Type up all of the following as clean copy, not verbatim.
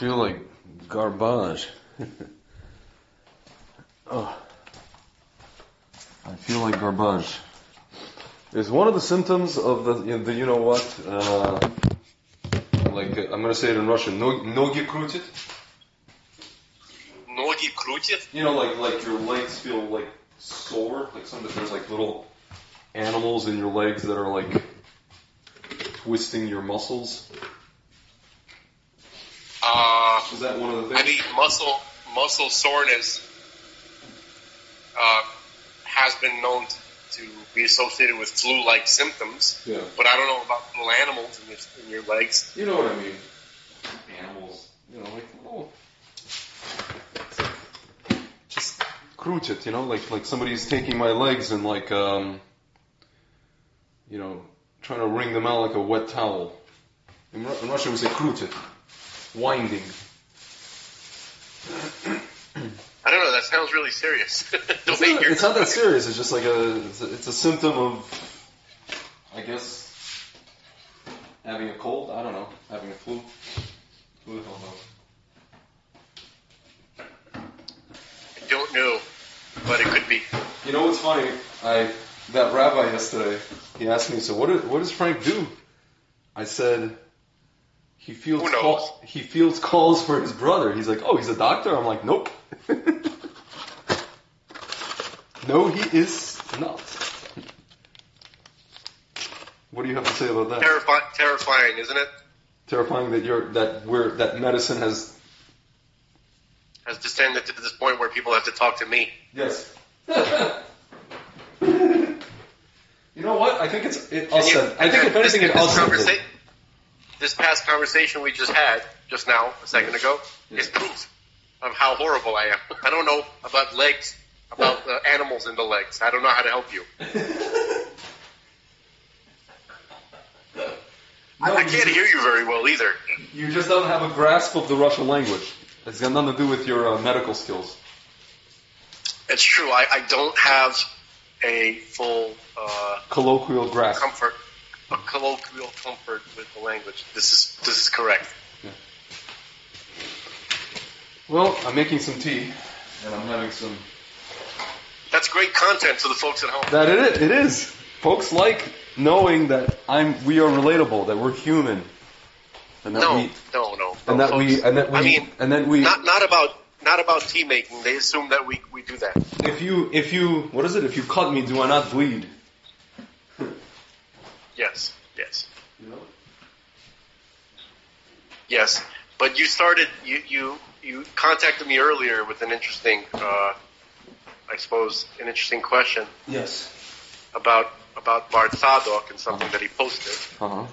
feel like garbage. Oh, I feel like garbage. Is one of the symptoms of the you know what? I'm gonna say it in Russian. Ноги крутит. Ноги крутит? You know, like your legs feel like sore, like there's like little animals in your legs that are like twisting your muscles. Is that one of the things? I mean, muscle soreness has been known to be associated with flu-like symptoms. Yeah. But I don't know about little animals in your legs. You know what I mean? Animals. You know, like little. Just крутит, you know, like somebody's taking my legs and like you know, trying to wring them out like a wet towel. In Russian we say крутит, winding. I don't know. That sounds really serious. It's not that serious. It's just like it's a symptom of, I guess, having a cold. I don't know, having a flu. Who the hell knows? I don't know, but it could be. You know what's funny? That rabbi yesterday, he asked me, so what does Frank do? I said, he fields calls for his brother. He's like, oh, he's a doctor? I'm like, nope. No, he is not. What do you have to say about that? Terrifying, isn't it? Terrifying that medicine has descended to this point where people have to talk to me. Yes. You know what? I think I think if anything, it us. This past conversation we just had, just now, a second ago, is proof of how horrible I am. I don't know about legs, about the animals in the legs. I don't know how to help you. I can't hear you very well either. You just don't have a grasp of the Russian language. It's got nothing to do with your medical skills. It's true. I don't have a full colloquial grasp. A colloquial comfort with the language. This is correct. Yeah. Well, I'm making some tea, and I'm having some. That's great content for the folks at home. That it is. Folks like knowing that we are relatable, that we're human, and that no. And that folks, and then we. Not about tea making. They assume that we do that. If you what is it? If you cut me, do I not bleed? Yes. You know? Yes, but you contacted me earlier with an interesting, I suppose, an interesting question. Yes. About Bart Sadok and something that he posted. Uh-huh.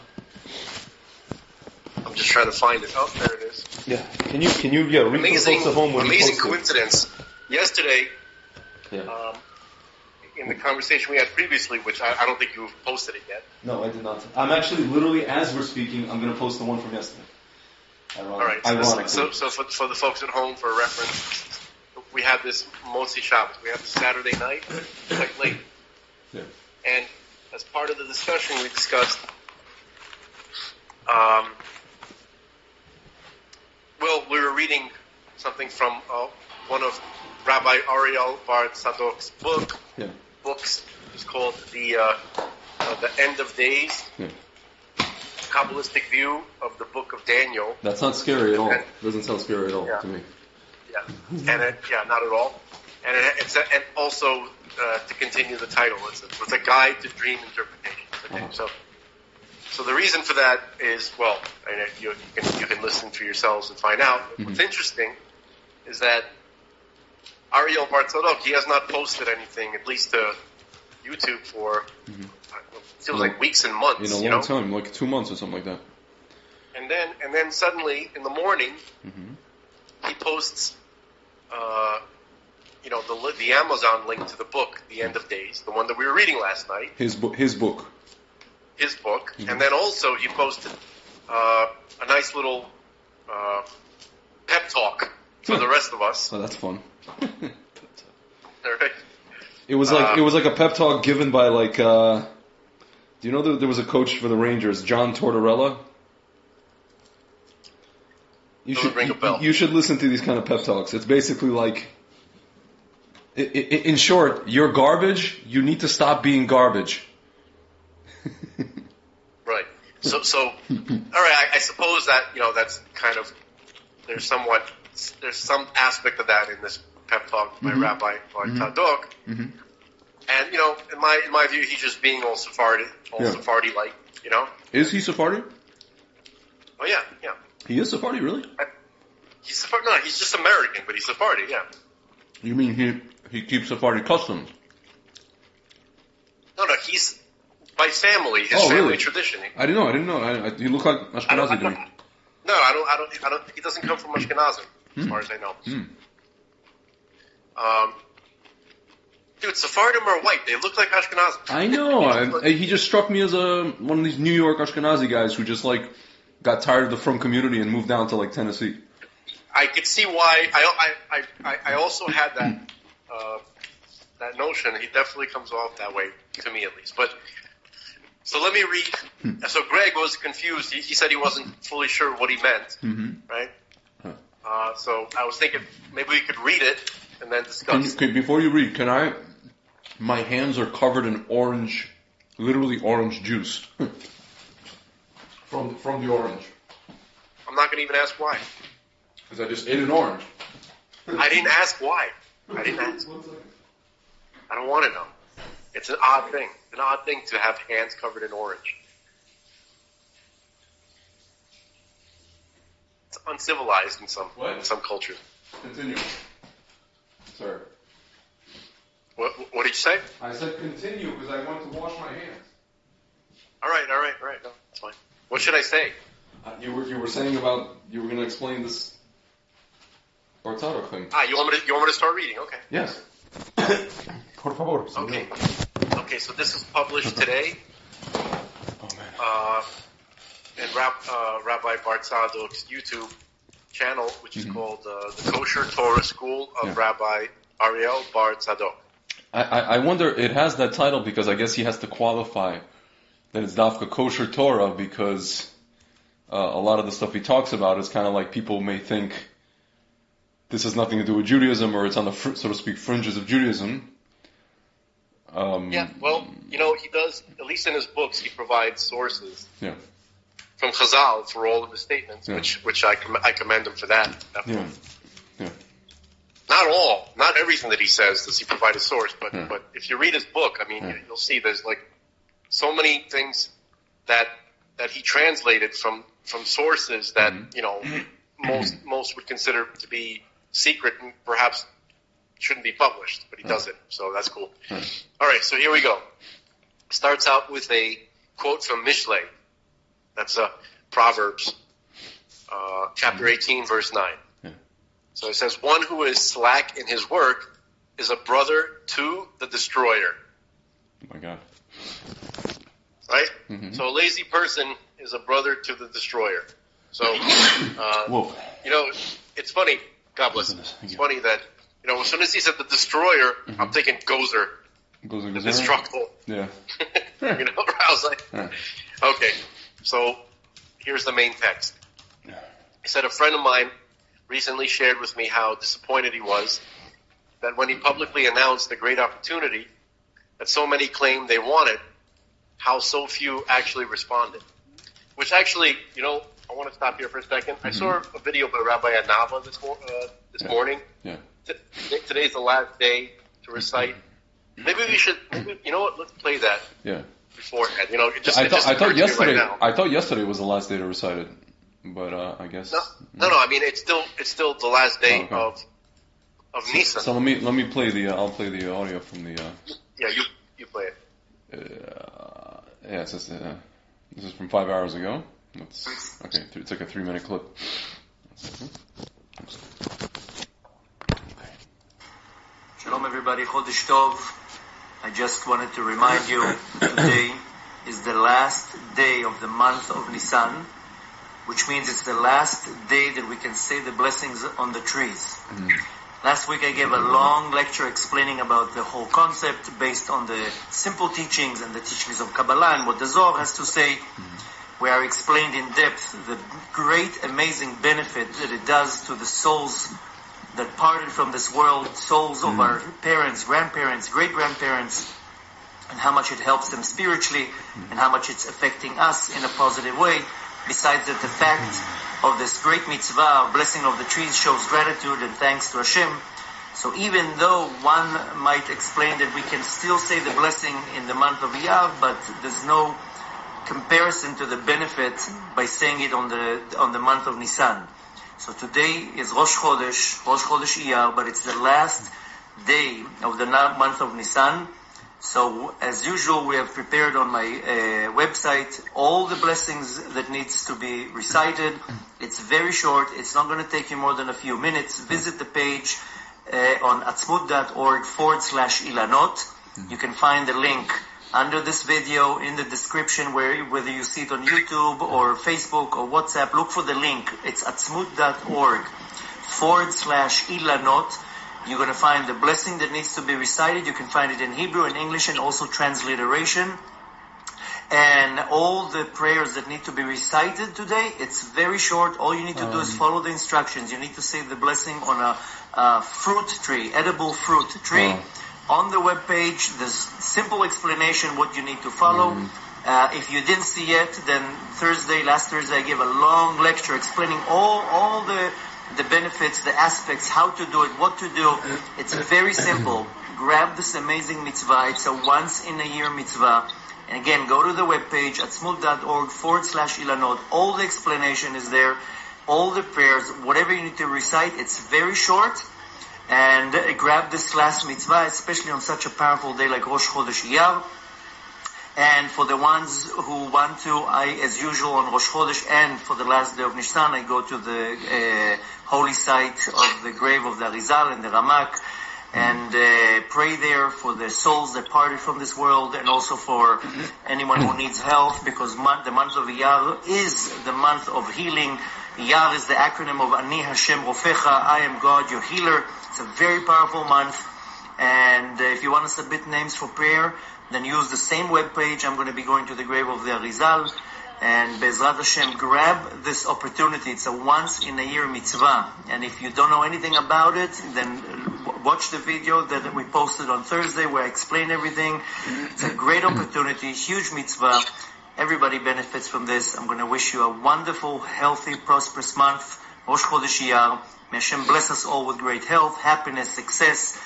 I'm just trying to find it. Oh, there it is. Yeah. Can you read the folks at home what amazing coincidence. Yesterday, yeah. In the conversation we had previously, which I don't think you've posted it yet. No, I did not. I'm actually literally, as we're speaking, I'm going to post the one from yesterday. All right. So for the folks at home, for reference, we have this Motzi Shabbos. We have the Saturday night, quite late. Yeah. And as part of the discussion, we discussed, we were reading something from one of Rabbi Ariel Bar Tzadok's books. It's called the End of Days, Kabbalistic view of the Book of Daniel. That's not scary at all. It doesn't sound scary at all to me. Yeah, not at all. And and also to continue the title, it's a guide to dream interpretation. Okay, so the reason for that is you can listen for yourselves and find out. Mm-hmm. What's interesting is that Ariel Bar Tzadok, he has not posted anything, at least to YouTube, for feels like weeks and months. In a long time, like 2 months or something like that. And then suddenly in the morning, he posts, the Amazon link to the book, The End of Days, the one that we were reading last night. His book. Mm-hmm. And then also he posted a nice little pep talk for the rest of us. Oh, that's fun. Right. It was like a pep talk given by do you know there was a coach for the Rangers, John Tortorella? doesn't ring a bell. You should listen to these kind of pep talks. It's basically like, in short, you're garbage. You need to stop being garbage. Right. So, all right. I suppose that that's kind of there's some aspect of that in this pep talk by Rabbi Tzadok. Mm-hmm. And in my view, he's just being all Sephardi-like. Is he Sephardi? Oh yeah. He is Sephardi, really? He's Sephardi. No, he's just American, but he's Sephardi. Yeah. You mean he keeps Sephardi customs? No, he's by family. His family tradition. I didn't know. He looked like Ashkenazi to me. No, I don't. He doesn't come from Ashkenazim, as far as I know. Dude, Sephardim are white. They look like Ashkenazim. I know. He just struck me as one of these New York Ashkenazi guys who just got tired of the Frum community and moved down to Tennessee. I could see why. I also had that notion. He definitely comes off that way to me, at least. But so let me read. So Greg was confused. He said he wasn't fully sure what he meant. Right. So I was thinking maybe we could read it and then discuss. Before you read, can I? My hands are covered in orange, literally orange juice. From the orange. I'm not going to even ask why. Because I just ate an orange. I didn't ask why. I didn't ask. I don't want to know. It's an odd thing. It's an odd thing to have hands covered in orange. It's uncivilized in some cultures. Continue. Sir. What did you say? I said continue because I want to wash my hands. All right. No, that's fine. What should I say? You were saying about you were going to explain this Bartado thing. You want me to start reading? Okay. Yes. Por favor. Okay. So this is published today. Oh man. In Rabbi Bartzadok's YouTube channel, which is called the Kosher Torah School of Rabbi Ariel Bar Tzadok. I wonder, it has that title because I guess he has to qualify that it's Dafka Kosher Torah because a lot of the stuff he talks about is kind of like people may think this has nothing to do with Judaism or it's on the, so to speak, fringes of Judaism. Well, he does, at least in his books, he provides sources from Chazal for all of his statements, which I commend him for that. Yeah. Not everything that he says does he provide a source, but if you read his book, you'll see there's so many things that he translated from sources that most would consider to be secret and perhaps shouldn't be published, but he does it, so that's cool. All right, so here we go. Starts out with a quote from Mishlei. That's Proverbs, chapter 18, verse 9. So it says, one who is slack in his work is a brother to the destroyer. Oh my God. Right? Mm-hmm. So a lazy person is a brother to the destroyer. So, it's funny, God bless him. It's funny that, as soon as he said the destroyer, I'm thinking Gozer. The destructible. Yeah. I was like, okay. So here's the main text. He said, a friend of mine recently shared with me how disappointed he was that when he publicly announced the great opportunity that so many claimed they wanted, how so few actually responded. Which actually, I want to stop here for a second. I saw a video by Rabbi Anava this morning. Yeah. Today's the last day to recite. Maybe we should, let's play that. Yeah. Beforehand. I thought yesterday was the last day to recite it. But I guess no. I mean, it's still the last day of Nisan. So let me play I'll play the audio from the. You play it. This is from 5 hours ago. It's like a 3-minute clip. Shalom, everybody. Chodesh Tov. I just wanted to remind you today is the last day of the month of Nisan, which means it's the last day that we can say the blessings on the trees. Last week I gave a long lecture explaining about the whole concept based on the simple teachings and the teachings of Kabbalah and what the Zohar has to say. where I explained in depth the great, amazing benefit that it does to the souls that parted from this world, souls of our parents, grandparents, great-grandparents, and how much it helps them spiritually, and how much it's affecting us in a positive way. Besides that, the fact of this great mitzvah, blessing of the trees, shows gratitude and thanks to Hashem. So even though one might explain that we can still say the blessing in the month of Iyar, but there's no comparison to the benefit by saying it on the month of Nisan. So today is Rosh Chodesh Iyar, but it's the last day of the month of Nisan. So as usual, we have prepared on my website all the blessings that needs to be recited. It's very short. It's not going to take you more than a few minutes. Visit the page on atzmut.org/ilanot. You can find the link under this video in the description, whether you see it on YouTube or Facebook or WhatsApp. Look for the link. It's atzmut.org/ilanot. You're going to find the blessing that needs to be recited. You can find it in Hebrew and English and also transliteration. And all the prayers that need to be recited today, it's very short. All you need to do is follow the instructions. You need to say the blessing on a fruit tree, edible fruit tree. On the web page, there's simple explanation what you need to follow. If you didn't see it, then last Thursday, I gave a long lecture explaining all the benefits, the aspects, how to do it, what to do. It's very simple. Grab this amazing mitzvah. It's a once-in-a-year mitzvah. And again, go to the webpage, atzmut.org/ilanot. All the explanation is there. All the prayers, whatever you need to recite, it's very short. And grab this last mitzvah, especially on such a powerful day like Rosh Chodesh Iyar. And for the ones who want to, as usual, on Rosh Chodesh and for the last day of Nisan, I go to the holy site of the grave of the Arizal and the Ramak, and pray there for the souls that parted from this world, and also for anyone who needs health, because the month of Iyar is the month of healing. Iyar is the acronym of Ani Hashem Rofecha, I am God, your healer. It's a very powerful month. And if you want to submit names for prayer, then use the same webpage. I'm going to be going to the grave of the Arizal. And Be'ezrat Hashem, grab this opportunity. It's a once-in-a-year mitzvah. And if you don't know anything about it, then watch the video that we posted on Thursday where I explain everything. It's a great opportunity, huge mitzvah. Everybody benefits from this. I'm going to wish you a wonderful, healthy, prosperous month. Rosh Chodesh Iyar. May Hashem bless us all with great health, happiness, success,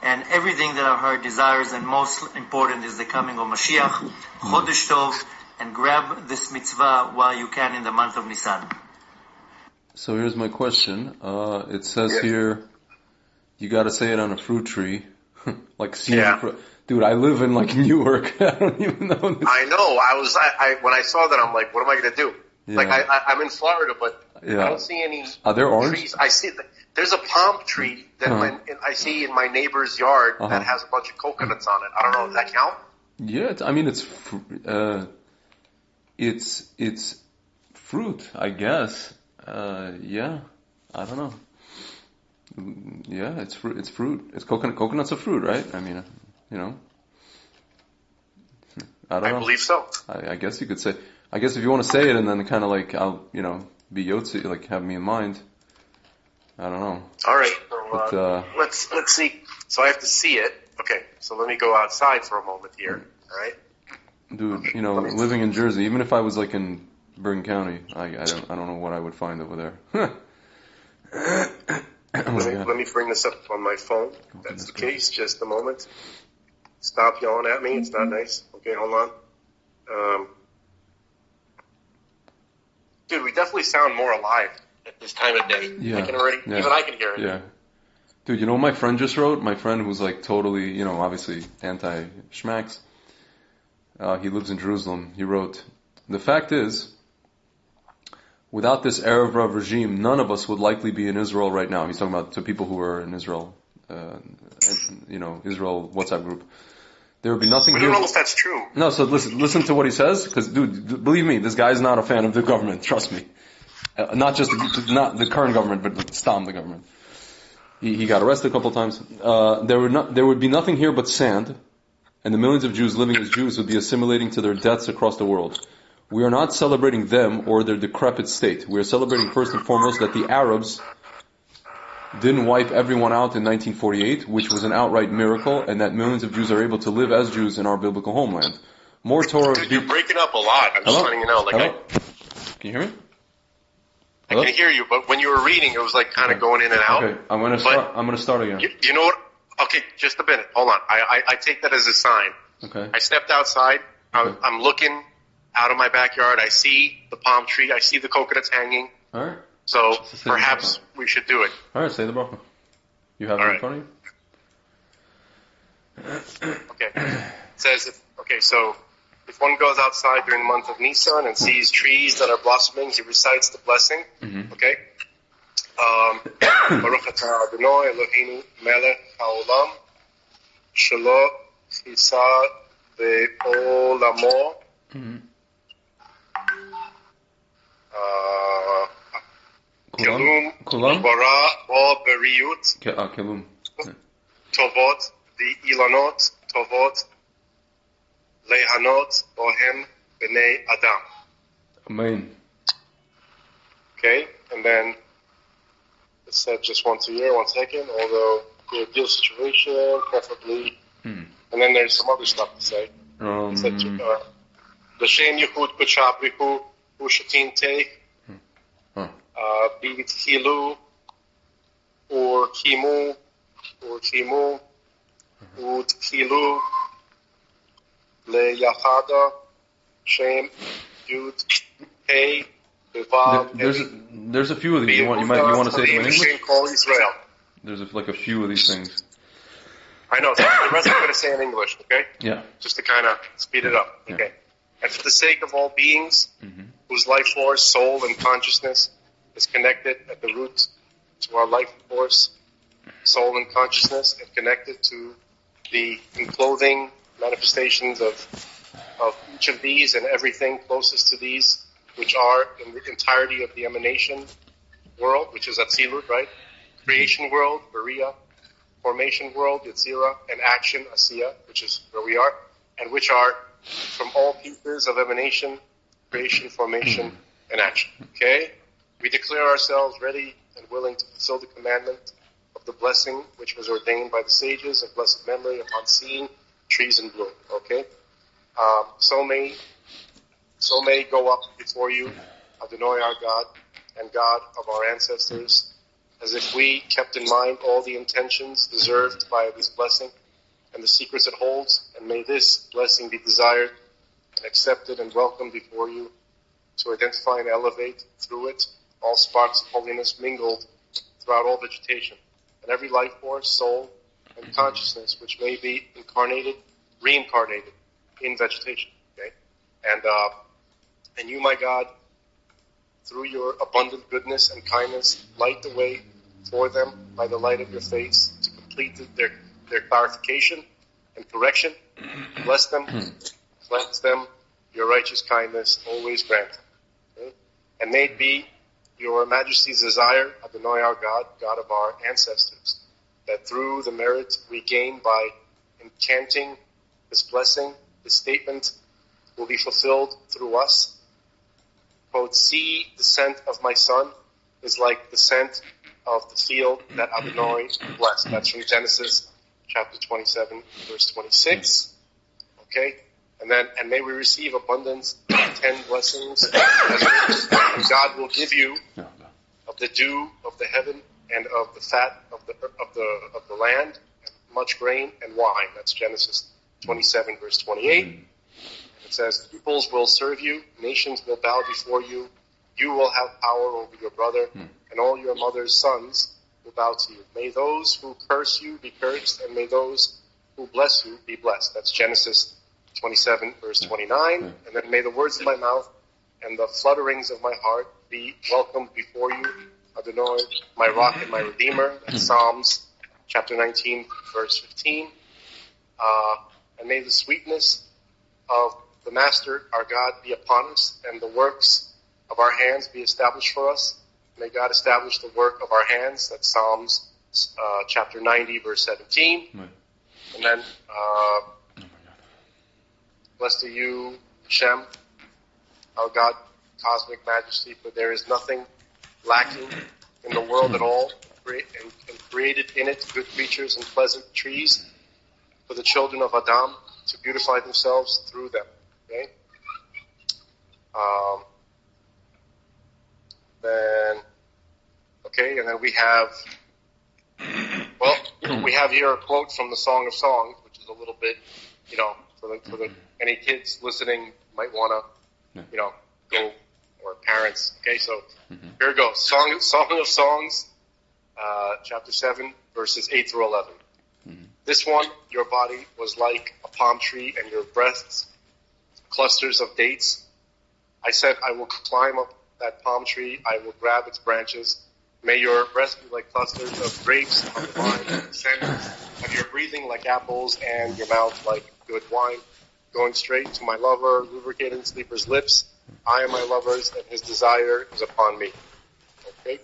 and everything that our heart desires. And most important is the coming of Mashiach. Chodesh Tov. And grab this mitzvah while you can in the month of Nisan. So here's my question. It says here, you got to say it on a fruit tree, like dude. I live in like Newark. I don't even know this. I know. I when I saw that, I'm like, what am I going to do? Yeah. Like I'm in Florida, but I don't see any. Are there orange trees? I see there's a palm tree that I see in my neighbor's yard that has a bunch of coconuts on it. I don't know. Does that count? Yeah. I mean, it's fruit, I guess. Yeah, I don't know. Yeah, it's fruit. It's fruit. It's coconut. Coconut's a fruit, right? I mean, you know. I don't know. I believe so. I guess you could say. I guess if you want to say it and then kind of like I'll, be Yotzi, like have me in mind. I don't know. All right. So, let's see. So I have to see it. Okay. So let me go outside for a moment here. All right. Dude, living in Jersey, even if I was like in Bergen County, I don't know what I would find over there. Let me bring this up on my phone. If that's the case. Just a moment. Stop yelling at me. It's not nice. Okay, hold on. Dude, we definitely sound more alive at this time of day. Yeah. Even I can hear it. Yeah. Dude, what my friend just wrote? My friend who's like totally, obviously anti-schmacks. He lives in Jerusalem. He wrote, the fact is, without this Erev Rav regime, none of us would likely be in Israel right now. He's talking about to people who are in Israel, Israel WhatsApp group. There would be nothing here. We don't know if that's true. No, so listen to what he says, because dude, believe me, this guy's not a fan of the government. Trust me. Not not the current government, but the government. He got arrested a couple of times. There would be nothing here but sand. And the millions of Jews living as Jews would be assimilating to their deaths across the world. We are not celebrating them or their decrepit state. We are celebrating first and foremost that the Arabs didn't wipe everyone out in 1948, which was an outright miracle, and that millions of Jews are able to live as Jews in our biblical homeland. More Torah... Dude, you're breaking up a lot. I'm just letting you know. Hello? Can you hear me? I can hear you, but when you were reading, it was like kind of going in and out. Okay, I'm gonna start again. You know what? Okay, just a minute. Hold on. I take that as a sign. Okay. I stepped outside. Okay. I'm looking out of my backyard. I see the palm tree. I see the coconuts hanging. All right. So perhaps we should do it. All right, say the bracha. You have it in front of you? Okay. It says, so if one goes outside during the month of Nisan and sees trees that are blossoming, he recites the blessing. Mm-hmm. Okay? Baruch atah Adonai Eloheinu melech haolam shelo chisad ve'olamo kelum bara bo beriut kelum tovot the ilanot tovot lehanot bohem b'nei adam. Amen. Okay, and then it said just once a year, 1 second, although the ideal situation, preferably. And then there's some other stuff to say. It said, L'shem Yehud Kuchabrihu Ushatin Teich B'Tchilu or Kimu Utchilu Le-Yachada Shem Yud Hey There's a few of these. You want to say them in English? There's a few of these things. I know. So the rest I'm going to say in English, okay? Yeah. Just to kind of speed it up, okay? And for the sake of all beings whose life force, soul, and consciousness is connected at the root to our life force, soul, and consciousness, and connected to the enclothing manifestations of each of these and everything closest to these, which are in the entirety of the emanation world, which is Atzilut, right? Creation world, Beriah, formation world, Yetzirah, and action, Asiya, which is where we are, and which are from all pieces of emanation, creation, formation, and action. Okay? We declare ourselves ready and willing to fulfill the commandment of the blessing which was ordained by the sages of blessed memory upon seeing trees in bloom. Okay? So may go up before you, Adonai our God, and God of our ancestors, as if we kept in mind all the intentions deserved by this blessing and the secrets it holds, and may this blessing be desired and accepted and welcomed before you to identify and elevate through it all sparks of holiness mingled throughout all vegetation and every life force, soul, and consciousness which may be reincarnated in vegetation. Okay? And you, my God, through your abundant goodness and kindness, light the way for them by the light of your face to complete their clarification and correction. Bless them, cleanse them, your righteous kindness always grant them. Okay? And may it be your majesty's desire, Adonai our God, God of our ancestors, that through the merit we gain by enchanting this blessing, this statement will be fulfilled through us. Quote, see, the scent of my son is like the scent of the field that Adonai blessed. That's from Genesis chapter 27, verse 26. Okay? And may we receive abundance of 10 blessings, and God will give you of the dew of the heaven and of the fat of the land, and much grain and wine. That's Genesis 27, verse 28. It says, peoples will serve you, nations will bow before you, you will have power over your brother, and all your mother's sons will bow to you. May those who curse you be cursed, and may those who bless you be blessed. That's Genesis 27, verse 29. And then may the words of my mouth and the flutterings of my heart be welcomed before you, Adonai, my rock and my redeemer. That's Psalms chapter 19, verse 15. And may the sweetness of the Master, our God, be upon us, and the works of our hands be established for us. May God establish the work of our hands. That's Psalms chapter 90, verse 17. And then, blessed are you, Hashem, our God, cosmic majesty, for there is nothing lacking in the world at all, and created in it good creatures and pleasant trees for the children of Adam to beautify themselves through them. Okay? And then we have, we have here a quote from the Song of Songs, which is a little bit, for the any kids listening might want to, go, or parents. Okay, so here it goes. Song of Songs, chapter 7, verses 8 through 11. This one, your body was like a palm tree and your breasts clusters of dates. I said, I will climb up that palm tree. I will grab its branches. May your breasts be like clusters of grapes on the vine, sandals, and your breathing like apples and your mouth like good wine. Going straight to my lover, lubricating sleeper's lips. I am my lover's and his desire is upon me. Okay?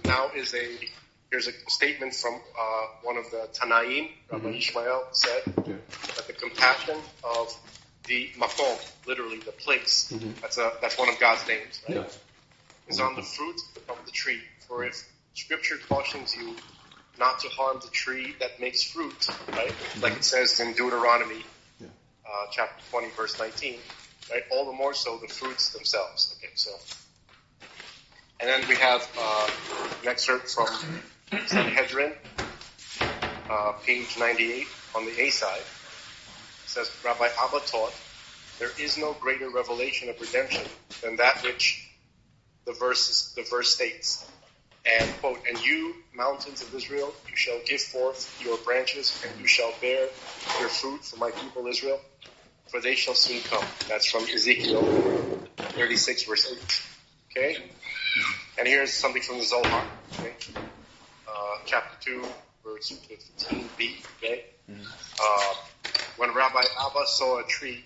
Now here's a statement from one of the Tanaim, Rabbi Ishmael said that the compassion of the makom, literally the place, that's one of God's names, right? Yeah. Is on the fruit of the tree. For if Scripture cautions you not to harm the tree that makes fruit, right? Like it says in Deuteronomy, chapter 20, verse 19, right? All the more so the fruits themselves. Okay, so, and then we have an excerpt from Sanhedrin, page 98 on the A side. It says, Rabbi Abba taught, there is no greater revelation of redemption than that which the verse states. And quote, and you, mountains of Israel, you shall give forth your branches, and you shall bear your fruit for my people Israel, for they shall soon come. That's from Ezekiel 36, verse 8. Okay? And here's something from the Zohar. Okay? Chapter 2, verse 15b. Okay? When Rabbi Abba saw a tree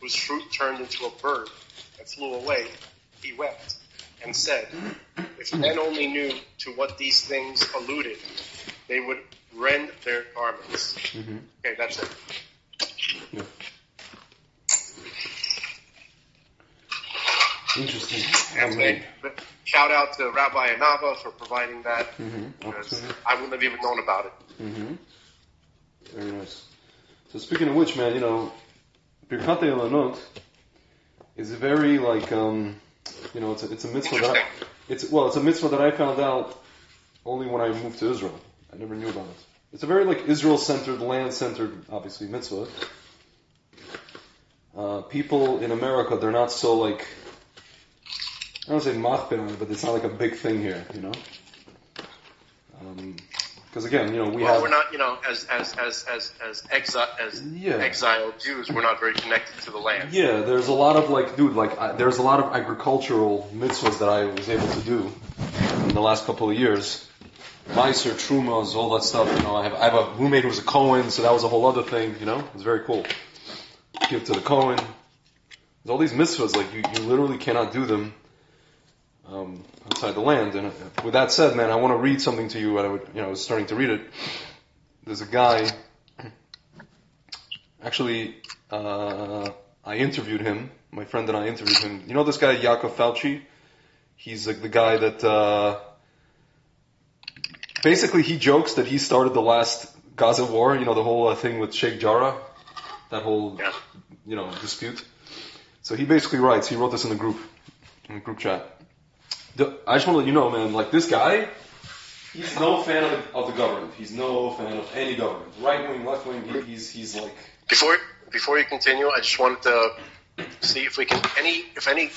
whose fruit turned into a bird and flew away, he wept and said, if men only knew to what these things alluded, they would rend their garments. Okay, that's it. Yeah. Interesting. And shout out to Rabbi Anava for providing that, because I wouldn't have even known about it. Very nice. So speaking of which, man, Birkat Elanot is a very it's a mitzvah that it's a mitzvah that I found out only when I moved to Israel. I never knew about it. It's a very Israel-centered, land-centered, obviously mitzvah. People in America, they're not so I don't say machpir on it, but it's not like a big thing here, Because again, we're not, as exiled Jews, we're not very connected to the land. Yeah, there's a lot of there's a lot of agricultural mitzvahs that I was able to do in the last couple of years. Meiser, Trumas, all that stuff. I have a roommate who's a Cohen, so that was a whole other thing. It was very cool. Give to the Cohen. There's all these mitzvahs, you literally cannot do them outside the land. And with that said, man, I want to read something to you. I was starting to read it. There's a guy. Actually, I interviewed him. My friend and I interviewed him. You know this guy, Yaakov Fauci? He's the guy that basically he jokes that he started the last Gaza war. The whole thing with Sheikh Jarrah, that whole dispute. So he basically writes. He wrote this in the group chat. I just want to let you know, man, this guy, he's no fan of the government. He's no fan of any government. Right wing, left wing, he's like... Before you continue, I just wanted to see if we can, if any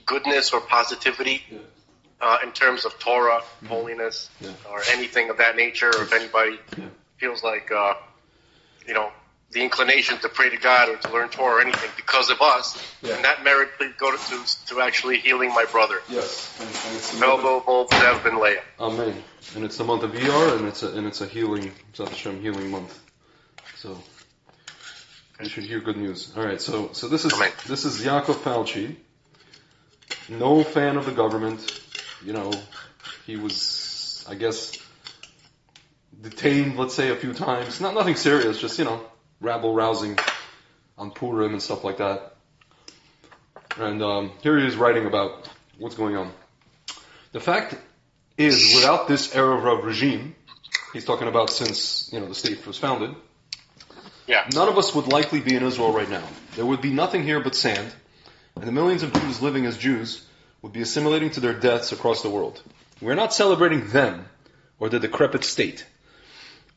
goodness or positivity in terms of Torah, holiness, or anything of that nature, or if anybody feels like, the inclination to pray to God or to learn Torah or anything because of us, and that merit please go to actually healing my brother. Yes. Melbo, Bol, Zev, Ben Leah. Amen. And it's the month of Iyar, and it's a healing, Zat Hashem, healing month. So you should hear good news. All right. So this is Yaakov Fauci. No fan of the government. He was, I guess, detained, let's say, a few times. Nothing serious, just rabble rousing on Purim and stuff like that. And here he is writing about what's going on. The fact is, without this Erev regime, he's talking about since the state was founded, none of us would likely be in Israel right now. There would be nothing here but sand, and the millions of Jews living as Jews would be assimilating to their deaths across the world. We're not celebrating them or the decrepit state.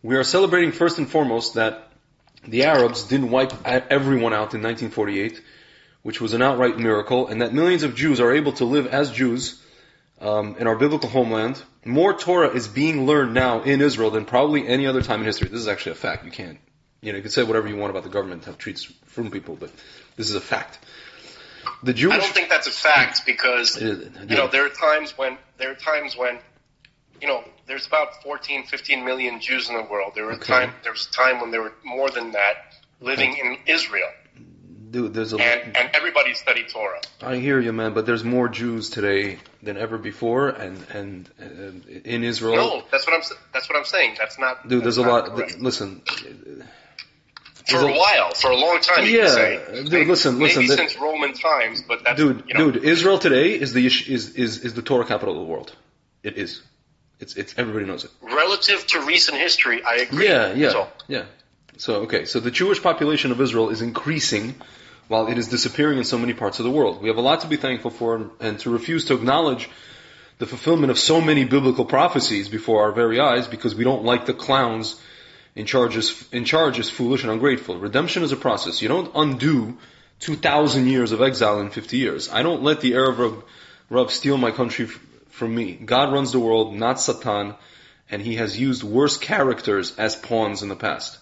We are celebrating first and foremost that the Arabs didn't wipe everyone out in 1948, which was an outright miracle, and that millions of Jews are able to live as Jews in our biblical homeland. More Torah is being learned now in Israel than probably any other time in history. This is actually a fact. You can say whatever you want about the government, how it treats from people, but this is a fact. I don't think that's a fact because there are times when there's about 14, 15 million Jews in the world. There was a time when there were more than that living in Israel. Dude, and everybody studied Torah. I hear you, man, but there's more Jews today than ever before, and in Israel. No, that's what I'm saying. That's not. Dude, there's a lot. Listen. For a long time, you can say. Dude, listen. Maybe since Roman times, but that's. Dude, Israel today is the Torah capital of the world. It is. It's everybody knows it. Relative to recent history, I agree. Yeah. So the Jewish population of Israel is increasing while it is disappearing in so many parts of the world. We have a lot to be thankful for, and to refuse to acknowledge the fulfillment of so many biblical prophecies before our very eyes because we don't like the clowns in charge is foolish and ungrateful. Redemption is a process. You don't undo 2,000 years of exile in 50 years. I don't let the Arab Rub steal my country from me. God runs the world, not Satan, and he has used worse characters as pawns in the past.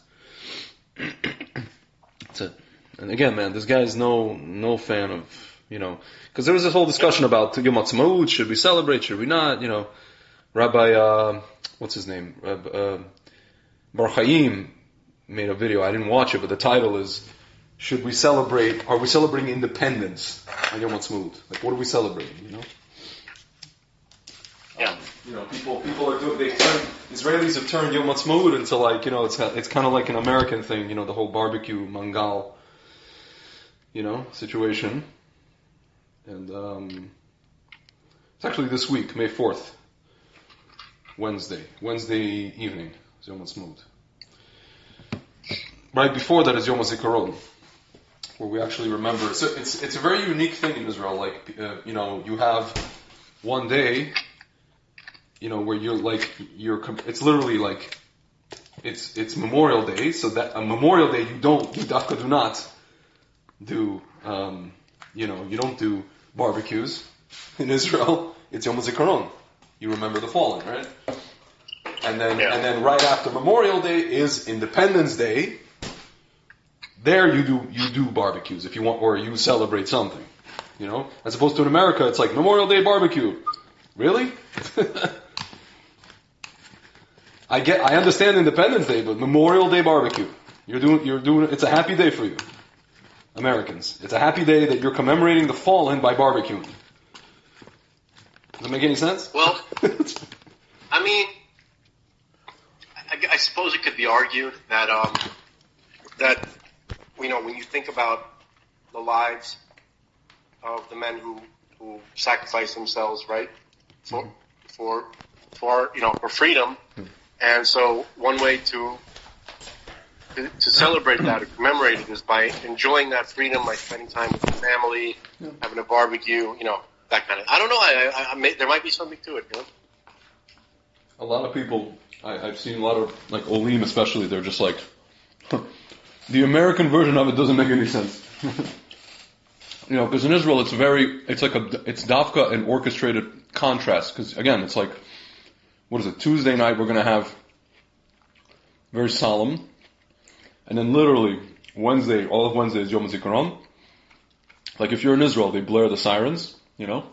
That's it. And again, man, this guy is no fan of, because there was this whole discussion about Yom Ha'atzmaut, should we celebrate, should we not, Rabbi, what's his name? Bar Chaim made a video, I didn't watch it, but the title is, are we celebrating independence on Yom Ha'atzmaut? Like, what are we celebrating, Yeah. People are doing, Israelis have turned Yom Ha'atzmaut into like, it's kind of like an American thing, the whole barbecue, mangal, situation. And, it's actually this week, May 4th, Wednesday evening, is Yom Ha'atzmaut. Right before that is Yom HaZikaron, where we actually remember, it's a very unique thing in Israel, like, you have one day, where it's literally like, it's Memorial Day, so that on Memorial Day you dafka do not do, you don't do barbecues. In Israel, it's Yom HaZikaron. You remember the fallen, right? And then right after Memorial Day is Independence Day. There you do barbecues if you want, or you celebrate something, as opposed to in America, it's like Memorial Day barbecue. Really? I understand Independence Day, but Memorial Day barbecue. You're doing, it's a happy day for you. Americans. It's a happy day that you're commemorating the fallen by barbecuing. Does that make any sense? Well, I mean, I suppose it could be argued that, when you think about the lives of the men who sacrificed themselves, right, for freedom, and so one way to celebrate that or commemorate it is by enjoying that freedom, by spending time with your family, having a barbecue, that kind of. I don't know. There might be something to it. A lot of people, I've seen a lot of like Olim, especially. They're just like, the American version of it doesn't make any sense. Because in Israel it's dafka an orchestrated contrast. Because again, it's like, what is it? Tuesday night we're going to have very solemn. And then literally, all of Wednesday is Yom HaZikaron. Like if you're in Israel, they blare the sirens, Yeah.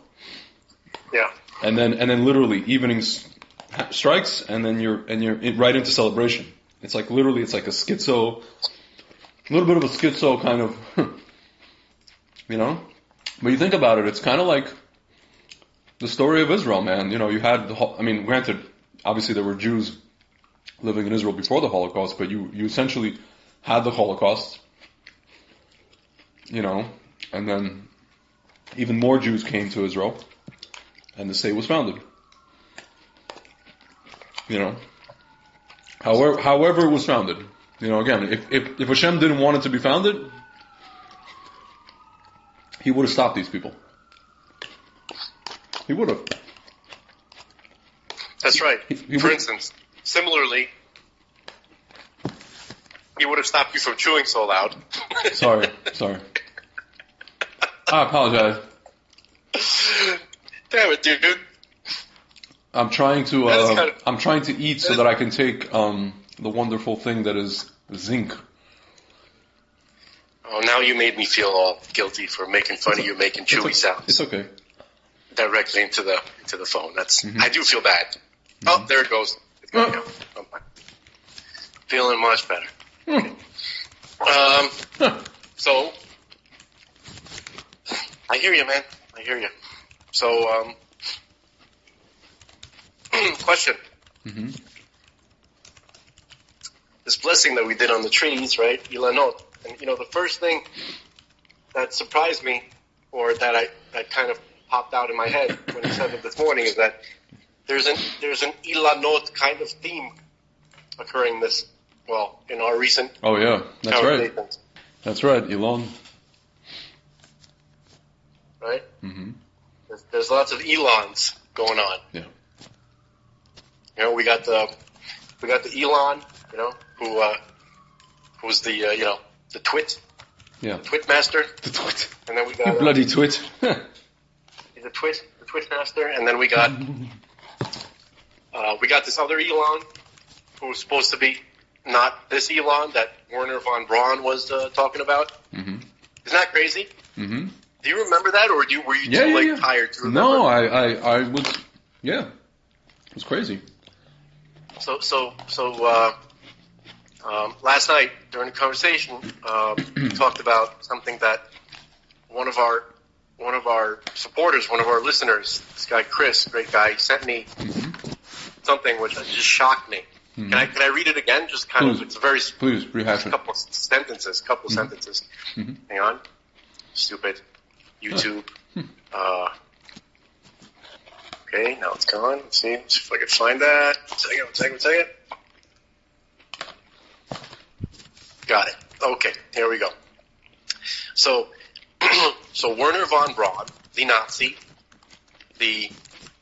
And then literally evening strikes, and then you're right into celebration. It's like literally, it's like a little bit of a schizo kind of, But you think about it, it's kind of like the story of Israel, man. You had granted, obviously there were Jews living in Israel before the Holocaust, but you essentially had the Holocaust, and then even more Jews came to Israel, and the state was founded. You know, however it was founded. You know, again, if Hashem didn't want it to be founded, He would have stopped these people. He would have. That's right. For instance, similarly, He would have stopped you from chewing so loud. Sorry. I apologize. Damn it, dude. I'm trying to eat so that I can take the wonderful thing that is zinc. Oh, now you made me feel all guilty for making fun of you making chewy sounds. It's okay. Directly into the phone. I do feel bad. Mm-hmm. Oh, there it goes. It's gonna go. I'm fine. Feeling much better. So I hear you, man. I hear you. So question. Mm-hmm. This blessing that we did on the trees, right? Ilanot. And the first thing that surprised me, or that kind of popped out in my head when he said it this morning, is that there's an Ilanot kind of theme occurring in our recent. Oh yeah, that's right. That's right, Elon. Right. Mm-hmm. There's lots of Elons going on. Yeah. We got the Elon, who's the the twit. Yeah. The twit master. The twit. And then we got you bloody twit. He's a twit master, and then we got this other Elon who's supposed to be not this Elon that Werner von Braun was talking about. Mm-hmm. Isn't that crazy? Mm-hmm. Do you remember that, or were you too tired to remember? No, I was. Yeah, it was crazy. So last night during the conversation, we talked about something that one of our supporters, one of our listeners, this guy Chris, great guy, sent me something which just shocked me. Mm-hmm. Can I read it again? Just kind of, it's a very rehash it. Couple sentences. Mm-hmm. Hang on, stupid YouTube. Okay, now it's gone. Let's see if I can find that. One second. Got it. Okay, here we go. So Werner von Braun, the Nazi, the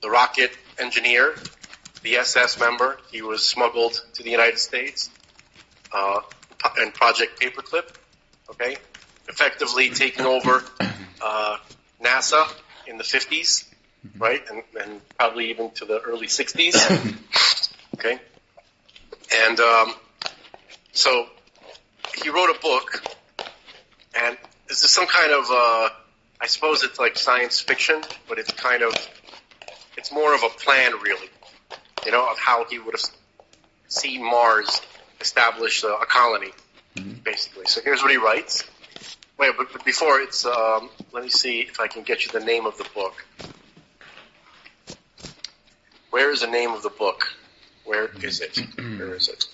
rocket engineer, the SS member, he was smuggled to the United States, and Project Paperclip, okay, effectively taking over NASA in the 50s, right, and probably even to the early 60s, okay, and so he wrote a book, and this is some kind of, I suppose it's like science fiction, but it's more of a plan, really, of how he would have seen Mars establish a colony, basically. So here's what he writes. Wait, but before it's, let me see if I can get you the name of the book. Where is the name of the book? Where is it? Where is it?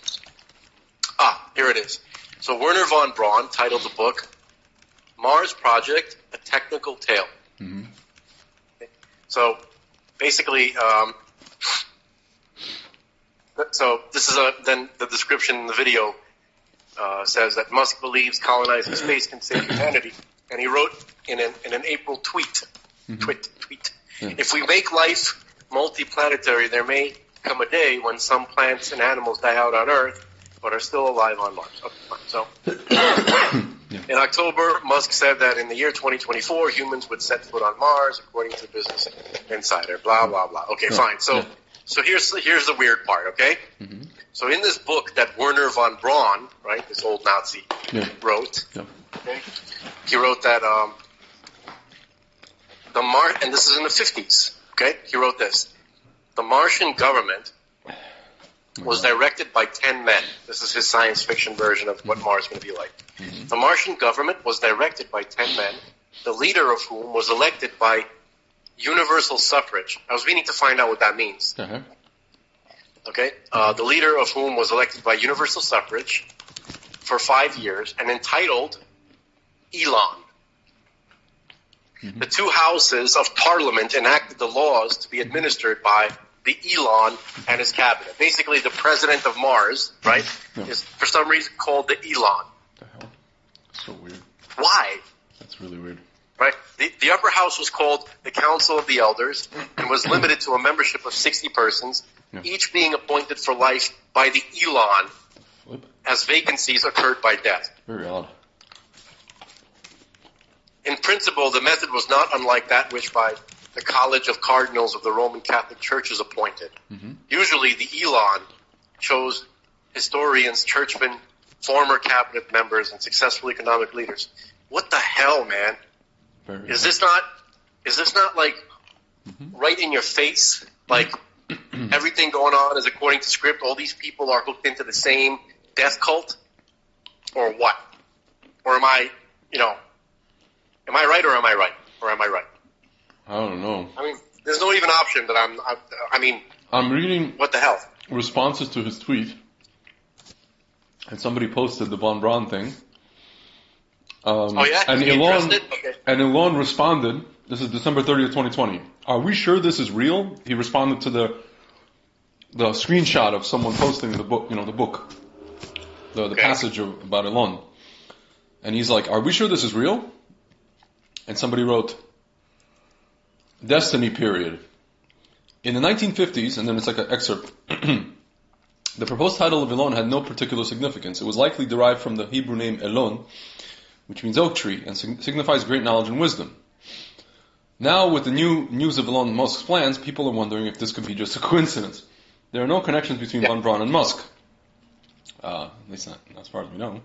Ah, here it is. So Werner von Braun titled the book Mars Project, A Technical Tale. Mm-hmm. Okay. So basically, so this is then the description in the video says that Musk believes colonizing space can save humanity, and he wrote in an April tweet. Mm-hmm. If we make life multiplanetary, there may come a day when some plants and animals die out on Earth, but are still alive on Mars. Okay, fine. So, in October, Musk said that in the year 2024, humans would set foot on Mars, according to Business Insider. Blah blah blah. Okay, fine. So here's the weird part. Okay. Mm-hmm. So in this book that Werner von Braun, right, this old Nazi, wrote, okay, he wrote that and this is in the 50s. Okay, he wrote this: the Martian government was directed by 10 men. This is his science fiction version of what Mars is going to be like. Mm-hmm. The Martian government was directed by 10 men, the leader of whom was elected by universal suffrage. I was meaning to find out what that means. Uh-huh. Okay? The leader of whom was elected by universal suffrage for 5 years and entitled Elon. the two houses of parliament enacted the laws to be administered by the Elon and his cabinet. Basically, the president of Mars, right, is for some reason called the Elon. What the hell? So weird. Why? That's really weird. Right? The upper house was called the Council of the Elders and was limited to a membership of 60 persons, each being appointed for life by the Elon as vacancies occurred by death. Very odd. In principle, the method was not unlike that which by the College of Cardinals of the Roman Catholic Church is appointed. Usually the Elon chose historians, churchmen, former cabinet members, and successful economic leaders. What the hell, man? Is this not like right in your face? Like everything going on is according to script. All these people are hooked into the same death cult, or what? Or am I right or am I right? Or am I right? I don't know. I mean, there's no even option that I'm reading what the hell? responses to his tweet, and somebody posted the von Braun thing. And Elon responded, this is December 30th, 2020. Are we sure this is real? He responded to the screenshot of someone posting the book, the passage about Elon. And he's like, are we sure this is real? And somebody wrote, Destiny period. In the 1950s, and then it's like an excerpt, the proposed title of Elon had no particular significance. It was likely derived from the Hebrew name Elon, which means oak tree, and signifies great knowledge and wisdom. Now, with the new news of Elon Musk's plans, people are wondering if this could be just a coincidence. There are no connections between von Braun and Musk. At least not as far as we know.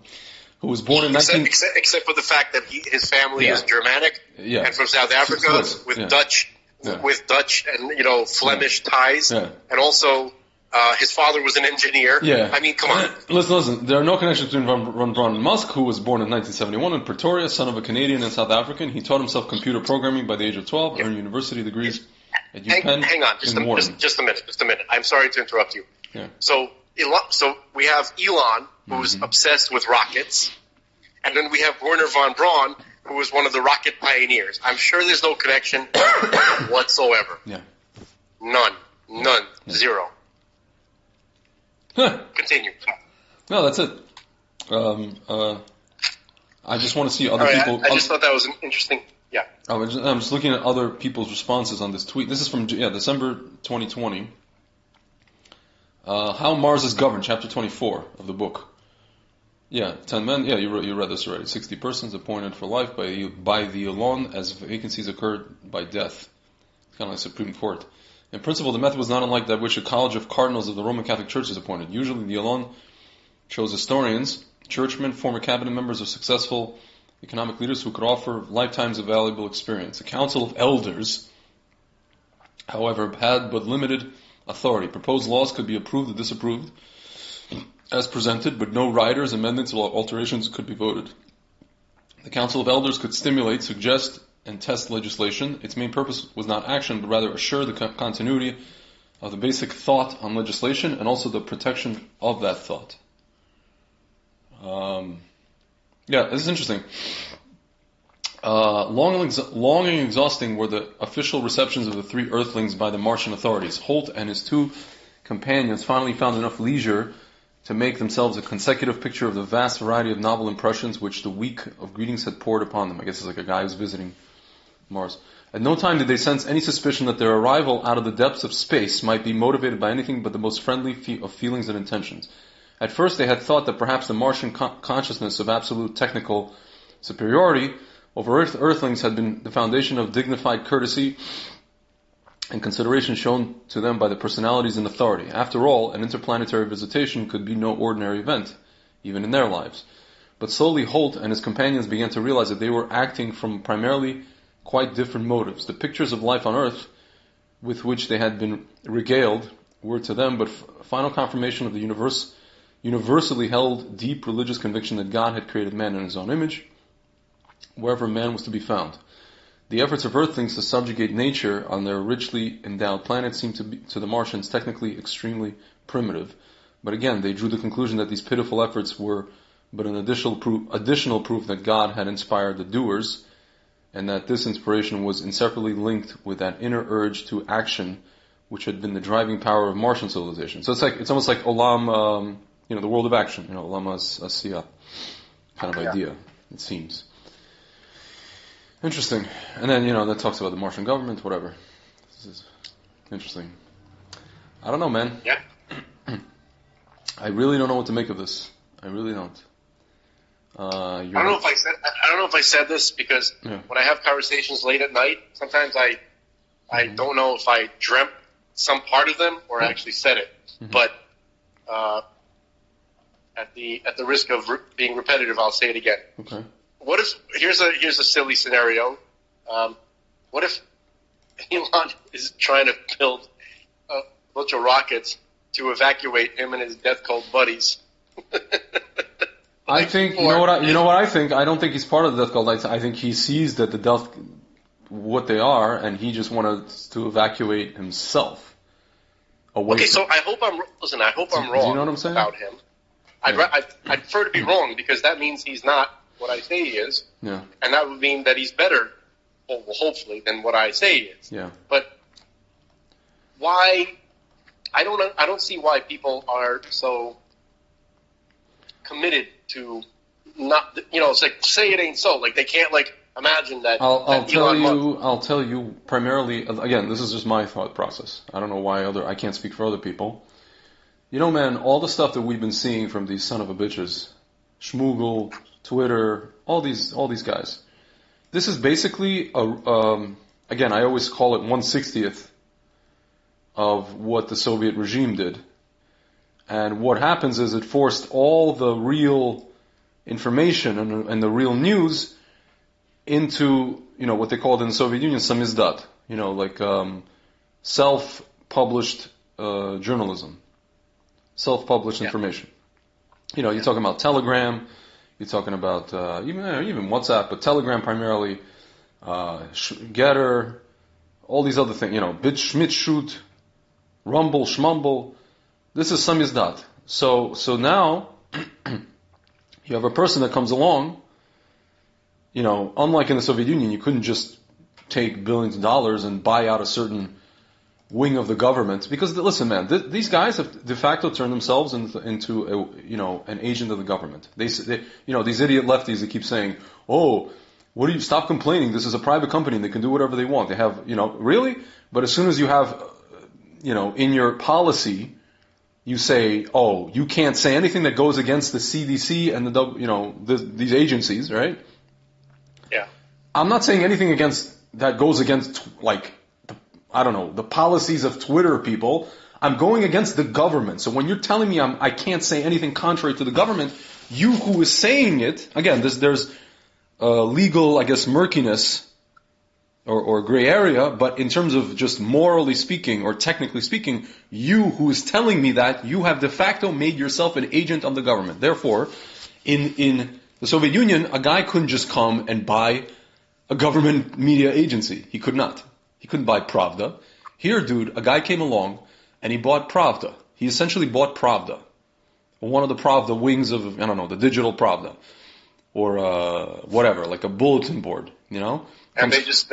Who was born in except for the fact that his family is Germanic and from South Africa with Dutch and Flemish ties, and also his father was an engineer. I mean, come on. Listen. There are no connections between von Braun and Musk, who was born in 1971 in Pretoria, son of a Canadian and South African. He taught himself computer programming by the age of 12, earned university degrees at UPenn. Hang on, just a minute. I'm sorry to interrupt you. So we have Elon, who's obsessed with rockets, and then we have Werner von Braun, who was one of the rocket pioneers. I'm sure there's no connection whatsoever. None. Zero. Continue. No, that's it. I just want to see other people. I just thought that was an interesting. Yeah. I'm just looking at other people's responses on this tweet. This is from December 2020. How Mars is Governed, chapter 24 of the book. 10 men. Yeah, you read this already. 60 persons appointed for life by the Elon as vacancies occurred by death. It's kind of like Supreme Court. In principle, the method was not unlike that which a College of Cardinals of the Roman Catholic Church is appointed. Usually, the Elon chose historians, churchmen, former cabinet members, or successful economic leaders who could offer lifetimes of valuable experience. A council of elders, however, had but limited authority. Proposed laws could be approved or disapproved as presented, but no riders, amendments, or alterations could be voted. The council of elders could stimulate, suggest, and test legislation. Its main purpose was not action, but rather assure the continuity of the basic thought on legislation and also the protection of that thought. This is interesting. Long and exhausting were the official receptions of the three Earthlings by the Martian authorities. Holt and his two companions finally found enough leisure to make themselves a consecutive picture of the vast variety of novel impressions which the week of greetings had poured upon them. I guess it's like a guy who's visiting Mars. At no time did they sense any suspicion that their arrival out of the depths of space might be motivated by anything but the most friendly of feelings and intentions. At first they had thought that perhaps the Martian consciousness of absolute technical superiority over Earthlings had been the foundation of dignified courtesy and consideration shown to them by the personalities in authority. After all, an interplanetary visitation could be no ordinary event, even in their lives. But slowly Holt and his companions began to realize that they were acting from primarily quite different motives. The pictures of life on Earth with which they had been regaled were to them but final confirmation of the universally held deep religious conviction that God had created man in his own image, wherever man was to be found. The efforts of Earthlings to subjugate nature on their richly endowed planet seemed to the Martians technically extremely primitive. But again, they drew the conclusion that these pitiful efforts were but an additional proof that God had inspired the doers, and that this inspiration was inseparably linked with that inner urge to action, which had been the driving power of Martian civilization. So it's almost like Olam, the world of action, Olam Asiyah kind of idea, it seems. Interesting. And then, that talks about the Martian government, whatever. This is interesting. I don't know, man. Yeah. I really don't know what to make of this. I really don't. I don't know if I said this because when I have conversations late at night, sometimes I don't know if I dreamt some part of them or actually said it. Mm-hmm. But at the risk of being repetitive, I'll say it again. Okay. What if here's a silly scenario? What if Elon is trying to build a bunch of rockets to evacuate him and his death cult buddies? I think you know what I think. I don't think he's part of the death cult. I think he sees that the death what they are, and he just wanted to evacuate himself away. Okay, so I hope I'm wrong. You know what I'm saying? About him? I'd prefer to be wrong because that means he's not what I say he is. Yeah. And that would mean that he's better, well, hopefully, than what I say he is. Yeah. But why? I don't see why people are so committed to not. It's like say it ain't so. Like they can't imagine that. I'll tell you primarily. Again, this is just my thought process. I don't know why I can't speak for other people. Man, all the stuff that we've been seeing from these son of a bitches, Schmoogle, Twitter, all these guys. This is basically again, I always call it 1/60th of what the Soviet regime did. And what happens is it forced all the real information and the real news into, what they called in the Soviet Union samizdat, self-published journalism, self-published information. You're talking about Telegram, you're talking about even WhatsApp, but Telegram primarily, Getter, all these other things, Bit-Schmidt-Shoot, Rumble, Schmumble. This is samizdat. So now you have a person that comes along. Unlike in the Soviet Union, you couldn't just take billions of dollars and buy out a certain wing of the government. Because listen, man, these guys have de facto turned themselves into an agent of the government. These idiot lefties that keep saying, "Oh, what do you stop complaining? This is a private company and they can do whatever they want." They have, really. But as soon as you have, in your policy, you say, "Oh, you can't say anything that goes against the CDC and these agencies," right? Yeah. I'm not saying anything that goes against the policies of Twitter people. I'm going against the government. So when you're telling me I can't say anything contrary to the government, you who is saying it, again, there's legal, I guess, murkiness or gray area, but in terms of just morally speaking or technically speaking, you who is telling me that, you have de facto made yourself an agent of the government. Therefore, in the Soviet Union, a guy couldn't just come and buy a government media agency. He could not. He couldn't buy Pravda. Here, dude, a guy came along and he bought Pravda. He essentially bought Pravda. One of the Pravda wings of, the digital Pravda. Or whatever, like a bulletin board, And they just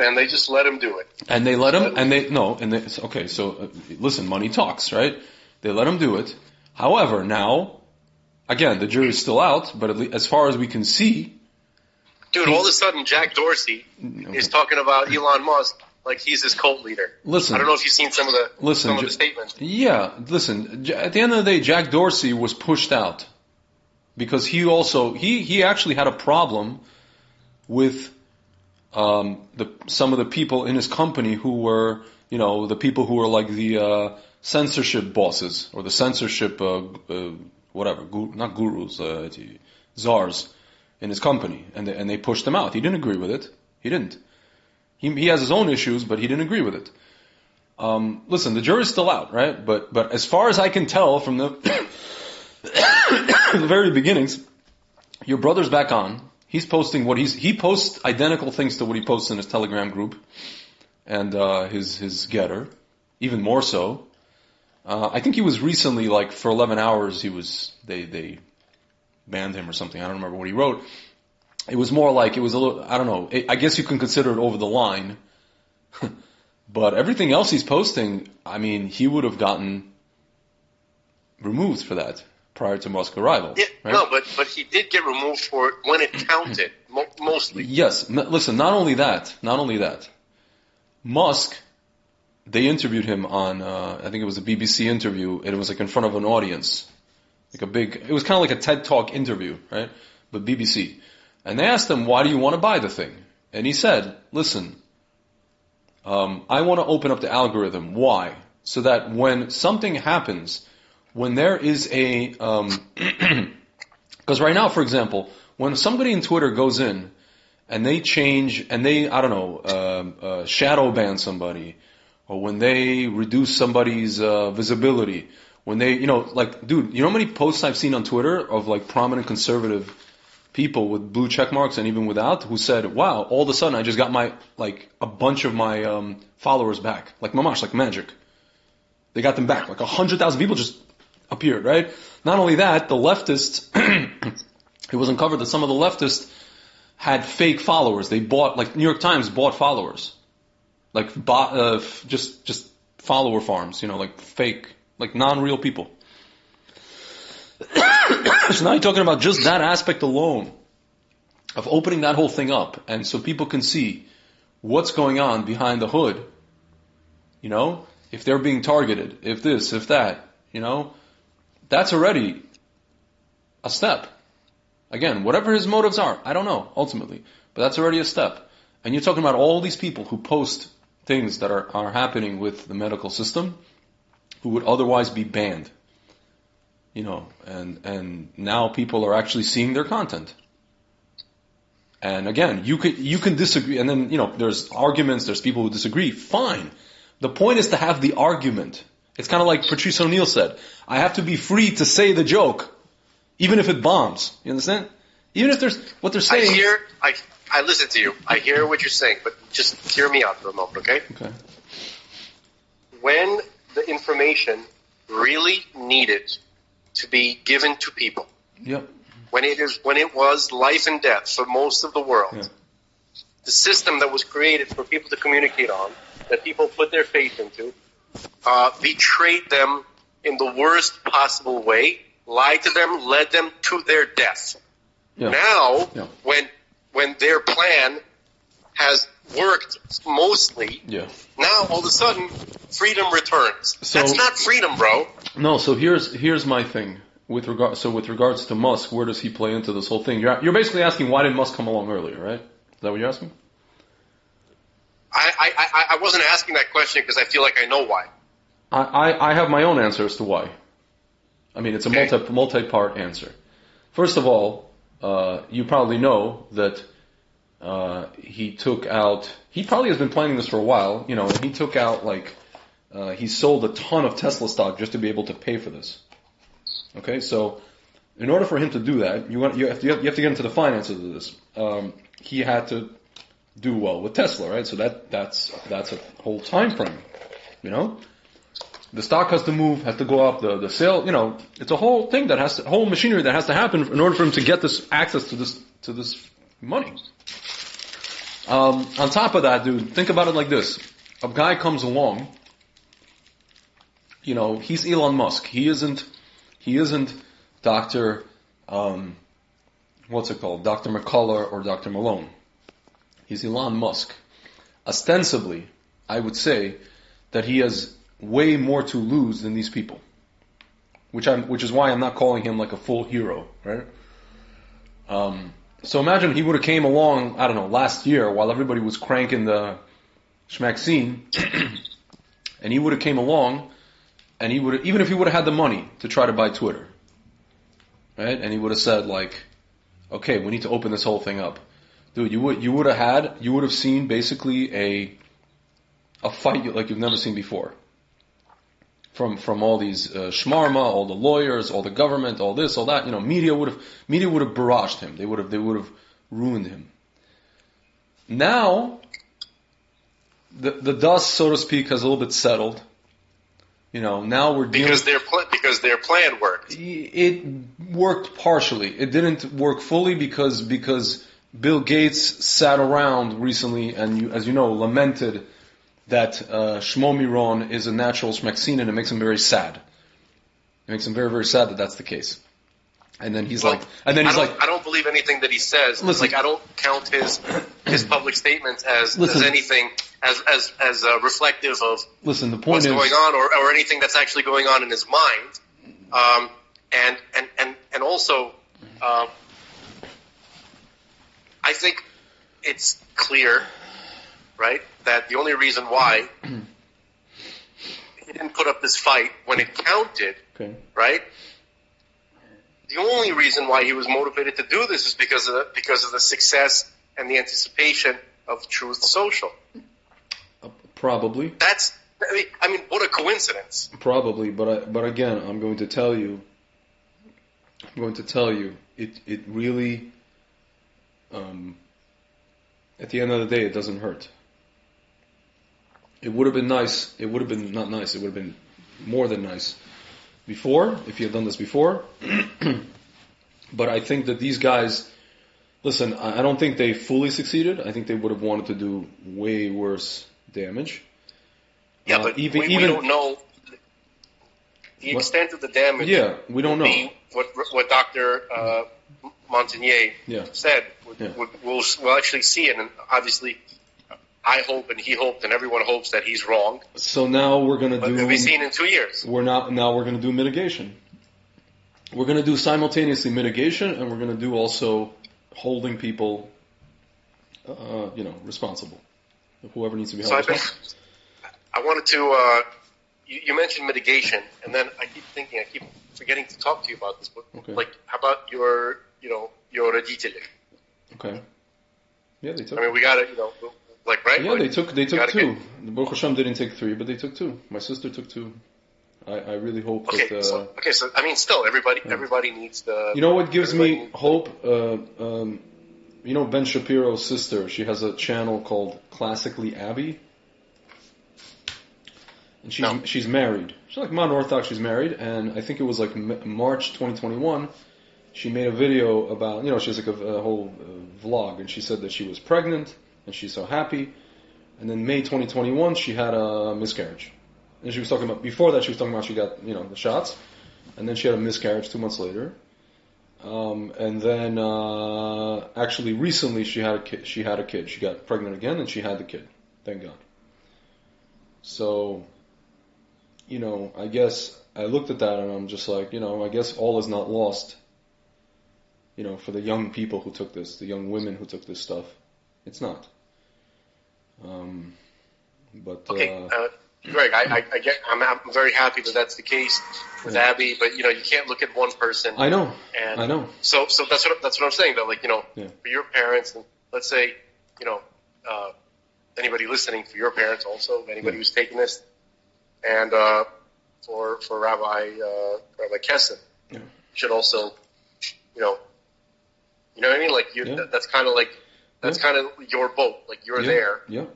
let him do it. And they let him, okay, so listen, money talks, right? They let him do it. However, now, again, the jury's still out, but at least, as far as we can see... Dude, all of a sudden, Jack Dorsey is talking about Elon Musk like he's his cult leader. Listen. I don't know if you've seen some of the statements. Yeah, listen, at the end of the day, Jack Dorsey was pushed out. Because he actually had a problem with some of the people in his company who were, the people who were like the censorship bosses or the censorship, not gurus, czars in his company, and they pushed him out. He didn't agree with it. He didn't. He has his own issues, but he didn't agree with it. Listen, the jury's still out, right? But as far as I can tell from the the very beginnings, your brother's back on. He's posting he posts identical things to what he posts in his Telegram group and his Getter, even more so. I think he was recently, for 11 hours, they banned him or something. I don't remember what he wrote. it was more like it was a little. I don't know. I guess you can consider it over the line. But everything else he's posting, I mean, he would have gotten removed for that prior to Musk's arrival. Yeah, right? no, but he did get removed for it when it counted, mostly. Yes. Listen, not only that. Musk, they interviewed him on, I think it was a BBC interview, and it was like in front of an audience. It was kind of like a TED Talk interview, right? But BBC. And they asked him, why do you want to buy the thing? And he said, listen, I want to open up the algorithm. Why? So that when something happens, when there is a, because right now, for example, when somebody in Twitter goes in and they change, and they, I don't know, shadow ban somebody, or when they reduce somebody's visibility, when they, like, dude, you know how many posts I've seen on Twitter of like prominent conservative people with blue check marks and even without, who said, wow, all of a sudden I just got a bunch of my followers back. Like mamash, like magic. They got them back. Like 100,000 people just appeared, right? Not only that, the leftists, it was uncovered that some of the leftists had fake followers. They bought, like New York Times bought followers. Like, just follower farms, like fake, like non-real people. So now you're talking about just that aspect alone of opening that whole thing up, and so people can see what's going on behind the hood. If they're being targeted, if this, if that, that's already a step. Again, whatever his motives are, I don't know, ultimately, but that's already a step. And you're talking about all these people who post things that are happening with the medical system, who would otherwise be banned. And now people are actually seeing their content. And again, you can disagree, and then, there's arguments, there's people who disagree, fine. The point is to have the argument. It's kind of like Patrice O'Neill said, I have to be free to say the joke, even if it bombs. You understand? Even if what they're saying. I listen to you. I hear what you're saying, but just hear me out for a moment, okay? Okay. When the information really needed to be given to people. Yep. When it was life and death for most of the world. Yeah. The system that was created for people to communicate on, that people put their faith into, betrayed them in the worst possible way, lied to them, led them to their death. Yeah. Now, yeah. when their plan has worked mostly, yeah. Now all of a sudden freedom returns. That's not freedom, bro. No, so here's my thing with regards to Musk. Where does he play into this whole thing? You're basically asking, why did Musk come along earlier, right? Is that what you're asking? I wasn't asking that question because I feel like I know why. I have my own answer as to why. I mean, it's a multi-part answer. First of all, you probably know that he probably has been planning this for a while, and he took out he sold a ton of Tesla stock just to be able to pay for this. Okay, so in order for him to do that, you have to get into the finances of this. He had to do well with Tesla, right? So that's a whole time frame, The stock has to move, has to go up, the sale, it's a whole thing whole machinery that has to happen in order for him to get this access to this money. On top of that, dude, think about it like this. A guy comes along, he's Elon Musk. He isn't Dr. What's it called? Dr. McCullough or Dr. Malone. He's Elon Musk. Ostensibly, I would say that he has way more to lose than these people. Which is why I'm not calling him like a full hero, right? So imagine he would have came along, I don't know, last year while everybody was cranking the schmack scene, and he would have came along, and even if he would have had the money to try to buy Twitter, right? And he would have said okay, we need to open this whole thing up. Dude, you would have seen basically a fight like you've never seen before. From all these shmarma, all the lawyers, all the government, all this, all that, media would have barraged him. They would have ruined him. Now, the dust, so to speak, has a little bit settled. Now we're dealing because their plan worked. It worked partially. It didn't work fully because Bill Gates sat around recently and, as you know, lamented that Shmo Miron is a natural shmexin, and it makes him very sad. It makes him very, very sad that that's the case. And then he's like, I don't believe anything that he says. Listen, like, I don't count his public statements as anything as reflective of the point what's going on or anything that's actually going on in his mind. And also, I think it's clear, right, that the only reason why he didn't put up this fight when it counted, right? The only reason why he was motivated to do this is because of the success and the anticipation of Truth Social. Probably. I mean, what a coincidence. Probably, but again, I'm going to tell you, it really, at the end of the day, it doesn't hurt. It would have been nice. It would have been not nice. It would have been more than nice before, if he had done this before. But I think that these guys, listen, I don't think they fully succeeded. I think they would have wanted to do way worse damage. Yeah, but we don't know the extent of the damage. Yeah, we don't know. What Dr. Montagnier said. We'll actually see it, and obviously I hope and he hoped and everyone hopes that he's wrong. So now we're going to do... It'll be seen in 2 years. Now we're going to do mitigation. We're going to do simultaneously mitigation, and we're going to do also holding people, responsible. Whoever needs to be held responsible. I wanted to... You mentioned mitigation, and then I keep forgetting to talk to you about this. But like, how about your родители? Okay. Yeah, they took. I mean, we got it. Like, right? Yeah, they took two. The Baruch Hashem didn't take three, but they took two. My sister took two. I really hope that. So I mean, still, everybody needs the. You know what gives me hope? Ben Shapiro's sister. She has a channel called Classically Abby. And she's married. She's like non-Orthodox. She's married, and I think it was like March 2021. She made a video about, she has like a whole vlog, and she said that she was pregnant, and she's so happy. And then May 2021, she had a miscarriage. And she was talking about, before that, she was talking about she got, the shots, and then she had a miscarriage 2 months later. And then actually recently she had a kid. She got pregnant again, and she had the kid. Thank God. So. I guess I looked at that and I'm just like, I guess all is not lost, for the young people who took this, the young women who took this stuff. It's not. Greg, I'm very happy that that's the case with Abby, but you can't look at one person. I know. So that's what I'm saying, though. For your parents, and let's say, anybody listening, for your parents also, anybody who's taking this. And for Rabbi Kessin, should also, you know what I mean? Like that's kind of like kind of your boat. Like you're there. Yeah.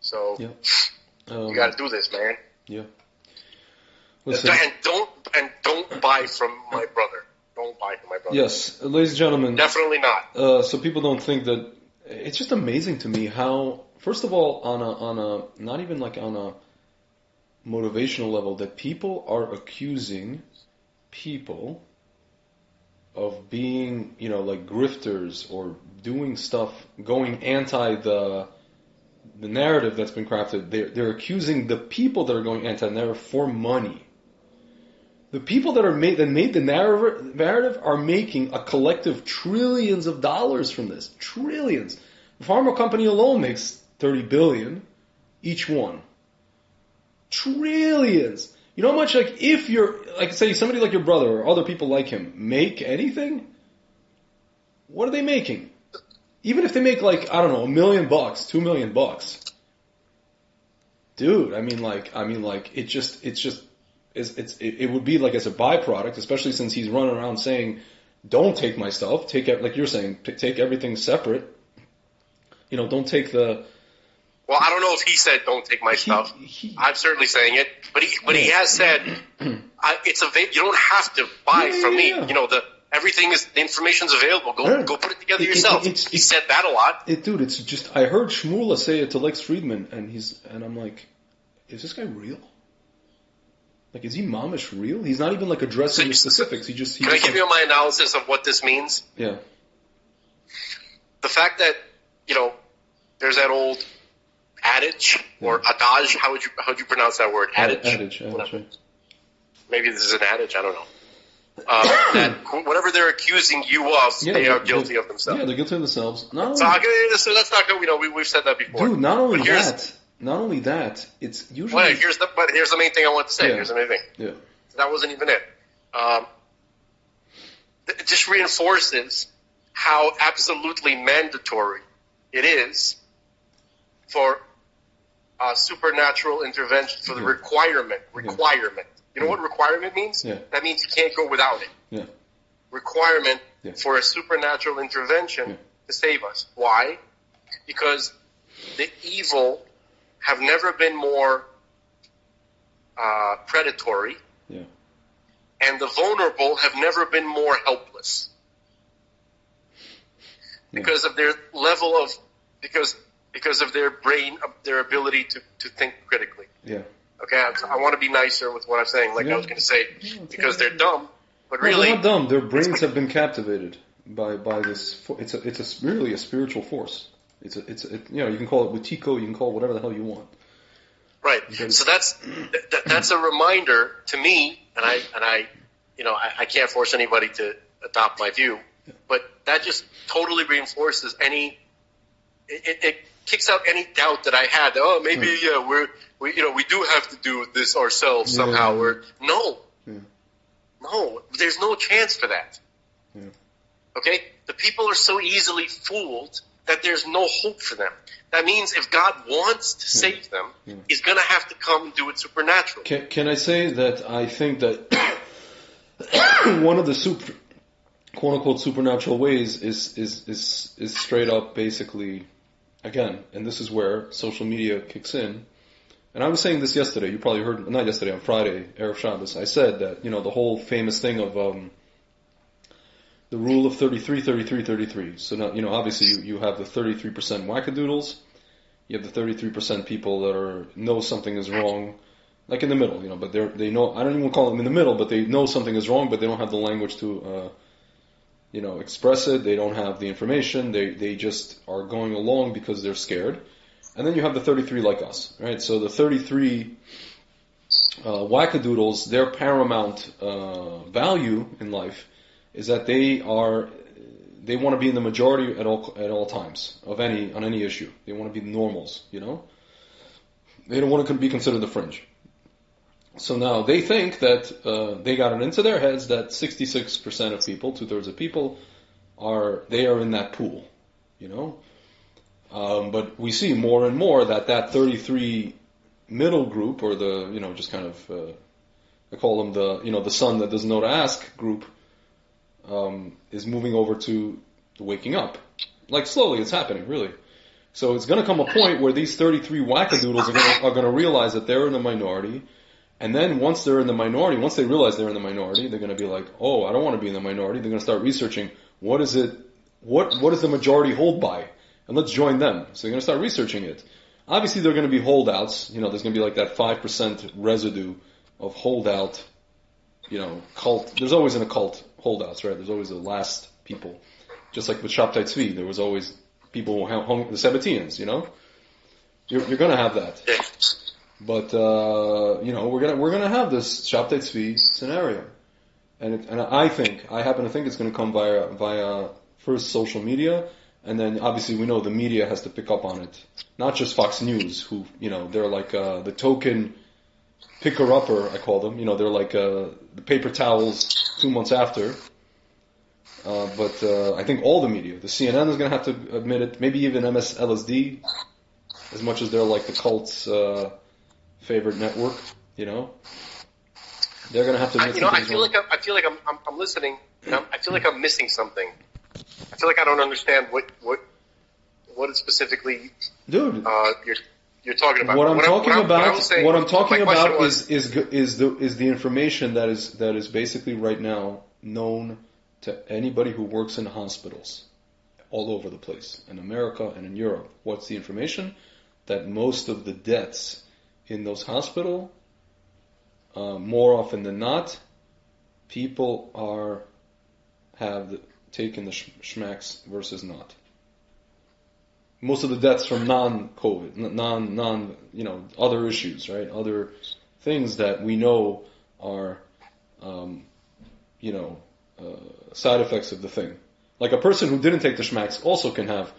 So you got to do this, man. Yeah. Listen. And don't buy from my brother. Don't buy from my brother. Yes, ladies and gentlemen. Definitely not. So people don't think that. It's just amazing to me how, first of all, on a not even like on a motivational level, that people are accusing people of being, like grifters or doing stuff, going anti the narrative that's been crafted. They're accusing the people that are going anti the narrative for money. The people that made the narrative are making a collective trillions of dollars from this. Trillions. The pharma company alone makes $30 billion each one. Trillions. You know how much, like, if you're, like, say, somebody like your brother or other people like him make anything? What are they making? Even if they make, like, I don't know, $1 million, $2 million. Dude, I mean, it would be like as a byproduct, especially since he's running around saying, don't take my stuff, like you're saying, take everything separate. Don't take the... Well, I don't know if he said don't take my stuff. I'm certainly saying it, but he has said you don't have to buy from me. And the information's available. Go put it together yourself. He said that a lot. Dude, it's just, I heard Shmula say it to Lex Friedman, and I'm like, is this guy real? Like, is he mamish real? He's not even like addressing the specifics. Can I give you my analysis of what this means? Yeah. The fact that, there's that old adage or adage. How'd you pronounce that word? Adage. Right. Maybe this is an adage. I don't know. That whatever they're accusing you of, they are guilty of themselves. Yeah, they're guilty of themselves. So that's not good. We've said that before. Dude, not only that, it's usually. Well, here's the main thing I want to say. Yeah. Here's the main thing. Yeah. That wasn't even it. It just reinforces how absolutely mandatory it is for supernatural intervention, for the requirement. You know what requirement means? Yeah. That means you can't go without it. Yeah. Requirement for a supernatural intervention to save us. Why? Because the evil have never been more predatory, and the vulnerable have never been more helpless. Because of their level of, because of their brain, of their ability to think critically. Yeah. Okay, I want to be nicer with what I'm saying. I was going to say, because they're dumb, but really they're not dumb. Their brains have been captivated by this. It's really a spiritual force. You can call it Wutiko, you can call it whatever the hell you want. Right. So that's a reminder to me, and I can't force anybody to adopt my view, but that just totally reinforces it kicks out any doubt that I had. Oh, maybe we do have to do this ourselves somehow. No, there's no chance for that. Yeah. Okay, the people are so easily fooled that there's no hope for them. That means if God wants to save them, He's going to have to come and do it supernaturally. Can I say that I think that one of the quote-unquote supernatural ways is straight up basically, again, and this is where social media kicks in. And I was saying this yesterday. You probably heard, not yesterday, on Friday, Erev Shabbos. I said that, the whole famous thing of the rule of 33, 33, 33. So now, obviously you have the 33% wackadoodles. You have the 33% people that know something is wrong, like in the middle, but they know, I don't even call them in the middle, but they know something is wrong, but they don't have the language to, express it. They don't have the information. They just are going along because they're scared. And then you have the 33 like us, right? So the 33 wackadoodles, their paramount value in life is that they want to be in the majority at all times on any issue. They want to be normals, They don't want to be considered the fringe. So now they think that they got it into their heads that 66% of people, 2/3 of people, are in that pool, But we see more and more that 33 middle group, or the just kind of I call them the son that doesn't know to ask group, is moving over to the waking up. Like slowly, it's happening, really. So it's going to come a point where these 33 wackadoodles are going to realize that they're in the minority. And then once they're in the minority, once they realize they're in the minority, they're going to be like, oh, I don't want to be in the minority. They're going to start researching, what does the majority hold by? And let's join them. So they're going to start researching it. Obviously, there are going to be holdouts. There's going to be like that 5% residue of holdout, cult. There's always in a cult holdouts, right? There's always the last people. Just like with Shabtai Tzvi, there was always people who hung the Sabbateans, You're going to have that. But, we're gonna have this Shabtai Tzvi scenario. And I happen to think it's gonna come via first social media, and then obviously we know the media has to pick up on it. Not just Fox News, who, they're like, the token picker-upper, I call them. They're like, the paper towels 2 months after. But I think all the media, the CNN is gonna have to admit it, maybe even LSD, as much as they're like the cult's, favorite network, they're going to have to. I feel like I'm listening. And I feel like I'm missing something. I feel like I don't understand what it specifically, dude, you're talking about. What I'm talking about is the information that is basically right now known to anybody who works in hospitals all over the place, in America and in Europe. What's the information? That most of the deaths in those hospitals, more often than not, people have taken the schmacks versus not. Most of the deaths from non-COVID, other issues, right? Other things that we know are, side effects of the thing. Like a person who didn't take the schmacks also can have,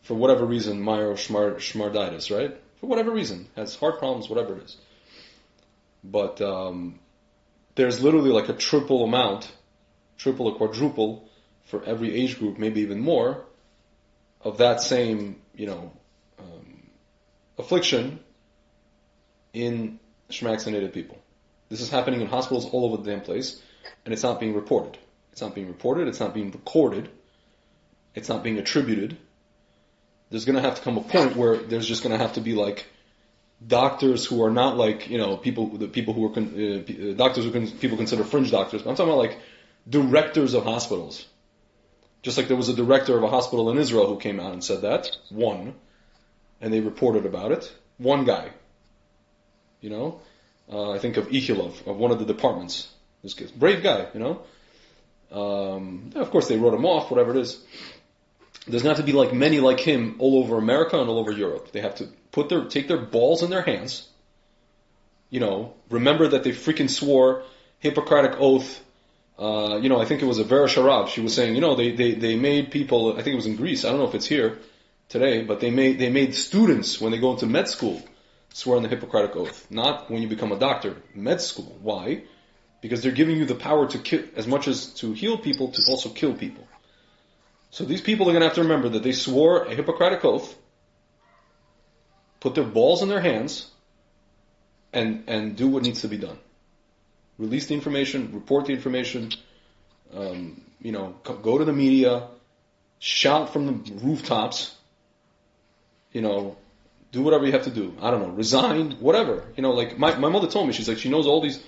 for whatever reason, myoschmarditis, right? For whatever reason, has heart problems, whatever it is. But there's literally like a triple or quadruple for every age group, maybe even more, of that same, affliction in schmaxinated people. This is happening in hospitals all over the damn place, and it's not being reported. It's not being reported, it's not being recorded, it's not being attributed. There's going to have to come a point where there's just going to have to be like doctors who are not like, people who are, doctors who people consider fringe doctors. I'm talking about like directors of hospitals. Just like there was a director of a hospital in Israel who came out and said that, and they reported about it. One guy. I think of Ichilov, of one of the departments. This kid, brave guy, of course they wrote him off, whatever it is. There's not to be like many like him all over America and all over Europe. They have to take their balls in their hands. Remember that they freaking swore Hippocratic oath. I think it was a Vera Sharab. She was saying, they made people, I think it was in Greece, I don't know if it's here today, but they made students, when they go into med school, swear on the Hippocratic oath. Not when you become a doctor. Med school. Why? Because they're giving you the power to kill, as much as to heal people, to also kill people. So these people are going to have to remember that they swore a Hippocratic oath, put their balls in their hands, and do what needs to be done. Release the information, report the information, go to the media, shout from the rooftops, do whatever you have to do. I don't know, resign, whatever. Like my mother told me, she's like, she knows all these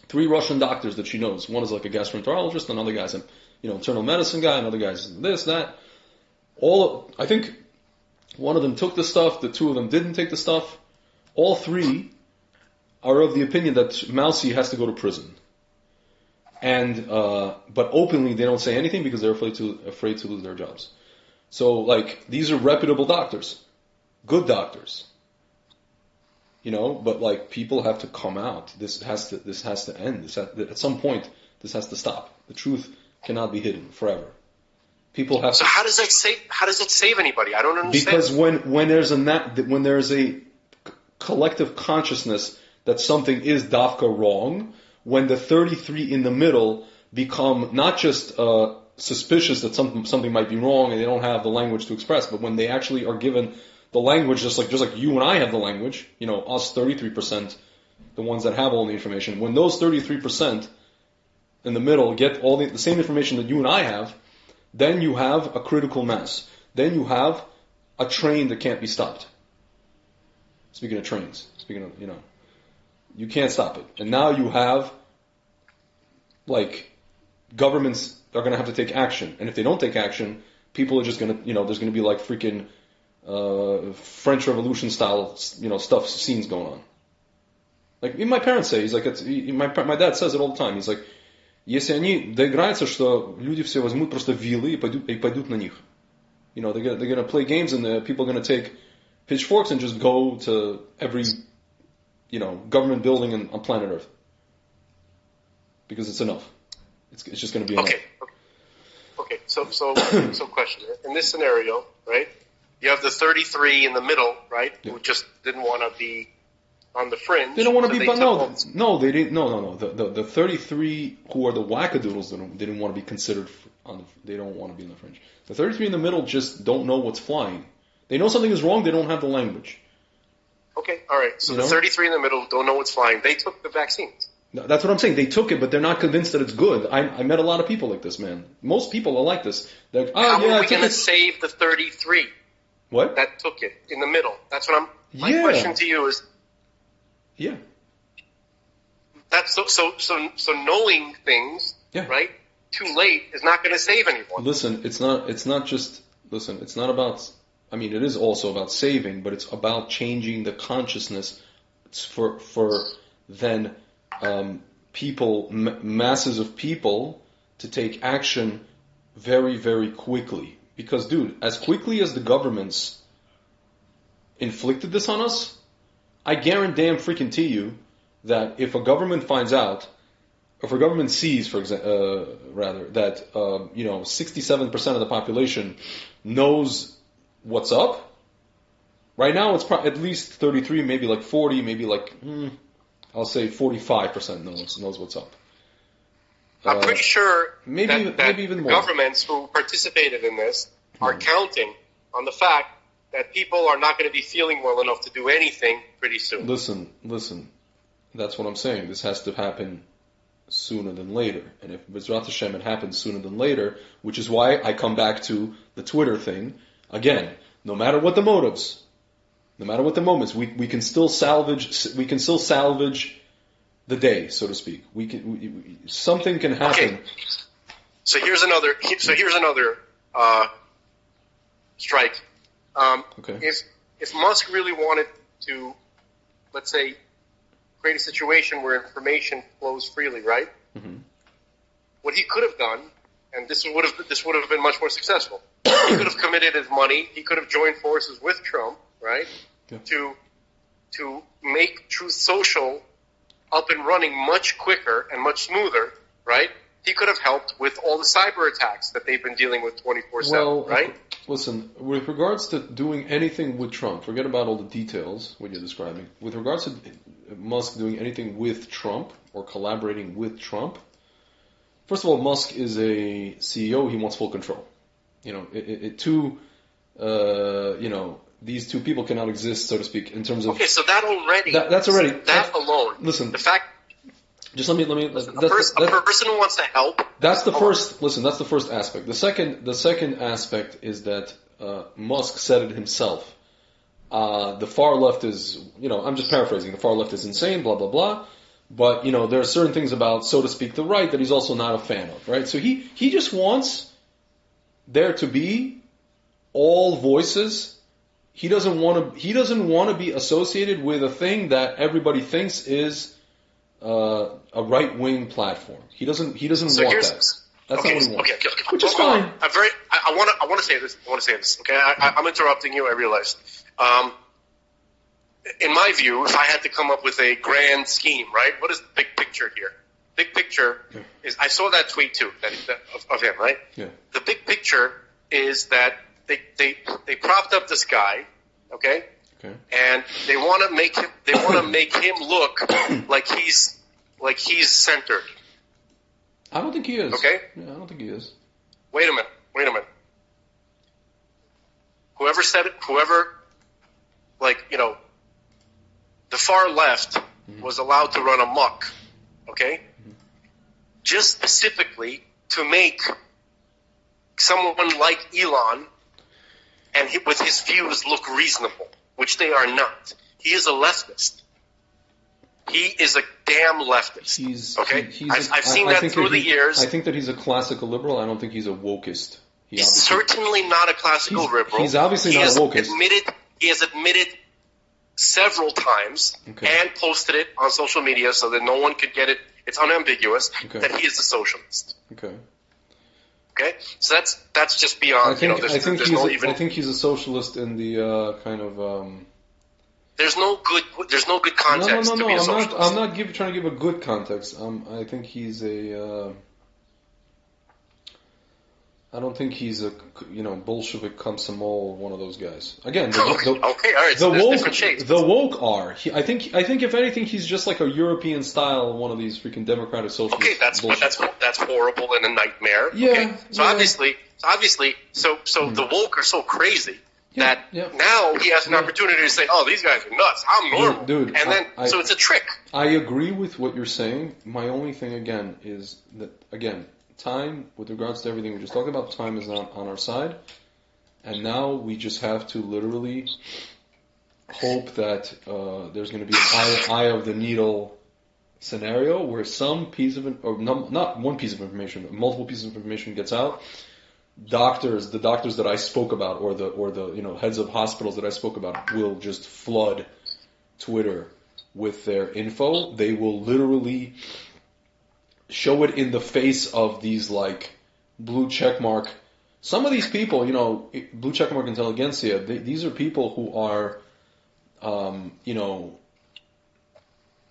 3 Russian doctors that she knows. One is like a gastroenterologist, another guy's a internal medicine guy, another guy's this, that. I think one of them took the stuff, the 2 of them didn't take the stuff. All 3 are of the opinion that Mousy has to go to prison. And, but openly they don't say anything because they're afraid to lose their jobs. So like, these are reputable doctors. Good doctors. But like, people have to come out. This has to end. At some point, this has to stop. The truth cannot be hidden forever. People have. So how does that save anybody? I don't understand. Because when there's a collective consciousness that something is dafka wrong, when the 33 in the middle become not just suspicious that something might be wrong and they don't have the language to express, but when they actually are given the language, just like you and I have the language, us 33%, the ones that have all the information, when those 33% in the middle get all the same information that you and I have, then you have a critical mass. Then you have a train that can't be stopped. Speaking of trains, you can't stop it. And now you have, like, governments are going to have to take action. And if they don't take action, people are just going to, there's going to be like freaking French Revolution style, scenes going on. Like, my parents say, he's like, my dad says it all the time. He's like, если они доиграются, что люди все возьмут просто вилы и пойдут на них. They're going to play games and the people are going to take pitchforks and just go to every, government building on planet Earth. Because it's enough. It's just going to be enough. Okay. So question. In this scenario, right? You have the 33 in the middle, right? Yeah. Who just didn't want to be on the fringe. They don't want to be, but no, they didn't. No. The 33 who are the wackadoodles didn't want to be considered they don't want to be in the fringe. The 33 in the middle just don't know what's flying. They know something is wrong. They don't have the language. Okay, all right. So the 33 in the middle don't know what's flying. They took the vaccines. No, that's what I'm saying. They took it, but they're not convinced that it's good. I met a lot of people like this, man. Most people are like this. They're like, how are we going to save the 33? What? That took it in the middle. That's what my question to you is. Yeah. That's so knowing things, right? too late is not going to save anyone. Listen, it's not about, I mean, it is also about saving, but it's about changing the consciousness for then people, masses of people to take action very, very quickly. Because, dude, as quickly as the governments inflicted this on us, I guarantee freaking to you that if a government finds out, if a government sees, for example, that 67% of the population knows what's up. Right now, it's at least 33, maybe like 40, maybe like I'll say 45% knows what's up. I'm pretty sure maybe even more. Governments who participated in this are counting on the fact that people are not going to be feeling well enough to do anything pretty soon. Listen. That's what I'm saying. This has to happen sooner than later. And if B'ezrat Hashem it happens sooner than later, which is why I come back to the Twitter thing, again, no matter what the motives, no matter what the moments, we can still salvage the day, so to speak. Something can happen. Okay. So here's another strike. Okay. If Musk really wanted to, let's say, create a situation where information flows freely, right? Mm-hmm. What he could have done, and this would have been much more successful. He could have committed his money. He could have joined forces with Trump, right? Yeah. To make Truth Social up and running much quicker and much smoother, right? He could have helped with all the cyber attacks that they've been dealing with 24/7, right? Listen, with regards to doing anything with Trump, forget about all the details what you're describing. With regards to Musk doing anything with Trump or collaborating with Trump, first of all, Musk is a CEO. He wants full control. These two people cannot exist, so to speak, in terms of. Okay, so that already. That's already. That alone. Listen. The fact. Just let me. Listen, a person who wants to help. That's the first. Listen, that's the first aspect. The second aspect is that Musk said it himself. The far left is, I'm just paraphrasing. The far left is insane. Blah blah blah. But there are certain things about, so to speak, the right that he's also not a fan of. Right. So he just wants there to be all voices. He doesn't want to be associated with a thing that everybody thinks is a right-wing platform. He doesn't want that. That's not what he wants. Okay. Which is fine. I want to say this. Okay, I'm interrupting you. I realize. In my view, if I had to come up with a grand scheme, right? What is the big picture here? Big picture is, I saw that tweet too, of him, right? Yeah. The big picture is that they propped up this guy, okay? Okay. And they want to make him look like he's centered. I don't think he is. Okay? Yeah, I don't think he is. Wait a minute. Whoever said it, the far left was allowed to run amok, okay? Mm-hmm. Just specifically to make someone like Elon and with his views look reasonable, which they are not. He is a leftist. He is a damn leftist. I've seen that through the years. I think that he's a classical liberal. I don't think he's a wokist. He's certainly not a classical liberal. He's obviously not a wokist. He has admitted several times and posted it on social media so that no one could get it. It's unambiguous that he is a socialist. Okay. Okay, so that's just beyond. I think he's a socialist in the kind of. There's no good context to be a socialist. I'm not trying to give a good context. I think he's a. I don't think he's a Bolshevik Komsomol, one of those guys. Again, all right. The woke are. I think if anything, he's just like a European style, one of these freaking democratic socialists. Okay, that's horrible and a nightmare. Yeah. Okay? So obviously, the woke are so crazy that now he has an opportunity to say, "Oh, these guys are nuts. I'm normal." Dude, so it's a trick. I agree with what you're saying. My only thing again is that time, with regards to everything we just talked about, time is not on our side. And now we just have to literally hope that there's going to be an eye of the needle scenario where some piece of, or not one piece of information, but multiple pieces of information gets out, the doctors that I spoke about, or the heads of hospitals that I spoke about, will just flood Twitter with their info. They will literally show it in the face of these like blue checkmark. Some of these people, blue checkmark intelligentsia, these are people who are,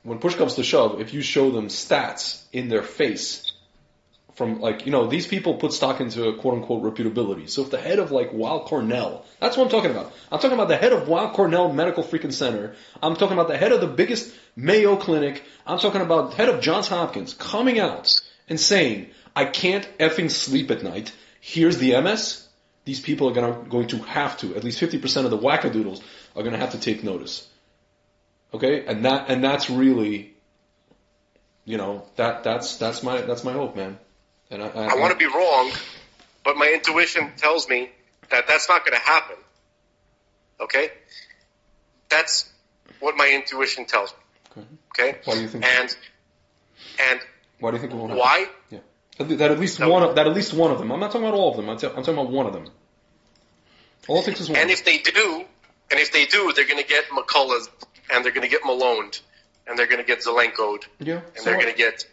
when push comes to shove, if you show them stats in their face from these people put stock into quote unquote reputability. So if the head of like Weill Cornell, that's what I'm talking about. I'm talking about the head of Weill Cornell Medical freaking Center. I'm talking about the head of the biggest Mayo Clinic. I'm talking about the head of Johns Hopkins coming out and saying, I can't effing sleep at night. Here's the MS. These people are going to have to, at least 50% of the wackadoodles are going to have to take notice. Okay? And that's really, that's my hope, man. And I want to be wrong, but my intuition tells me that that's not going to happen. Okay? That's what my intuition tells me. Okay? Why do you think? And why do you think it won't happen? Why? Yeah. That at least one of them. I'm not talking about all of them. I'm talking about one of them. All it takes is one. And if they do, they're going to get McCullough's, and they're going to get Maloned, and they're going to get Zelenko'd, yeah. And they're going to get.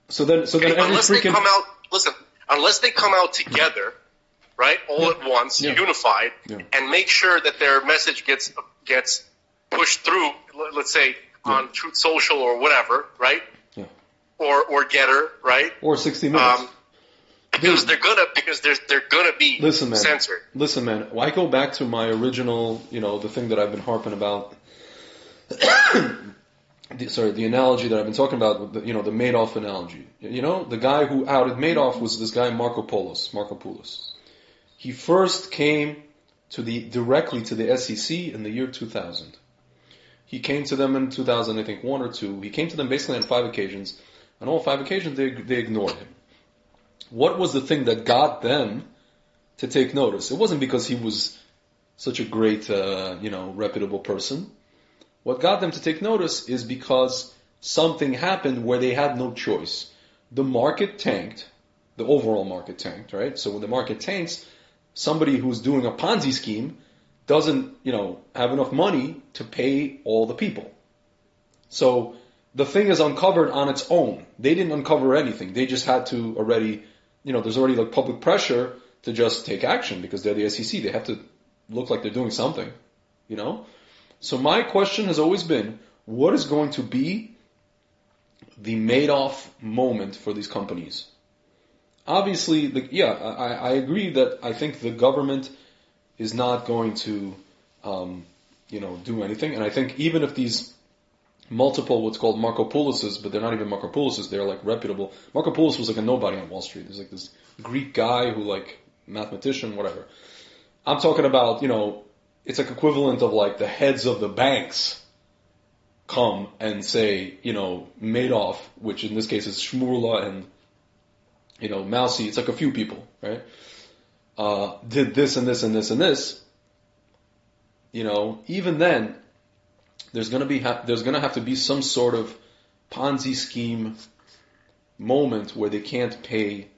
So then unless they come out together, right, all at once, unified, and make sure that their message gets pushed through. Let's say on Truth Social or whatever, right? Yeah. Or Getter, right? Or 60 Minutes. Because they're gonna be censored. Listen, man. I go back to my original, the thing that I've been harping about. The analogy that I've been talking about, the Madoff analogy. The guy who outed Madoff was this guy Marco Poulos. He first came directly to the SEC in the year 2000. He came to them in 2000, I think, 1 or 2. He came to them basically on 5 occasions. On all 5 occasions, they ignored him. What was the thing that got them to take notice? It wasn't because he was such a great, reputable person. What got them to take notice is because something happened where they had no choice. The market tanked. The overall market tanked, right? So when the market tanks, somebody who's doing a Ponzi scheme doesn't, have enough money to pay all the people. So the thing is uncovered on its own. They didn't uncover anything. They just had to already, there's already like public pressure to just take action because they're the SEC. They have to look like they're doing something, So my question has always been, what is going to be the Madoff moment for these companies? Obviously, I agree that I think the government is not going to, do anything. And I think even if these multiple, what's called Marco Pouloses, but they're not even Marco Pouloses, they're like reputable. Marco Poulos was like a nobody on Wall Street. There's like this Greek guy who mathematician, whatever. I'm talking about, it's like equivalent of like the heads of the banks come and say, Madoff, which in this case is Shmurla and, Mousy, it's like a few people, right? Did this and this and this and this. Even then, there's gonna have to be some sort of Ponzi scheme moment where they can't pay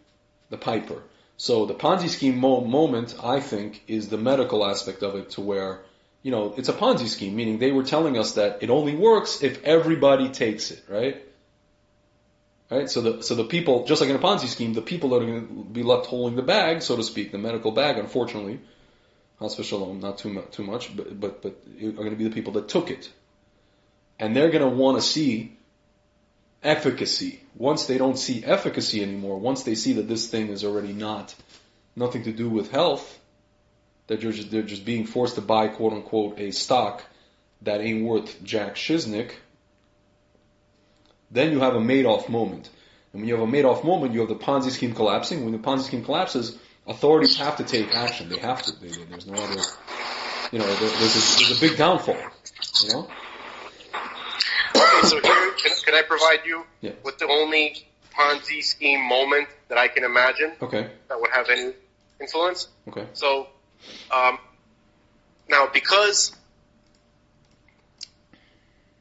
the piper. So the Ponzi scheme moment, I think, is the medical aspect of it, to where, it's a Ponzi scheme, meaning they were telling us that it only works if everybody takes it, right? Right? So the people, just like in a Ponzi scheme, the people that are going to be left holding the bag, so to speak, the medical bag, unfortunately, Chas v'shalom, not too much, but are going to be the people that took it. And they're going to want to see efficacy. Once they don't see efficacy anymore, once they see that this thing is already nothing to do with health, that they're just being forced to buy, quote unquote, a stock that ain't worth jack shiznick, then you have a Madoff moment. And when you have a Madoff moment, you have the Ponzi scheme collapsing. When the Ponzi scheme collapses, authorities have to take action. They have to. There's no other, there's a big downfall, Okay, so here, can I provide you with the only Ponzi scheme moment that I can imagine that would have any influence? Okay. So, now because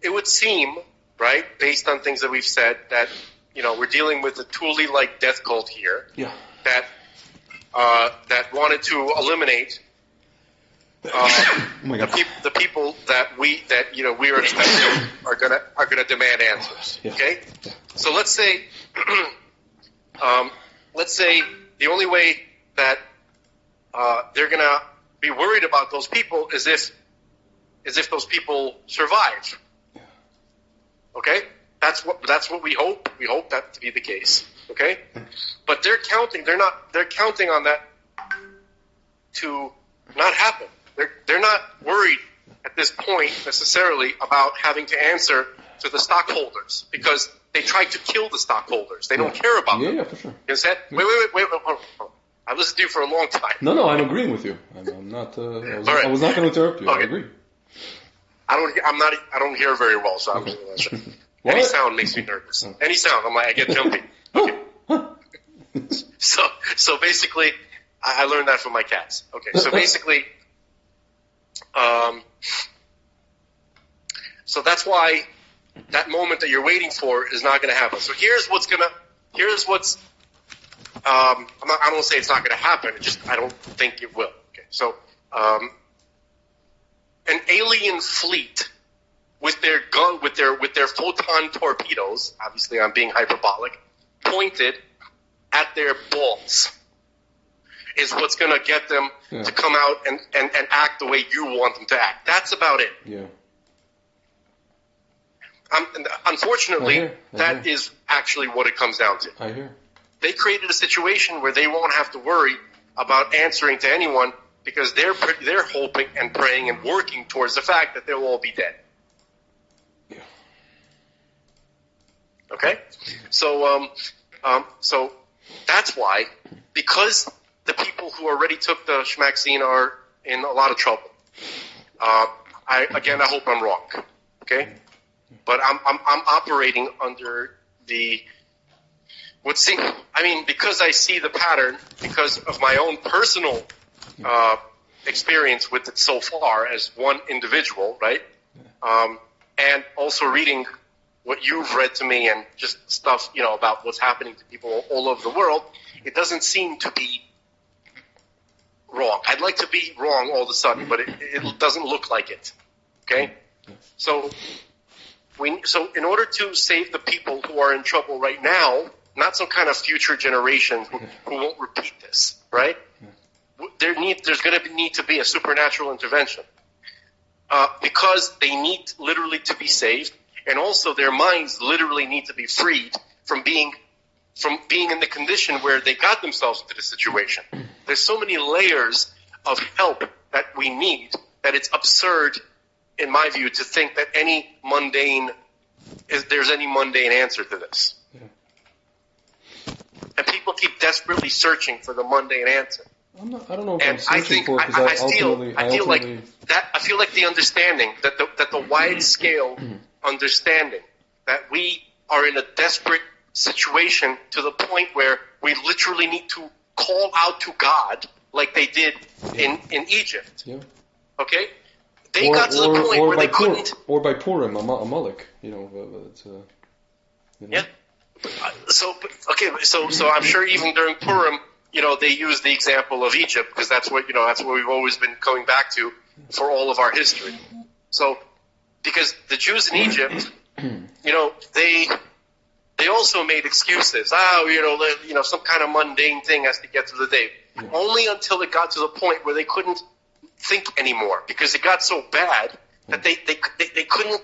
it would seem, right? Based on things that we've said, that, we're dealing with a Thule-like death cult here. Yeah. That wanted to eliminate the people that we are expecting are gonna demand answers. Yeah. Okay, so let's say the only way that they're gonna be worried about those people is if those people survive. Okay, that's what we hope. We hope that to be the case. Okay, but they're counting on that to not happen. They're not worried at this point necessarily about having to answer to the stockholders, because they tried to kill the stockholders. They don't care about them. Yeah, for sure. You understand? Wait, hold on. I've listened to you for a long time. No, I'm agreeing with you. I'm not. I was not going to interrupt you. Okay. I agree. I don't hear very well, so I'm just going to. Any sound makes me nervous. Any sound, I get jumpy. Okay. So basically, I learned that from my cats. Okay, so basically, so that's why that moment that you're waiting for is not going to happen. So I don't want to say it's not going to happen. I don't think it will. Okay, so an alien fleet with their photon torpedoes, obviously I'm being hyperbolic, pointed at their balls, is what's going to get them to come out and act the way you want them to act. That's about it. Yeah. Unfortunately, that is actually what it comes down to. I hear. They created a situation where they won't have to worry about answering to anyone, because they're hoping and praying and working towards the fact that they'll all be dead. Yeah. Okay? So that's why, because the people who already took the vaccine are in a lot of trouble. I hope I'm wrong. Okay? But I'm operating under because I see the pattern, because of my own personal experience with it so far as one individual, right? And also reading what you've read to me and just stuff, about what's happening to people all over the world, it doesn't seem to be wrong. I'd like to be wrong all of a sudden, but it doesn't look like it. Okay? So in order to save the people who are in trouble right now, not some kind of future generation who won't repeat this, right? There's going to need to be a supernatural intervention, because they need literally to be saved, and also their minds literally need to be freed from being in the condition where they got themselves into the situation. There's so many layers of help that we need that it's absurd, in my view, to think that there's any mundane answer to this. Yeah. And people keep desperately searching for the mundane answer. I don't know if I'm searching for it, because I feel like the understanding that the wide scale understanding that we are in a desperate situation to the point where we literally need to call out to God like they did in Egypt. Yeah. Okay? They got to the point where they couldn't. Or by Purim, Amalek. Yeah. So I'm sure even during Purim, they use the example of Egypt, because that's what we've always been coming back to for all of our history. So, because the Jews in Egypt, they also made excuses. Some kind of mundane thing has to get through the day. Yeah. Only until it got to the point where they couldn't think anymore, because it got so bad that they couldn't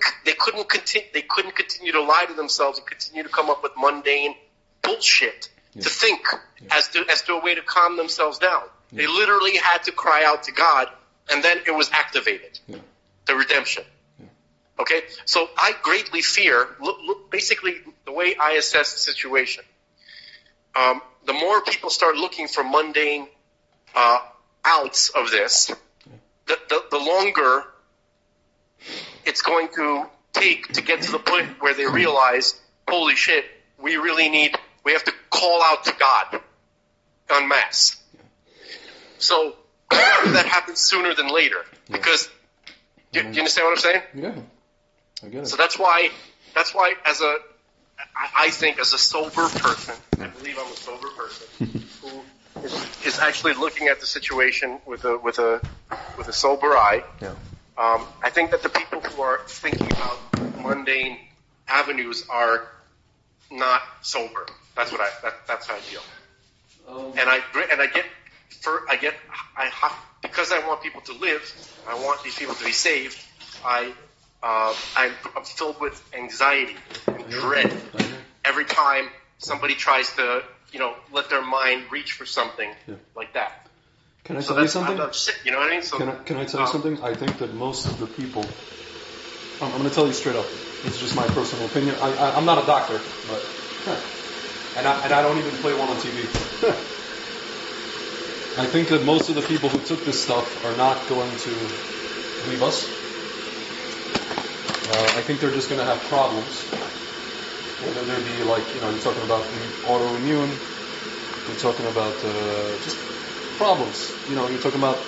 continue to lie to themselves and continue to come up with mundane bullshit to think as to a way to calm themselves down. They literally had to cry out to God, and then it was activated, the redemption. Okay, so I greatly fear. Look, basically, the way I assess the situation, the more people start looking for mundane outs of this, the longer it's going to take to get to the point where they realize, holy shit, we have to call out to God en masse. So that happens sooner than later, because do you understand what I'm saying? Yeah, I get it. So that's why that's why I think as a sober person, I believe I'm a sober person who is actually looking at the situation with a sober eye. Yeah. I think that the people who are thinking about mundane avenues are not sober. That's how I feel. Because I want people to live, I want these people to be saved. I'm filled with anxiety and dread every time somebody tries to, let their mind reach for something like that. Can I tell you something? I'm sick, you know what I mean? So, can I tell you something? I think that most of the people, I'm going to tell you straight up. It's just my personal opinion. I'm not a doctor, but and I don't even play one on TV. I think that most of the people who took this stuff are not going to leave us. I think they're just going to have problems. Whether there be you're talking about autoimmune, you're talking about just problems. You're talking about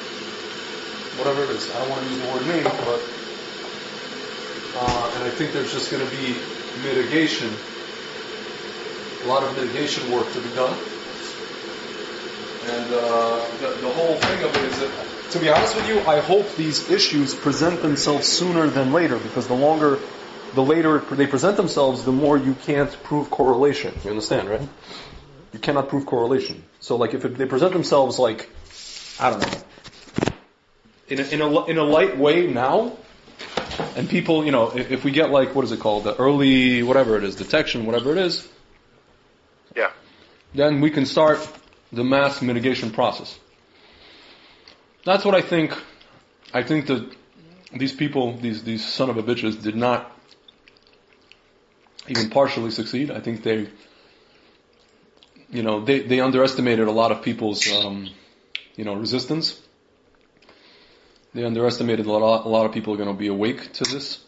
whatever it is. I don't want to use the word name, but and I think there's just going to be mitigation, a lot of mitigation work to be done. And the whole thing of it is that, to be honest with you, I hope these issues present themselves sooner than later, because the later they present themselves, the more you can't prove correlation. You understand, right? You cannot prove correlation. So, if they present themselves I don't know, in a light way now, and people, if we get what is it called, the early whatever it is, detection, whatever it is, then we can start the mass mitigation process. That's what I think. I think that these people, these son of a bitches, did not even partially succeed. I think they underestimated a lot of people's, resistance. They underestimated a lot of people are going to be awake to this.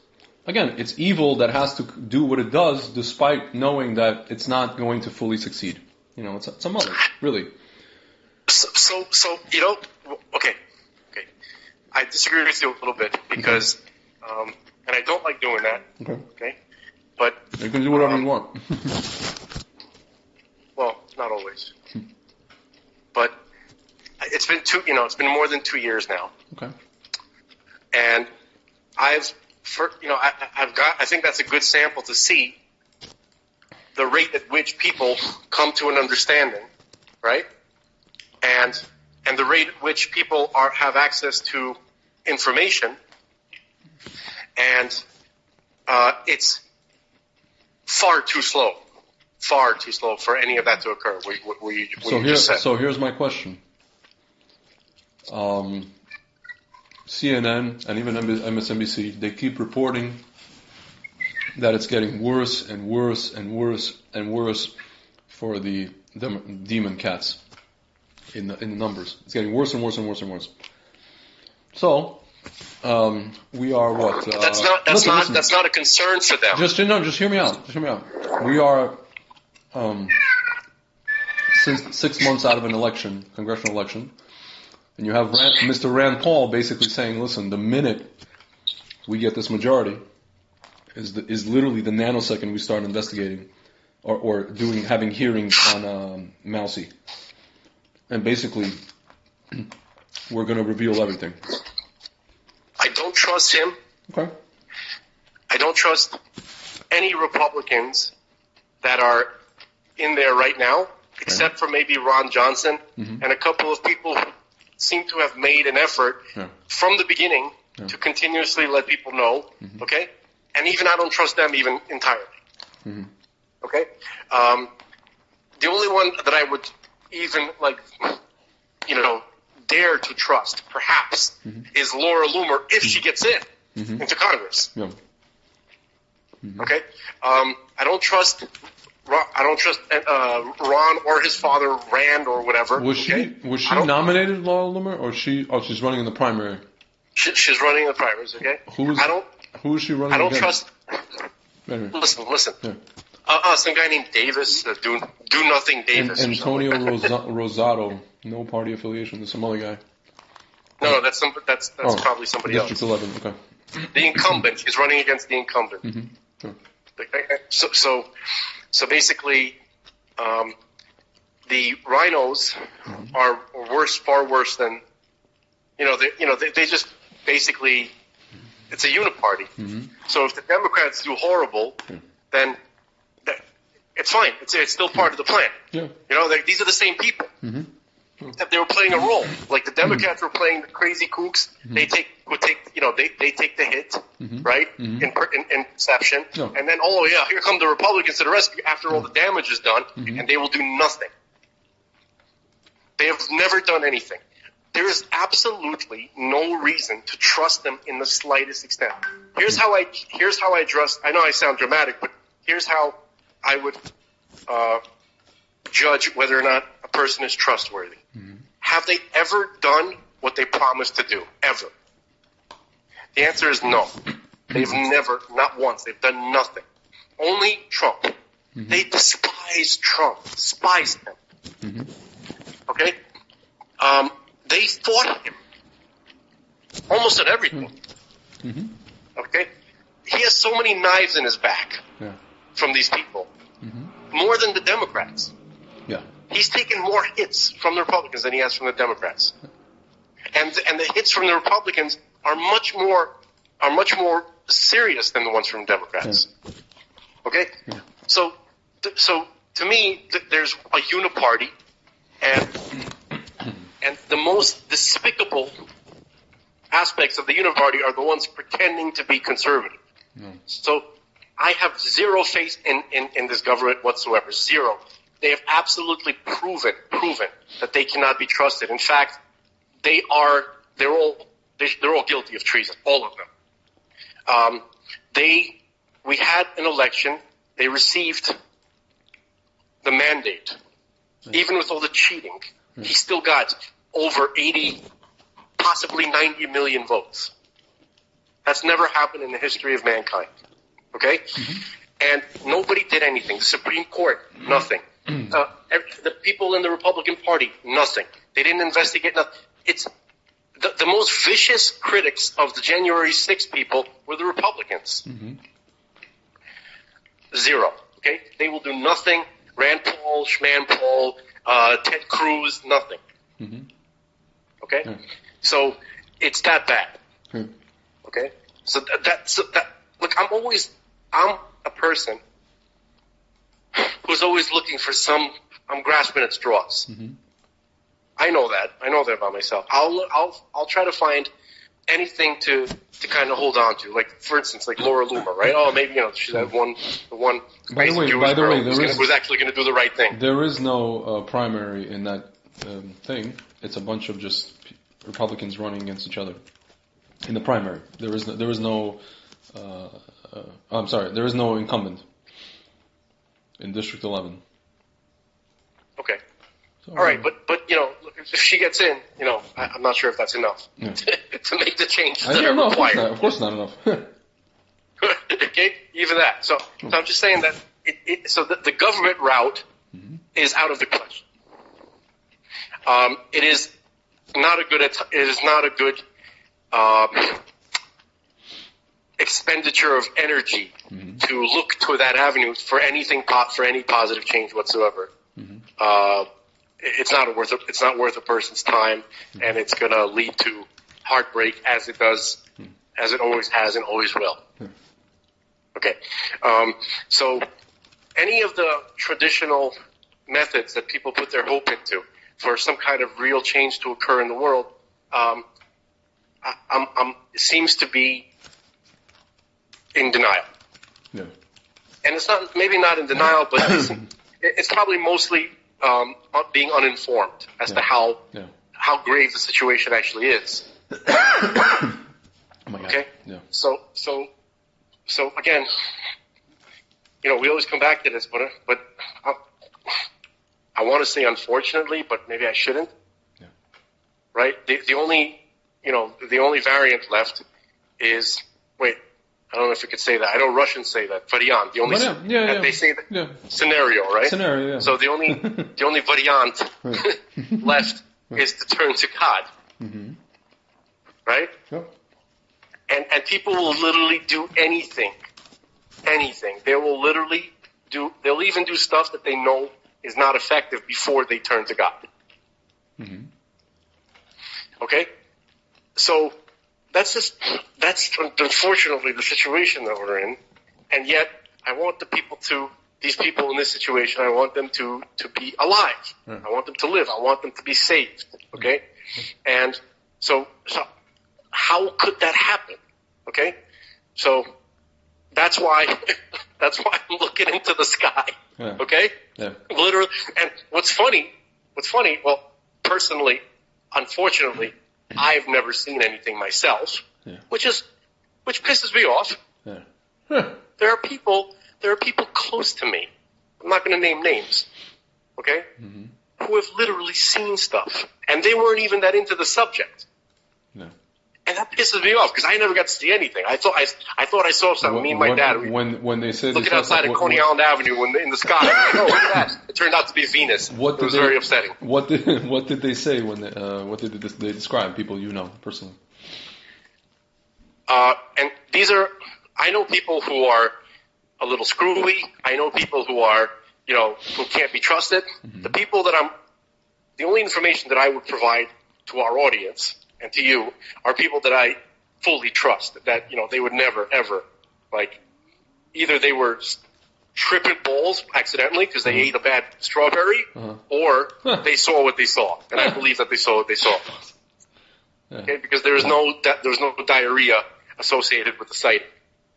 Again, it's evil that has to do what it does, despite knowing that it's not going to fully succeed. It's a mother, really. So okay. I disagree with you a little bit because, and I don't like doing that. Okay. But you can do whatever you want. Well, not always. But it's been more than 2 years now. Okay. And I think that's a good sample to see the rate at which people come to an understanding, right? And the rate at which people have access to information, and it's far too slow for any of that to occur. So here's my question. CNN and even MSNBC, they keep reporting that it's getting worse and worse and worse and worse for the demon cats in the numbers. It's getting worse and worse and worse and worse. So we are what? That's not a concern for them. Just hear me out. We are since 6 months out of an election, congressional election. And you have Mr. Rand Paul basically saying, listen, the minute we get this majority is literally the nanosecond we start investigating or having hearings on Mousy. And basically, we're going to reveal everything. I don't trust him. Okay. I don't trust any Republicans that are in there right now, except for maybe Ron Johnson and a couple of people who seem to have made an effort from the beginning to continuously let people know, okay? And even I don't trust them even entirely, okay? The only one that I would even, dare to trust, perhaps, is Laura Loomer if she gets into Congress. Yeah. Okay? I don't trust Ron or his father, Rand or whatever. Was she nominated, Laura Loomer, or she's running in the primary? She's running in the primaries, okay? Who is she running against? Trust. Anyway. Listen. Yeah. Some guy named Davis, do nothing Davis. Antonio Rosado, no party affiliation. There's some other guy. No, that's probably somebody District else. District 11, okay. The incumbent. He's running against the incumbent. Sure. So basically, the rhinos are worse, far worse than, they just basically, it's a uniparty. So if the Democrats do horrible, then it's fine. It's still part of the plan. These are the same people. Except they were playing a role. Like the Democrats were playing the crazy kooks. They take the hit, right? In perception, and then here come the Republicans to the rescue after all the damage is done, and they will do nothing. They have never done anything. There is absolutely no reason to trust them in the slightest extent. Here's how I trust. I know I sound dramatic, but here's how I would judge whether or not a person is trustworthy. Have they ever done what they promised to do? Ever? The answer is no. They've never, not once. They've done nothing. Only Trump. They despise Trump. Despise him. Okay? They fought him almost at everything. Okay? He has so many knives in his back from these people. More than the Democrats. He's taken more hits from the Republicans than he has from the Democrats. And the hits from the Republicans are much more serious than the ones from Democrats. Okay? So to me, there's a uniparty, and the most despicable aspects of the uniparty are the ones pretending to be conservative. So I have zero faith in this government whatsoever. Zero. They have absolutely proven that they cannot be trusted. In fact, they're all guilty of treason, all of them. We had an election. They received the mandate, even with all the cheating. He still got over 80, possibly 90 million votes. That's never happened in the history of mankind. Okay? And nobody did anything. The Supreme Court, nothing. The people in the Republican Party, nothing. They didn't investigate nothing. It's the most vicious critics of the January 6th people were the Republicans. Zero. Okay? They will do nothing. Rand Paul, Schman Paul, Ted Cruz, nothing. Okay? So it's that bad. Okay? So that look, I'm a person who's always looking for I'm grasping at straws. I know that about myself. I'll try to find anything to kind of hold on to. Like, for instance, like Laura Loomer, right? Oh, maybe, she's that one crazy Jewish girl who's actually going to do the right thing. There is no primary in that thing. It's a bunch of just Republicans running against each other in the primary. There is no incumbent in District 11. Okay. So, all right, but if she gets in, I'm not sure if that's enough to make the changes that are required. Of course not enough. Okay, even that. So I'm just saying that the government route is out of the question. It is not a good expenditure of energy to look to that avenue for any positive change whatsoever. It's not worth a person's time, and it's going to lead to heartbreak as it always has and always will. Okay, so any of the traditional methods that people put their hope into for some kind of real change to occur in the world, seems to be in denial. And it's maybe not in denial, but it's probably mostly being uninformed as to how grave the situation actually is. Oh my God. Okay? Yeah. So again, we always come back to this, but I want to say unfortunately, but maybe I shouldn't. Yeah. Right? The only variant left is, I don't know if you could say that. I know Russians say that. Variant. They say that scenario, right? Scenario, yeah. So the only variant left is to turn to God. Right? Yep. And people will literally do anything anything. They will literally they'll even do stuff that they know is not effective before they turn to God. Mm-hmm. Okay? So that's unfortunately the situation that we're in. And yet I want these people in this situation, I want them to be alive. I want them to live. I want them to be saved. Okay? And so how could that happen? Okay? So that's why I'm looking into the sky. Yeah. Okay? Yeah. Literally. And what's funny, well, personally, unfortunately, I've never seen anything myself, which pisses me off. Yeah. Huh. There are people close to me. I'm not going to name names. Okay? Mm-hmm. Who have literally seen stuff, and they weren't even that into the subject. No. And that pisses me off because I never got to see anything. I thought I saw something. Me and my dad. When they said looking outside of Coney Island Avenue in the sky. I'm like, oh, look at that! It turned out to be Venus. It was very upsetting. What did they say when what did they describe? People you know personally. And I know people who are a little screwy. I know people who are, who can't be trusted. Mm-hmm. The only information that I would provide to our audience and to you are people that I fully trust, that, they would never, ever, either they were tripping balls accidentally because they ate a bad strawberry, or they saw what they saw. And I believe that they saw what they saw. Yeah. Okay? Because there's no diarrhea associated with the sighting.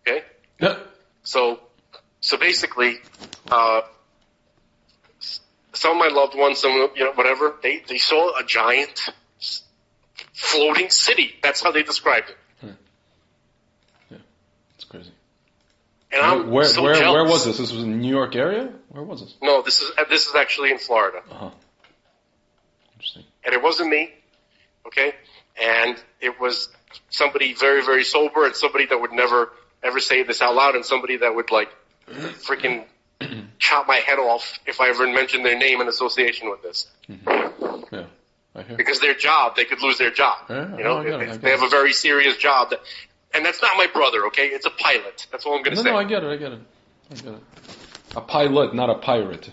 Okay? Yeah. So basically, some of my loved ones, whatever, they saw a giant floating city. That's how they described it. Yeah, it's crazy. And I'm where jealous. Where was this? This was in the New York area? Where was this? No, this is actually in Florida. Interesting. And it wasn't me, okay? And it was somebody very, very sober, and somebody that would never ever say this out loud, and somebody that would freaking chop my head off if I ever mentioned their name in association with this. Mm-hmm. Yeah, I hear. Because their job, they could lose their job. Yeah, they have a very serious job. And that's not my brother, okay? It's a pilot. That's all I'm going to say. No, I get it. A pilot, not a pirate.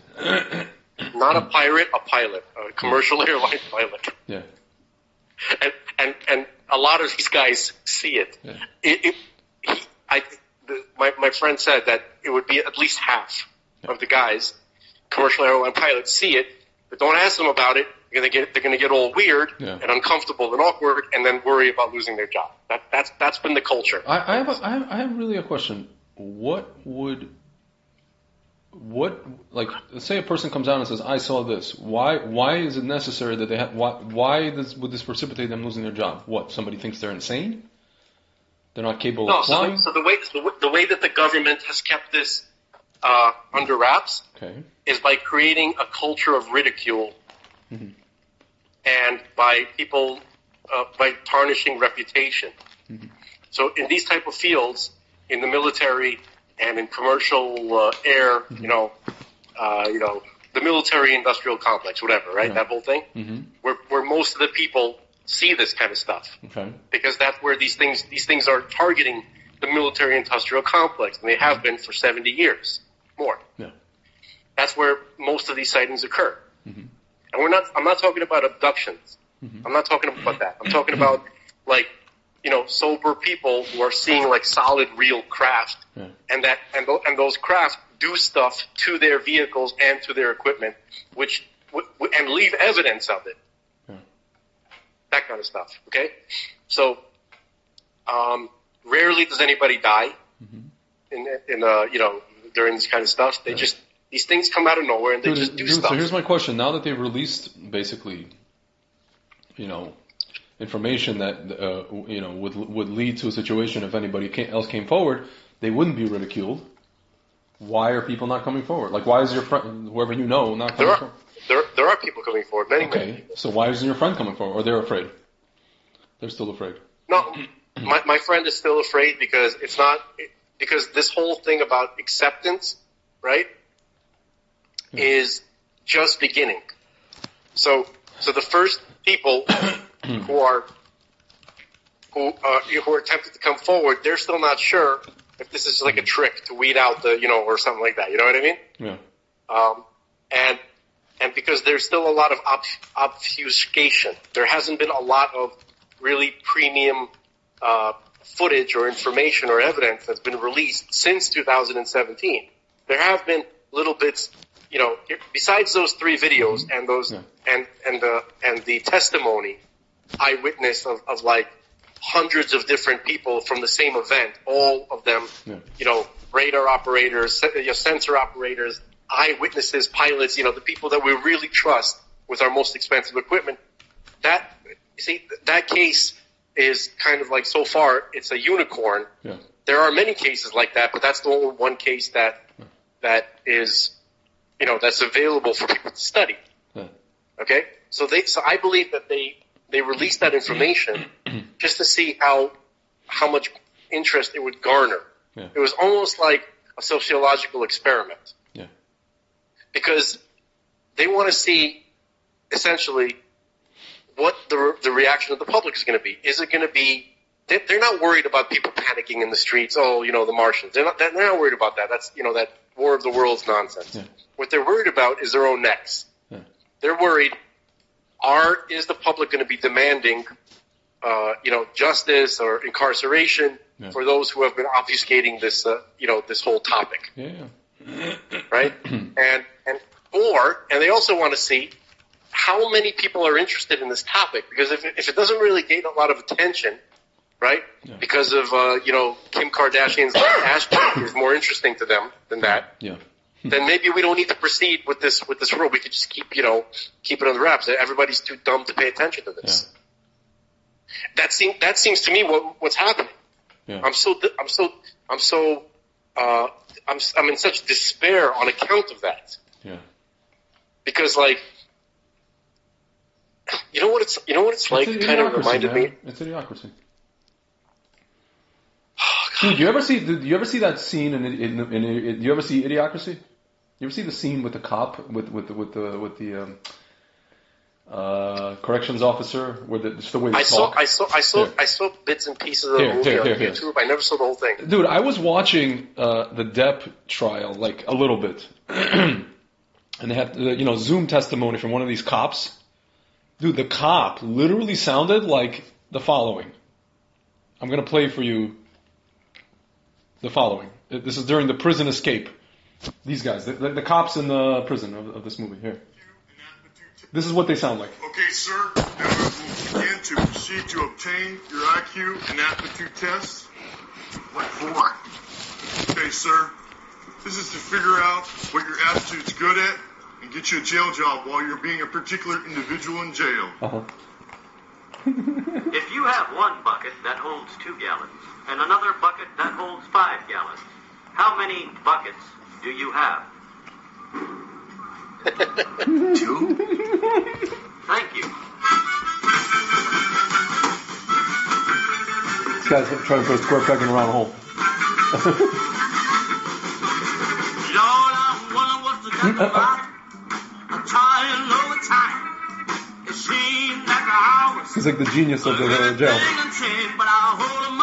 Not a pirate, a pilot. A commercial airline pilot. Yeah. And a lot of these guys see it. Yeah. My friend said that it would be at least half of the guys, commercial airline pilots, see it, but don't ask them about it. They're going to get all weird and uncomfortable and awkward, and then worry about losing their job. That's been the culture. I have really a question. Let's say a person comes out and says, "I saw this." Why is it necessary that they have? Would this precipitate them losing their job? What? Somebody thinks they're insane? They're not capable of flying? So the way that the government has kept this under wraps is by creating a culture of ridicule, and by people by tarnishing reputation. Mm-hmm. So in these type of fields, in the military and in commercial air, the military-industrial complex, whatever, right? Yeah. That whole thing, where most of the people see this kind of stuff, because that's where these things are targeting the military-industrial complex, and they have been for 70 years more. Yeah. That's where most of these sightings occur. Mm-hmm. And I'm not talking about abductions. Mm-hmm. I'm not talking about that. I'm talking about sober people who are seeing solid real craft, and those craft do stuff to their vehicles and to their equipment, and leave evidence of it. Yeah. That kind of stuff. Okay, so rarely does anybody die during this kind of stuff. These things come out of nowhere and they just do stuff. So here's my question: now that they've released basically, information that would lead to a situation if anybody else came forward, they wouldn't be ridiculed. Why are people not coming forward? Why is your friend, whoever you know, not coming forward? There are people coming forward. Many people. So why isn't your friend coming forward? Or they're afraid? They're still afraid. No, my friend is still afraid because because this whole thing about acceptance, right, is just beginning. So the first people who are tempted to come forward, they're still not sure if this is like a trick to weed out the, or something like that. You know what I mean? Yeah. And because there's still a lot of obfuscation. There hasn't been a lot of really premium footage or information or evidence that's been released since 2017. There have been little bits, besides those 3 videos and those and the testimony, eyewitness of like hundreds of different people from the same event, all of them, radar operators, sensor operators, eyewitnesses, pilots, the people that we really trust with our most expensive equipment. That case is kind of like, so far, it's a unicorn. Yeah. There are many cases like that, but that's the only one case that is, that's available for people to study. Yeah. Okay? So I believe that they released that information just to see how much interest it would garner. Yeah. It was almost like a sociological experiment. Yeah. Because they want to see, essentially, what the reaction of the public is going to be. Is it going to be... They're not worried about people panicking in the streets, the Martians. They're not worried about that. That's, that War of the Worlds nonsense. Yeah. What they're worried about is their own necks. Yeah. They're worried, is the public going to be demanding, justice or incarceration for those who have been obfuscating this, this whole topic. Yeah. Right? and they also want to see how many people are interested in this topic, because if it doesn't really gain a lot of attention, right? Yeah. Because of Kim Kardashian's ass cheek is more interesting to them than that. Yeah. Then maybe we don't need to proceed with this rule. We could just keep it on the wraps. Everybody's too dumb to pay attention to this. Yeah. That seems to me what's happening. Yeah. I'm in such despair on account of that. Yeah. Because you know what it's like. It kind of reminded me. It's idiocracy. Dude, do you ever see that scene do you ever see Idiocracy? You ever see the scene with the cop with the corrections officer where the way they talk? I saw bits and pieces of the movie on YouTube. I never saw the whole thing. Dude, I was watching the Depp trial like a little bit, and they had Zoom testimony from one of these cops. Dude, the cop literally sounded like the following. I'm gonna play for you the following. This is during the prison escape. These guys, the cops in the prison of this movie. Here. This is what they sound like. Okay, sir. Now we'll begin to proceed to obtain your IQ and aptitude test. What for? Okay, sir. This is to figure out what your aptitude's good at and get you a jail job while you're being a particular individual in jail. Uh-huh. If you have one bucket that holds 2 gallons and another bucket that holds 5 gallons, how many buckets do you have? 2? Thank you. This guy's trying to put a square peg in a round hole. Lord, I wonder what's the devil about. I'm trying all the time. It seems like hours. He's like the genius of the jail.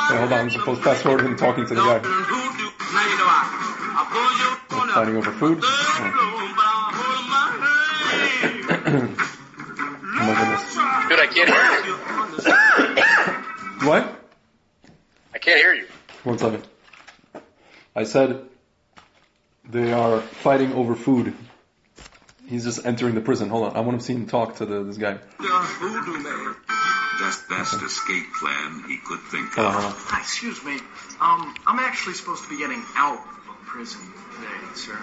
Wait, hold on, I'm supposed to fast forward him talking to the guy. Fighting over food. Oh my goodness. Dude, I can't hear you. What? I can't hear you. 1 second. I said they are fighting over food. He's just entering the prison. Hold on. I want to see him talk to this guy. That's the best escape plan he could think Hold of. on. Hi, excuse me. I'm actually supposed to be getting out of prison today, sir.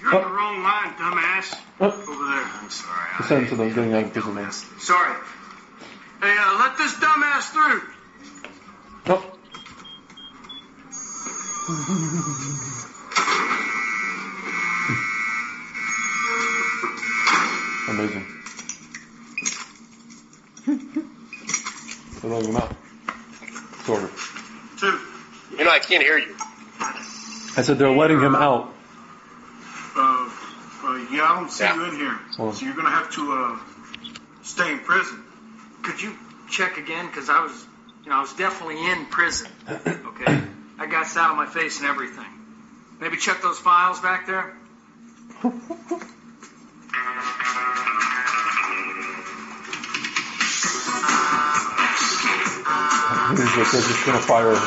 You're in the wrong line, dumbass. Over there. I'm sorry. He sent him to the getting out of prison man. Sorry. Hey, let this dumbass through. Oh. Amazing. They're letting him out. Sort of. 2. I can't hear you. I said they're letting him out. Yeah, I don't see you in here. So you're going to have to stay in prison. Could you check again? Because I was I was definitely in prison. Okay? I got sat on my face and everything. Maybe check those files back there? They're just gonna fire him.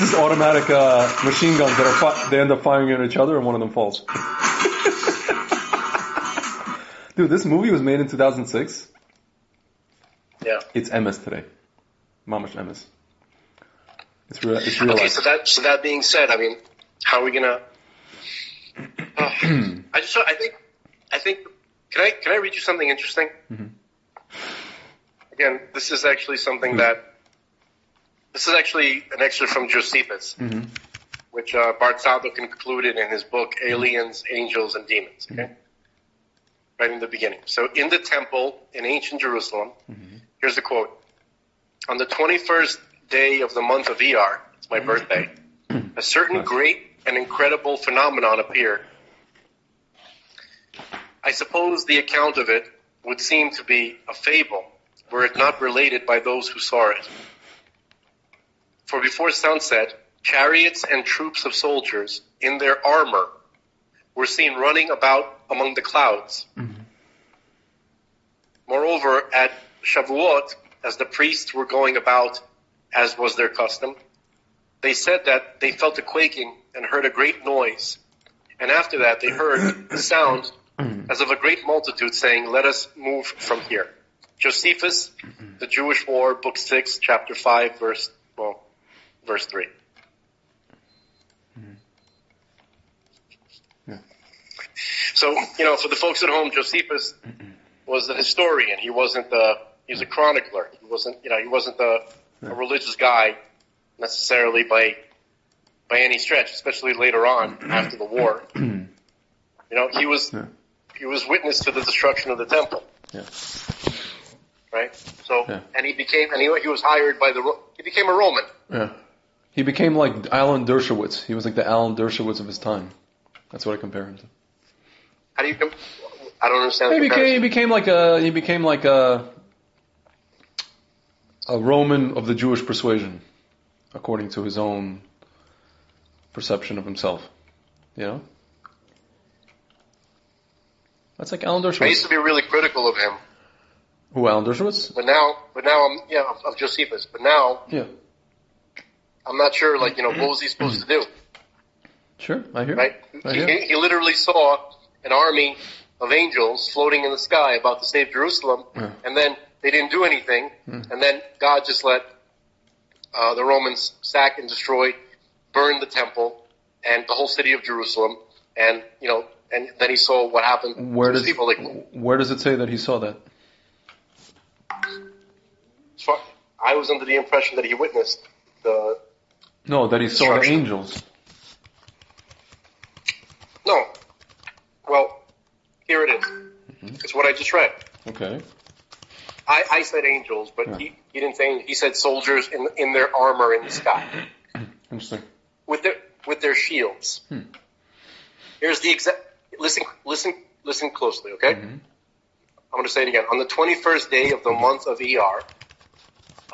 These automatic machine guns that they end up firing at each other, and one of them falls. Dude, this movie was made in 2006. Yeah. It's MS today. Mamash MS. It's real. Okay, life. so that being said, I mean, how are we gonna? I think. Can I read you something interesting? Mm-hmm. Again, this is actually something this is actually an excerpt from Josephus, Mm-hmm. which Bart Saldo concluded in his book Aliens, Angels, and Demons. Okay, right in the beginning. So, in the temple in ancient Jerusalem, here's the quote: "On the 21st day of the month of Iyar, it's my birthday, a certain great and incredible phenomenon appeared. I suppose the account of it would seem to be a fable, were it not related by those who saw it. For before sunset, chariots and troops of soldiers in their armor were seen running about among the clouds. Moreover, at Shavuot, as the priests were going about, as was their custom, they said that they felt a quaking and heard a great noise. And after that, they heard the sound as of a great multitude saying, 'Let us move from here.'" Josephus, The Jewish War, Book 6, Chapter 5, verse 3. Yeah. So, for the folks at home, Josephus was a historian. He was a chronicler. He wasn't a religious guy necessarily by any stretch, especially later on after the war. He was witness to the destruction of the temple. Yeah. Right? So, Yeah. and he was hired he became a Roman. Yeah. He became like Alan Dershowitz. He was like the Alan Dershowitz of his time. That's what I compare him to. How do you I don't understand the He became like a Roman of the Jewish persuasion, according to his own perception of himself. That's like Alan Dershowitz. I used to be really critical of him. Who, Alan Dershowitz? But now of Josephus. But now, I'm not sure, what was he supposed to do? Sure, I hear. Right? He literally saw an army of angels floating in the sky about to save Jerusalem, and then they didn't do anything, and then God just let the Romans sack and destroy, burn the temple, and the whole city of Jerusalem, and then he saw what happened to his people. Where does it say that he saw that? I was under the impression that he witnessed that he saw the angels. No. Well, here it is. It's what I just read. Okay. I said angels, but he didn't say angels. He said soldiers in their armor in the sky. Interesting. With their shields. Here's the exact. Listen closely, okay? I'm going to say it again. On the 21st day of the month of Iyar,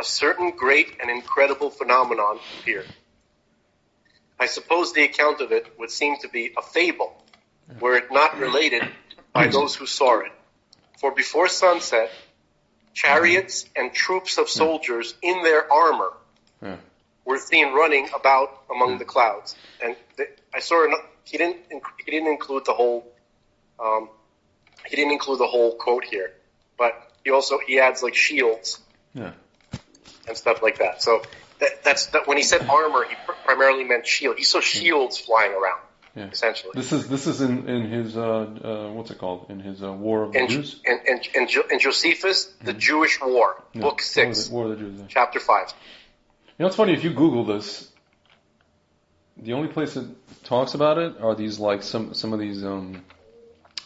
a certain great and incredible phenomenon appeared. I suppose the account of it would seem to be a fable, were it not related by those who saw it. For before sunset, chariots and troops of soldiers in their armor were seen running about among the clouds. And I saw he didn't include the whole quote here, but he adds like shields and stuff like that. So that's when he said armor, he primarily meant shield. He saw shields flying around, essentially. This is in his what's it called? In his War of the Jews. And Josephus, The Jewish War, Book 6, War of the Jews, Chapter 5. It's funny, if you Google this, the only place it talks about it are these like some of these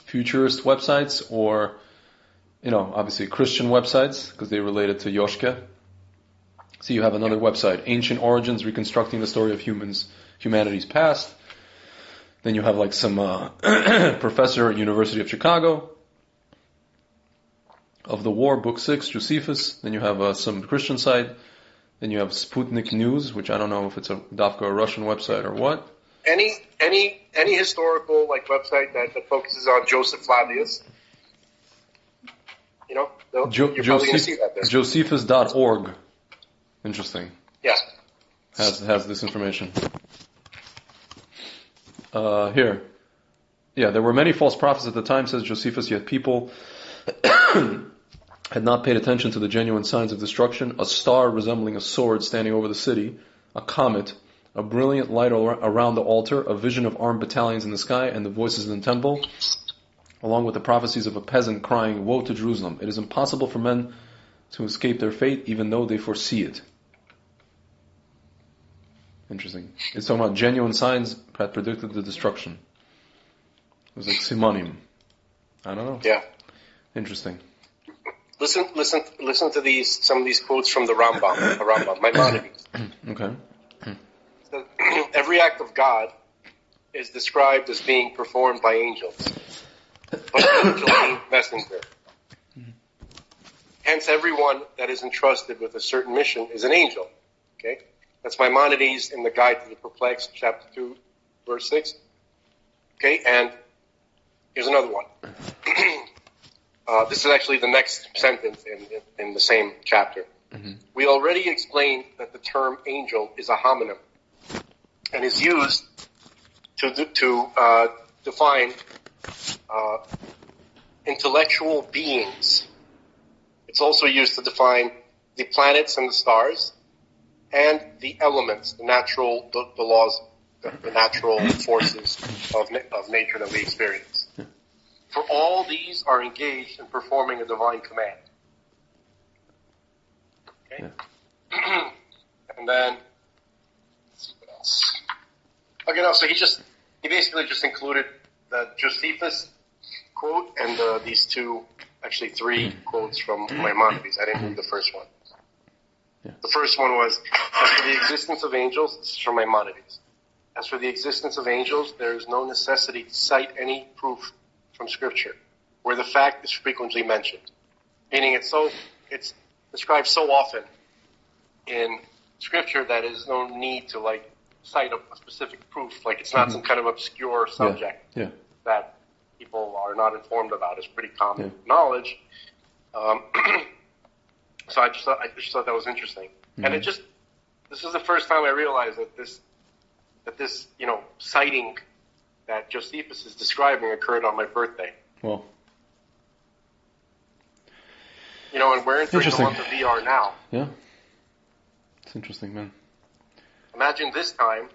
futurist websites, or obviously Christian websites, because they relate it to Yoshke. So you have another website, Ancient Origins, Reconstructing the Story of Humanity's Past. Then you have like some professor at University of Chicago of the War, Book 6, Josephus. Then you have some Christian site. Then you have Sputnik News, which I don't know if it's a Dafka a Russian website or what. Any historical website that focuses on Joseph Flavius, you're probably going to see that there. Josephus.org. Interesting. Yeah. Has this information. Here. Yeah, there were many false prophets at the time, says Josephus, yet people had not paid attention to the genuine signs of destruction. A star resembling a sword standing over the city, a comet, a brilliant light around the altar, a vision of armed battalions in the sky, and the voices in the temple, along with the prophecies of a peasant crying, "Woe to Jerusalem! It is impossible for men to escape their fate, even though they foresee it." Interesting. It's talking about genuine signs that predicted the destruction. It was like Simonim. I don't know. Yeah. Interesting. Listen to some of these quotes from the Rambam, Maimonides. Okay. So, every act of God is described as being performed by angels, but an angel means messenger. Hence, everyone that is entrusted with a certain mission is an angel. Okay, that's Maimonides in the Guide to the Perplexed, chapter 2, verse 6. Okay, and here's another one. This is actually the next sentence in the same chapter. Mm-hmm. We already explained that the term angel is a homonym and is used to define intellectual beings. It's also used to define the planets and the stars and the elements, the laws, the natural forces of nature that we experience. For all these are engaged in performing a divine command. Okay? Yeah. And then, let's see what else. Okay, no, so he basically just included the Josephus quote and these three quotes from Maimonides. I didn't read the first one. Yeah. The first one was, as for the existence of angels, this is from Maimonides. As for the existence of angels, there is no necessity to cite any proof from Scripture, where the fact is frequently mentioned. Meaning it's described so often in Scripture that there's no need to cite a specific proof. It's not some kind of obscure subject that people are not informed about. It's pretty common knowledge. So I just thought that was interesting. And this is the first time I realized that this citing that Josephus is describing occurred on my birthday. Well. And we're entering the month of VR now. Yeah. It's interesting, man. Imagine this time,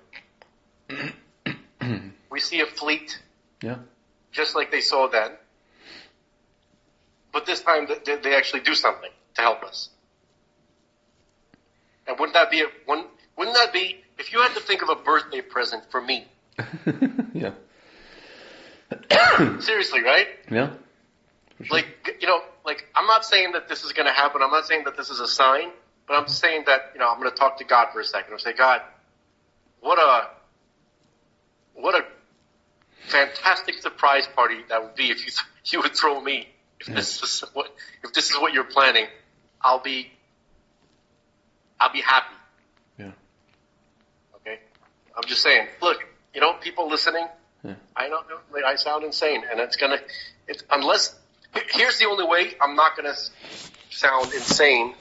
we see a fleet, just like they saw then, but this time they actually do something to help us. And wouldn't that be if you had to think of a birthday present for me? Yeah. Seriously, right? Yeah. Sure. I'm not saying that this is going to happen. I'm not saying that this is a sign, but I'm just saying that, I'm going to talk to God for a second. I'll say, God, what a fantastic surprise party that would be if you would throw me. If this is what you're planning, I'll be happy. Yeah. Okay. I'm just saying. Look, people listening. Yeah. I know I sound insane, and here's the only way I'm not going to sound insane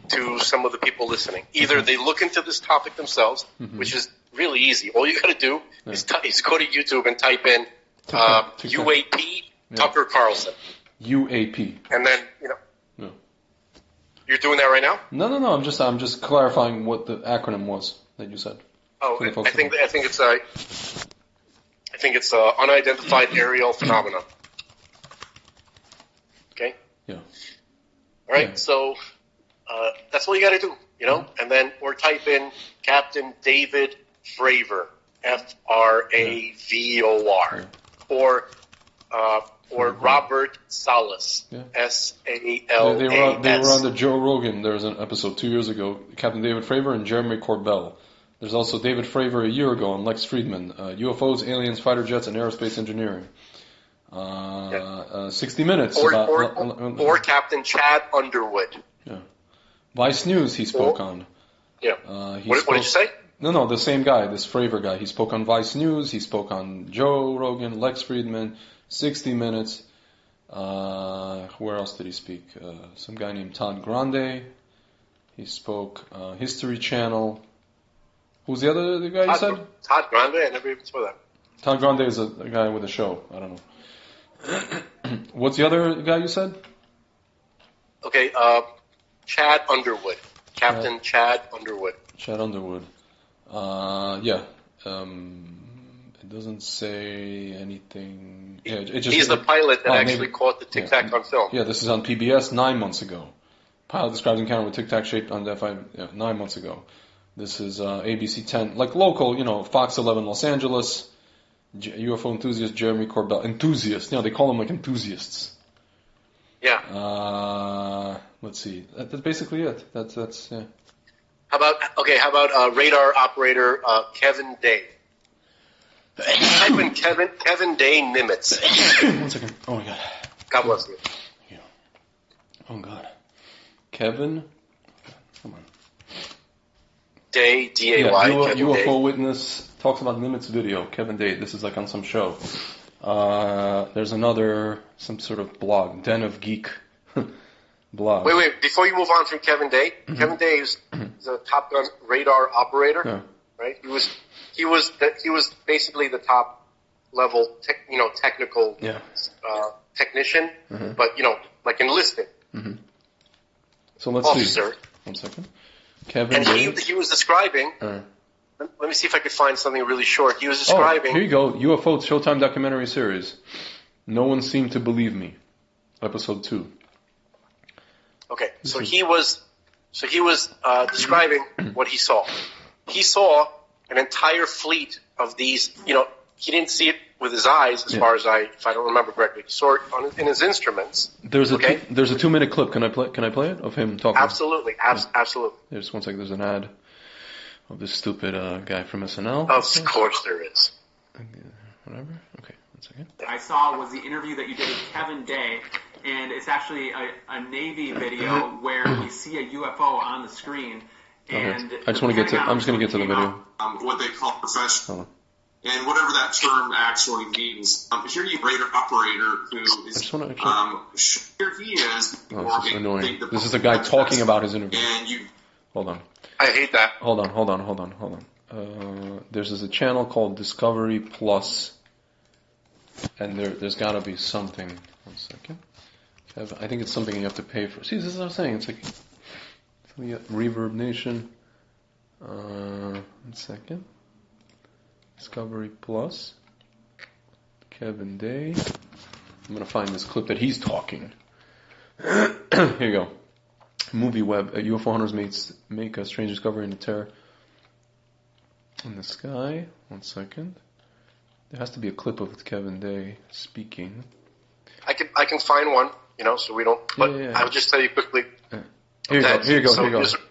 to some of the people listening. Either they look into this topic themselves, which is really easy. All you got to do is go to YouTube and type in UAP Tucker Carlson. UAP. And then No. You're doing that right now? No. I'm just clarifying what the acronym was that you said. Oh, I think it's unidentified aerial phenomenon. Okay. Yeah. All right. Yeah. So that's all you got to do, and then or type in Captain David Fravor, Fravor, or Robert Salas, Salas. They were on the Joe Rogan. There was an episode 2 years ago. Captain David Fravor and Jeremy Corbell. There's also David Fravor a year ago on Lex Friedman, UFOs, aliens, fighter jets, and aerospace engineering. 60 Minutes. Or Captain Chad Underwood. Yeah. Vice News he spoke on. Yeah. What did you say? No, the same guy, this Fravor guy. He spoke on Vice News. He spoke on Joe Rogan, Lex Friedman, 60 Minutes. Where else did he speak? Some guy named Todd Grande. He spoke History Channel. Who's the other guy you said? Todd Grande? I never even saw that. Todd Grande is a guy with a show. I don't know. What's the other guy you said? Okay, Chad Underwood. Captain Chad Underwood. Chad Underwood. Yeah. It doesn't say anything. Yeah, he's the pilot that actually caught the Tic Tac on film. Yeah, this is on PBS 9 months ago. Pilot describes encounter with Tic Tac shaped on the F5 9 months ago. This is ABC 10, like local, Fox 11 Los Angeles. UFO enthusiast Jeremy Corbell. Enthusiasts. They call them like enthusiasts. Yeah. Let's see. That's basically it. That's yeah. How about radar operator Kevin Day? Type in Kevin Day Nimitz. 1 second. Oh my God. God bless you. Yeah. Oh God. Kevin. Come on. Day, D-A-Y. UFO Day. Witness talks about Nimitz video. Kevin Day. This is like on some show. There's some sort of blog, Den of Geek blog. Wait. Before you move on from Kevin Day, Kevin Day is a Top Gun radar operator, right? He was basically the top level, technical technician, but like enlisted. Mm-hmm. So let's officer. see. 1 second. Kevin Day. He was describing. Let me see if I could find something really short. He was describing. Oh, here you go. UFO Showtime documentary series. No One Seemed to Believe Me. Episode 2. Okay, so he was describing what he saw. He saw an entire fleet of these. He didn't see it with his eyes, as far as if I don't remember correctly. He saw it in his instruments. There's a 2-minute clip. Can I play it of him talking? Absolutely, absolutely. There's 1 second. There's an ad of this stupid guy from SNL. Of course there is. Whatever. Okay, 1 second. I saw was the interview that you did with Kevin Day, and it's actually a Navy video where we see a UFO on the screen. And I just want to get to. I'm just going to get to the video. What they call professional, and whatever that term actually means. Here you radar operator who is. Here he is. Oh, this is annoying. This is a guy talking about his interview. And you. Hold on. I hate that. Hold on. There's a channel called Discovery Plus, and there's got to be something. 1 second. I think it's something you have to pay for. See, this is what I'm saying. It's like Reverb Nation. 1 second. Discovery Plus. Kevin Day. I'm going to find this clip that he's talking. Here you go. Movie Web. UFO hunters make a strange discovery in the terror in the sky. 1 second. There has to be a clip of Kevin Day speaking. I can find one, so we don't. But I'll just tell you quickly. Here you go.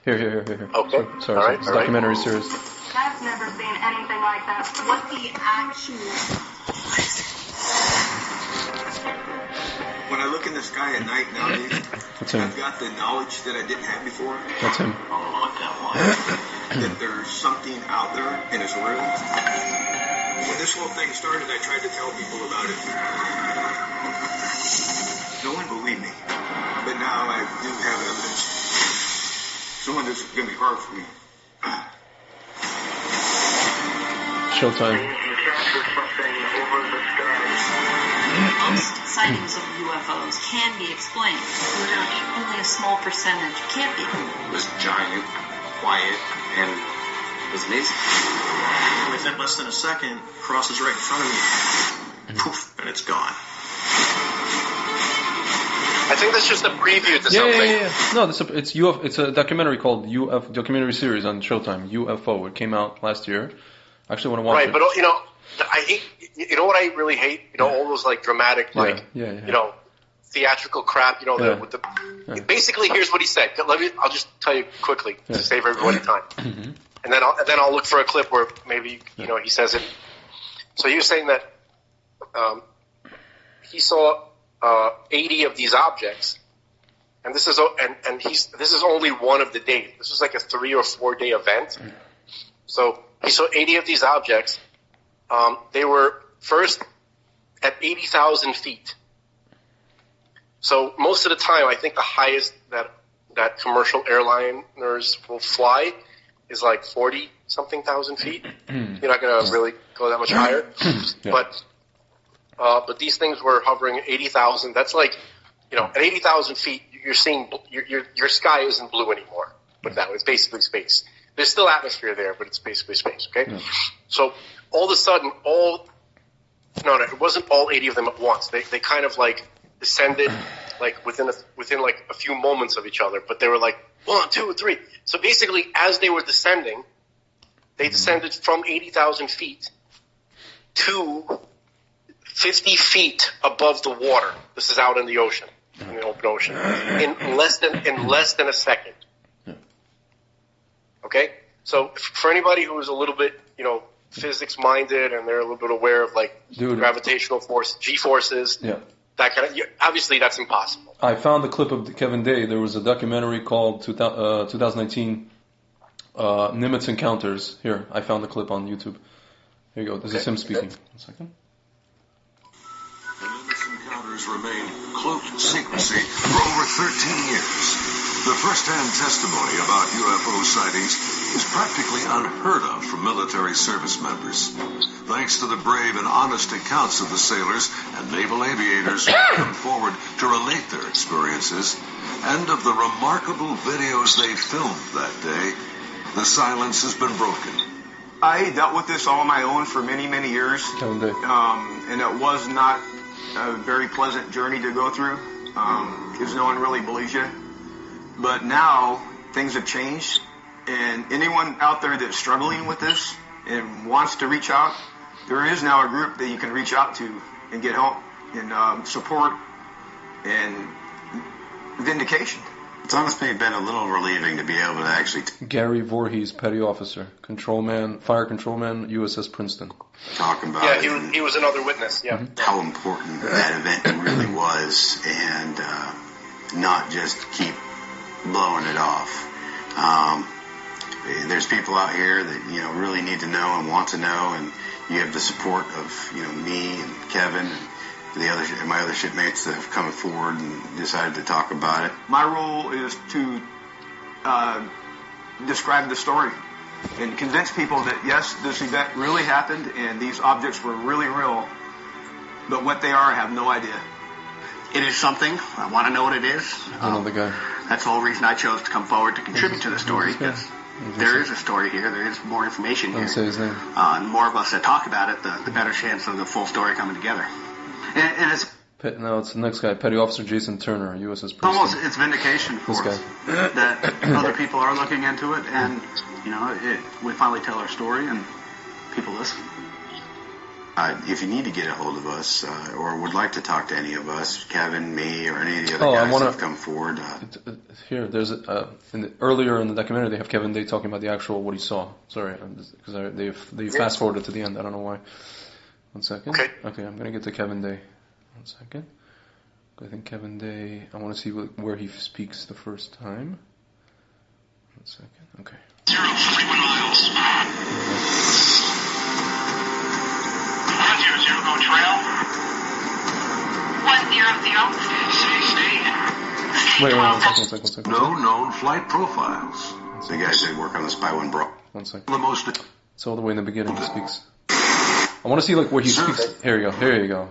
Here. Okay. Sorry. All right. Documentary series. I've never seen anything like that. What the actual? When I look in the sky at night nowadays, I've got the knowledge that I didn't have before. That's him. That there's something out there in his room. When this whole thing started, I tried to tell people about it. No one believed me. But now I do have evidence. Someone that's going to be hard for me. Showtime. Most sightings of UFOs can be explained. Only a small percentage can't be. It was giant, quiet, and it was amazing. Within less than a second, crosses right in front of me. Poof, and it's gone. I think that's just a preview to something. Yeah. No, it's a documentary called documentary series on Showtime, UFO. It came out last year. I actually want to watch it. Right, but I hate. You know what I really hate? All those like dramatic, theatrical crap. With the. Basically, here's what he said. I'll just tell you quickly to save everybody time, and then I'll look for a clip where maybe he says it. So he was saying that he saw 80 of these objects, and this is only one of the days. This was like a 3 or 4 day event. So he saw 80 of these objects. They were first at 80,000 feet. So most of the time, I think the highest that commercial airliners will fly is like 40-something thousand feet. You're not going to really go that much higher. But these things were hovering at 80,000. That's like, at 80,000 feet, you're seeing your sky isn't blue anymore. But that it's basically space. There's still atmosphere there, but it's basically space. Okay. Yeah. So all of a sudden, it wasn't all 80 of them at once. They kind of like descended like within like a few moments of each other, but they were like 1, 2, 3. So basically, as they were descending, they descended from 80,000 feet to 50 feet above the water. This is out in the ocean, in the open ocean, in less than a second. Okay, so for anybody who is a little bit, physics minded and they're a little bit aware of like gravitational force, G-forces, that kind of, obviously that's impossible. I found the clip of Kevin Day. There was a documentary called 2019 Nimitz Encounters. Here, I found the clip on YouTube. Here you go. This is him speaking. 1 second. The Nimitz Encounters remain cloaked secrecy for over 13 years. The first-hand testimony about UFO sightings is practically unheard of from military service members. Thanks to the brave and honest accounts of the sailors and naval aviators who come forward to relate their experiences, and of the remarkable videos they filmed that day, the silence has been broken. I dealt with this all on my own for many, many years, and it was not a very pleasant journey to go through, because no one really believes you. But now, things have changed, and anyone out there that's struggling with this and wants to reach out, there is now a group that you can reach out to and get help and support and vindication. It's honestly been a little relieving to be able to actually... Gary Voorhees, Petty Officer, Fire Controlman, USS Princeton. Talk about it. He was another witness, how important that event really was, and not just keep blowing it off. There's people out here that really need to know and want to know, and you have the support of me and Kevin and my other shipmates that have come forward and decided to talk about it. My role is to describe the story and convince people that yes, this event really happened and these objects were really real, but what they are I have no idea. It is something. I want to know what it is. Another guy. That's the whole reason I chose to come forward to contribute to the story, because there is a story here. There is more information here. Say his name. And the more of us that talk about it, the better chance of the full story coming together. And it's... No, it's the next guy, Petty Officer Jason Turner, USS Princeton. Almost, it's vindication for us that other people are looking into it, and we finally tell our story, and people listen. If you need to get a hold of us or would like to talk to any of us, Kevin, me, or any of the other guys that have come forward. Here, there's earlier in the documentary they have Kevin Day talking about the actual what he saw. Sorry, because they fast forwarded to the end. I don't know why. 1 second. Okay, I'm gonna get to Kevin Day. 1 second. I think Kevin Day. I want to see where he speaks the first time. 1 second. Okay. 041 miles. 100 go trail. 100. Stay. Wait, 1 second. No known flight profiles. The guys that work on the Spy One Bro. 1 second. The most. It's all the way in the beginning he speaks. I want to see where he speaks. Here you go.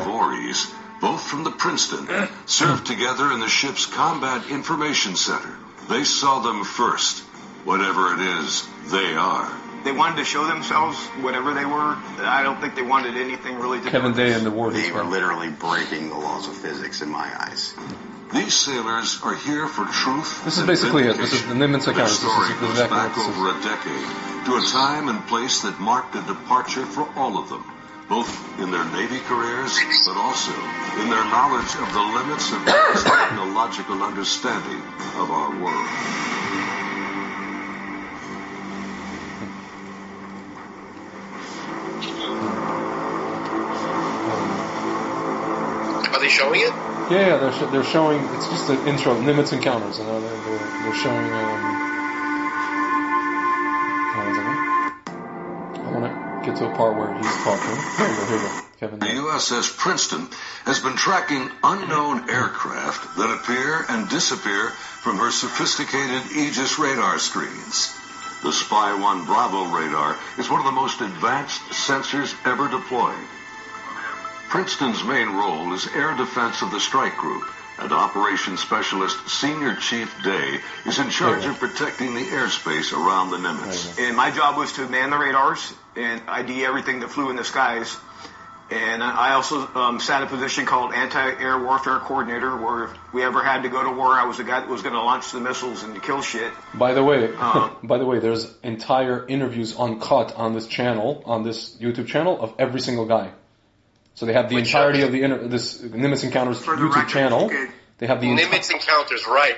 Voorhees, both from the Princeton, served together in the ship's Combat Information Center. They saw them first. Whatever it is, they are. They wanted to show themselves, whatever they were. I don't think they wanted anything really to Kevin Day and the war. They were literally breaking the laws of physics in my eyes. These sailors are here for truth. This is basically it. This is the Nimitz account. Their story goes back over a decade to a time and place that marked a departure for all of them, both in their Navy careers, but also in their knowledge of the limits of technological understanding of our world. Are they showing it? Yeah, they're showing. It's just an intro, Nimitz Encounters, and they're showing. I want to get to a part where he's talking. Here we go. Kevin. The USS Princeton has been tracking unknown aircraft that appear and disappear from her sophisticated Aegis radar screens. The Spy-1 Bravo radar is one of the most advanced sensors ever deployed. Princeton's main role is air defense of the strike group, and Operations Specialist Senior Chief Day is in charge of protecting the airspace around the Nimitz. And my job was to man the radars and ID everything that flew in the skies. And I also sat a position called Anti-Air Warfare Coordinator, where if we ever had to go to war, I was the guy that was going to launch the missiles and to kill shit. By the way, there's entire interviews uncut on this channel, on this YouTube channel, of every single guy. So they have the entirety of this Nimitz Encounters YouTube channel. They have the Nimitz Encounters, right.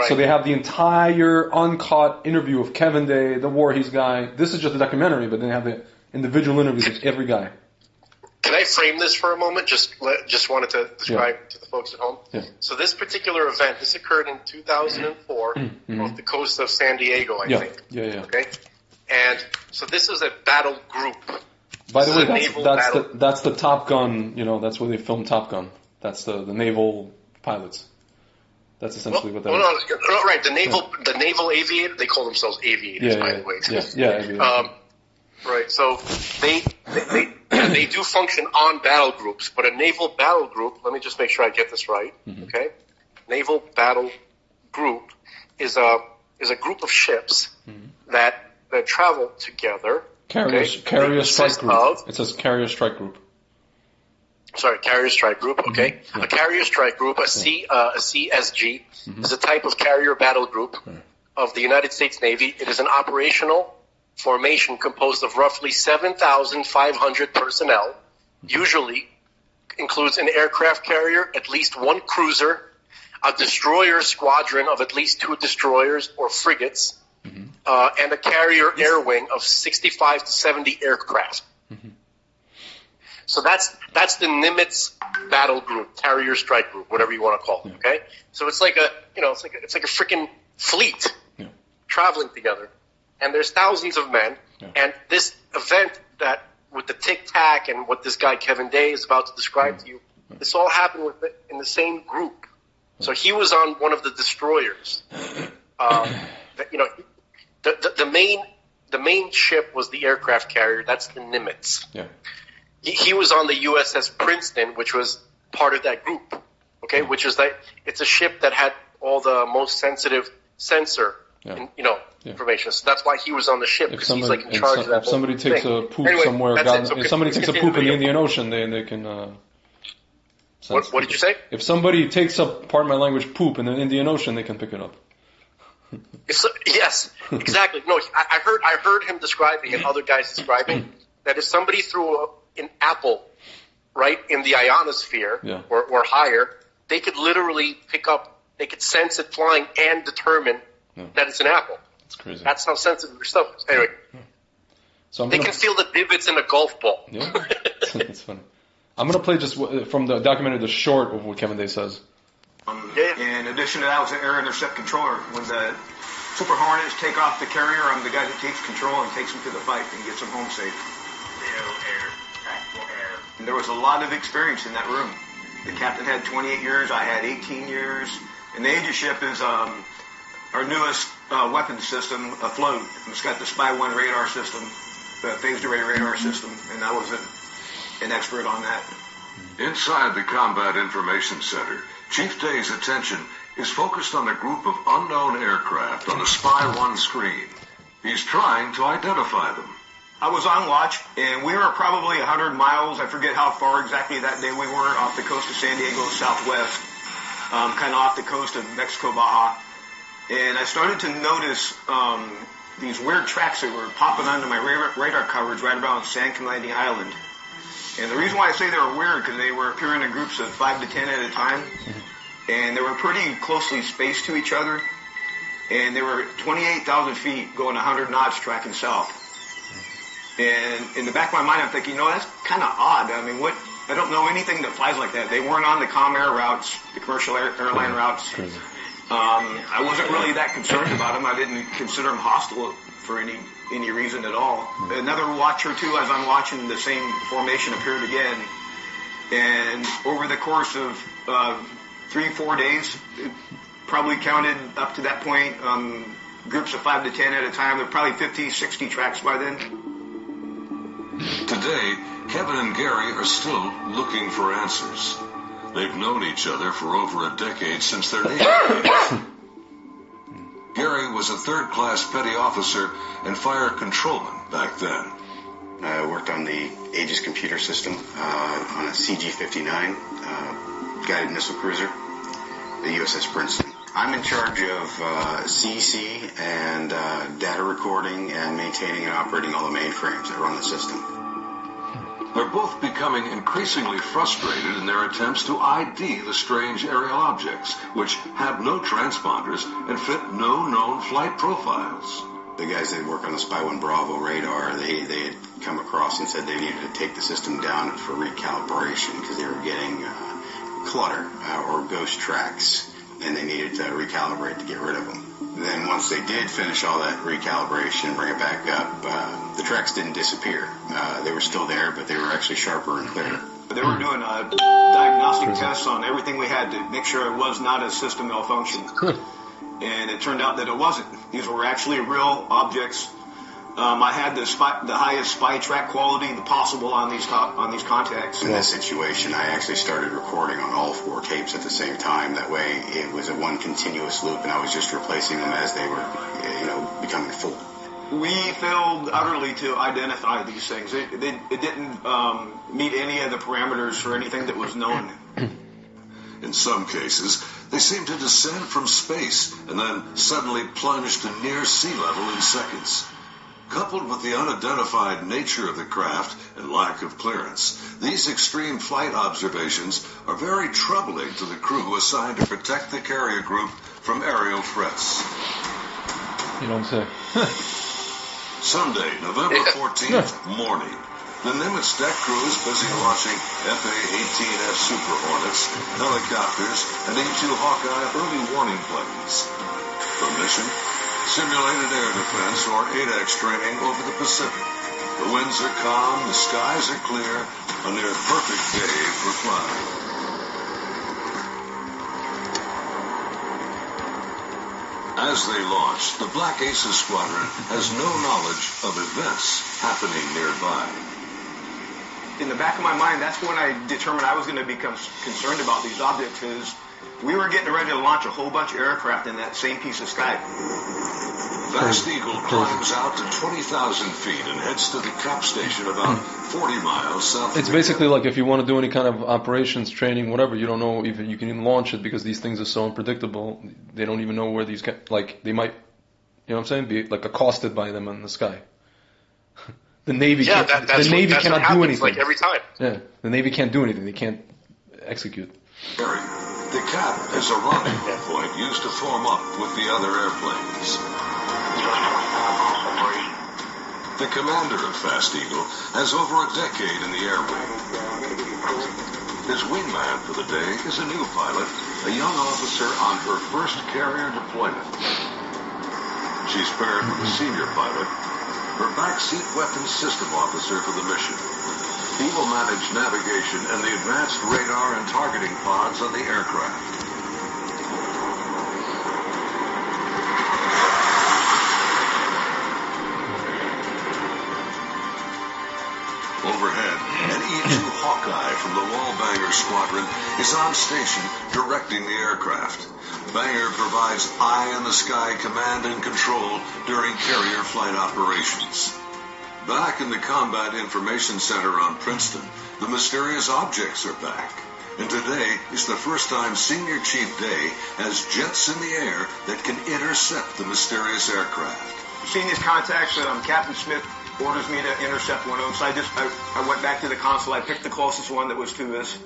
So they have the entire uncut interview of Kevin Day, the Voorhees guy. This is just a documentary, but then they have the individual interviews of every guy. Can I frame this for a moment? Just wanted to describe to the folks at home. Yeah. So this particular event, this occurred in 2004 off the coast of San Diego, I think. Yeah. Okay. And so this is a battle group. By the way, that's the Top Gun. You know, that's where they filmed Top Gun. That's the naval pilots. That's essentially what that is. No, right. The naval aviator. They call themselves aviators, by the way. Yeah. Right. So they do function on battle groups, but a naval battle group. Let me just make sure I get this right. Okay. Naval battle group is a group of ships that travel together. Carrier strike group. It says carrier strike group. Sorry, carrier strike group. Okay, a carrier strike group, a CSG, is a type of carrier battle group of the United States Navy. It is an operational formation composed of roughly 7,500 personnel. Usually includes an aircraft carrier, at least one cruiser, a destroyer squadron of at least 2 destroyers or frigates. And a carrier air wing of 65 to 70 aircraft. So that's the Nimitz battle group, carrier strike group, whatever you want to call it. Okay, so it's like a freaking fleet traveling together, and there's thousands of men. And this event that with the Tic Tac and what this guy Kevin Day is about to describe to you, this all happened in the same group. So he was on one of the destroyers. The main ship was the aircraft carrier. That's the Nimitz. Yeah. He was on the USS Princeton, which was part of that group. Okay, which is that it's a ship that had all the most sensitive sensor, information. So that's why he was on the ship, because he's like in charge of that. If somebody takes a poop somewhere, if somebody takes a poop in the Indian Ocean, they can. What did you say? If somebody takes up, pardon my language, poop in the Indian Ocean, they can pick it up. Yes, exactly. No, I heard him describing, and other guys describing, that if somebody threw an apple right in the ionosphere or higher, they could literally pick up, they could sense it flying and determine that it's an apple. That's crazy. That's how sensitive their stuff is. Anyway, so they can feel the divots in a golf ball. Yeah, that's funny. I'm going to play just from the documentary, the short of what Kevin Day says. In addition to that, I was an air intercept controller. When the Super Hornets take off the carrier, I'm the guy that takes control and takes them to the fight and gets them home safe. And there was a lot of experience in that room. The captain had 28 years, I had 18 years. And the Aegis ship is our newest weapons system afloat. It's got the Spy-1 radar system, the phased array radar system, and I was an expert on that. Inside the Combat Information Center, Chief Day's attention is focused on a group of unknown aircraft on a Spy-1 screen. He's trying to identify them. I was on watch, and we were probably 100 miles, I forget how far exactly that day we were, off the coast of San Diego southwest, kind of off the coast of Mexico, Baja. And I started to notice these weird tracks that were popping onto my radar coverage right around San Clemente Island. And the reason why I say they were weird, because they were appearing in groups of 5 to 10 at a time. And they were pretty closely spaced to each other. And they were 28,000 feet going 100 knots tracking south. And in the back of my mind, I'm thinking, that's kind of odd. I mean, what I don't know anything that flies like that. They weren't on the Comair routes, the commercial airline routes. I wasn't really that concerned about them. I didn't consider them hostile for any reason at all. Another watch or two, as I'm watching, the same formation appeared again. And over the course of 3-4 days, it probably counted up to that point, groups of 5 to 10 at a time. There were probably 50, 60 tracks by then. Today, Kevin and Gary are still looking for answers. They've known each other for over a decade since their Navy days. Gary was a third-class petty officer and fire controlman back then. I worked on the Aegis computer system on a CG-59 guided missile cruiser, the USS Princeton. I'm in charge of CEC and data recording and maintaining and operating all the mainframes that run the system. They're both becoming increasingly frustrated in their attempts to ID the strange aerial objects, which have no transponders and fit no known flight profiles. The guys that work on the Spy 1 Bravo radar, they had come across and said they needed to take the system down for recalibration because they were getting clutter or ghost tracks, and they needed to recalibrate to get rid of them. Then once they did finish all that recalibration and bring it back up, the tracks didn't disappear. They were still there, but they were actually sharper and clearer. They were doing diagnostic tests on everything we had to make sure it was not a system malfunction. And it turned out that it wasn't. These were actually real objects. I had the highest spy track quality possible on these contacts. In this situation, I actually started recording on all 4 tapes at the same time. That way, it was a one continuous loop, and I was just replacing them as they were, becoming full. We failed utterly to identify these things. It didn't meet any of the parameters for anything that was known. In some cases, they seem to descend from space and then suddenly plunge to near sea level in seconds. Coupled with the unidentified nature of the craft and lack of clearance, these extreme flight observations are very troubling to the crew assigned to protect the carrier group from aerial threats. You don't say. Sunday, November 14th, morning. The Nimitz deck crew is busy launching FA-18F Super Hornets, helicopters, and E-2 Hawkeye early warning planes. The mission? Simulated air defense, or ADEX training over the Pacific. The winds are calm, the skies are clear, a near perfect day for flying. As they launch, the Black Aces Squadron has no knowledge of events happening nearby. In the back of my mind, that's when I determined I was going to become concerned about these objects, is we were getting ready to launch a whole bunch of aircraft in that same piece of sky. Fast Eagle climbs out to 20,000 feet and heads to the cap station about 40 miles south. It's basically like if you want to do any kind of operations, training, whatever, you don't know if you can even launch it because these things are so unpredictable. They don't even know where these, they might, you know what I'm saying, be like accosted by them in the sky. The Navy, cannot do anything. Like every time. Yeah, the Navy can't do anything. They can't execute. The cap is a rendezvous point used to form up with the other airplanes. The commander of Fast Eagle has over a decade in the Air Wing. His wingman for the day is a new pilot, a young officer on her first carrier deployment. She's paired with a senior pilot, her backseat weapons system officer for the mission. He will manage navigation and the advanced radar and targeting pods on the aircraft. Overhead, an E-2 Hawkeye from the Wallbanger Squadron is on station directing the aircraft. Banger provides eye-in-the-sky command and control during carrier flight operations. Back in the Combat Information Center on Princeton, the mysterious objects are back. And today is the first time Senior Chief Day has jets in the air that can intercept the mysterious aircraft. Senior contacts, Captain Smith orders me to intercept one of them. So I went back to the console. I picked the closest one that was to us,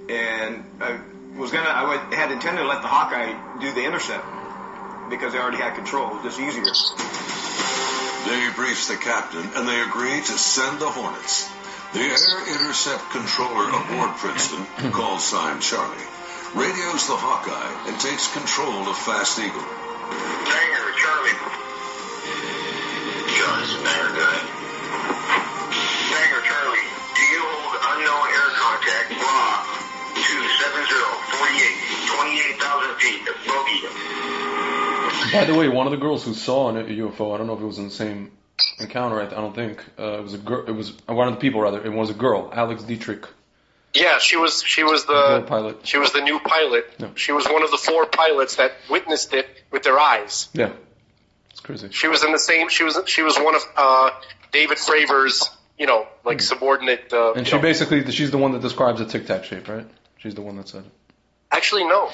and I had intended to let the Hawkeye do the intercept because they already had control. It was just easier. Day briefs the captain, and they agree to send the Hornets. The Air Intercept Controller aboard Princeton, call sign Charlie, radios the Hawkeye and takes control of Fast Eagle. Banger, Charlie. John, this is Banger, go ahead. Banger, Charlie. Do you hold unknown air contact, raw, 270-48, 28,000 feet, the bogey? By the way, one of the girls who saw a UFO, I don't know if it was in the same encounter, I don't think, it was a girl, it was one of the people rather, it was a girl, Alex Dietrich. Yeah, she was the pilot. She was the new pilot. No. She was one of the 4 pilots that witnessed it with their eyes. Yeah. It's crazy. She was in the same, she was one of David Fravor's, subordinate. And she's the one that describes the Tic Tac shape, right? She's the one that said it. Actually, no.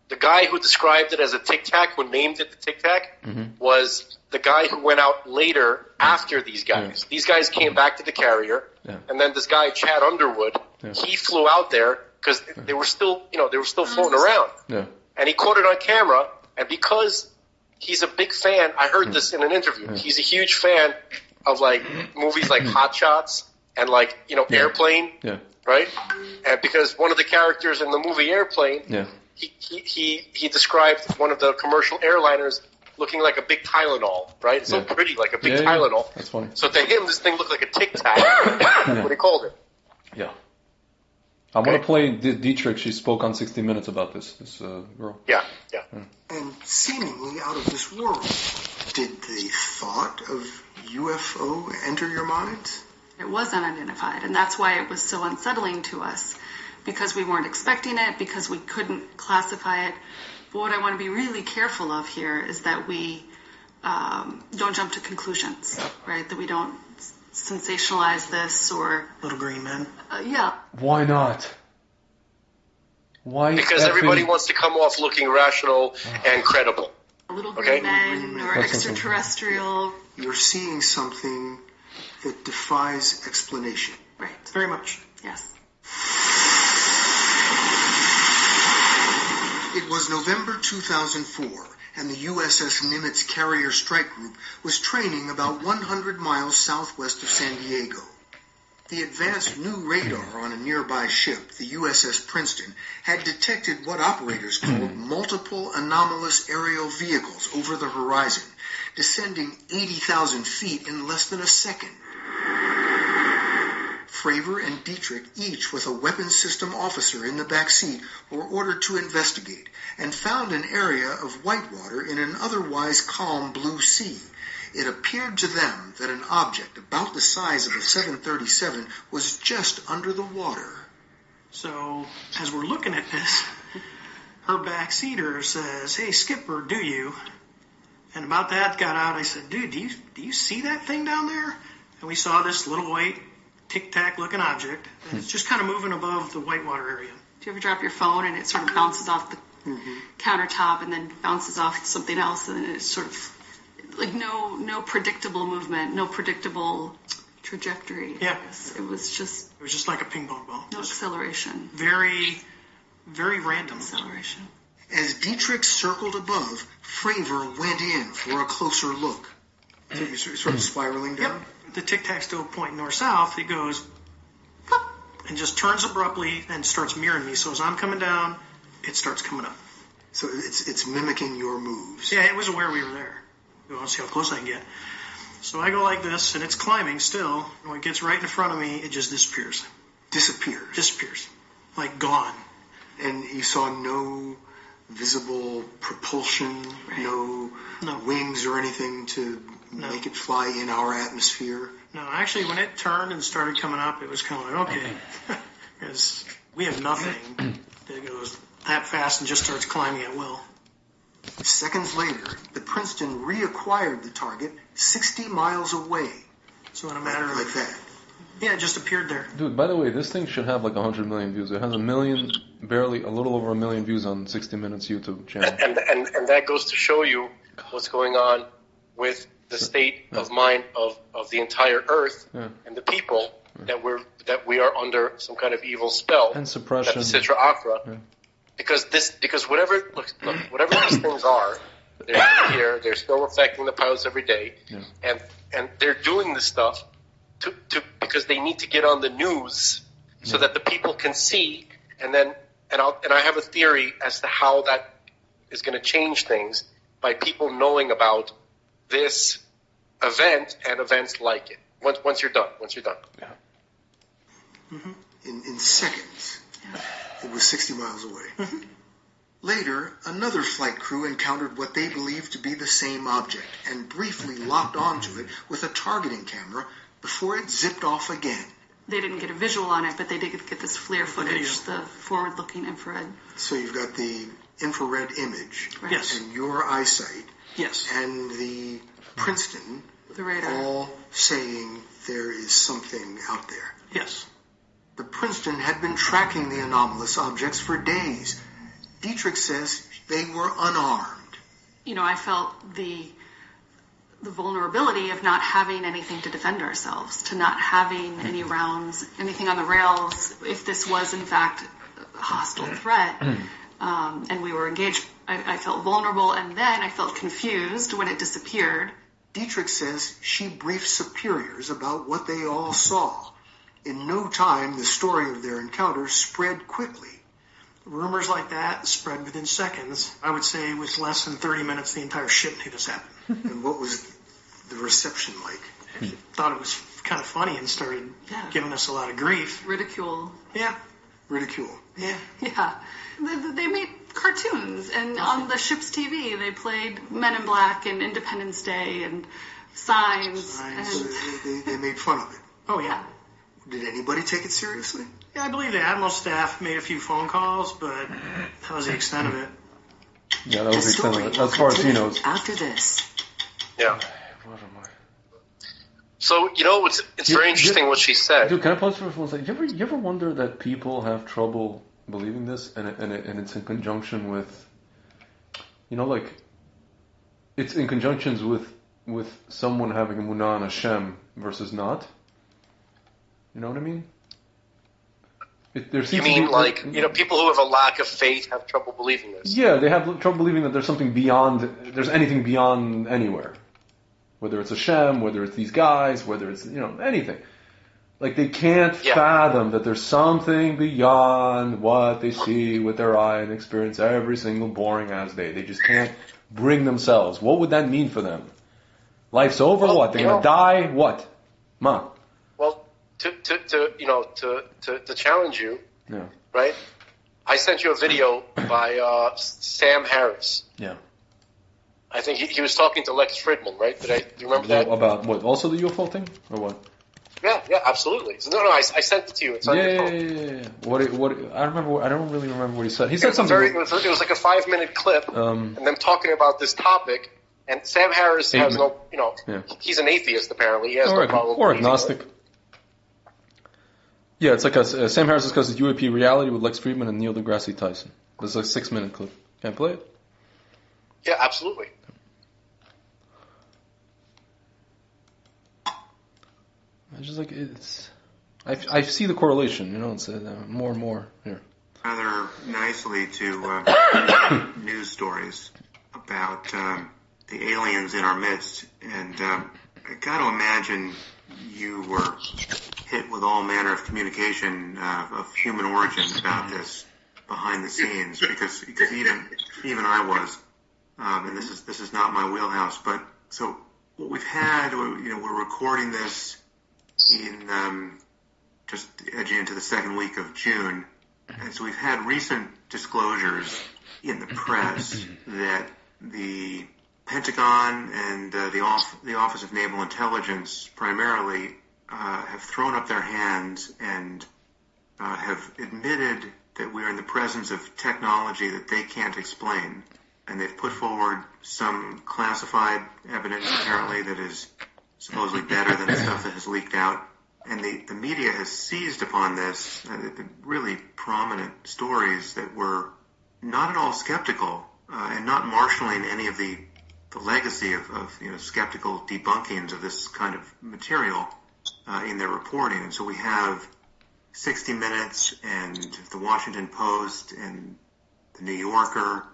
The guy who described it as a Tic Tac, who named it the Tic Tac, was the guy who went out later after these guys. These guys came back to the carrier, and then this guy, Chad Underwood, he flew out there because they were still floating around. Yeah. And he caught it on camera, and because he's a big fan, I heard this in an interview, he's a huge fan of movies like Hot Shots and Airplane, right? And because one of the characters in the movie Airplane, he described one of the commercial airliners looking like a big Tylenol, right? It's so pretty, like a big Tylenol. Yeah. That's funny. So to him, this thing looked like a Tic Tac. That's what he called it. Yeah. I want to play Dietrich. She spoke on 60 Minutes about this girl. Yeah. And seemingly out of this world. Did the thought of UFO enter your minds? It was unidentified, and that's why it was so unsettling to us, because we weren't expecting it, because we couldn't classify it. But what I want to be really careful of here is that we don't jump to conclusions, right? That we don't sensationalize this or... Little green men? Yeah. Why not? Why? Because everybody wants to come off looking rational and credible. Little green men or extraterrestrial. You're seeing something that defies explanation. Right. Very much. Yes. It was November 2004, and the USS Nimitz Carrier Strike Group was training about 100 miles southwest of San Diego. The advanced new radar on a nearby ship, the USS Princeton, had detected what operators called multiple anomalous aerial vehicles over the horizon, descending 80,000 feet in less than a second. Fravor and Dietrich, each with a weapons system officer in the back seat, were ordered to investigate and found an area of whitewater in an otherwise calm blue sea. It appeared to them that an object about the size of a 737 was just under the water. So, as we're looking at this, her backseater says, "Hey, Skipper, do you?" And about that got out, I said, "Dude, do you see that thing down there?" And we saw this little white tic-tac looking object, and it's just kind of moving above the whitewater area. Do you ever drop your phone and it sort of bounces off the countertop and then bounces off something else, and then it's sort of like no predictable movement, no predictable trajectory. Yeah. It was just like a ping pong ball. No acceleration. Very, very random. Acceleration. As Dietrich circled above, Fravor went in for a closer look. So you're sort of spiraling down? Yep. The tic-tac still pointing north-south. It goes plop, and just turns abruptly and starts mirroring me. So as I'm coming down, it starts coming up. So it's mimicking your moves. Yeah, it was aware we were there. I want to see how close I can get. So I go like this, and it's climbing still. And when it gets right in front of me, it just disappears. Disappears. Like gone. And you saw no visible propulsion, no wings or anything to make it fly in our atmosphere? No, actually, when it turned and started coming up, it was kind of like, okay. Because we have nothing that goes that fast and just starts climbing at will. Seconds later, the Princeton reacquired the target 60 miles away. So in a matter of... Like that. Yeah, it just appeared there. Dude, by the way, this thing should have like 100 million views. It has a little over 1 million views on 60 Minutes YouTube channel. And that goes to show you what's going on with the state of mind of the entire Earth and the people that we are under some kind of evil spell and suppression. That the Sitra Achra. Yeah. Because whatever these things are, they're still here. They're still affecting the pilots every day, and they're doing this stuff because they need to get on the news so that the people can see, and I have a theory as to how that is going to change things by people knowing about this event and events like it. Once you're done. Yeah. Mm-hmm. In seconds. It was 60 miles away. Mm-hmm. Later, another flight crew encountered what they believed to be the same object and briefly locked onto it with a targeting camera before it zipped off again. They didn't get a visual on it, but they did get this FLIR footage, the forward-looking infrared. So you've got the infrared image, right. Yes. And your eyesight, yes, and the Princeton, the radar, all saying there is something out there. Yes. The Princeton had been tracking the anomalous objects for days. Dietrich says they were unarmed. You know, I felt the vulnerability of not having anything to defend ourselves, to not having any rounds, anything on the rails, if this was in fact a hostile threat, and we were engaged. I felt vulnerable, and then I felt confused when it disappeared. Dietrich says she briefed superiors about what they all saw. In no time, the story of their encounter spread quickly. Rumors like that spread within seconds. I would say with less than 30 minutes, the entire ship knew this happened. And what was the reception like? Thought it was kind of funny and started giving us a lot of grief. Ridicule. Yeah. Ridicule. Yeah. Yeah. They made cartoons, and on the ship's TV, they played Men in Black and Independence Day and Signs. And so they made fun of it. Oh, yeah. Did anybody take it seriously? Yeah, I believe the Admiral staff made a few phone calls, but that was the extent of it. Yeah, that was the extent of it, as far as he knows. After this. Yeah. So, you know, it's very interesting what she said. Dude, can I pause for one second? You ever wonder that people have trouble believing this, and it's in conjunction with, you know, like, it's in conjunctions with someone having a munah on Hashem versus not? You know what I mean? You mean like, you know, people who have a lack of faith have trouble believing this? Yeah, they have trouble believing that there's something beyond, there's anything beyond anywhere. Whether it's Hashem, whether it's these guys, whether it's, you know, anything. Like, they can't fathom that there's something beyond what they see with their eye and experience every single boring ass day. They just can't bring themselves. What would that mean for them? Life's over, what? They're going to die? What? Ma. Well, to challenge you, right? I sent you a video by Sam Harris. Yeah. I think he was talking to Lex Fridman, right? Do you remember that? About what? Also the UFO thing, or what? Yeah, absolutely. So, no, I sent it to you. It's on your phone. Yeah. What? I remember. I don't really remember what he said. He said something. It was like a 5-minute clip, and them talking about this topic. And Sam Harris has no, you know, he's an atheist apparently. He has no problem. Or agnostic. Yeah, it's like Sam Harris discusses UAP reality with Lex Fridman and Neil deGrasse Tyson. This is a 6-minute clip. Can I play it? Yeah, absolutely. I just like it's. I see the correlation, you know. It's more and more here. Rather nicely to news stories about the aliens in our midst, and I got to imagine you were hit with all manner of communication of human origin about this behind the scenes, because even I was, and this is not my wheelhouse, but so what we've had, you know, we're recording this in just edging into the second week of June, and so we've had recent disclosures in the press that the Pentagon and the Office of Naval Intelligence primarily have thrown up their hands and have admitted that we're in the presence of technology that they can't explain. And they've put forward some classified evidence, apparently, that is supposedly better than the stuff that has leaked out. And the media has seized upon this, really prominent stories that were not at all skeptical and not marshaling any of the legacy of you know, skeptical debunkings of this kind of material in their reporting. And so we have 60 Minutes and the Washington Post and the New Yorker,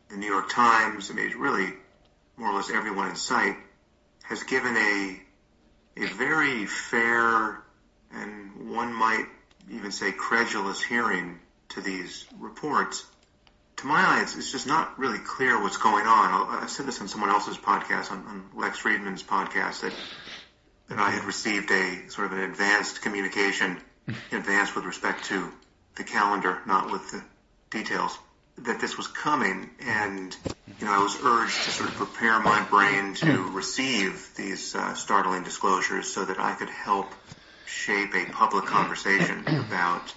the New York Times, I mean, really more or less everyone in sight has given a a very fair and one might even say credulous hearing to these reports, to my eye, it's just not really clear what's going on. I said this on someone else's podcast, on Lex Friedman's podcast, that I had received a sort of an advanced communication, advanced with respect to the calendar, not with the details, that this was coming, and I was urged to sort of prepare my brain to receive these startling disclosures so that I could help shape a public conversation about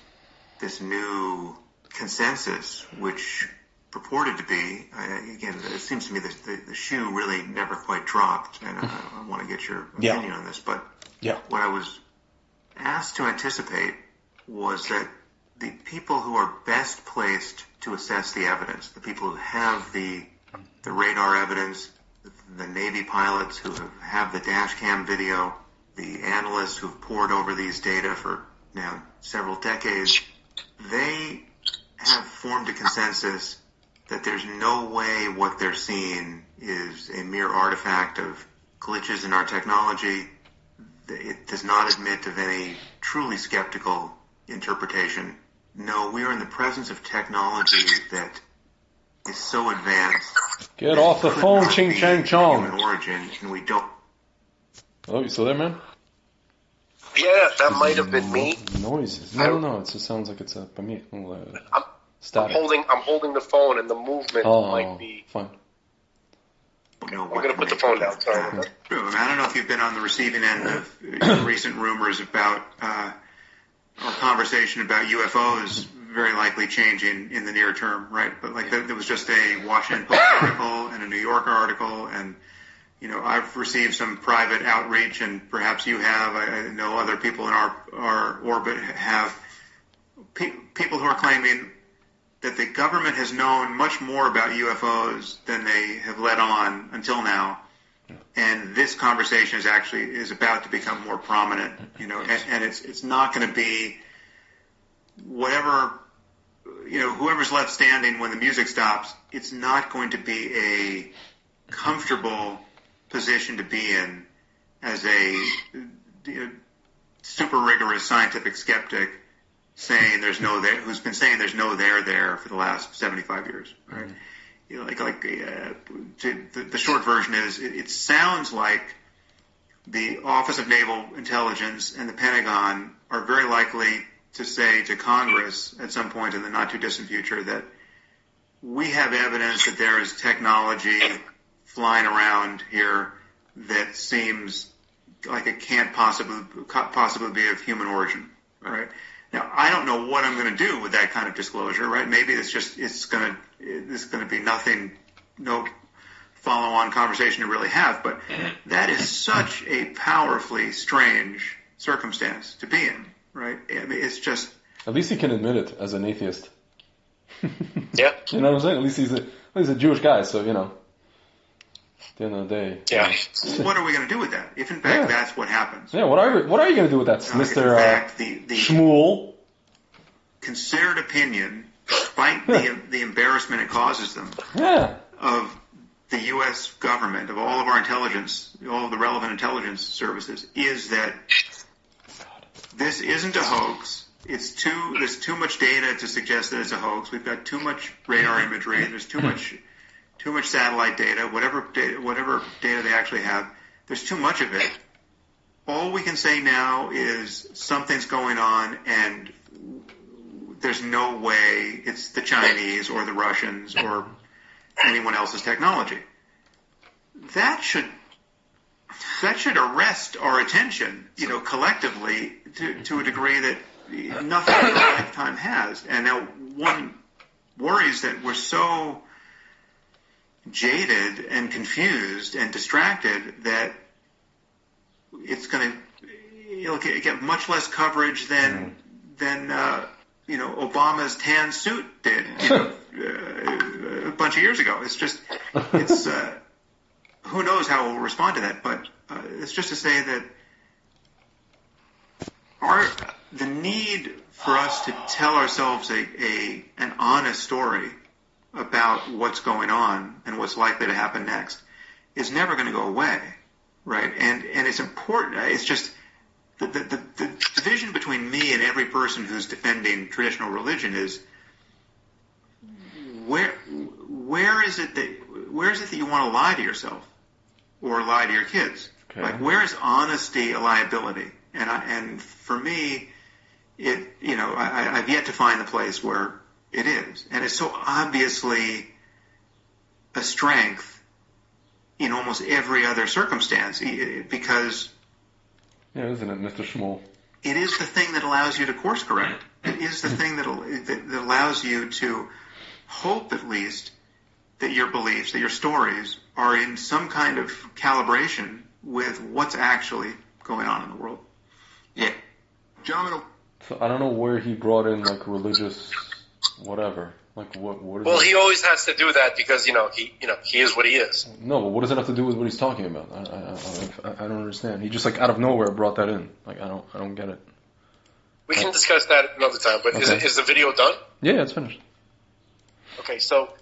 this new consensus, which purported to be, again, it seems to me that the shoe really never quite dropped, and I want to get your opinion on this, but what I was asked to anticipate was that the people who are best placed to assess the evidence, the people who have the radar evidence, the Navy pilots who have the dash cam video, the analysts who've pored over these data for now several decades, they have formed a consensus that there's no way what they're seeing is a mere artifact of glitches in our technology. It does not admit of any truly skeptical interpretation. No, we are in the presence of technology that is so advanced. Get off the phone, Ching Chang Chong. Human origin, and we don't. Oh, you still there, man? Yeah, that might have been me. Noises. No. It just sounds like it's a static. I'm holding the phone, and the movement might be. Fine. I'm going to put the phone down. Sorry. I don't know if you've been on the receiving end of recent rumors about our conversation about UFOs very likely changing in the near term, right? But there was just a Washington Post article and a New Yorker article, and I've received some private outreach, and perhaps you have. I know other people in our orbit have. People who are claiming that the government has known much more about UFOs than they have let on until now, and this conversation is about to become more prominent. And it's not going to be whatever whoever's left standing when the music stops. It's not going to be a comfortable position to be in as a super rigorous scientific skeptic saying who's been saying there's no there for the last 75 years, right? The short version is it sounds like the Office of Naval Intelligence and the Pentagon are very likely to say to Congress at some point in the not too distant future that we have evidence that there is technology flying around here that seems like it can't possibly be of human origin, right? Now, I don't know what I'm going to do with that kind of disclosure, right? Maybe it's going to be nothing, no follow-on conversation to really have, but that is such a powerfully strange circumstance to be in, right? I mean, it's just... At least he can admit it as an atheist. Yeah. You know what I'm saying? At least he's a Jewish guy, so, at the end of the day. Yeah. What are we going to do with that? If in fact that's what happens. Yeah, what are you going to do with that, Mr. The Shmuel? Considered opinion, despite the embarrassment it causes them, of the U.S. government, of all of our intelligence, all of the relevant intelligence services, is that this isn't a hoax. There's too much data to suggest that it's a hoax. We've got too much radar imagery. There's too much satellite data, whatever data they actually have. There's too much of it. All we can say now is something's going on, and there's no way it's the Chinese or the Russians or anyone else's technology. That should arrest our attention, collectively to a degree that nothing in our lifetime has. And now one worries that we're so jaded and confused and distracted that it's going to get much less coverage than Obama's tan suit did a bunch of years ago. It's who knows how we'll respond to that, but it's just to say that the need for us to tell ourselves an honest story about what's going on and what's likely to happen next is never going to go away, right? And it's important. It's just the division between me and every person who's defending traditional religion is where is it that you want to lie to yourself or lie to your kids? Okay. Like, where is honesty a liability? And for me, I've yet to find the place where it is, and it's so obviously a strength in almost every other circumstance, because isn't it, Mr. Schmoll? It is the thing that allows you to course correct. It is the thing that allows you to hope, at least, that your beliefs, that your stories are in some kind of calibration with what's actually going on in the world. Yeah. Gentlemen. So I don't know where he brought in like religious whatever. Like what is Well, it? he always has to do that because he is what he is. No, but what does it have to do with what he's talking about? I don't understand. He just like out of nowhere brought that in. Like I don't get it. We can discuss that another time. But okay. Is the video done? Yeah, it's finished. Okay, so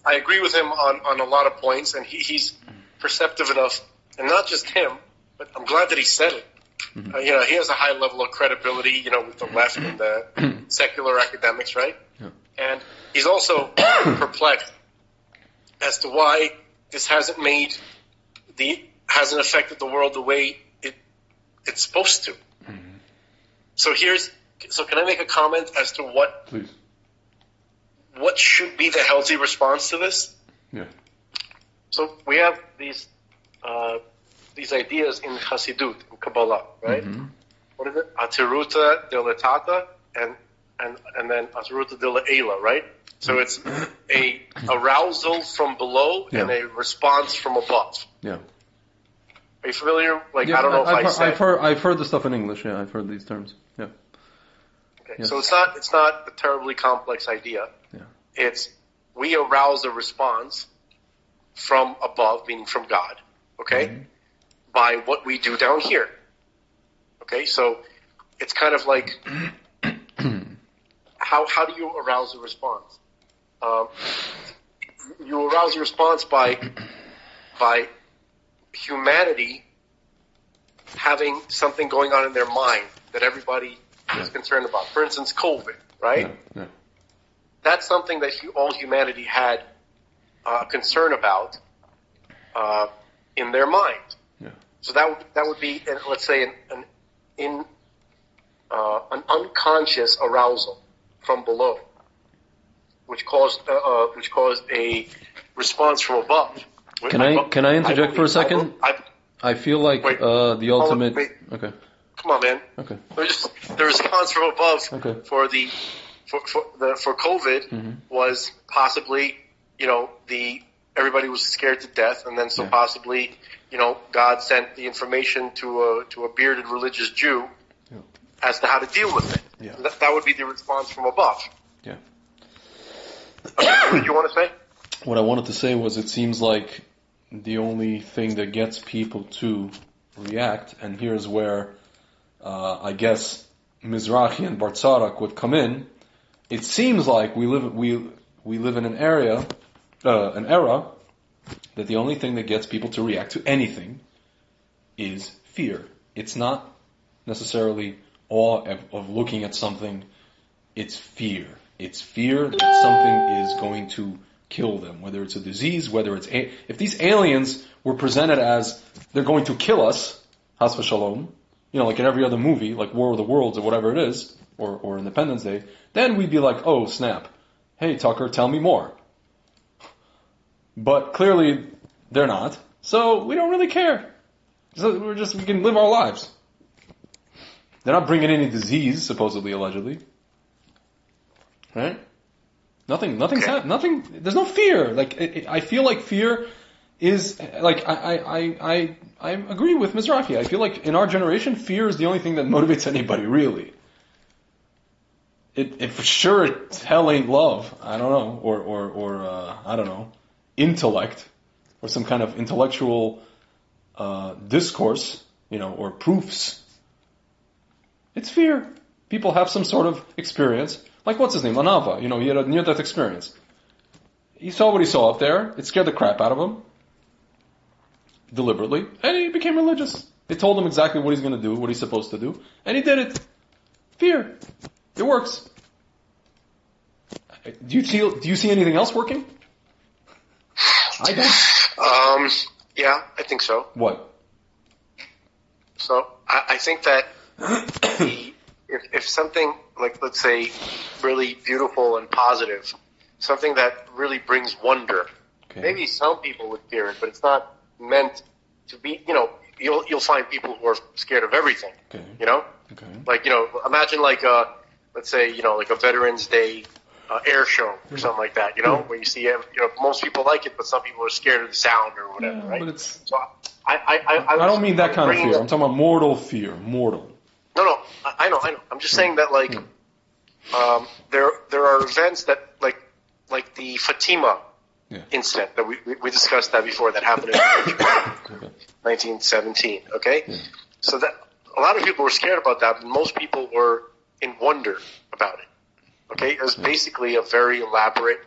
I agree with him on a lot of points, and he's perceptive enough, and not just him, but I'm glad that he said it. Mm-hmm. He has a high level of credibility, with the left and the secular academics, right? Yeah. And he's also perplexed as to why this hasn't affected the world the way it's supposed to. Mm-hmm. So can I make a comment as to what should be the healthy response to this? Yeah. So we have these ideas in Hasidut, in Kabbalah, right? Mm-hmm. What is it? Atiruta de letata and then Atiruta de le'ela, right? So it's a arousal from below and a response from above. Yeah. Are you familiar? I don't know if I've heard the stuff in English. Yeah, I've heard these terms. Yeah. Okay, yes. So it's not a terribly complex idea. Yeah. It's we arouse a response from above, meaning from God. Okay. Mm-hmm. By what we do down here. Okay, so it's kind of like how do you arouse a response? You arouse a response by humanity having something going on in their mind that everybody is concerned about. For instance, COVID, right? Yeah. That's something that all humanity had concern about in their mind. So that would be, let's say, an unconscious arousal from below, which caused a response from above. Can I interject for a second? I feel like the ultimate. Okay. Come on, man. Okay. The response from above for COVID was possibly, everybody was scared to death, and then possibly, God sent the information to a bearded religious Jew as to how to deal with it. Yeah. That would be the response from above. Yeah. Okay, what did you want to say? What I wanted to say was, it seems like the only thing that gets people to react, and here's where I guess Mizrahi and Bartzarak would come in. It seems like we live in an era that the only thing that gets people to react to anything is fear. It's not necessarily awe of looking at something. It's fear. It's fear that something is going to kill them, whether it's a disease, whether it's if these aliens were presented as they're going to kill us, Has v'Shalom, like in every other movie, like War of the Worlds or whatever it is, or Independence Day, then we'd be like, oh snap, hey Tucker, tell me more. But clearly they're not, so we don't really care. So we can live our lives. They're not bringing any disease, supposedly, allegedly, right? Nothing. There's no fear. I feel like fear is like I agree with Mizrahi. I feel like in our generation, fear is the only thing that motivates anybody really. It for sure hell ain't love. I don't know, or I don't know, intellect, or some kind of intellectual discourse, or proofs. It's fear. People have some sort of experience. Like, what's his name? Anava. He had a near-death experience. He saw what he saw up there. It scared the crap out of him. deliberately, and he became religious. They told him exactly what he's going to do, what he's supposed to do, and he did it. Fear. It works. Do you see anything else working? I don't. Yeah, I think so. What? So I think that if something like, let's say, really beautiful and positive, something that really brings wonder, maybe some people would fear it, but it's not meant to be. You'll find people who are scared of everything. Okay. Like imagine like let's say like a Veterans Day air show or something like that. Where you see most people like it, but some people are scared of the sound or whatever. Right. But it's. So I don't mean that kind of fear. I'm talking about mortal fear. Mortal. No, I know. I'm just saying that like there are events that like the Fatima incident that we discussed that before that happened in 1917. Okay, so that a lot of people were scared about that, but most people were in wonder about it. Okay, it was basically a very elaborate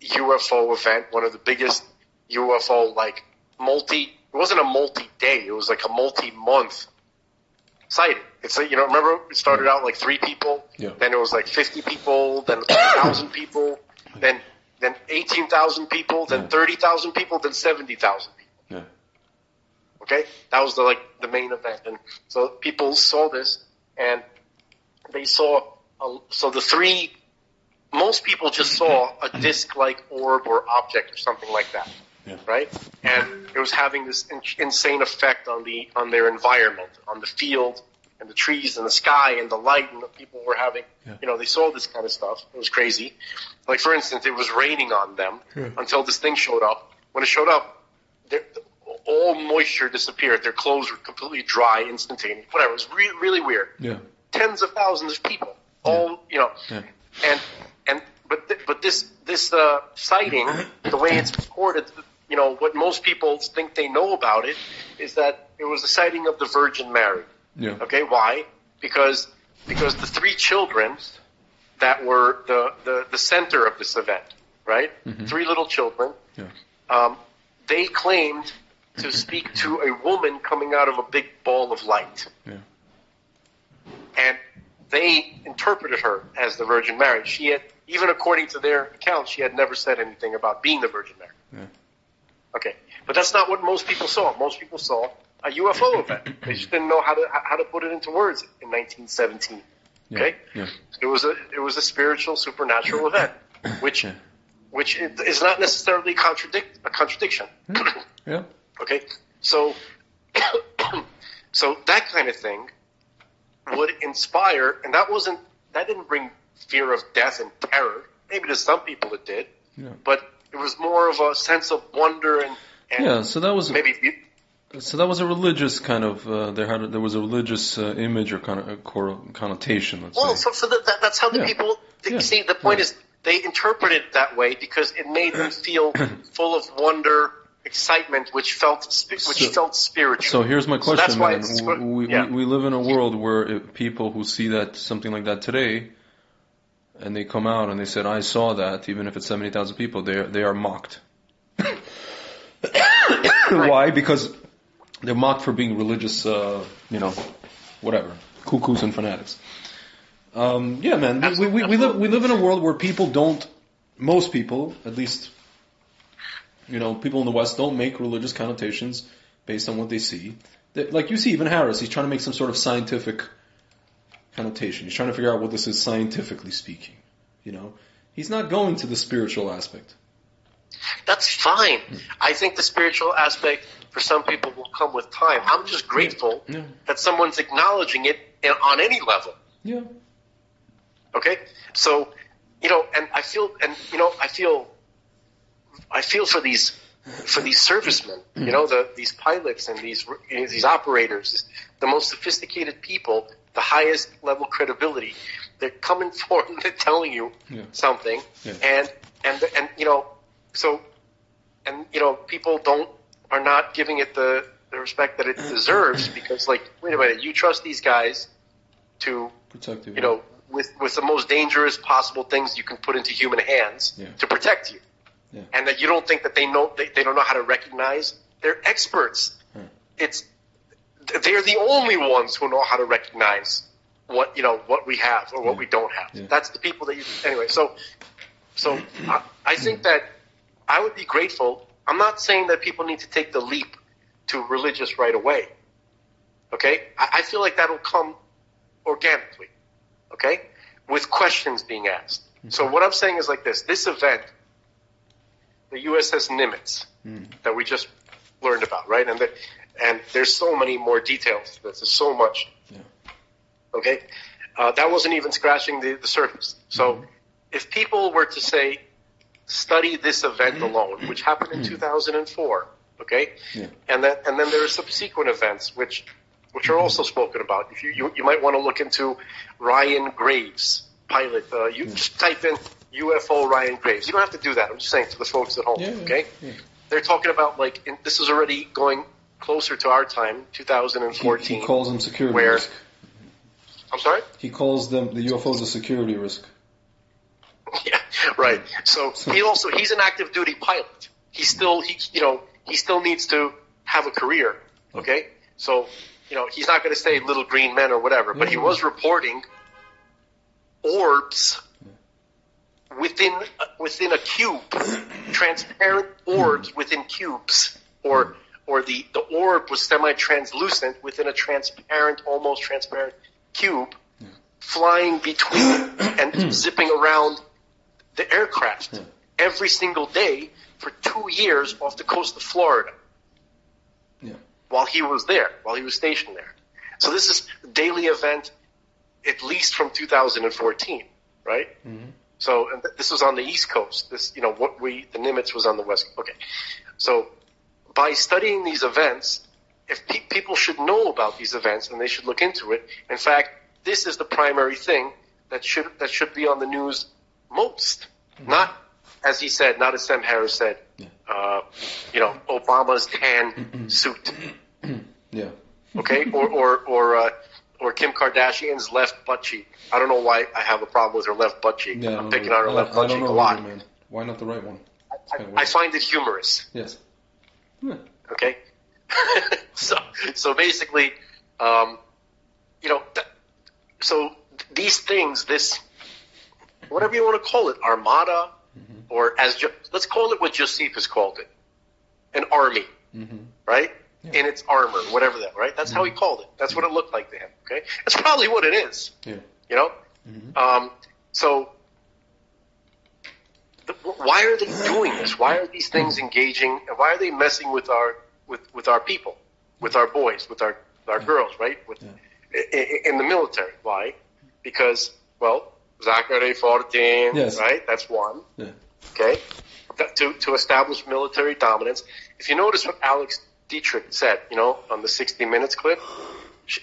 UFO event, one of the biggest UFO it wasn't a multi-day, it was like a multi-month sighting. It's like, remember it started out like 3 people, then it was like 50 people, then 1,000 people, then 18,000 people, then 30,000 people, then 70,000 people. Yeah. Okay? That was the main event. And so people saw this and they saw, most people just saw a disc-like orb or object or something like that. Yeah. Right? And it was having this insane effect on their environment, on the field and the trees and the sky and the light, and the people were having, they saw this kind of stuff. It was crazy. Like, for instance, it was raining on them until this thing showed up. When it showed up, all moisture disappeared. Their clothes were completely dry, instantaneous, whatever. It was really weird. Yeah. Tens of thousands of people, all, but this sighting, the way it's recorded, what most people think they know about it is that it was a sighting of the Virgin Mary. Yeah. Okay, why? Because the 3 children that were the center of this event, right? Mm-hmm. 3 little children. Yeah. They claimed to speak to a woman coming out of a big ball of light. Yeah. And they interpreted her as the Virgin Mary. She had, even according to their account, she had never said anything about being the Virgin Mary. Yeah. Okay, but that's not what most people saw. Most people saw a UFO event. They just didn't know how to put it into words in 1917. Okay, yeah. It was a spiritual, supernatural event, which is not necessarily a contradiction. Yeah. Okay, so that kind of thing would inspire, and that didn't bring fear of death and terror. Maybe to some people it did, but it was more of a sense of wonder and so that was maybe. So that was a religious kind of. There was a religious image or kind of connotation. Let's say. So that's how the people see. The point is they interpreted it that way because it made them feel full of wonder, excitement, which felt spiritual. So here's my question, so that's man. We live in a world where people who see something like that today, and they come out and they said, "I saw that," even if it's 70,000 people, they are mocked. Why? Because they're mocked for being religious, whatever, cuckoos and fanatics. Yeah, man, we live in a world where people don't, most people, at least, people in the West don't make religious connotations based on what they see. Like you see, even Harris, he's trying to make some sort of scientific connotation. He's trying to figure out what this is scientifically speaking. He's not going to the spiritual aspect. That's fine. I think the spiritual aspect for some people will come with time. I'm just grateful that someone's acknowledging it on any level. Yeah. Okay? So, and I feel for these servicemen, these pilots and these operators, the most sophisticated people, the highest level credibility. They're coming forward and they're telling you something, and people are not giving it the respect that it deserves because, wait a minute, you trust these guys to protect you, with the most dangerous possible things you can put into human hands to protect you, and that you don't think that they don't know how to recognize They're experts. They're the only ones who know how to recognize what we have or what we don't have. Yeah. That's the people that anyway. So I think that I would be grateful. I'm not saying that people need to take the leap to religious right away. Okay? I feel like that'll come organically. Okay? With questions being asked. So what I'm saying is like this. This event, the USS Nimitz, that we just learned about, right? And there's so many more details. There's so much. Yeah. Okay? That wasn't even scratching the surface. So if people were to say, study this event alone, which happened in 2004, okay? Yeah. And then there are subsequent events which are also spoken about. If you might want to look into Ryan Graves, pilot. Just type in UFO Ryan Graves. You don't have to do that. I'm just saying to the folks at home, okay? Yeah. They're talking about this is already going closer to our time, 2014. He calls them security risk. I'm sorry? He calls them the UFOs a security risk. Yeah, right. So he's an active duty pilot. He still needs to have a career. Okay? So, he's not going to say little green men or whatever, but he was reporting orbs within a cube, transparent orbs within cubes, or the orb was semi-translucent within a transparent, almost transparent cube, flying between and zipping around the aircraft every single day for 2 years off the coast of Florida. Yeah. While he was stationed there. So this is a daily event, at least from 2014, right? Mm-hmm. So and this was on the East Coast. The Nimitz was on the West. Okay. So by studying these events, if people should know about these events and they should look into it. In fact, this is the primary thing that should be on the news most. Mm-hmm. Not, as he said, not as Sam Harris said, Obama's tan suit. Yeah. Okay? Or Kim Kardashian's left butt cheek. I don't know why I have a problem with her left butt cheek. Yeah, I'm picking on her left butt cheek a lot. Man. Why not the right one? I find it humorous. Yes. Yeah. Okay? So basically, so these things, this, whatever you want to call it, armada, or let's call it what Josephus called it, an army, right? Yeah. In its armor, whatever that, right? That's how he called it. That's what it looked like to him, okay? That's probably what it is, So why are they doing this? Why are these things engaging? Why are they messing with our people, with our boys, with our girls, right? In the military. Why? Because, Zachary 14, right? That's one. Yeah. Okay? To establish military dominance. If you notice what Alex Dietrich said, on the 60 Minutes clip,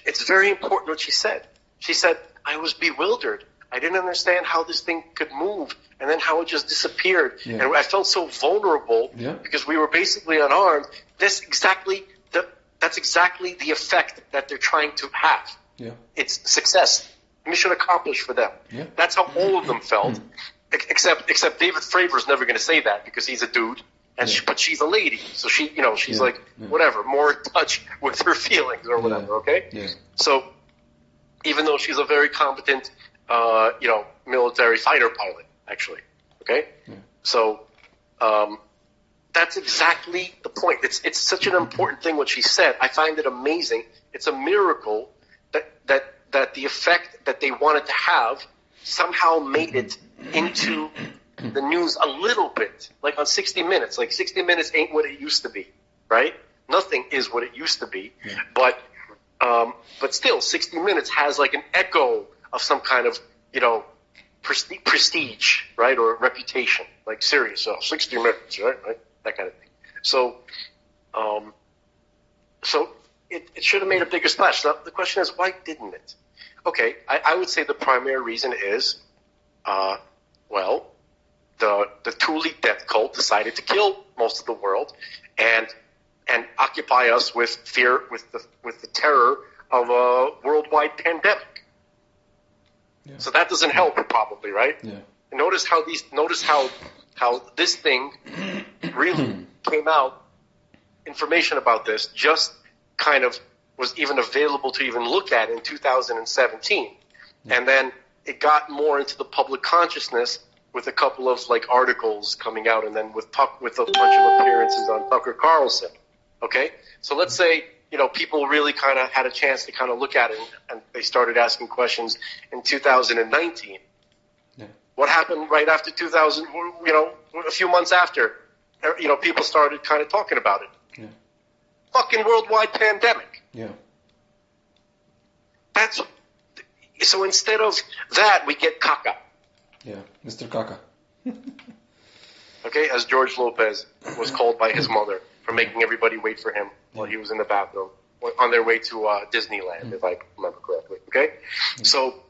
it's very important what she said. She said, I was bewildered. I didn't understand how this thing could move, and then how it just disappeared. Yeah. And I felt so vulnerable because we were basically unarmed. That's exactly the effect that they're trying to have. Yeah. It's success. Mission accomplished for them. Yeah. That's how all of them felt. Except David Fravor's never going to say that because he's a dude. But she's a lady, so she's whatever, more in touch with her feelings or whatever. Okay, so even though she's a very competent, military fighter pilot, actually, okay, so that's exactly the point. It's such an important thing what she said. I find it amazing. It's a miracle that the effect that they wanted to have somehow made it into the news a little bit, like on 60 Minutes. Like 60 Minutes ain't what it used to be, right? Nothing is what it used to be, but still, 60 Minutes has like an echo of some kind of prestige, right, or reputation, like serious. 60 Minutes, right, that kind of thing. So, it should have made a bigger splash. Now, the question is, why didn't it? Okay, I would say the primary reason is, the Thule death cult decided to kill most of the world and occupy us with fear, with the terror of a worldwide pandemic. Yeah. So that doesn't help, probably, right? Yeah. And notice how this thing really came out information about this just kind of was even available to even look at in 2017. And then it got more into the public consciousness with a couple of like articles coming out, and then with a bunch of appearances on Tucker Carlson. Okay? So let's say, people really kind of had a chance to kind of look at it, and they started asking questions in 2019. Yeah. What happened right after 2000, a few months after, people started kind of talking about it. Yeah. Fucking worldwide pandemic. Yeah. So instead of that, we get caca. Yeah, Mr. Caca. Okay, as George Lopez was called by his mother for making everybody wait for him while he was in the bathroom on their way to Disneyland, if I remember correctly. Okay, so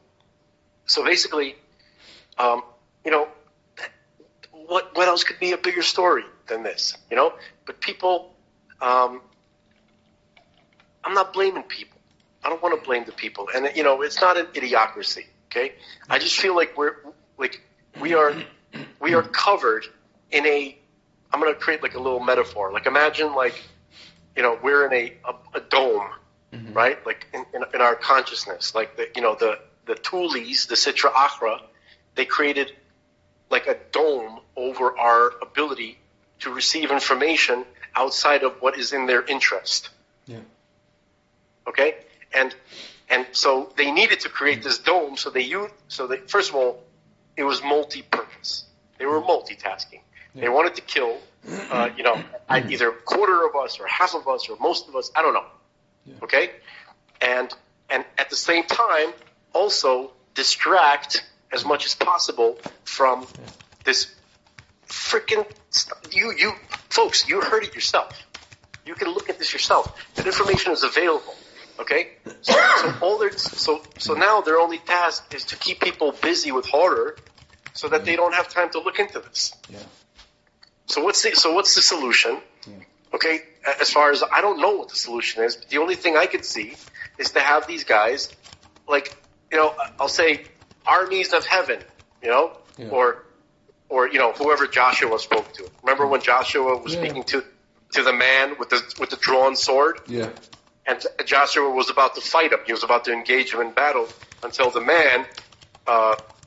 basically, what else could be a bigger story than this? But people, I'm not blaming people. I don't want to blame the people, and it's not an idiocracy. Okay, I just feel like we are covered in a. I'm going to create like a little metaphor. Like imagine we're in a dome, right? Like in our consciousness, like the Tulis, the Sitra Achra, they created like a dome over our ability to receive information outside of what is in their interest. Yeah. Okay, and so they needed to create this dome. So they first of all, it was multi-purpose. They were multitasking. They wanted to kill, either a quarter of us or half of us or most of us. I don't know. Yeah. Okay, and at the same time, also distract as much as possible from this freaking you folks. You heard it yourself. You can look at this yourself. That information is available. Okay, so now their only task is to keep people busy with horror, so that they don't have time to look into this. Yeah. So what's the solution? Yeah. Okay, as far as I don't know what the solution is, but the only thing I could see is to have these guys, I'll say armies of heaven, or whoever Joshua spoke to. Remember when Joshua was speaking to the man with the drawn sword? Yeah. And Joshua was about to fight him. He was about to engage him in battle until the man,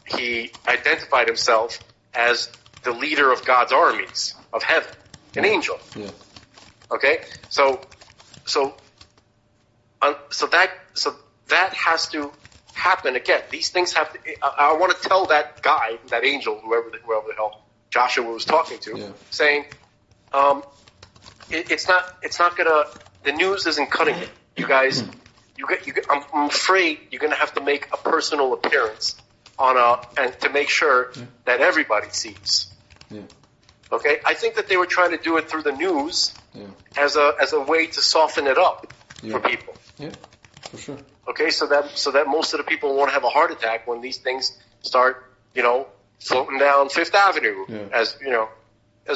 he identified himself as the leader of God's armies of heaven, an angel. Yeah. Okay, so that has to happen again. These things have to. I want to tell that guy, that angel, whoever the hell Joshua was talking to, saying, it's not gonna. The news isn't cutting it. You guys, I'm afraid you're gonna have to make a personal appearance and to make sure that everybody sees. Yeah. Okay, I think that they were trying to do it through the news as a way to soften it up for people. Yeah, for sure. Okay, so that most of the people won't have a heart attack when these things start, floating down Fifth Avenue as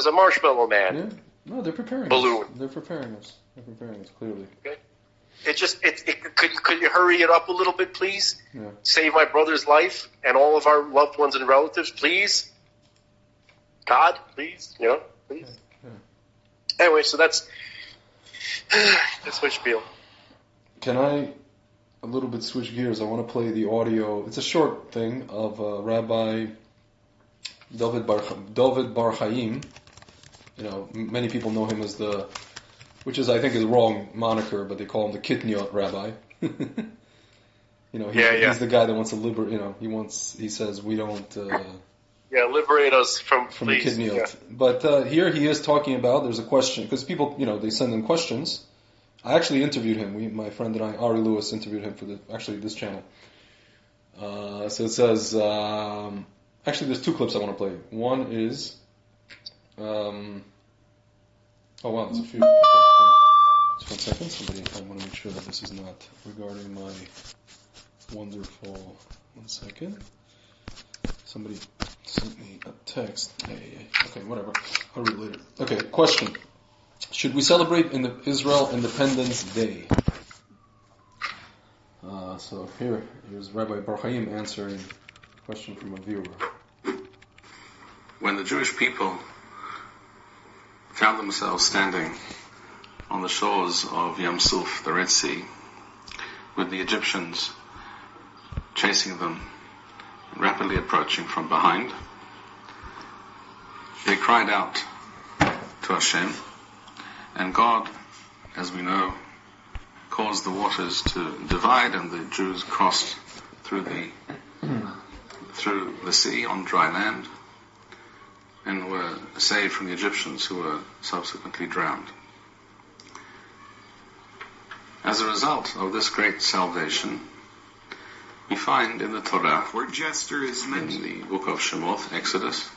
a marshmallow man. Yeah. No, they're preparing balloon. They're preparing us. They're preparing us clearly. Okay. Could you hurry it up a little bit, please? Yeah. Save my brother's life and all of our loved ones and relatives, please. God, please, please. Yeah. Anyway, so that's my spiel. Can I a little bit switch gears? I want to play the audio. It's a short thing of Rabbi David Bar Chaim. Many people know him as which is I think is the wrong moniker, but they call him the Kitniot Rabbi. He's the guy that wants to liberate. He says we don't. Liberate us from the Kitniot. Yeah. But here he is talking about. There's a question because people, they send in questions. I actually interviewed him. My friend and I, Ari Lewis, interviewed him for this channel. So it says, actually, there's two clips I want to play. One is, oh wow, there's a few. Okay. Just 1 second. I want to make sure that this is not regarding my wonderful. 1 second. Somebody sent me a text. Okay, whatever. I'll read it later. Okay, question. Should we celebrate Israel Independence Day? So here's Rabbi Bar Chaim answering a question from a viewer. When the Jewish people found themselves standing on the shores of Yam Suf, the Red Sea, with the Egyptians chasing them, rapidly approaching from behind. They cried out to Hashem, and God, as we know, caused the waters to divide, and the Jews crossed through the sea on dry land, and were saved from the Egyptians, who were subsequently drowned. As a result of this great salvation, we find in the Torah, word gesture is mentioned in the book of Shemot, Exodus,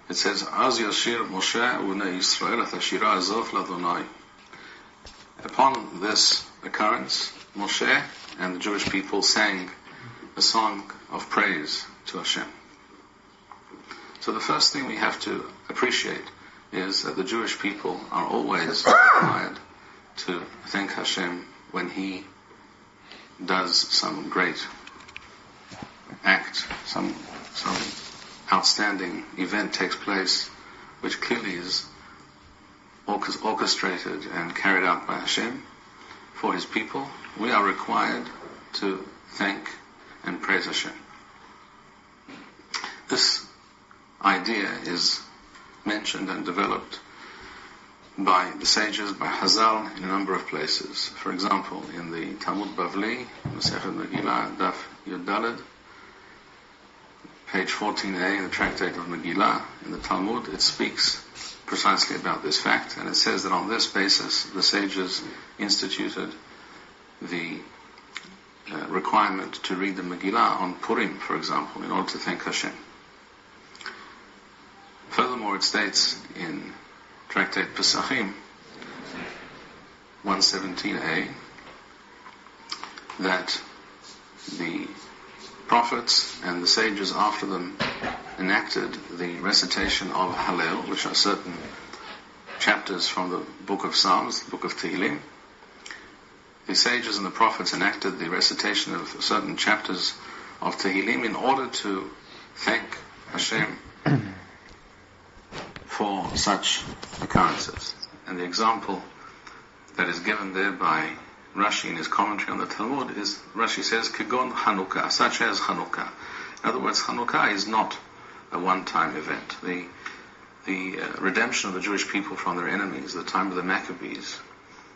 it says, Az yashir Moshe u'nei Yisrael et hashira azov l'Adonai. Upon this occurrence, Moshe and the Jewish people sang a song of praise to Hashem. So the first thing we have to appreciate is that the Jewish people are always required to thank Hashem when He does some great act, some outstanding event takes place, which clearly is orchestrated and carried out by Hashem for His people. We are required to thank and praise Hashem. This idea is mentioned and developed by the sages, by Hazal, in a number of places. For example, in the Talmud Bavli, Masechet Megillah, Daf Yud Daled, page 14a in the tractate of Megillah, in the Talmud, it speaks precisely about this fact, and it says that on this basis the sages instituted the requirement to read the Megillah on Purim, for example, in order to thank Hashem. Furthermore, it states in Tractate Pesachim 117a that the prophets and the sages after them enacted the recitation of Hallel, which are certain chapters from the book of Psalms, the book of Tehillim. The sages and the prophets enacted the recitation of certain chapters of Tehillim in order to thank Hashem for such occurrences. And the example that is given there by Rashi in his commentary on the Talmud is, Rashi says, Kegon Hanukkah, such as Hanukkah. In other words, Hanukkah is not a one-time event. The redemption of the Jewish people from their enemies, the time of the Maccabees,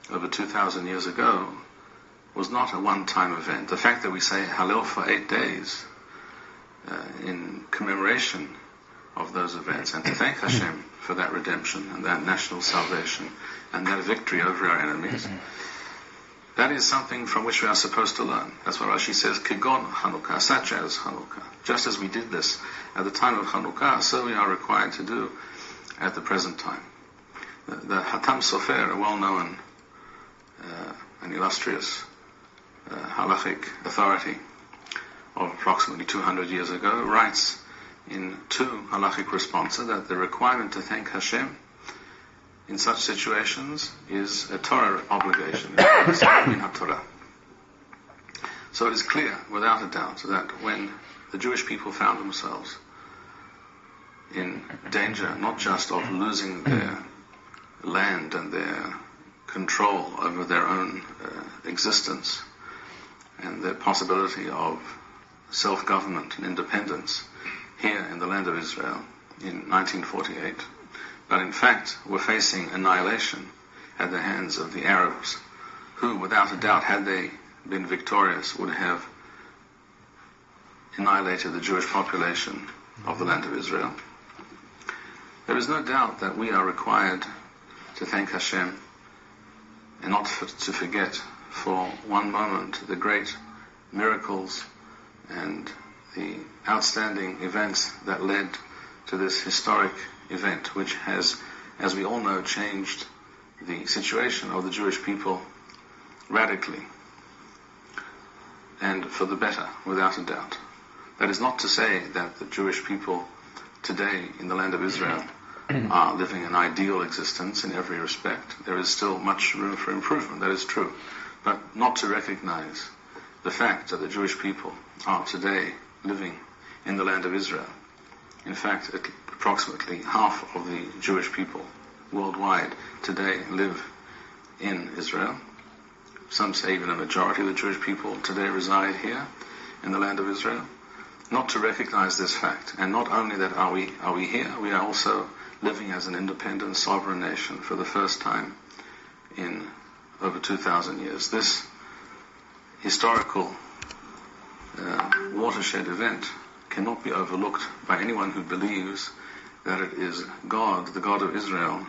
over 2,000 years ago, was not a one-time event. The fact that we say Hallel for 8 days in commemoration of those events, and to thank Hashem for that redemption and that national salvation and that victory over our enemies, that is something from which we are supposed to learn. That's why Rashi says, Kegon Hanukkah, such as Hanukkah. Just as we did this at the time of Hanukkah, so we are required to do at the present time. The Hatam Sofer, a well-known and illustrious halachic authority of approximately 200 years ago, writes in 2 halachic responsa that the requirement to thank Hashem in such situations is a Torah obligation. It's in HaTorah. So it is clear, without a doubt, that when the Jewish people found themselves in danger, not just of losing their land and their control over their own existence and their possibility of self-government and independence here in the land of Israel in 1948, but in fact were facing annihilation at the hands of the Arabs, who, without a doubt, had they been victorious, would have annihilated the Jewish population of the land of Israel. There is no doubt that we are required to thank Hashem and not to forget for one moment the great miracles and the outstanding events that led to this historic event, which has, as we all know, changed the situation of the Jewish people radically and for the better, without a doubt. That is not to say that the Jewish people today in the land of Israel are living an ideal existence in every respect. There is still much room for improvement, that is true. But not to recognize the fact that the Jewish people are today living in the land of Israel. In fact, approximately half of the Jewish people worldwide today live in Israel. Some say even a majority of the Jewish people today reside here in the land of Israel. Not to recognize this fact, and not only that are we here, we are also living as an independent sovereign nation for the first time in over 2,000 years. This historical watershed event cannot be overlooked by anyone who believes that it is God, the God of Israel,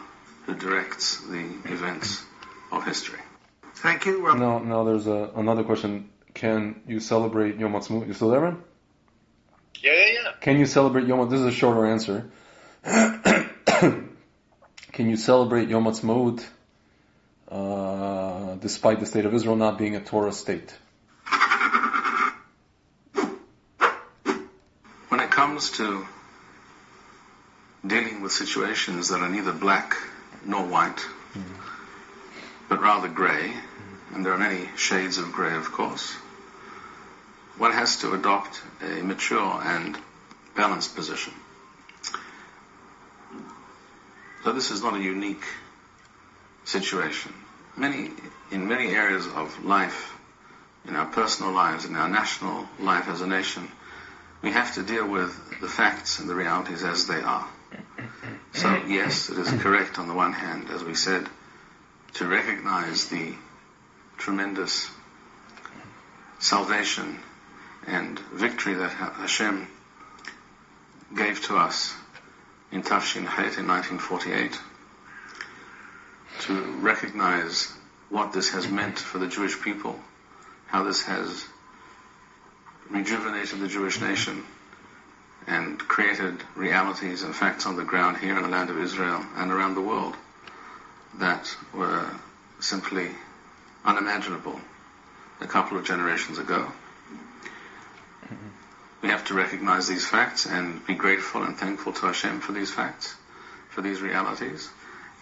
who directs the events of history. Thank you. Now there's another question. Can you celebrate Yom Ha'atzmaut? You still there, man? Yeah. Can you celebrate Yom Ha'atzmaut? This is a shorter answer. Can you celebrate Yom Ha'atzmaut despite the state of Israel not being a Torah state? When it comes to dealing with situations that are neither black nor white, but rather grey, and there are many shades of grey, of course, one has to adopt a mature and balanced position. So this is not a unique situation. In many areas of life, in our personal lives, in our national life as a nation, we have to deal with the facts and the realities as they are. So yes, it is correct on the one hand, as we said, to recognize the tremendous salvation and victory that Hashem gave to us in Tafshin Het in 1948, to recognize what this has meant for the Jewish people, how this has rejuvenated the Jewish nation and created realities and facts on the ground here in the land of Israel and around the world that were simply unimaginable a couple of generations ago. We have to recognize these facts and be grateful and thankful to Hashem for these facts, for these realities,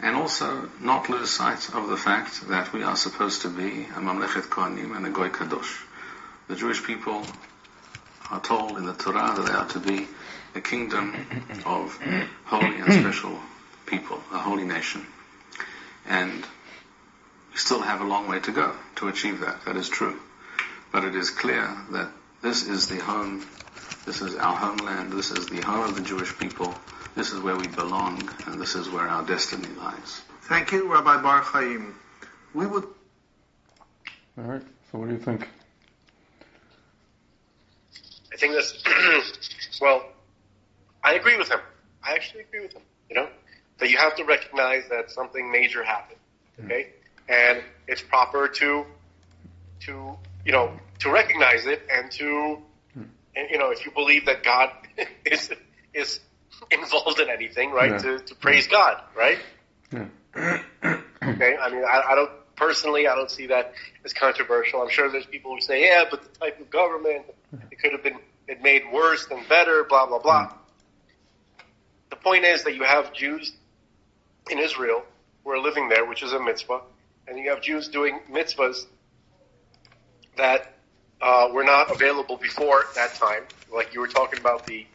and also not lose sight of the fact that we are supposed to be a Mamlechet Kohanim and a Goy Kadosh. The Jewish people are told in the Torah that they are to be a kingdom of holy and special people, a holy nation. And we still have a long way to go to achieve that. That is true. But it is clear that this is the home, this is our homeland, this is the home of the Jewish people, this is where we belong, and this is where our destiny lies. Thank you, Rabbi Bar Chaim. We would... All right, so what do you think? I think that's, well, I agree with him. I actually agree with him, that you have to recognize that something major happened, okay? And it's proper to recognize it and if you believe that God is involved in anything, right, to praise God, right? Yeah. Okay, I mean, I don't see that as controversial. I'm sure there's people who say, yeah, but the type of government, it could have been made worse than better, blah, blah, blah. The point is that you have Jews in Israel who are living there, which is a mitzvah, and you have Jews doing mitzvahs that were not available before that time. Like you were talking about the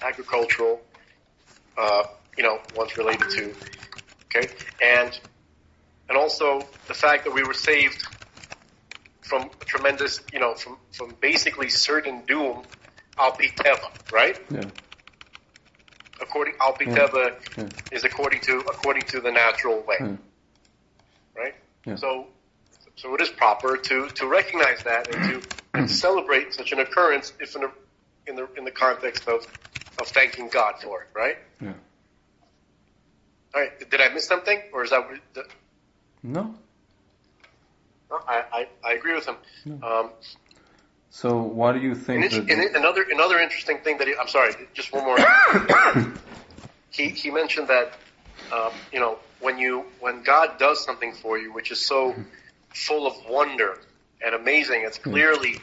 agricultural, ones related to, okay? And also the fact that we were saved from tremendous, from basically certain doom, al pi teva, right? Yeah. Al pi teva is according to the natural way, right? Yeah. So it is proper to recognize that and to celebrate such an occurrence if in the context of thanking God for it, right? Yeah. All right. Did I miss something, or is that? No. No, I agree with him. No. So why do you think another interesting thing that I'm sorry, just one more. He mentioned that when God does something for you, which is so full of wonder and amazing, it's clearly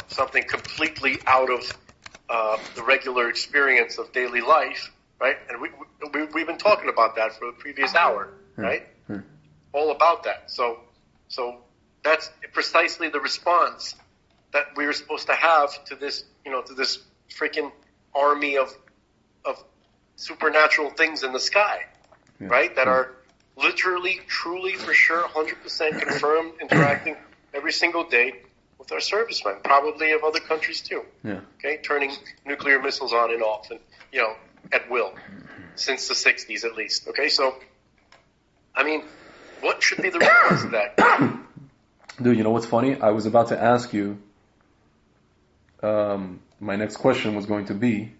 something completely out of the regular experience of daily life, right? And we've been talking about that for the previous hour, right? All about that. So that's precisely the response that we were supposed to have to this, to this freaking army of supernatural things in the sky, right? That are literally, truly, for sure, 100% confirmed interacting every single day with our servicemen, probably of other countries too. Yeah. Okay, turning nuclear missiles on and off, and at will, since the 60s at least. Okay, so, I mean, what should be the response to that? Dude, you know what's funny? I was about to ask you, my next question was going to be,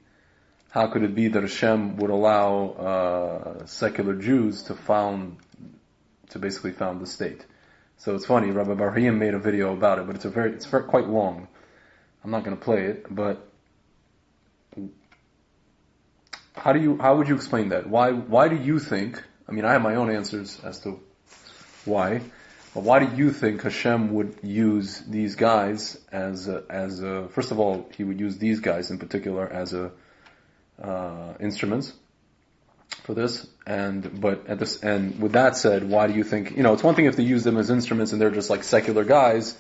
how could it be that Hashem would allow secular Jews to basically found the state? So it's funny, Rabbi Barhim made a video about it, but it's quite long. I'm not going to play it, but how would you explain that? Why do you think, I mean, I have my own answers as to why, but why do you think Hashem would use these guys as first of all, he would use these guys in particular as instruments for this, and with that said, why do you think, it's one thing if they use them as instruments and they're just like secular guys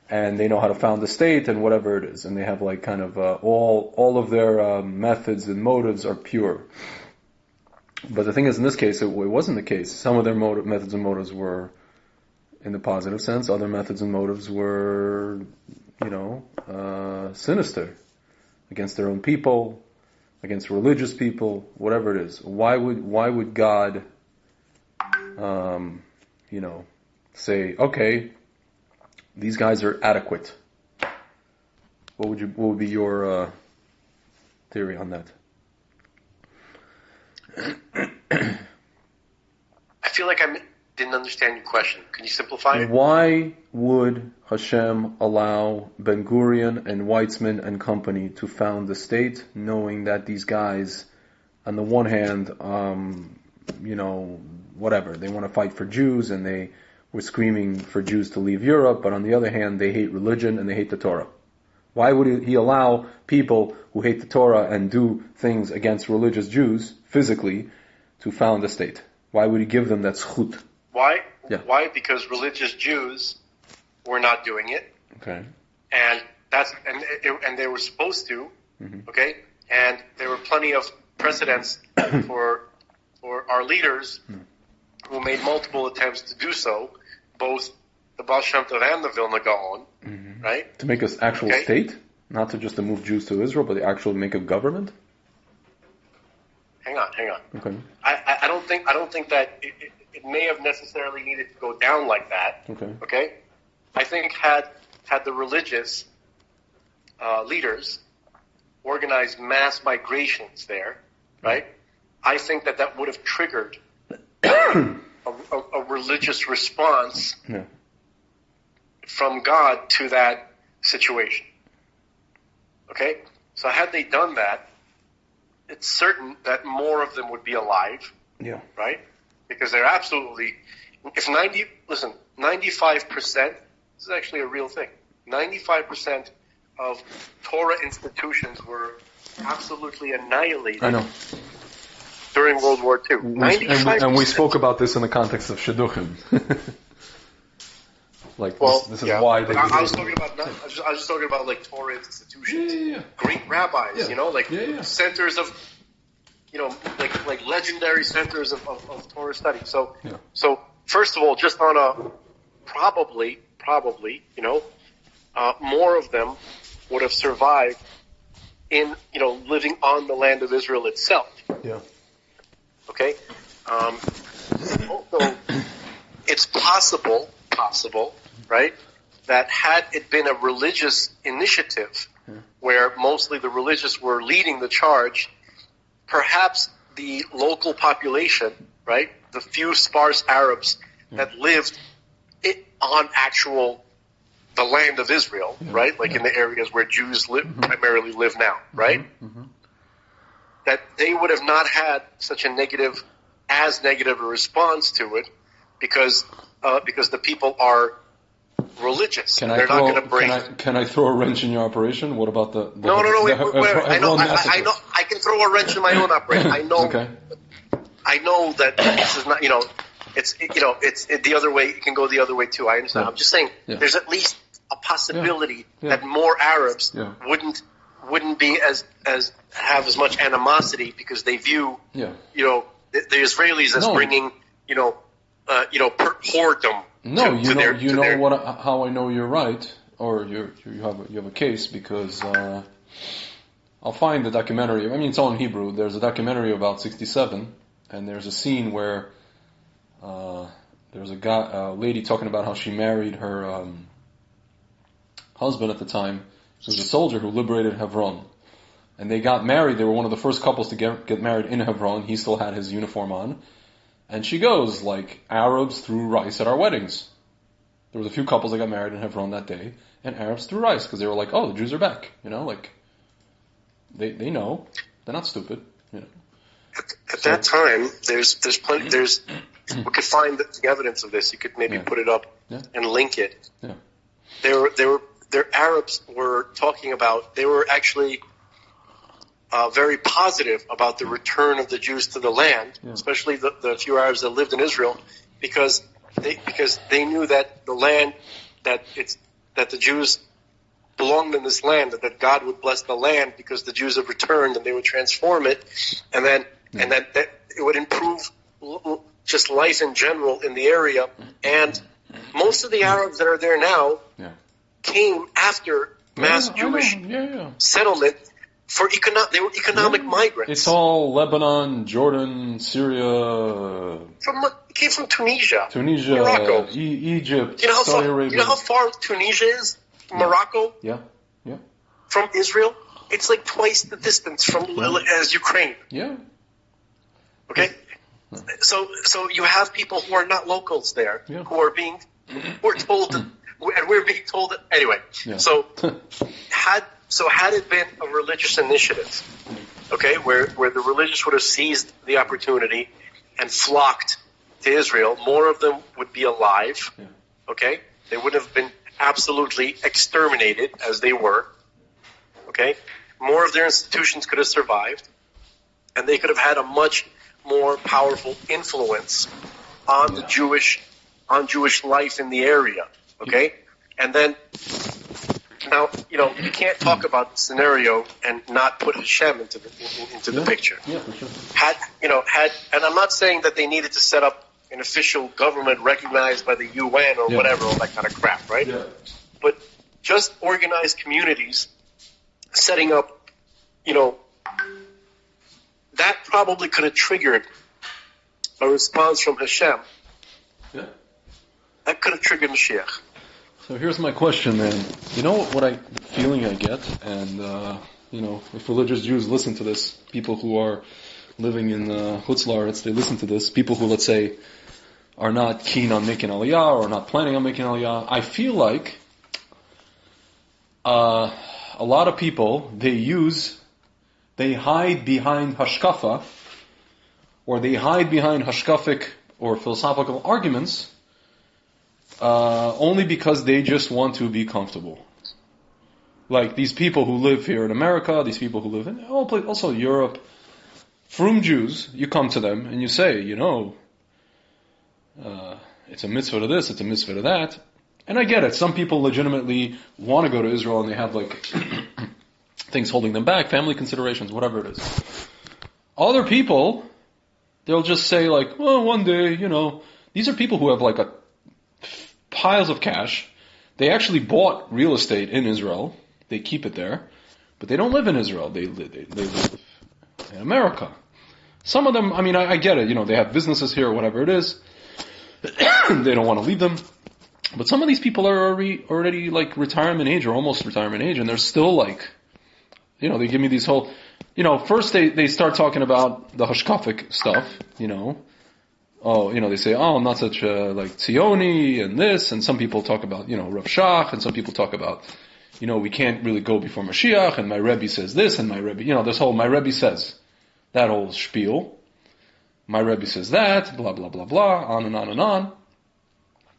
and they know how to found the state and whatever it is, and they have like kind of all of their methods and motives are pure. But the thing is, in this case, it wasn't the case. Some of their methods and motives were in the positive sense. Other methods and motives were, sinister against their own people, against religious people, whatever it is. Why would God, say, okay, these guys are adequate? What would be your theory on that? I feel like I didn't understand your question. Can you simplify it? Why would Hashem allow Ben Gurion and Weizmann and company to found the state, knowing that these guys, on the one hand, whatever, they want to fight for Jews and they were screaming for Jews to leave Europe, but on the other hand, they hate religion and they hate the Torah? Why would he allow people who hate the Torah and do things against religious Jews, physically, to found the state? Why would he give them that zchut? Why? Yeah. Why? Because religious Jews were not doing it. Okay. And they were supposed to. Mm-hmm. Okay. And there were plenty of precedents for our leaders who made multiple attempts to do so, both the Baal Shem Tov and the Vilna Gaon, right? To make an actual state, not to just to move Jews to Israel, but to actually make a government. Hang on. Okay. I don't think that it may have necessarily needed to go down like that. Okay. Okay. I think had the religious leaders organized mass migrations there, right? I think that would have triggered a religious response from God to that situation. Okay? So had they done that, it's certain that more of them would be alive. Yeah. Right? Because they're absolutely, 95%, this is actually a real thing, 95% of Torah institutions were absolutely annihilated. I know. During World War II. 95%. And we spoke about this in the context of Shidduchim. This is why they... I was just talking about like Torah institutions. Great rabbis, centers of, like legendary centers of Torah study. So first of all, just on a probably, more of them would have survived in, living on the land of Israel itself. Yeah. Okay? Also, it's possible, right, that had it been a religious initiative where mostly the religious were leading the charge, perhaps the local population, right, the few sparse Arabs that lived on the land of Israel, right, like in the areas where Jews primarily live now, right, that they would have not had such a negative a response to it because the people are religious. Can I throw a wrench in your operation? What about the No, wait. I know. I can throw a wrench in my own operation. I know. Okay. I know that this is not. It's the other way. It can go the other way too. I understand. I'm just saying. There's at least a possibility that more Arabs wouldn't be as have as much animosity because they view the Israelis as bringing whoredom. No, how I know you're right, or you have a case, because I'll find the documentary. I mean, it's all in Hebrew. There's a documentary about 1967, and there's a scene where there's a lady talking about how she married her husband at the time, who was a soldier who liberated Hebron. And they got married. They were one of the first couples to get married in Hebron. He still had his uniform on. And she goes, like, Arabs threw rice at our weddings. There was a few couples that got married in Hebron that day, and Arabs threw rice, because they were like, oh, the Jews are back. Like, they know. They're not stupid, At that time, there's plenty, we could find the evidence of this. You could maybe put it up and link it. Yeah. Their Arabs were talking about, they were actually very positive about the return of the Jews to the land, especially the few Arabs that lived in Israel, because they knew that the land, that the Jews belonged in this land, that God would bless the land because the Jews have returned, and they would transform it, and that it would improve just life in general in the area. And most of the Arabs that are there now came after mass Jewish settlement. They were economic migrants. It's all Lebanon, Jordan, Syria. Came from Tunisia, Morocco, Egypt, Saudi Arabia. You know how far Tunisia is? Morocco? Yeah. From Israel? It's like twice the distance as Ukraine. Yeah. Okay? So you have people who are not locals there, who are we're told that, and we're being told that, anyway. Yeah. So had it been a religious initiative, okay, where the religious would have seized the opportunity and flocked to Israel, more of them would be alive, okay? They wouldn't have been absolutely exterminated as they were, okay? More of their institutions could have survived, and they could have had a much more powerful influence on the Jewish life in the area, okay? And then, now, you can't talk about the scenario and not put Hashem into the picture. Yeah, for sure. And I'm not saying that they needed to set up an official government recognized by the UN or whatever, all that kind of crap, right? Yeah. But just organized communities, setting up, that probably could have triggered a response from Hashem. Yeah. That could have triggered Mashiach. So here's my question, man. You know what the feeling I get, and if religious Jews listen to this, people who are living in Chutz La'aretz, they listen to this, people who, let's say, are not keen on making Aliyah or not planning on making Aliyah, I feel like a lot of people, they hide behind hashkafa, or they hide behind hashkafic or philosophical arguments, only because they just want to be comfortable. Like these people who live here in America, these people who live in also Europe, frum Jews, you come to them and you say, it's a mitzvah to this, it's a mitzvah to that. And I get it. Some people legitimately want to go to Israel and they have things holding them back, family considerations, whatever it is. Other people, they'll just say well, one day, these are people who have piles of cash. They actually bought real estate in Israel. They keep it there, but they don't live in Israel. They live in America. Some of them, I get it. They have businesses here, whatever it is. They don't want to leave them. But some of these people are already retirement age or almost retirement age, and they're still they give me these whole, first they start talking about the hashkafic stuff, they say, I'm not such a Tzioni and this, and some people talk about, Rav Shach, and some people talk about, we can't really go before Mashiach, and my Rebbe says this, and my Rebbe, this whole, my Rebbe says, that whole spiel, my Rebbe says that, blah, blah, blah, blah, on and on and on.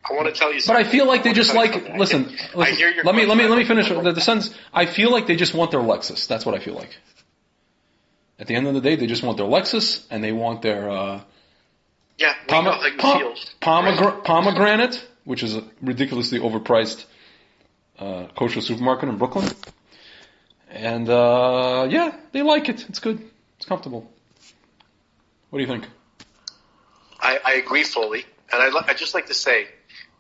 I want to tell you something. But I feel like they just listen, I hear your let me finish the sentence. I feel like they just want their Lexus. That's what I feel like. At the end of the day, they just want their Lexus, and they want their, pomegranate, which is a ridiculously overpriced kosher supermarket in Brooklyn. And they like it. It's good. It's comfortable. What do you think? I I agree fully. And I'd just like to say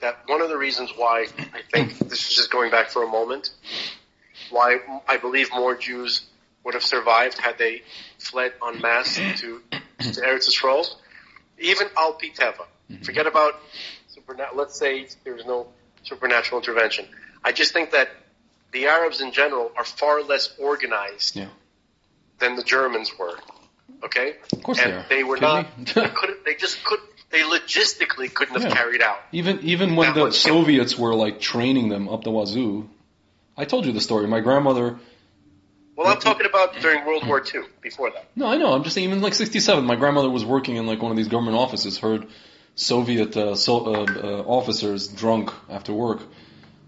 that one of the reasons why I think, this is just going back for a moment, why I believe more Jews would have survived had they fled en masse to Eretz Yisrael, even Al Pi Teva. Forget about let's say there's no supernatural intervention. I just think that the Arabs in general are far less organized than the Germans were. Okay? Of course and they were not. They logistically couldn't have carried out. Even when the Soviets were like training them up the wazoo. I told you the story. My grandmother. Well, I'm talking about during World War II. Before that. No, I know. I'm just saying. Even like '67, my grandmother was working in like one of these government offices. Heard Soviet officers drunk after work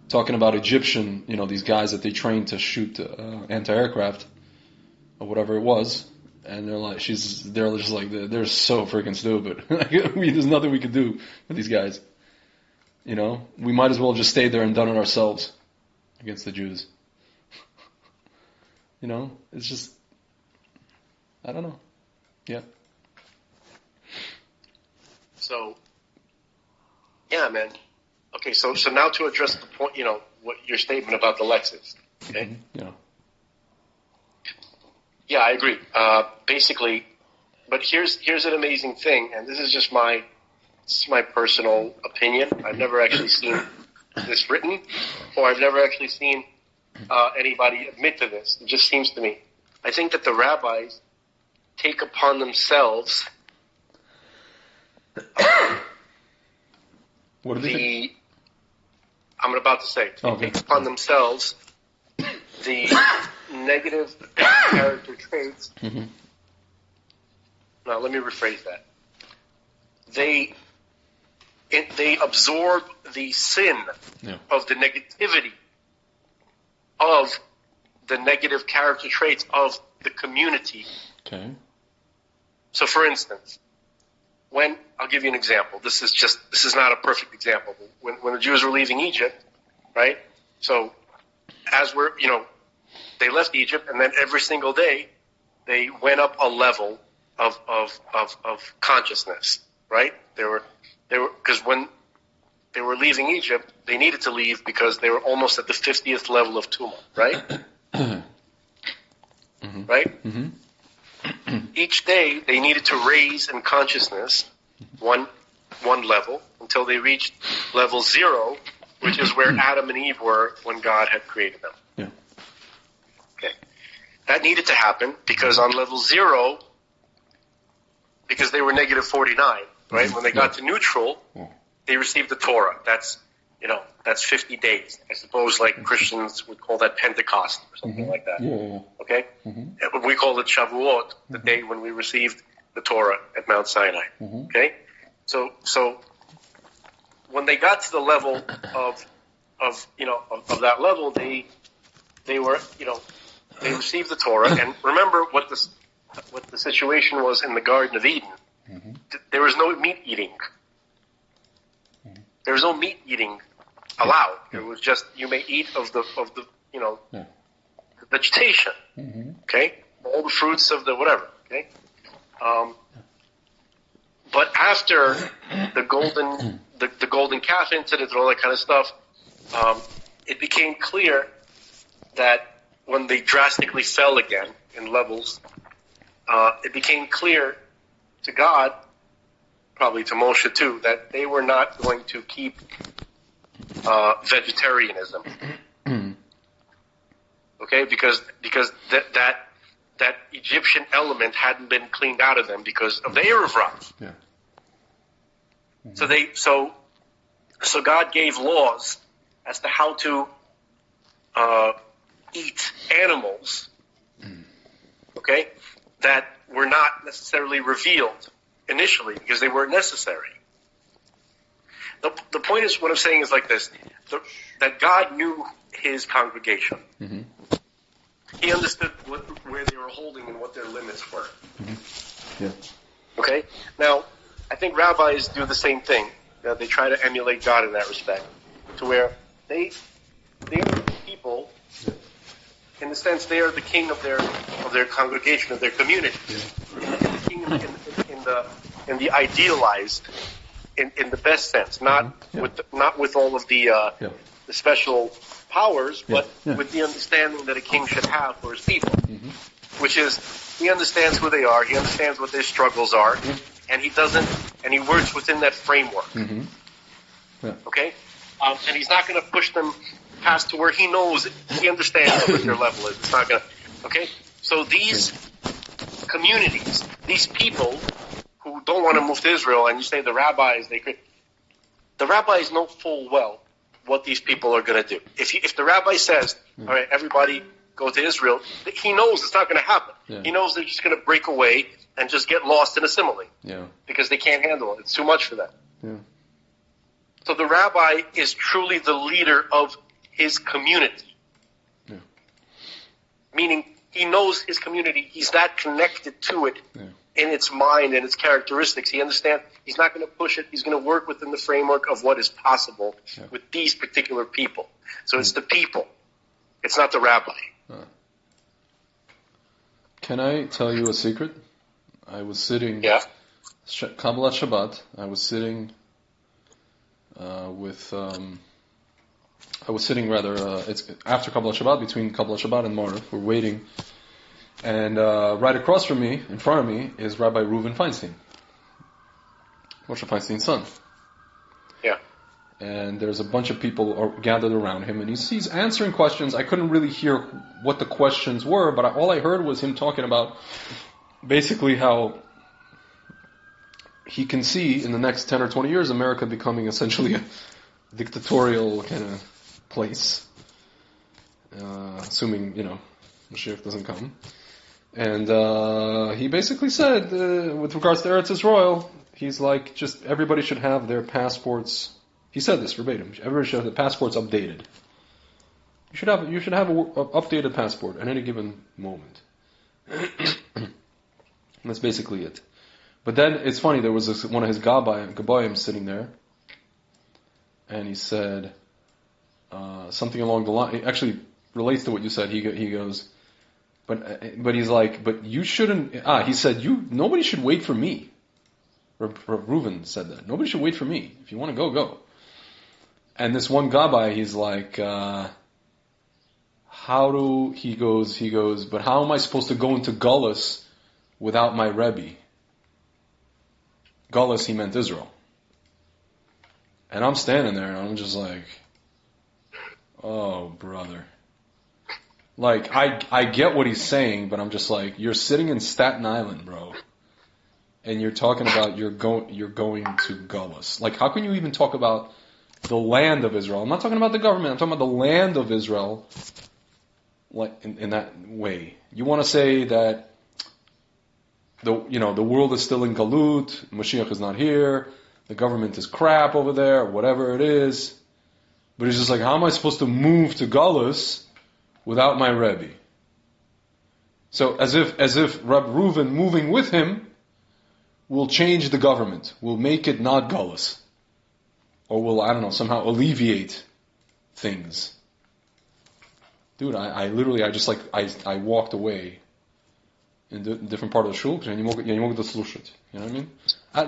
talking about Egyptian, these guys that they trained to shoot anti-aircraft or whatever it was. And they're just like, they're so freaking stupid. There's nothing we could do with these guys. We might as well just stay there and done it ourselves against the Jews. It's just, I don't know. Yeah. So, yeah, man. Okay, so now to address the point, what your statement about the Lexus. Okay. Mm-hmm. Yeah. Yeah, I agree. Basically, but here's an amazing thing, and this is just my personal opinion. I've never actually seen this written, or I've never actually seen anybody admit to this. It just seems to me. I think that the rabbis take upon themselves what do they think? I'm about to say, take upon themselves the negative character traits. Mm-hmm. Now, let me rephrase that. They absorb the sin of the negativity of the negative character traits of the community. Okay. So, for instance, I'll give you an example. This is not a perfect example. When the Jews were leaving Egypt, right? So, they left Egypt, and then every single day, they went up a level of consciousness, right? They were because when they were leaving Egypt, they needed to leave because they were almost at the 50th level of Tumah, right? Mm-hmm. Right? Mm-hmm. Each day, they needed to raise in consciousness one level until they reached level 0, which is where Adam and Eve were when God had created them. Yeah. Okay. That needed to happen because on level 0, because they were negative 49, right? When they got to neutral, they received the Torah. That's 50 days. I suppose like Christians would call that Pentecost or something like that. Yeah. Okay? Mm-hmm. We call it Shavuot, the day when we received the Torah at Mount Sinai. Mm-hmm. Okay? So when they got to the level of that level, they were, they received the Torah. And remember what the situation was in the Garden of Eden. Mm-hmm. There was no meat eating. There was no meat eating allowed. It was just, you may eat of the vegetation. Mm-hmm. Okay? All the fruits of the whatever. Okay? But after the golden calf incident and all that kind of stuff, it became clear that when they drastically fell again in levels, it became clear to God, probably to Moshe too, that they were not going to keep vegetarianism. Okay, because that Egyptian element hadn't been cleaned out of them because of the Erev Rav. Yeah. Mm-hmm. So God gave laws as to how to eat animals, okay, that were not necessarily revealed initially because they weren't necessary. The point is, what I'm saying is like this, that God knew his congregation. Mm-hmm. He understood where they were holding and what their limits were. Mm-hmm. Yeah. Okay? Now, I think rabbis do the same thing. They try to emulate God in that respect, to where they are the people, in the sense they are the king of their congregation, of their community. Yeah. The king in the idealized, in the best sense, not with all of the special powers, but with the understanding that a king should have for his people, which is he understands who they are, he understands what their struggles are, and he works within that framework. Okay, and he's not going to push them past to where he knows he understands what their level is. It's not going to. Okay, so these communities, these people who don't want to move to Israel, and you say the rabbis, the rabbis know full well what these people are going to do. If the rabbi says, all right, everybody go to Israel, he knows it's not going to happen. He knows they're just going to break away and just get lost and assimilate because they can't handle it. It's too much for them. So the rabbi is truly the leader of his community. Meaning he knows his community. He's that connected to it in its mind and its characteristics. He understands he's not going to push it. He's going to work within the framework of what is possible with these particular people. So it's the people. It's not the rabbi. Can I tell you a secret? I was sitting, Kabbalat Shabbat, I was sitting it's after Kabbalat Shabbat, between Kabbalat Shabbat and Maariv, we're waiting, and right across from me, in front of me, is Rabbi Reuven Feinstein, Moshe Feinstein's son. And there's a bunch of people gathered around him, and he's answering questions. I couldn't really hear what the questions were, but all I heard was him talking about basically how he can see in the next 10 or 20 years America becoming essentially a dictatorial kind of place, assuming, Mashiach doesn't come. And he basically said, with regards to Eretz Yisrael, he's like, just everybody should have their passports. He said this verbatim. Everybody should have the passports updated. You should have an updated passport at any given moment. And that's basically it. But then it's funny. There was one of his Gabayim sitting there, and he said something along the line. It actually relates to what you said. He goes, but he's like, but you shouldn't. He said, nobody should wait for me. Reuven said that. Nobody should wait for me. If you want to go, go. And this one Gabbai, he's like, he goes, but how am I supposed to go into Gullus without my Rebbe? Gullus, he meant Israel. And I'm standing there and I'm just like, oh, brother. Like, I get what he's saying, but I'm just like, you're sitting in Staten Island, bro. And you're talking about you're going to Gullus. Like, how can you even talk about the land of Israel? I'm not talking about the government. I'm talking about the land of Israel. Like in that way, you want to say that the world is still in Galut. Mashiach is not here. The government is crap over there, whatever it is. But it's just like, how am I supposed to move to Gullus without my Rebbe? So as if Reb Reuven moving with him will change the government, will make it not Gullus, or will, somehow alleviate things. Dude, I walked away in a different part of the shul, because you mogут слушать. You know what I mean?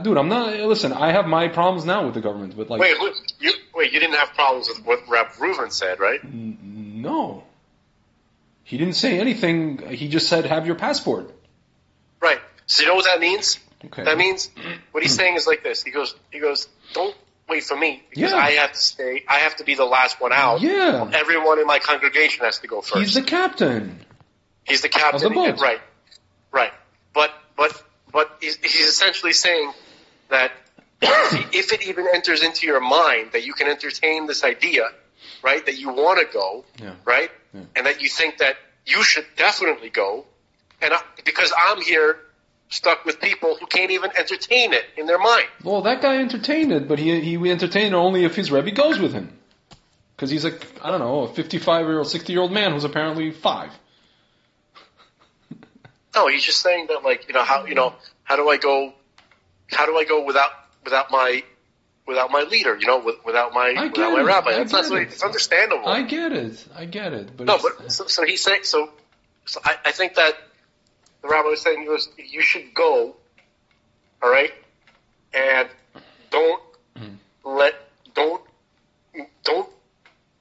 Dude, I'm not, listen, I have my problems now with the government, but like... Wait, you didn't have problems with what Reb Reuven said, right? No. He didn't say anything, he just said, have your passport. Right. So you know what that means? Okay. That means, what he's saying is like this. He goes, don't wait for me, because I have to stay, I have to be the last one out. Yeah. Everyone in my congregation has to go first. He's the captain. He's the captain. Of the boat. Right. But he's essentially saying that if it even enters into your mind that you can entertain this idea, right, that you want to go, right, and that you think that you should definitely go, and because I'm here stuck with people who can't even entertain it in their mind. Well, that guy entertained it, but he entertained it only if his Rebbe goes with him. Because he's a 55-year-old, 60-year-old man who's apparently 5. No, he's just saying that, like, how do I go without my leader, without my rabbi? It's understandable. I get it. But no, so he's saying, so I think that the rabbi was saying, he goes, you should go, all right, and don't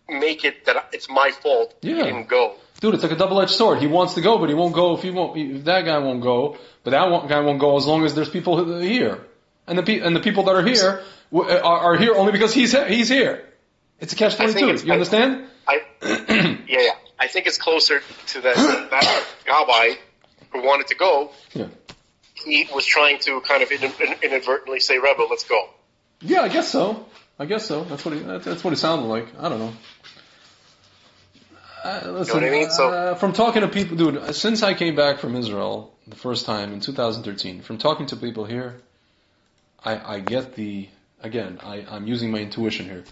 make it that it's my fault he didn't go. Dude, it's like a double-edged sword. He wants to go, but he won't go if that guy won't go. But that guy won't go as long as there's people here, and the people that are here are here only because he's here. It's a catch-22. You understand? Yeah. I think it's closer to that rabbi who wanted to go. Yeah. He was trying to kind of inadvertently say, "Rebbe, let's go." Yeah, I guess so. That's what it sounded like. I don't know. Listen, you know what I mean? From talking to people, dude, since I came back from Israel the first time in 2013, from talking to people here, I get I'm using my intuition here.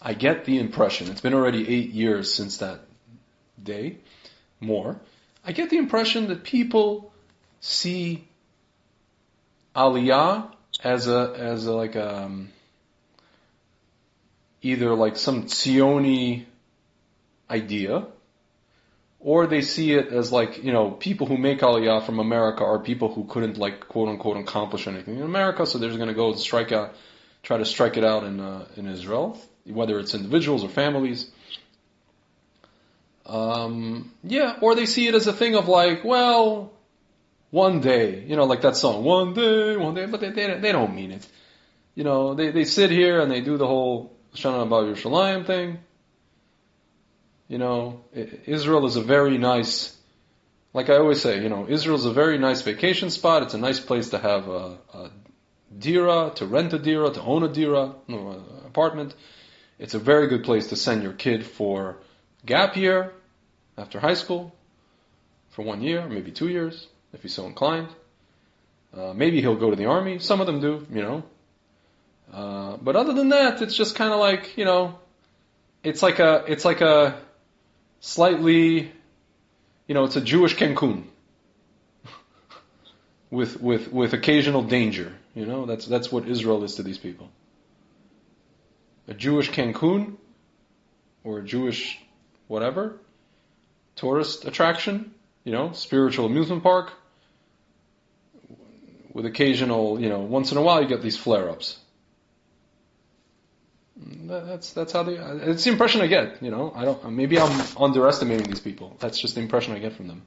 I get the impression, it's been already 8 years since that day, more. I get the impression that people see Aliyah as either like some Tzioni idea, or they see it as like, people who make Aliyah from America are people who couldn't like quote unquote accomplish anything in America, so they're just going to go and try to strike it out in Israel, whether it's individuals or families. Or they see it as a thing of like, well, one day, like that song, one day, but they don't mean it. They sit here and they do the whole Shana Abba Yerushalayim thing. Israel is a very nice, like I always say, Israel is a very nice vacation spot. It's a nice place to have a dira, to rent a dira, to own a dira, an apartment. It's a very good place to send your kid for gap year after high school for 1 year, maybe 2 years, if he's so inclined. Maybe he'll go to the army. Some of them do, But other than that, it's just kind of like, it's like a slightly, it's a Jewish Cancun with occasional danger. That's what Israel is to these people. A Jewish Cancun or a Jewish whatever tourist attraction, spiritual amusement park with occasional, once in a while you get these flare-ups. That's how it's the impression I get, maybe I'm underestimating these people. That's just the impression I get from them.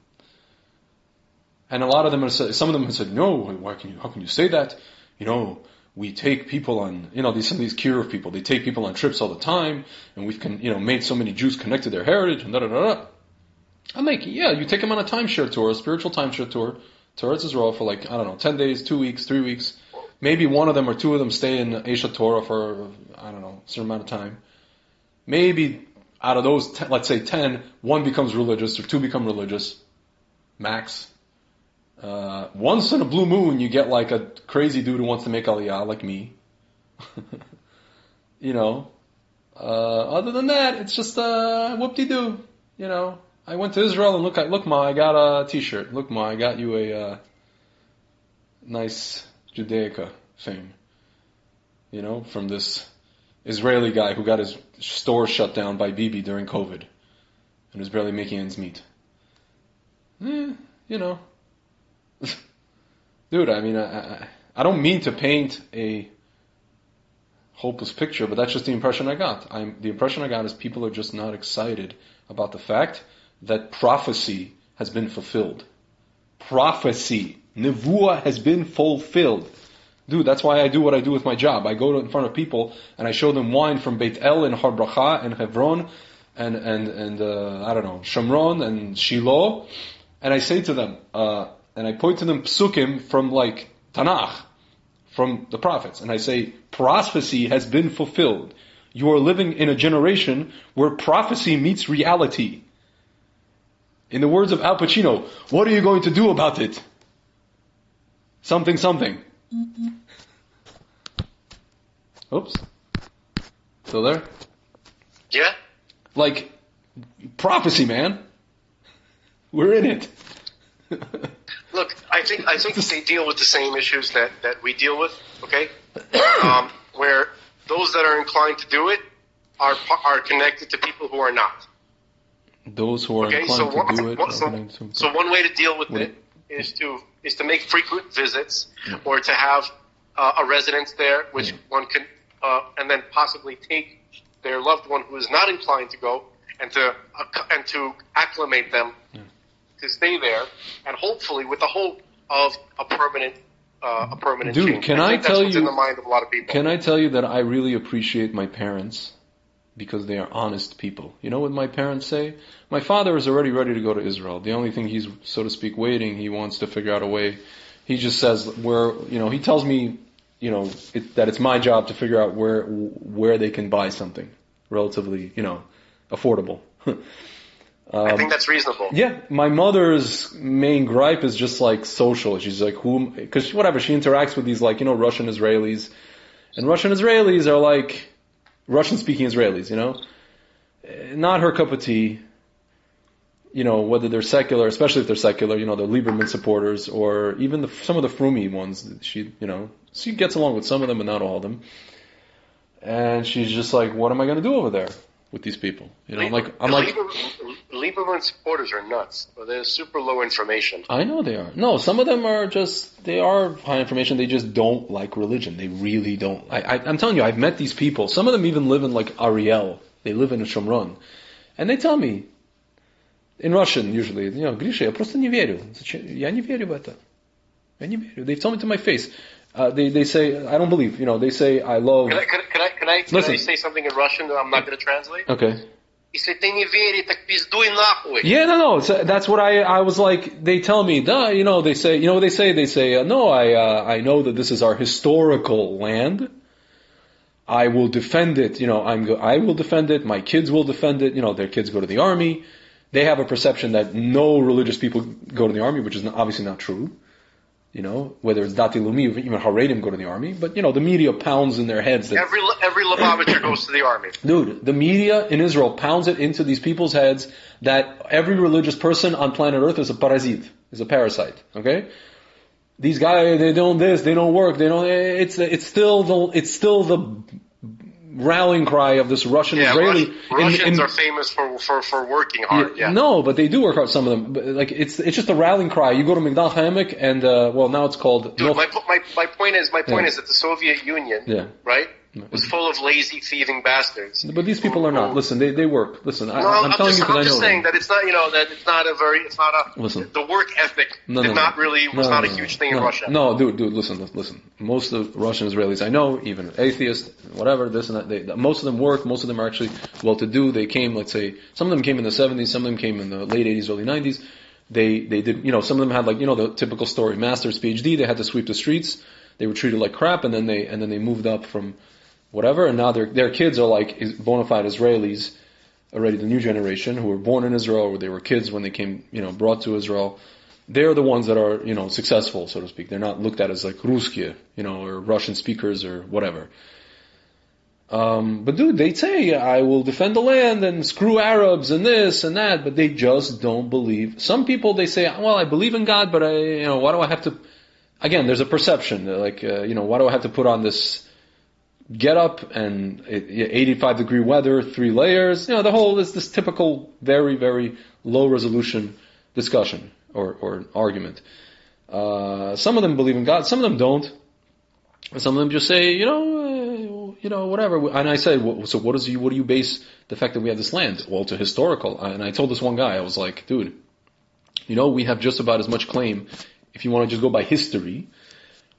And a lot of them some of them have said, no, how can you say that? We take people on, some of these Kiruv people, they take people on trips all the time, and we've made so many Jews connect to their heritage, and da-da-da-da. I'm like, yeah, you take them on a timeshare tour, a spiritual timeshare tour, to Eretz Israel for 10 days, 2 weeks, 3 weeks. Maybe one of them or two of them stay in Aisha Torah for, a certain amount of time. Maybe out of those, let's say 10, one becomes religious or two become religious, max. Once in a blue moon, you get like a crazy dude who wants to make Aliyah, like me. Other than that, it's just whoop-de-doo. I went to Israel and look, Ma, I got a t-shirt. Look, Ma, I got you a nice Judaica thing. From this Israeli guy who got his store shut down by Bibi during COVID and was barely making ends meet. Dude, I don't mean to paint a hopeless picture, but that's just the impression I got. The impression I got is people are just not excited about the fact that prophecy has been fulfilled. Prophecy, nevuah has been fulfilled. Dude, that's why I do what I do with my job. I go in front of people and I show them wine from Beit El and Har Bracha and Hebron and Shomron and Shiloh, and I say to them, and I point to them psukim from Tanakh, from the prophets, and I say, prophecy has been fulfilled. You are living in a generation where prophecy meets reality. In the words of Al Pacino, what are you going to do about it? Something. Mm-hmm. Oops. Still there? Yeah. Prophecy, man. We're in it. Look, I think they deal with the same issues that we deal with, okay? Where those that are inclined to do it are connected to people who are not. Those who are inclined to do it. So one way to deal with it is to make frequent visits, or to have a residence there, which one can, and then possibly take their loved one who is not inclined to go, and to acclimate them to stay there, and hopefully with the hope of a permanent Dude, change. can I think tell that's what's you? in the mind of a lot of people. Can I tell you that I really appreciate my parents because they are honest people? You know what my parents say? My father is already ready to go to Israel. The only thing he's, so to speak, waiting, he wants to figure out a way. He just says he tells me, that it's my job to figure out where they can buy something relatively, affordable. I think that's reasonable. Yeah, my mother's main gripe is just like social. She's like, because she interacts with these Russian Israelis, and Russian Israelis are like Russian-speaking Israelis, not her cup of tea. Whether they're secular, especially if they're secular, the Lieberman supporters, or even some of the Frumi ones. She gets along with some of them, but not all of them. And she's just like, what am I going to do over there with these people? Lieberman supporters are nuts. They're super low information. I know they are. No, some of them are they are high information. They just don't like religion. They really don't. I'm telling you, I've met these people. Some of them even live in Ariel. They live in Shomron. And they tell me, in Russian usually, Grisha, я просто не верю. Я не верю в это. Я не верю. They've told me to my face. They say, I don't believe. They say, I love... Can I say something in Russian that I'm not going to translate? Okay. Если ты не веришь, так пиздуй нахуй. Yeah, no. That's what I was like. They tell me, they say, what they say? They say, no, I know that this is our historical land. I will defend it. I will defend it. My kids will defend it. Their kids go to the army. They have a perception that no religious people go to the army, which is obviously not true. Whether it's Dati Lumi, even Haredim go to the army, but the media pounds in their heads that every Lubavitcher goes to the army. Dude, the media in Israel pounds it into these people's heads that every religious person on planet Earth is a parazit, is a parasite. Okay, these guys, they don't this, they don't work, they don't. It's still the rallying cry of this Russian Israeli. Russians are famous for working hard. Yeah. No, but they do work hard. Some of them, but it's just a rallying cry. You go to Migdal HaEmek and now it's called. Dude, my point is that the Soviet Union, right, was full of lazy, thieving bastards. But these people are not. Listen, they work. Listen, I'm telling you because I know. I'm just saying that it's not. Listen, the work ethic was not a huge thing in Russia. No, dude, listen. Most of the Russian Israelis I know, even atheists, whatever, this and that, most of them work. Most of them are actually well-to-do. They came, let's say, some of them came in the 70s, some of them came in the late 80s, early 90s. They did, some of them had the typical story, master's, PhD. They had to sweep the streets. They were treated like crap, and then they moved up from whatever, and now their kids are like bona fide Israelis, already the new generation who were born in Israel, or they were kids when they came, brought to Israel. They're the ones that are, successful, so to speak. They're not looked at as like Ruski, or Russian speakers or whatever. But dude, they say, I will defend the land and screw Arabs and this and that, but they just don't believe. Some people, they say, well, I believe in God, but why do I have to, again, there's a perception, like, why do I have to put on this get up and 85-degree weather, 3 layers, the whole is this typical very, very low resolution discussion or argument. Some of them believe in God, some of them don't. Some of them just say, whatever. And I said, so what do you base the fact that we have this land? Well, to historical. And I told this one guy, I was like, dude, we have just about as much claim, if you want to just go by history,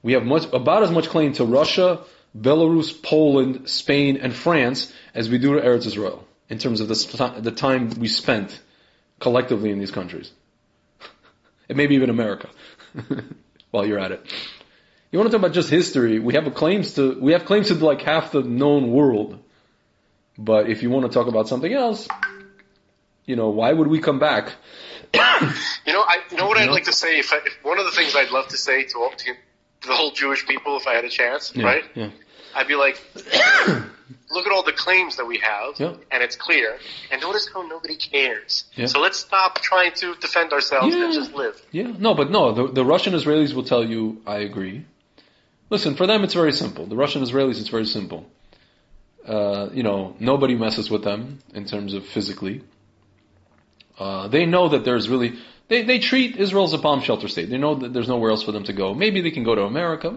we have about as much claim to Russia, Belarus, Poland, Spain, and France as we do to Eretz Israel in terms of the time we spent collectively in these countries. And maybe even America, while you're at it. You want to talk about just history, we have claims to like half the known world. But if you want to talk about something else, why would we come back? What I'd like to say, if one of the things I'd love to say to the whole Jewish people if I had a chance, right? Yeah. I'd be like, look at all the claims that we have, and it's clear, and notice how nobody cares. Yeah. So let's stop trying to defend ourselves and just live. Yeah, the Russian Israelis will tell you, I agree. Listen, for them it's very simple. The Russian Israelis, it's very simple. Nobody messes with them in terms of physically. They know that there's really... They treat Israel as a bomb shelter state. They know that there's nowhere else for them to go. Maybe they can go to America.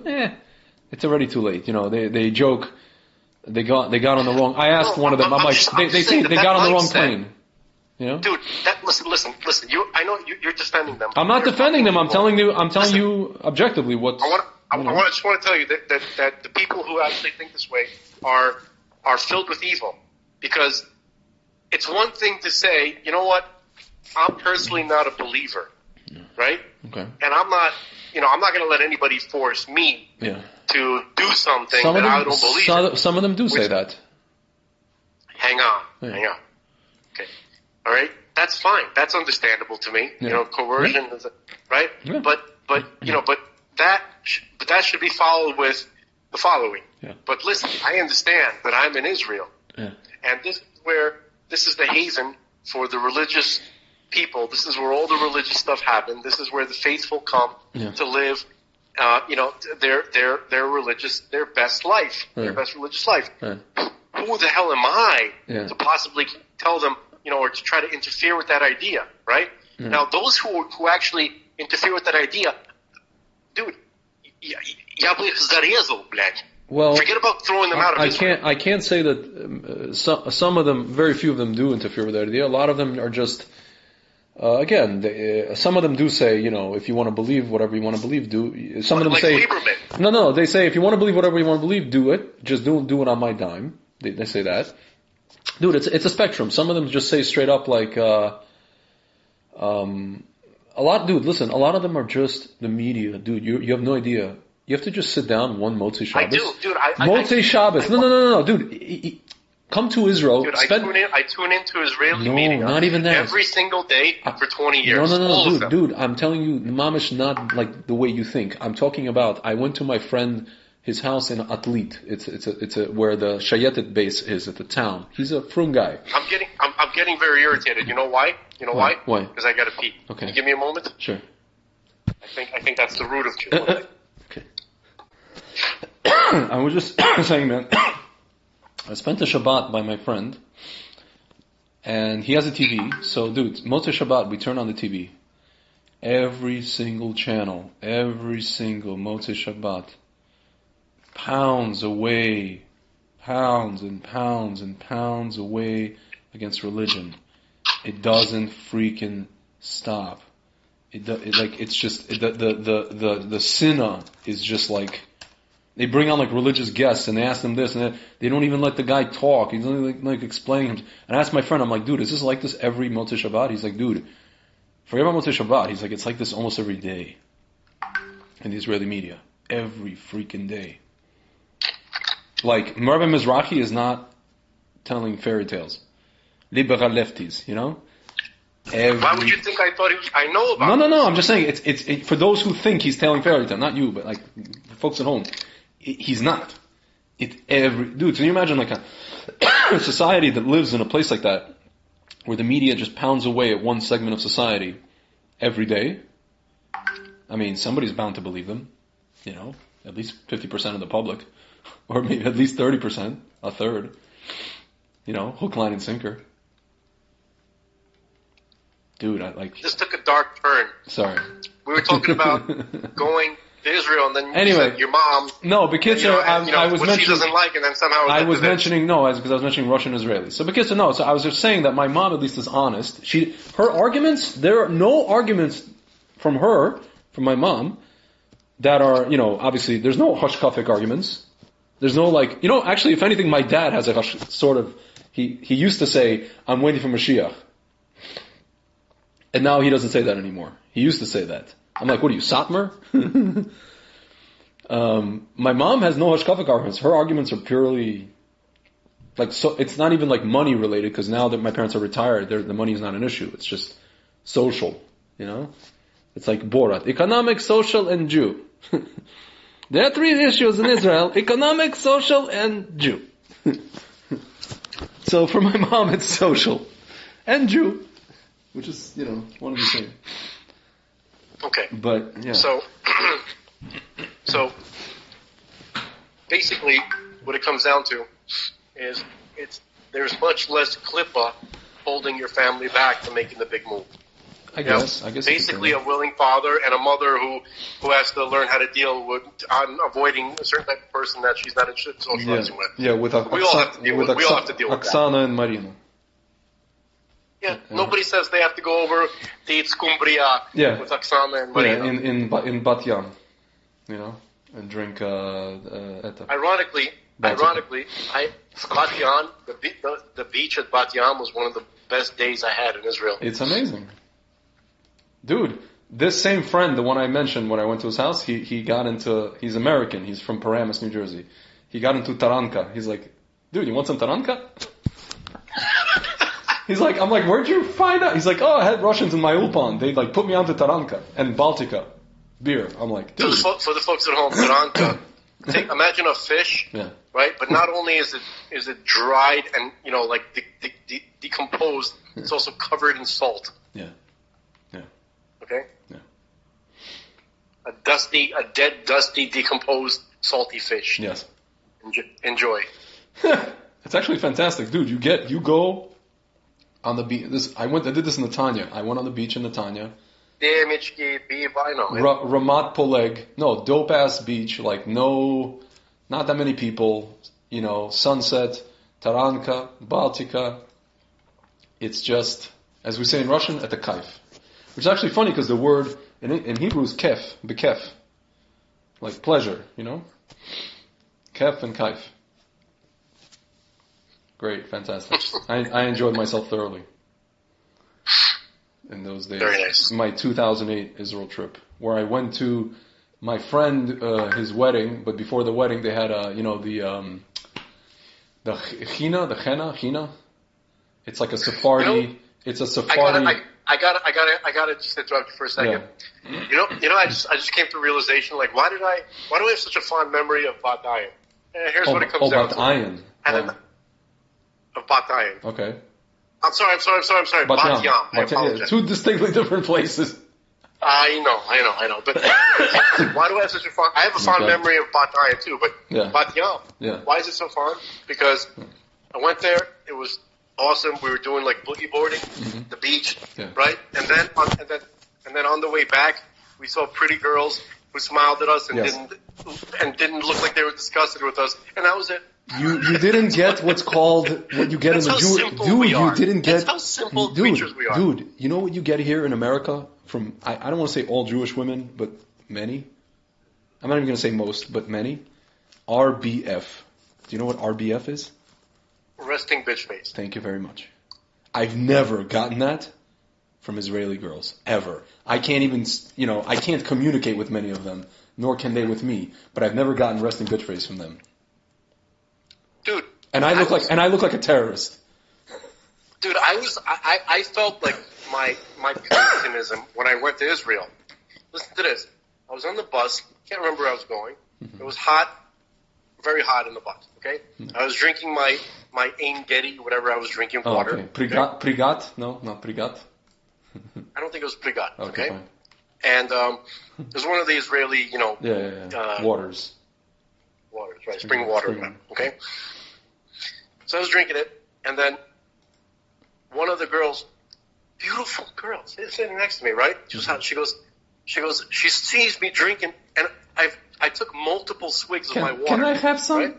It's already too late. They joke. They got on the wrong. I asked one of them. I'm like, they say they got on the wrong plane. Dude, listen. I know you're defending them. I'm not defending them. I'm telling you objectively what's. I just want to tell you that the people who actually think this way are filled with evil, because it's one thing to say, you know what, I'm personally not a believer, right? Okay. And I'm not going to let anybody force me to do something that I don't believe in. Some of them do say that. Hang on. Okay. All right. That's fine. That's understandable to me. Yeah. Coercion is right. Yeah. But that should be followed with the following. Yeah. But listen, I understand that I'm in Israel, and this is the haven for the religious people. This is where all the religious stuff happens. This is where the faithful come to live, their best life, their best religious life. Who the hell am I to possibly tell them, or to try to interfere with that idea, right? Now, those who actually interfere with that idea, dude, well, forget about throwing them out of Israel. I can't say that some of them, very few of them do interfere with that idea. A lot of them are just, some of them do say, if you want to believe whatever you want to believe, do. Some of them say, Lieberman. No, they say if you want to believe whatever you want to believe, do it. Just do it on my dime. They say that. Dude, it's a spectrum. Some of them just say straight up like, a lot of them are just the media. Dude, you have no idea. You have to just sit down one Motzei Shabbos. I do, dude. Motzei Shabbos. No, dude. Come to Israel. Dude, I tune into Israeli media. Not even that. Every single day for 20 years. No, dude. I'm telling you, mamish, not like the way you think. I'm talking about, I went to my friend, his house in Atlit. It's where the Shayetet base is at the town. He's a frum guy. I'm getting very irritated. You know why? Why? Because I gotta pee. Okay. Can you give me a moment? Sure. I think that's the root of it. Okay. I was just saying, man. I spent a Shabbat by my friend, and he has a TV. So, dude, Motzei Shabbat, we turn on the TV. Every single channel, every single Motzei Shabbat, pounds away, pounds and pounds and pounds away against religion. It doesn't freaking stop. It's just the sinner is just like. They bring on like religious guests and they ask them this and that. They don't even let the guy talk. He's only like explaining him. And I asked my friend, I'm like, dude, is this like this every Motzei Shabbat? He's like, dude, forget about Motzei Shabbat. He's like, it's like this almost every day in the Israeli media. Every freaking day. Like, Rabbi Mizrahi is not telling fairy tales. Liberal lefties, Why would you think I thought I know about it? No, I'm just saying, it's for those who think he's telling fairy tale, not you, but like, folks at home. He's not. Dude, can you imagine like a society that lives in a place like that, where the media just pounds away at one segment of society every day? I mean, somebody's bound to believe them, at least 50% of the public, or maybe at least 30%, a third, hook, line, and sinker. Dude, This took a dark turn. Sorry. We were talking about going to Israel, and then you said your mom. No, Bekitzer, I was what mentioning. she doesn't like, and then somehow I was mentioning because I was mentioning Russian Israelis. So Bekitzer, no. So I was just saying that my mom at least is honest. Her arguments. There are no arguments from my mom, that are obviously there's no hashkafic arguments. There's no actually if anything my dad has a sort of he used to say I'm waiting for Mashiach. And now he doesn't say that anymore. He used to say that. I'm like, what are you, Satmar? My mom has no hashkafic arguments. Her arguments are purely, it's not even like money related, because now that my parents are retired, the money is not an issue. It's just social, It's like Borat. Economic, social, and Jew. There are three issues in Israel. Economic, social, and Jew. So for my mom, it's social. And Jew. Which is, one of the same. Okay. But, yeah. So, basically, what it comes down to is there's much less clippa holding your family back to making the big move. I guess. Basically, a willing father and a mother who has to learn how to deal with avoiding a certain type of person that she's not interested in socializing with. Yeah, we all have to deal with that. Oksana and Marina. Yeah, nobody says they have to go over to eat skumbria with Oksana and Marina. Yeah, in Bat Yam, and drink Ironically, Bat Yam, the beach at Bat Yam was one of the best days I had in Israel. It's amazing. Dude, this same friend, the one I mentioned when I went to his house, he's American, he's from Paramus, New Jersey. He got into taranka. He's like, dude, you want some taranka? I'm like, where'd you find out? He's like, I had Russians in my ulpan. They put me onto taranka and Baltica beer. I'm like, dude. For the folks at home, taranka. Imagine a fish, right? But not only is it dried and decomposed, it's also covered in salt. Yeah. Okay. Yeah. A dead, dusty, decomposed, salty fish. Yes. Enjoy. It's actually fantastic, dude. You go on the beach. I did this in Netanya. I went on the beach in Netanya. Ramat Poleg. No, dope ass beach. Not that many people. Sunset, Taranka, Baltica. It's just, as we say in Russian, at the kaif. Which is actually funny because the word in Hebrew is kef, bekef. Like pleasure, Kef and kaif. Great, fantastic. I enjoyed myself thoroughly in those days. Very nice. My 2008 Israel trip, where I went to my friend, his wedding, but before the wedding they had the China. It's like a safari. It's a safari. I gotta just interrupt you for a second. Yeah. I just came to a realization, why do I have such a fond memory of Bat Ayin? Here's what it comes down to. Bat Ayin. Of Bat Ayin. Okay. I'm sorry. Bat Yam. I apologize. Two distinctly different places. I know. But why do I have such a fond? I have a fond memory of Bat Ayin too, but Bat Yam. Yeah. Why is it so fond? Because I went there. It was awesome. We were doing boogie boarding, the beach, right? And then on the way back, we saw pretty girls who smiled at us and didn't look like they were disgusted with us, and that was it. You didn't get what you get in the Jewish. Dude, you didn't get. That's how simple creatures we are. Dude, you know what you get here in America from? I don't want to say all Jewish women, but many. I'm not even going to say most, but many. RBF. Do you know what RBF is? Resting bitch face. Thank you very much. I've never gotten that from Israeli girls, ever. I can't even, I can't communicate with many of them, nor can they with me, but I've never gotten resting bitch face from them. Dude. And I look like a terrorist. Dude, I felt like my Puritanism when I went to Israel. Listen to this. I was on the bus, can't remember where I was going. It was hot. Very hot in the bus, okay? I was drinking my Ein Gedi, whatever I was drinking, water. Okay. Prigat? No, not Prigat. I don't think it was Prigat, okay? Fine. And it was one of the Israeli, waters. Waters, right? Spring water, okay? So I was drinking it, and then one of the girls, beautiful girl, sitting next to me, right? She sees me drinking, and I took multiple swigs of my water. Can I have some? Right?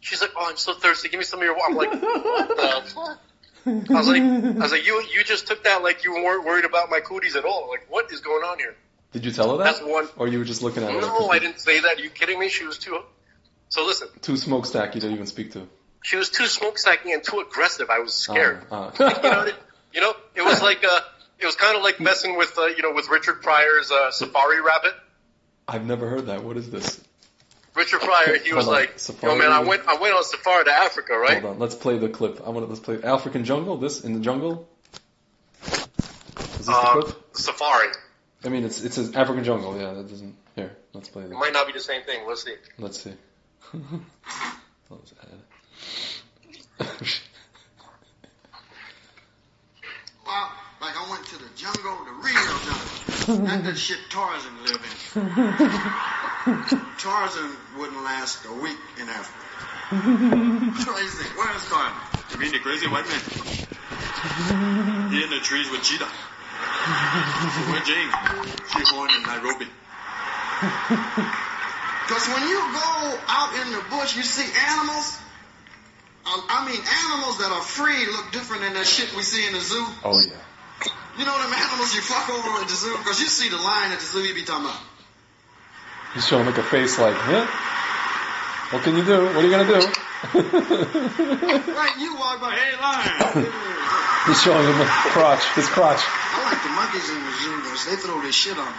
She's like, I'm so thirsty. Give me some of your water. I'm like, what the fuck? I was like, you just took that like you weren't worried about my cooties at all. Like, what is going on here? Did you tell her that? That's one. Or you were just looking at her? No, I didn't say that. Are you kidding me? She was too. So listen. Too smokestack. You didn't even speak to. She was too smokestacking and too aggressive. I was scared. It was like it was kind of like messing with with Richard Pryor's Safari Rabbit. I've never heard that. What is this? Richard Pryor, he was like, Safari. Yo man, I went on safari to Africa, right? Hold on, let's play the clip. Let's play African Jungle. This in the jungle. Is this the clip? Safari. I mean, it says African Jungle. Yeah, that doesn't. Here, let's play this. It might not be the same thing. Let's see. Let's see. What was that? Well, like I went to the jungle, the real jungle. Not that shit Tarzan lived in. Tarzan wouldn't last a week in Africa. Crazy. Where's Tarzan? You mean the crazy white man? He in the trees with cheetah. Where's James? She's going in Nairobi. Because when you go out in the bush, you see animals. Animals that are free look different than that shit we see in the zoo. Oh, yeah. You know them animals you fuck over at the zoo? Because you see the lion at the zoo you be talking about. He's showing like a face like, huh? What can you do? What are you going to do? Right, you walk by, hey, lion. He's showing him his crotch. I like the monkeys in the zoo because they throw their shit on me.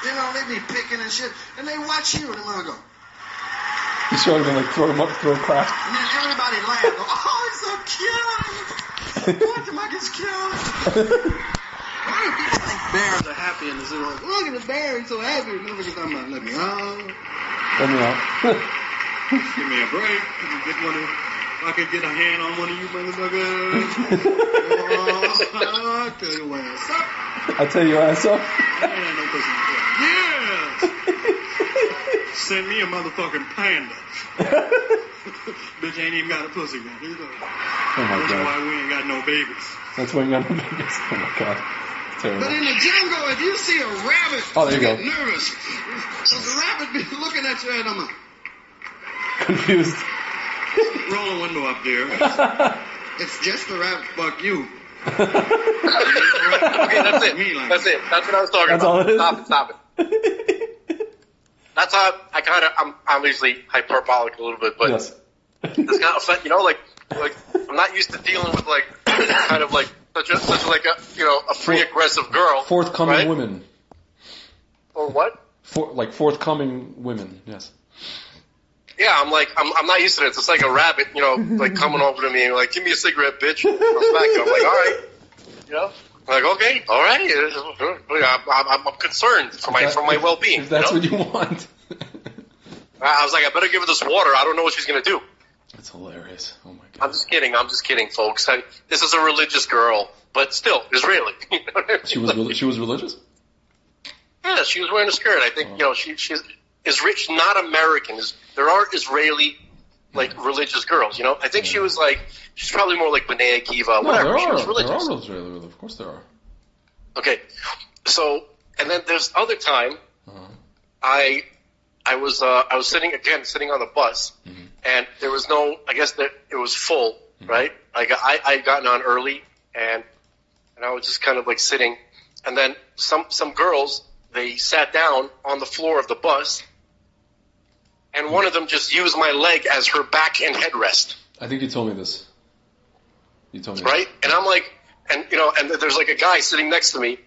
You know, they be picking and shit, and they watch you, and they want to go. He's showing them like throw crap. And then everybody laughs. Go, oh, he's so cute. What the monkey's cute. Why do people think bears are happy in the zoo? Like, look at the bear, he's so happy. Nobody's talking about let me out. Let me out. Give me a break. If I could get a hand on one of you motherfuckers. I'll tell your ass up. I tell your ass up? Man, no pussy. Yes. Send me a motherfucking panda. Bitch ain't even got a pussy yet. Oh my That's God. why we ain't got no babies. That's why you got no babies. Oh my God. Terrible. But in the jungle, if you see a rabbit, oh, there you go. get nervous. So the rabbit be looking at you and I'm like, confused. Roll the window up there. It's just a rabbit. Fuck you. Okay, that's it. That's it. That's what I was talking That's about. all it is? Stop it. That's how I'm obviously hyperbolic a little bit, but yes. It's kind of fun, like I'm not used to dealing with like kind of like such a free aggressive girl. Forthcoming right? women. Or what? Forthcoming women. Yes. Yeah, I'm not used to this. It's like a rabbit, like coming over to me and like, give me a cigarette, bitch. I'm like, all right, I'm like, okay, all right. I'm concerned for my well-being. If that's what you want. I was like, I better give her this water. I don't know what she's gonna do. That's hilarious. Oh my God. I'm just kidding, folks. This is a religious girl, but still Israeli. You know what I mean? She was religious? Yeah, she was wearing a skirt. I think she's rich, not American. There are Israeli religious girls. I think she was she's probably more like B'nai Akiva. Whatever. She was religious. There are Israeli, of course there are. Okay, so and then there's other time I was sitting on the bus, and there was no. I guess that it was full, right? I had gotten on early, and I was just kind of sitting, and then some girls, they sat down on the floor of the bus, and one of them just used my leg as her back and headrest. I think you told me this. Right? And I'm like, and there's a guy sitting next to me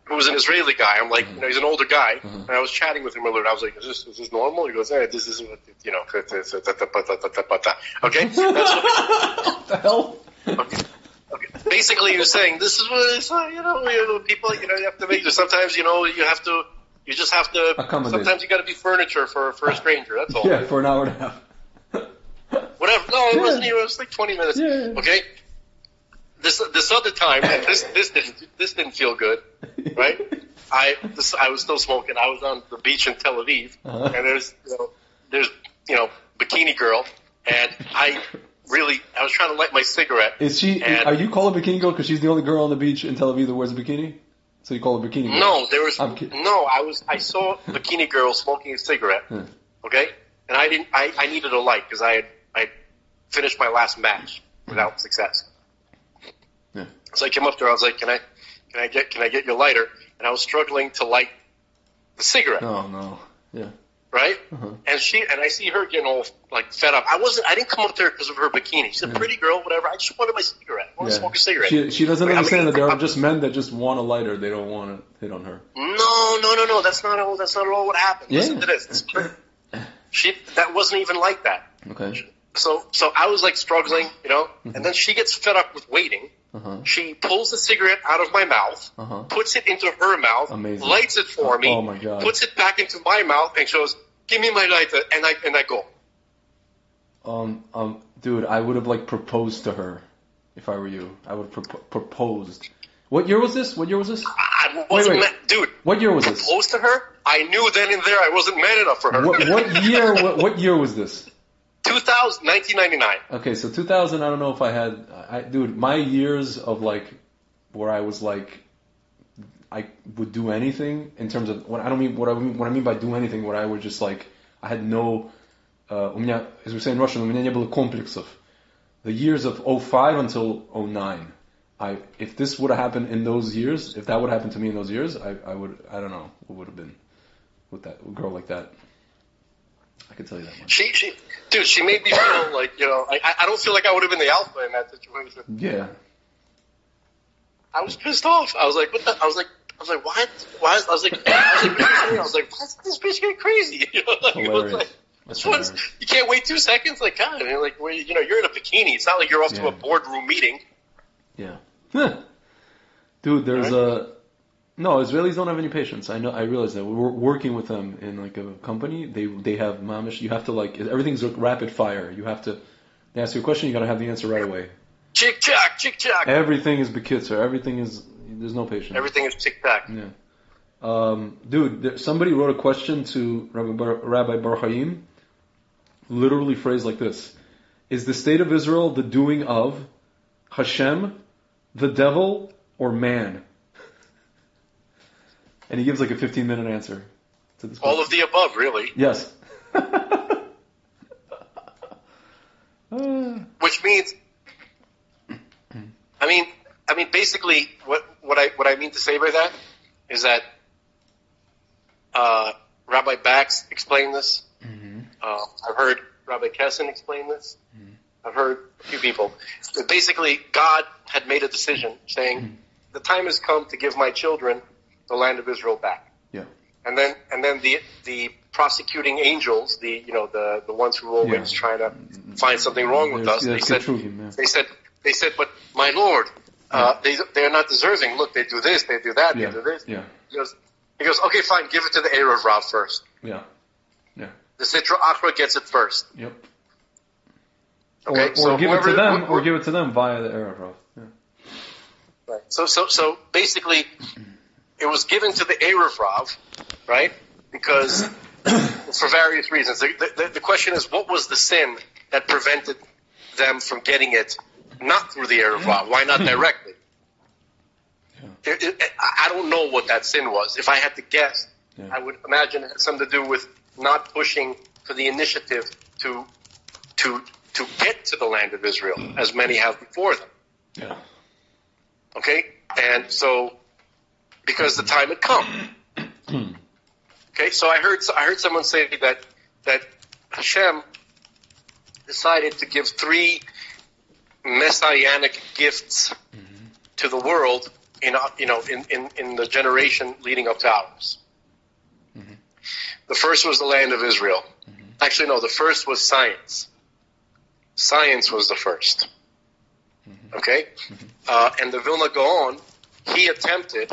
who was an Israeli guy. I'm like, he's an older guy, and I was chatting with him a little. I was like, is this normal? He goes, this is what, okay? That's what the hell? Okay. Basically, he was saying, this is what it's people, you have to make. Sometimes, you just have to. Accommodate. Sometimes you got to be furniture for a stranger. That's all. Yeah, for an hour and a half. Whatever. No, it wasn't even. It was like 20 minutes. Yeah. Okay. This other time, and this didn't feel good, right? I was still smoking. I was on the beach in Tel Aviv, and there's bikini girl, and I was trying to light my cigarette. Is she? Are you calling bikini girl because she's the only girl on the beach in Tel Aviv that wears a bikini? So you call her bikini girl? No, I saw a bikini girl smoking a cigarette. Okay, and I needed a light because I finished my last match without success. Yeah. So I came up there. I was like, "Can I get your lighter?" And I was struggling to light the cigarette. Oh no! Yeah. Right? And I see her getting all fed up. I didn't come up there because of her bikini. She's a pretty girl, whatever. I just wanted my cigarette. I want to smoke a cigarette. She doesn't understand that there are just men that just want a lighter. They don't want to hit on her. No. That's not all what happened. Yeah. Listen to this. That wasn't even like that. Okay. So I was struggling, and then she gets fed up with waiting. She pulls the cigarette out of my mouth, puts it into her mouth, lights it for me, my God. Puts it back into my mouth, and she goes, "Give me my lighter," and I go. Dude, I would have proposed to her if I were you. I would have proposed. What year was this? I wasn't dude. What year was this? Proposed to her? I knew then and there I wasn't man enough for her. What year was this? 1999. Okay, so 2000, I don't know if I had... dude, my years of where I was like, I would do anything in terms of what I mean by do anything, where I would just like, I had no, as we say in Russian, у меня не было комплексов. The years of 05 until 09, if this would have happened in those years, if that would have happened to me in those years, I don't know what would have been with that a girl like that. I can tell you that much. She made me feel like, I don't feel like I would have been the alpha in that situation. Yeah. I was pissed off. I was like, what the? I was like, what? Why? I was like, why is this bitch getting crazy? Hilarious. You can't wait 2 seconds? Like, God, I mean, like, you're in a bikini. It's not like you're off to a boardroom meeting. Yeah. Dude, there's no, Israelis don't have any patience. I realize that. We're working with them in like a company. They have mamish. You have to like, everything's rapid fire. You have to, they ask you a question, you gotta have the answer right away. Chick chack. Everything is bekitzer. Everything is, there's no patience. Everything is chick chack. Yeah. Dude, somebody wrote a question to Rabbi Bar Chaim, literally phrased like this: is the state of Israel the doing of Hashem, the devil, or man? And he gives like a 15-minute answer to this question. All of the above, really. Yes. Which means, I mean, basically, what I mean to say by that is that Rabbi Bax explained this. Mm-hmm. I've heard Rabbi Kessin explain this. Mm-hmm. I've heard a few people. But basically, God had made a decision saying, the time has come to give my children the land of Israel back. Yeah. And then the prosecuting angels, the ones who are always trying to find something wrong with us, they said, but my Lord, they're not deserving. Look, they do this, they do that, they do this. Yeah. He goes, okay, fine, give it to the Erev Rav first. Yeah. Yeah. The Sitra Achra gets it first. Yep. Okay, or give it to them, or give it to them via the Erev Rav. Yeah. Right. So basically, it was given to the Erev Rav, right? Because for various reasons. The question is, what was the sin that prevented them from getting it not through the Erev Rav? Why not directly? I don't know what that sin was. If I had to guess, I would imagine it had something to do with not pushing for the initiative to get to the land of Israel, as many have before them. Yeah. Okay? And so, because the time had come. Okay, so I heard someone say that Hashem decided to give 3 messianic gifts to the world in the generation leading up to ours. Mm-hmm. The first was the land of Israel. Mm-hmm. Actually, no, the first was science. Science was the first. Mm-hmm. Okay? Mm-hmm. And the Vilna Gaon, he attempted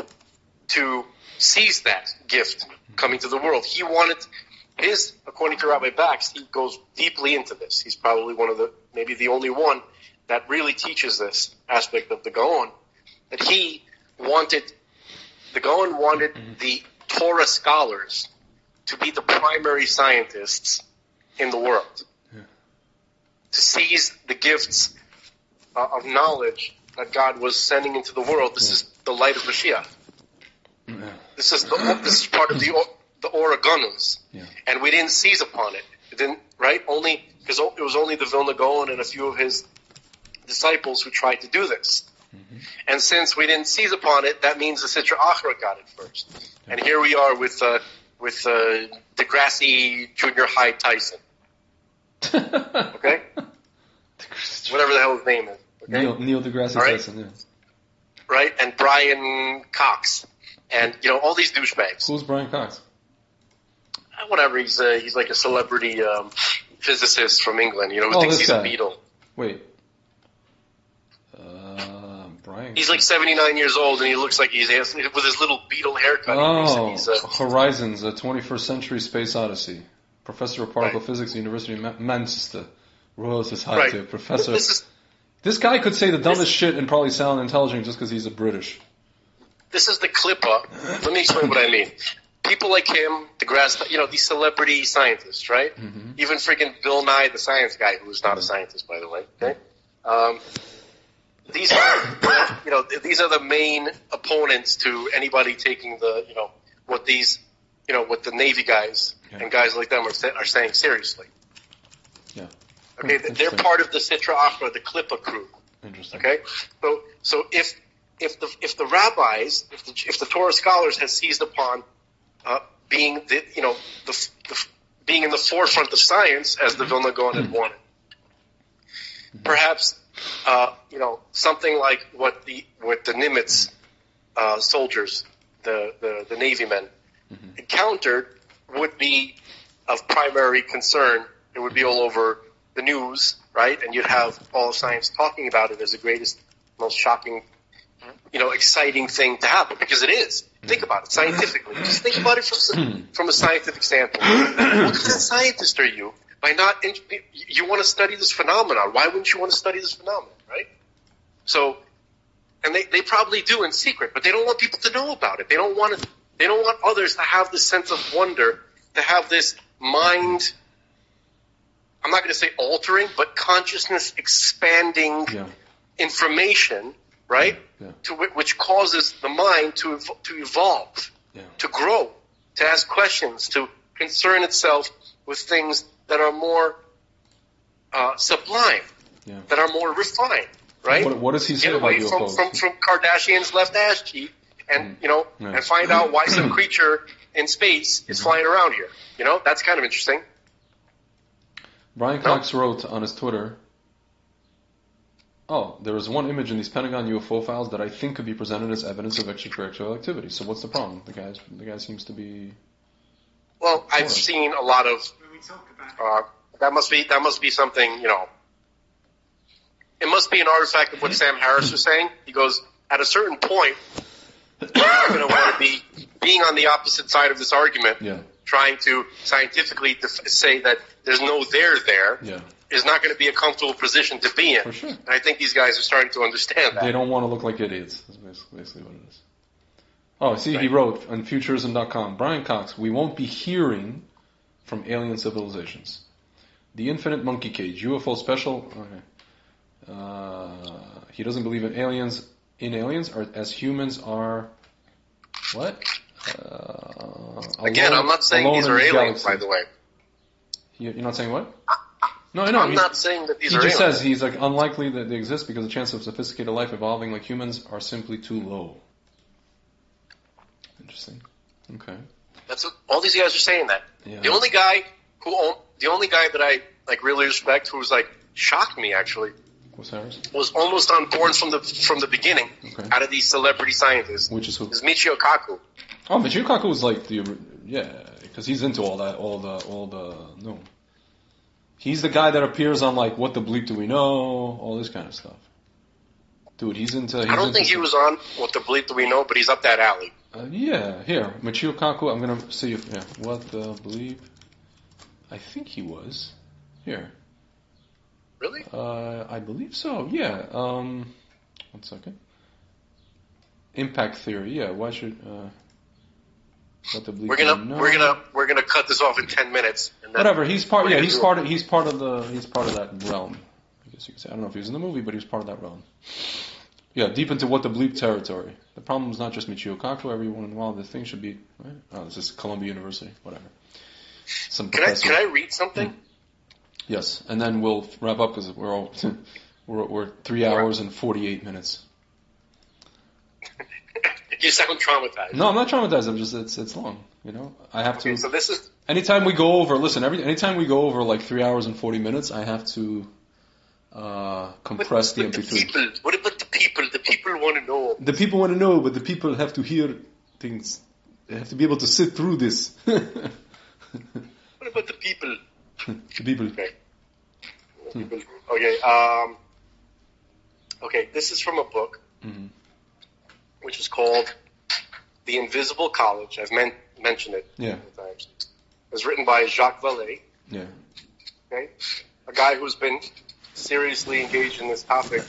to seize that gift coming to the world. He wanted according to Rabbi Bax, he goes deeply into this. He's probably maybe the only one that really teaches this aspect of the Gaon. That the Gaon wanted the Torah scholars to be the primary scientists in the world. Yeah. To seize the gifts of knowledge that God was sending into the world. This is the light of Mashiach. Yeah. This is part of the Oregonus. Yeah. And we didn't seize upon it. It didn't, right? Only because it was only the Vilna Gaon and a few of his disciples who tried to do this. Mm-hmm. And since we didn't seize upon it, that means the Sitra Achra got it first. Yeah. And here we are with Degrassi Junior High Tyson. Okay? Whatever the hell his name is. Okay? Neil deGrasse Tyson, yeah. Right? And Brian Cox. And, all these douchebags. Who's Brian Cox? Whatever, he's like a celebrity physicist from England, who thinks he's a Beatle. Wait. Brian. He's like 79 years old, and he looks like he's with his little Beatle haircut. Horizons, a 21st Century Space Odyssey. Professor of Particle Physics, University of Manchester, Royal Society, Professor. This guy could say the dumbest shit and probably sound intelligent just because he's a British. This is the Klippa. Let me explain what I mean. People like him, DeGrasse, these celebrity scientists, right? Mm-hmm. Even freaking Bill Nye, the science guy, who's not a scientist, by the way. Okay. these are these are the main opponents to anybody taking what the Navy guys and guys like them are saying seriously. Yeah. Okay, they're part of the Sitra Achra, the Klippa crew. Interesting. Okay, so if the rabbis, if the Torah scholars has seized upon being being in the forefront of science as the Vilna Gaon had wanted, perhaps something like what the Nimitz soldiers, the Navy men, encountered would be of primary concern. It would be all over the news, right? And you'd have all of science talking about it as the greatest, most shocking, exciting thing to happen, because it is. Think about it scientifically. Just think about it from a scientific standpoint. What kind of scientist are you? You want to study this phenomenon. Why wouldn't you want to study this phenomenon, right? So, and they probably do in secret, but they don't want people to know about it. They don't want others to have this sense of wonder, to have this mind, I'm not going to say altering, but consciousness expanding information, right? Yeah. Which causes the mind to evolve, to grow, to ask questions, to concern itself with things that are more sublime, that are more refined, right? What does he say about UFOs? From Kardashian's left ass cheek, and and find out why some creature in space is flying around here. That's kind of interesting. Brian Cox wrote on his Twitter, there is one image in these Pentagon UFO files that I think could be presented as evidence of extraterrestrial activity. So what's the problem? The guy seems to be... Well, I've seen a lot of... that must be something, it must be an artifact of what Sam Harris was saying. He goes, at a certain point, you're not going to want to be being on the opposite side of this argument, trying to scientifically say that there's no there is not going to be a comfortable position to be in. For sure. And I think these guys are starting to understand that. They don't want to look like idiots. That's basically what it is. Oh, see, he wrote on Futurism.com, Brian Cox, we won't be hearing from alien civilizations. The Infinite Monkey Cage, UFO special. Okay. He doesn't believe in aliens. Or as humans are. What? Again, I'm not saying these are aliens, by the way. You're not saying what? No, I know. I'm not saying that these are aliens. He just says he's unlikely that they exist because the chance of sophisticated life evolving like humans are simply too low. Interesting. Okay. That's what all these guys are saying. That the only guy that I really respect, who's shocked me actually, was almost on board from the beginning. Okay. Out of these celebrity scientists, which is who? Is Michio Kaku. Oh, Michio Kaku was because he's into all that, no. He's the guy that appears on What the Bleep Do We Know, all this kind of stuff. Dude, I don't think he was on What the Bleep Do We Know, but he's up that alley. Here, Michio Kaku. I'm gonna see if What the Bleep. I think he was here. Really? I believe so. Yeah. 1 second. Impact Theory. Yeah. Why should What the Bleep? We're gonna cut this off in 10 minutes. And whatever. He's part. Yeah. He's part of that realm. I guess you could say. I don't know if he was in the movie, but he was part of that realm. Yeah. Deep into What the Bleep territory. The problem is not just Michio Kaku. Every once in a while, the thing should be. Right? Oh, this is Columbia University. Whatever. Can I read something? Yes, and then we'll wrap up because we're 3 hours and 48 minutes. You sound traumatized. No, I'm not traumatized. I'm just it's long. I have to. So this is. Anytime we go over, anytime we go over 3 hours and 40 minutes, I have to compress the MP3. What about the people? The people want to know. The people want to know, but the people have to hear things. They have to be able to sit through this. What about the people? The people. Okay. Okay. This is from a book, which is called "The Invisible College." I've mentioned it. Yeah. It was written by Jacques Vallée. Yeah. Okay. A guy who's been seriously engaged in this topic.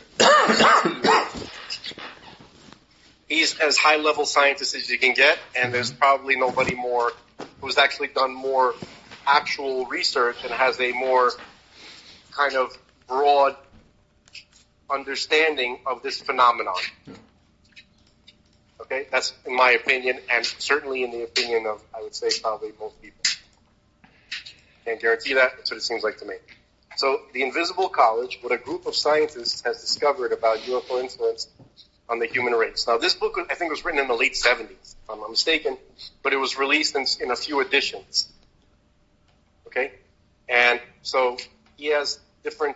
He's as high-level scientist as you can get, and there's probably nobody more who's actually done more actual research and has a more kind of broad understanding of this phenomenon. Okay, that's in my opinion, and certainly in the opinion of, I would say, probably most people. Can't guarantee that. That's what it seems like to me. So, the Invisible College, what a group of scientists has discovered about UFO influence on the human race. Now, this book, I think, was written in the late 70s, if I'm not mistaken, but it was released in a few editions. Okay? And so, he has different,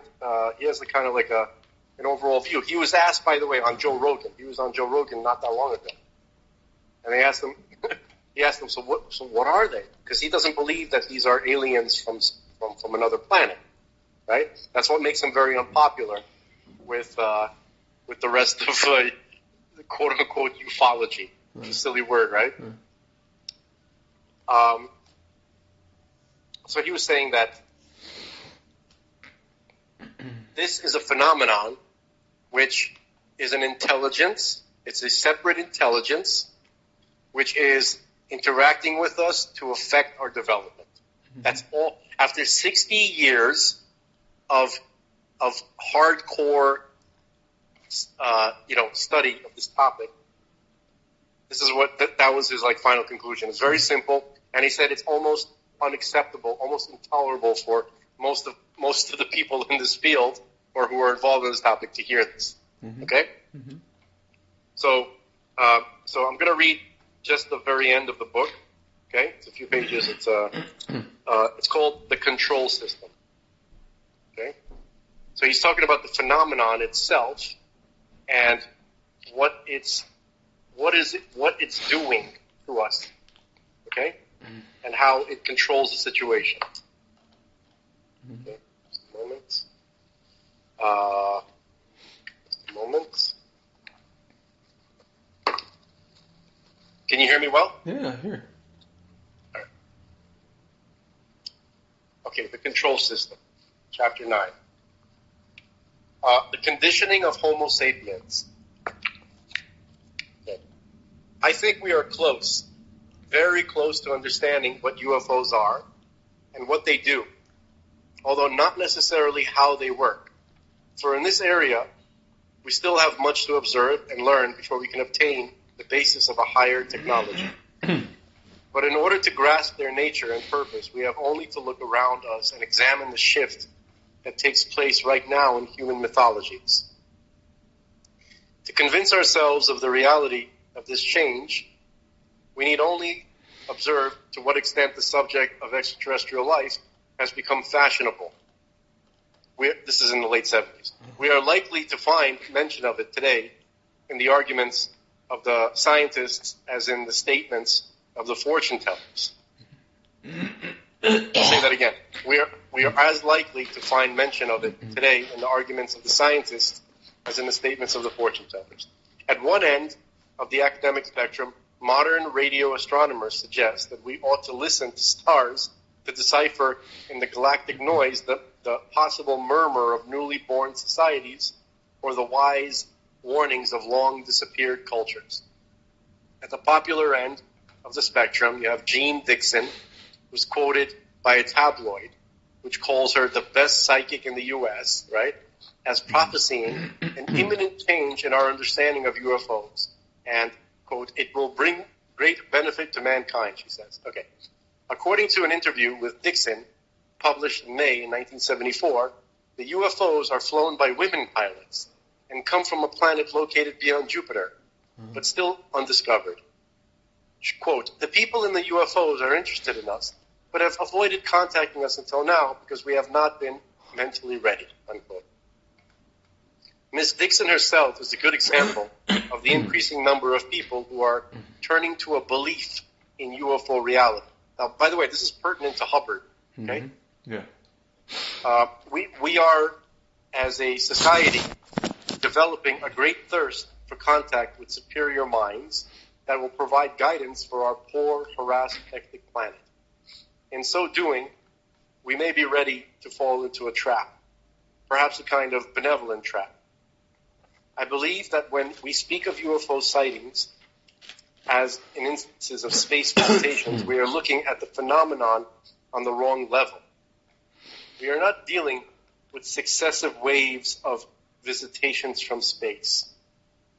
he has a kind of like an overall view. He was asked, by the way, on Joe Rogan. He was on Joe Rogan not that long ago. And they asked him, so what are they? Because he doesn't believe that these are aliens from another planet, right? That's what makes him very unpopular with the rest of the quote unquote ufology. It's a silly word, right? So he was saying that this is a phenomenon which is an intelligence. It's a separate intelligence which is interacting with us to affect our development. That's all. After 60 years of hardcore, study of this topic, this is what that was his final conclusion. It's very simple, and he said it's almost unacceptable, almost intolerable for most of the people in this field or who are involved in this topic to hear this. Okay, so I'm going to read just the very end of the book. Okay, it's a few pages. It's called The Control System. Okay, so he's talking about the phenomenon itself and what it's doing to us. Okay, and how it controls the situation. Okay, just a moment. Can you hear me well? Yeah, here. All right. Okay, the control system, chapter 9. The conditioning of Homo sapiens. Okay. I think we are close, very close to understanding what UFOs are and what they do, although not necessarily how they work. For in this area, we still have much to observe and learn before we can obtain the basis of a higher technology. But in order to grasp their nature and purpose, we have only to look around us and examine the shift that takes place right now in human mythologies. To convince ourselves of the reality of this change, we need only observe to what extent the subject of extraterrestrial life has become fashionable. This is in the late 70s. We are likely to find mention of it today in the arguments of the scientists as in the statements of the fortune tellers. I'll say that again. We are as likely to find mention of it today in the arguments of the scientists as in the statements of the fortune tellers. At one end of the academic spectrum, modern radio astronomers suggest that we ought to listen to stars to decipher in the galactic noise the possible murmur of newly born societies or the wise warnings of long disappeared cultures. At the popular end of the spectrum, you have Jean Dixon, who's quoted by a tabloid, which calls her the best psychic in the U.S., right, as prophesying an imminent change in our understanding of UFOs. And, quote, it will bring great benefit to mankind, she says. Okay. According to an interview with Dixon, published in May in 1974, the UFOs are flown by women pilots and come from a planet located beyond Jupiter, but still undiscovered. Quote, the people in the UFOs are interested in us, but have avoided contacting us until now because we have not been mentally ready, unquote. Ms. Dixon herself is a good example of the increasing number of people who are turning to a belief in UFO reality. Now, by the way, this is pertinent to Hubbard, okay? Yeah. We are, as a society, developing a great thirst for contact with superior minds that will provide guidance for our poor, harassed, hectic planet. In so doing, we may be ready to fall into a trap, perhaps a kind of benevolent trap. I believe that when we speak of UFO sightings as in instances of space visitations, we are looking at the phenomenon on the wrong level. We are not dealing with successive waves of visitations from space.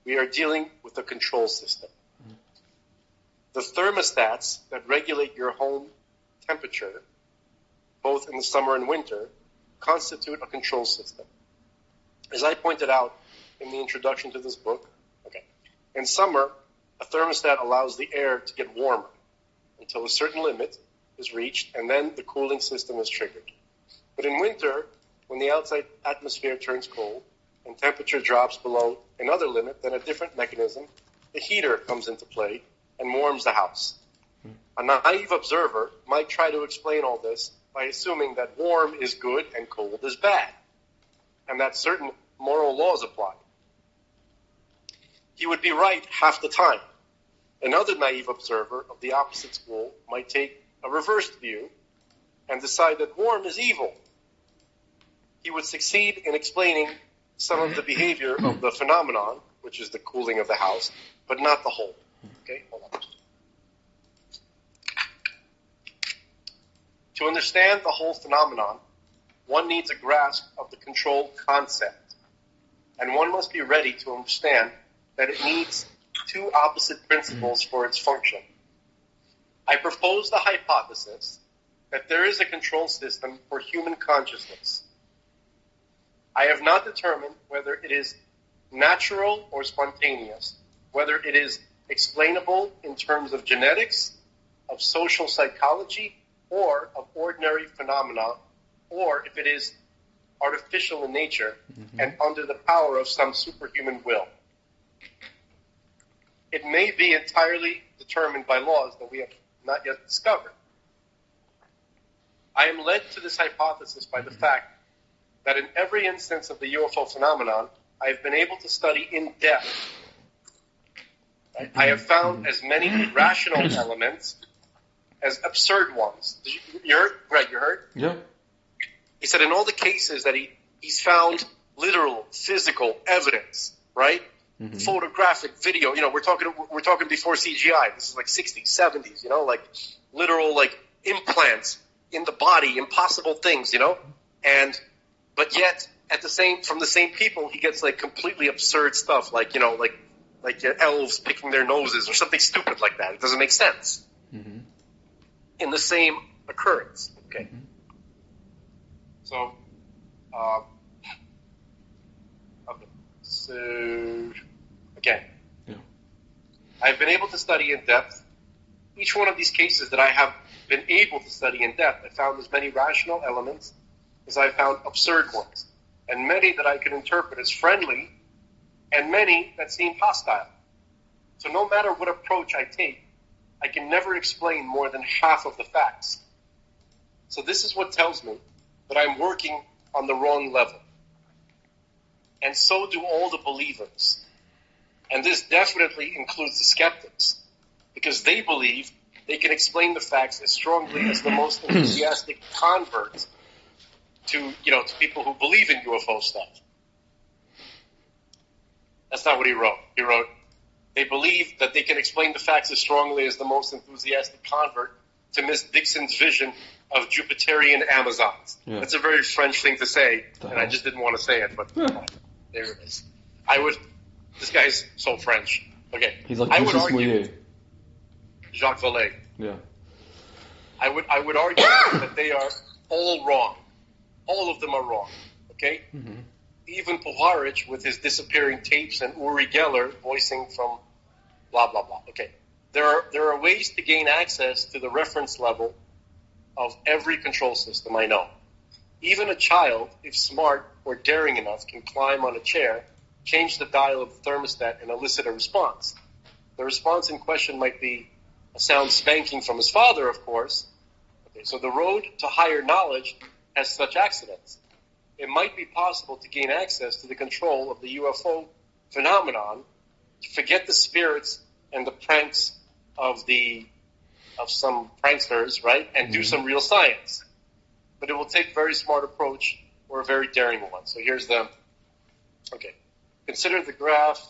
We are dealing with a control system. The thermostats that regulate your home temperature, both in the summer and winter, constitute a control system. As I pointed out in the introduction to this book, in summer, a thermostat allows the air to get warmer until a certain limit is reached, and then the cooling system is triggered. But in winter, when the outside atmosphere turns cold and temperature drops below another limit, then a different mechanism, the heater, comes into play and warms the house. A naive observer might try to explain all this by assuming that warm is good and cold is bad, and that certain moral laws apply. He would be right half the time. Another naive observer of the opposite school might take a reversed view and decide that warm is evil. He would succeed in explaining some of the behavior of the phenomenon, which is the cooling of the house, but not the whole. Okay, hold on. To understand the whole phenomenon, one needs a grasp of the control concept, and one must be ready to understand that it needs two opposite principles for its function. I propose the hypothesis that there is a control system for human consciousness. I have not determined whether it is natural or spontaneous, whether it is explainable in terms of genetics, of social psychology, or of ordinary phenomena, or if it is artificial in nature and under the power of some superhuman will. It may be entirely determined by laws that we have not yet discovered. I am led to this hypothesis by the fact that in every instance of the UFO phenomenon, I have been able to study in depth. I have found as many rational elements as absurd ones. You heard? Greg, you heard? Yeah. He said in all the cases that he's found literal, physical evidence, right? Photographic video, we're talking before CGI. This is like 60s, 70s, like literal like implants in the body, impossible things, but yet from the same people, he gets like completely absurd stuff, like elves picking their noses or something stupid like that. It doesn't make sense. In the same occurrence. Okay. So, So, again, I've been able to study in depth. Each one of these cases that I have been able to study in depth, I found as many rational elements as I found absurd ones, and many that I could interpret as friendly, and many that seemed hostile. So no matter what approach I take, I can never explain more than half of the facts. So this is what tells me that I'm working on the wrong level. And so do all the believers. And this definitely includes the skeptics, because they believe they can explain the facts as strongly as the most enthusiastic converts to people who believe in UFO stuff. That's not what he wrote. He wrote, they believe that they can explain the facts as strongly as the most enthusiastic convert to Miss Dixon's vision of Jupiterian Amazons. Yeah. That's a very French thing to say, and I just didn't want to say it, but there it is. This guy's so French. Okay. He's like, I would argue Jacques Vallée. Yeah. I would argue that they are all wrong. All of them are wrong. Okay? Even Puharich with his disappearing tapes and Uri Geller voicing from blah, blah, blah. Okay. There are ways to gain access to the reference level of every control system I know. Even a child, if smart or daring enough, can climb on a chair, change the dial of the thermostat, and elicit a response. The response in question might be a sound spanking from his father, of course. Okay, so the road to higher knowledge has such accidents. It might be possible to gain access to the control of the UFO phenomenon, to forget the spirits and the pranks of some pranksters, right, and do some real science. But it will take a very smart approach or a very daring one. So here's consider the graph.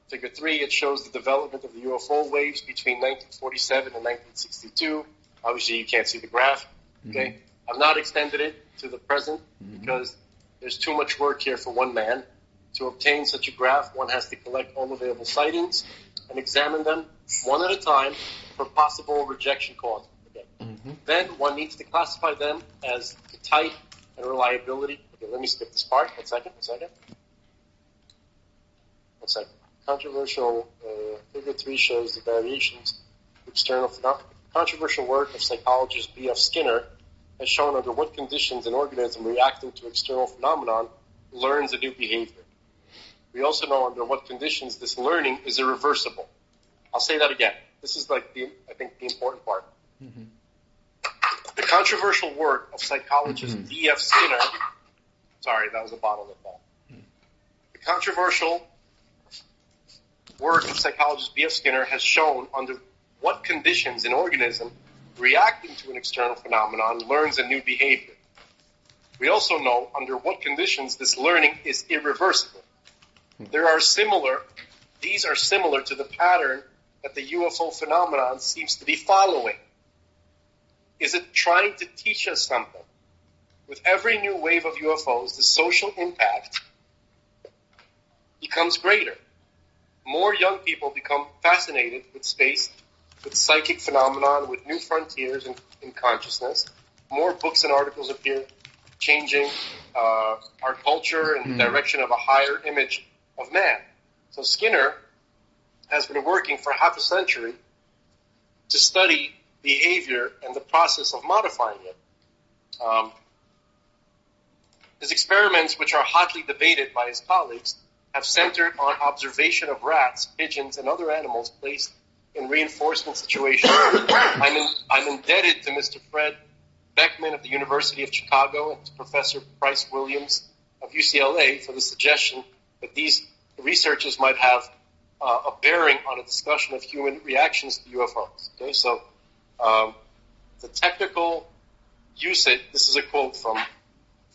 Figure 3, it shows the development of the UFO waves between 1947 and 1962. Obviously, you can't see the graph. Okay, I've not extended it to the present because There's too much work here for one man. To obtain such a graph, one has to collect all available sightings and examine them one at a time for possible rejection causes. Okay. Then one needs to classify them as the type and reliability. Okay, let me skip this part. One second. Controversial figure 3 shows the variations of external phenomena. Controversial work of psychologist B.F. Skinner has shown under what conditions an organism reacting to external phenomenon learns a new behavior. We also know under what conditions this learning is irreversible. I'll say that again. This is I think the important part. The controversial work of psychologist B.F. Skinner, sorry, that was a bottle that fell. The controversial work of psychologist B.F. Skinner has shown under what conditions an organism reacting to an external phenomenon learns a new behavior. We also know under what conditions this learning is irreversible. These are similar to the pattern that the UFO phenomenon seems to be following. Is it trying to teach us something? With every new wave of UFOs, the social impact becomes greater. More young people become fascinated with space, with psychic phenomenon, with new frontiers in consciousness. More books and articles appear, changing our culture in the direction of a higher image of man. So Skinner has been working for half a century to study behavior and the process of modifying it. His experiments, which are hotly debated by his colleagues, have centered on observation of rats, pigeons, and other animals placed in reinforcement situations. I'm indebted to Mr. Fred Beckman of the University of Chicago and to Professor Bryce Williams of UCLA for the suggestion that these researches might have a bearing on a discussion of human reactions to UFOs. Okay, so the technical usage, this is a quote from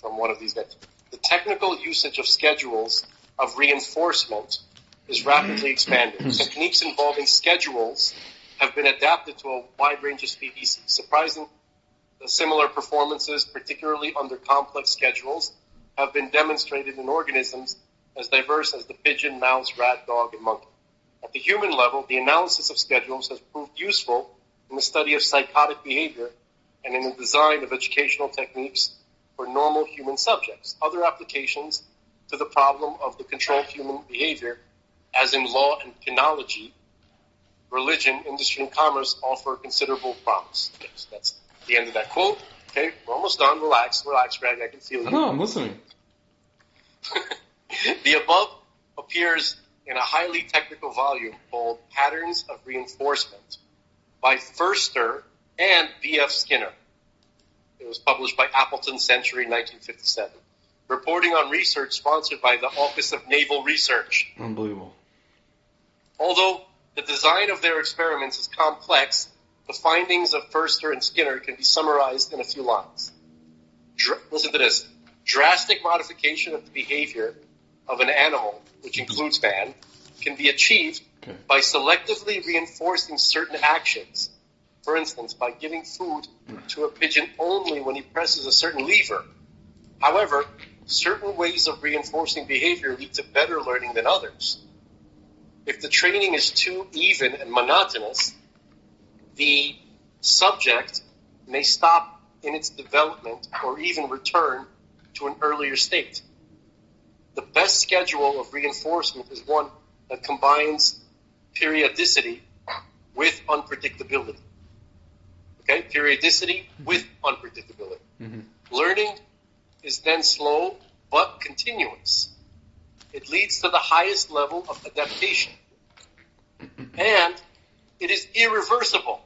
one of these guys, the technical usage of schedules of reinforcement is rapidly expanding. Techniques involving schedules have been adapted to a wide range of species. Surprising similar performances, particularly under complex schedules, have been demonstrated in organisms as diverse as the pigeon, mouse, rat, dog, and monkey. At the human level, the analysis of schedules has proved useful in the study of psychotic behavior and in the design of educational techniques for normal human subjects. Other applications to the problem of the controlled human behavior, as in law and penology, religion, industry, and commerce, offer considerable promise. Okay, so that's the end of that quote. Okay, we're almost done. Relax, Greg. I can feel you. No, I'm listening. The above appears in a highly technical volume called Patterns of Reinforcement by Furster and B.F. Skinner. It was published by Appleton Century, 1957. Reporting on research sponsored by the Office of Naval Research. Unbelievable. Although the design of their experiments is complex, the findings of Furster and Skinner can be summarized in a few lines. Listen to this. Drastic modification of the behavior of an animal, which includes man, can be achieved by selectively reinforcing certain actions. For instance, by giving food to a pigeon only when he presses a certain lever. However, certain ways of reinforcing behavior lead to better learning than others. If the training is too even and monotonous, the subject may stop in its development or even return to an earlier state. The best schedule of reinforcement is one that combines periodicity with unpredictability. Okay, periodicity with unpredictability. Learning is then slow but continuous. It leads to the highest level of adaptation. And it is irreversible.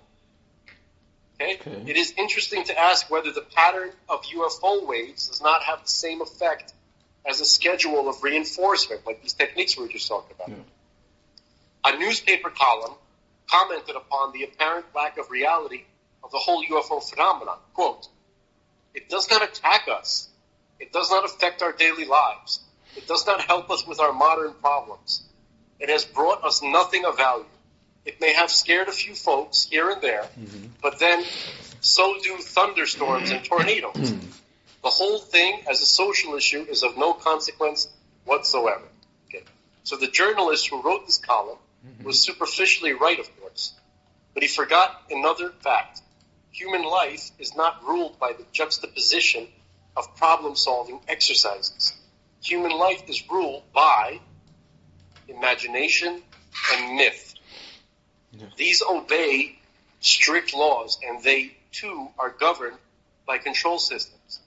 Okay? It is interesting to ask whether the pattern of UFO waves does not have the same effect as a schedule of reinforcement, like these techniques we were just talking about. A newspaper column commented upon the apparent lack of reality of the whole UFO phenomenon. Quote, "It does not attack us. It does not affect our daily lives. It does not help us with our modern problems. It has brought us nothing of value. It may have scared a few folks here and there, but then so do thunderstorms and tornadoes. The whole thing, as a social issue, is of no consequence whatsoever. Okay. So the journalist who wrote this column was superficially right, of course, but he forgot another fact. Human life is not ruled by the juxtaposition of problem-solving exercises. Human life is ruled by imagination and myth. Yeah. These obey strict laws, and they, too, are governed by control systems,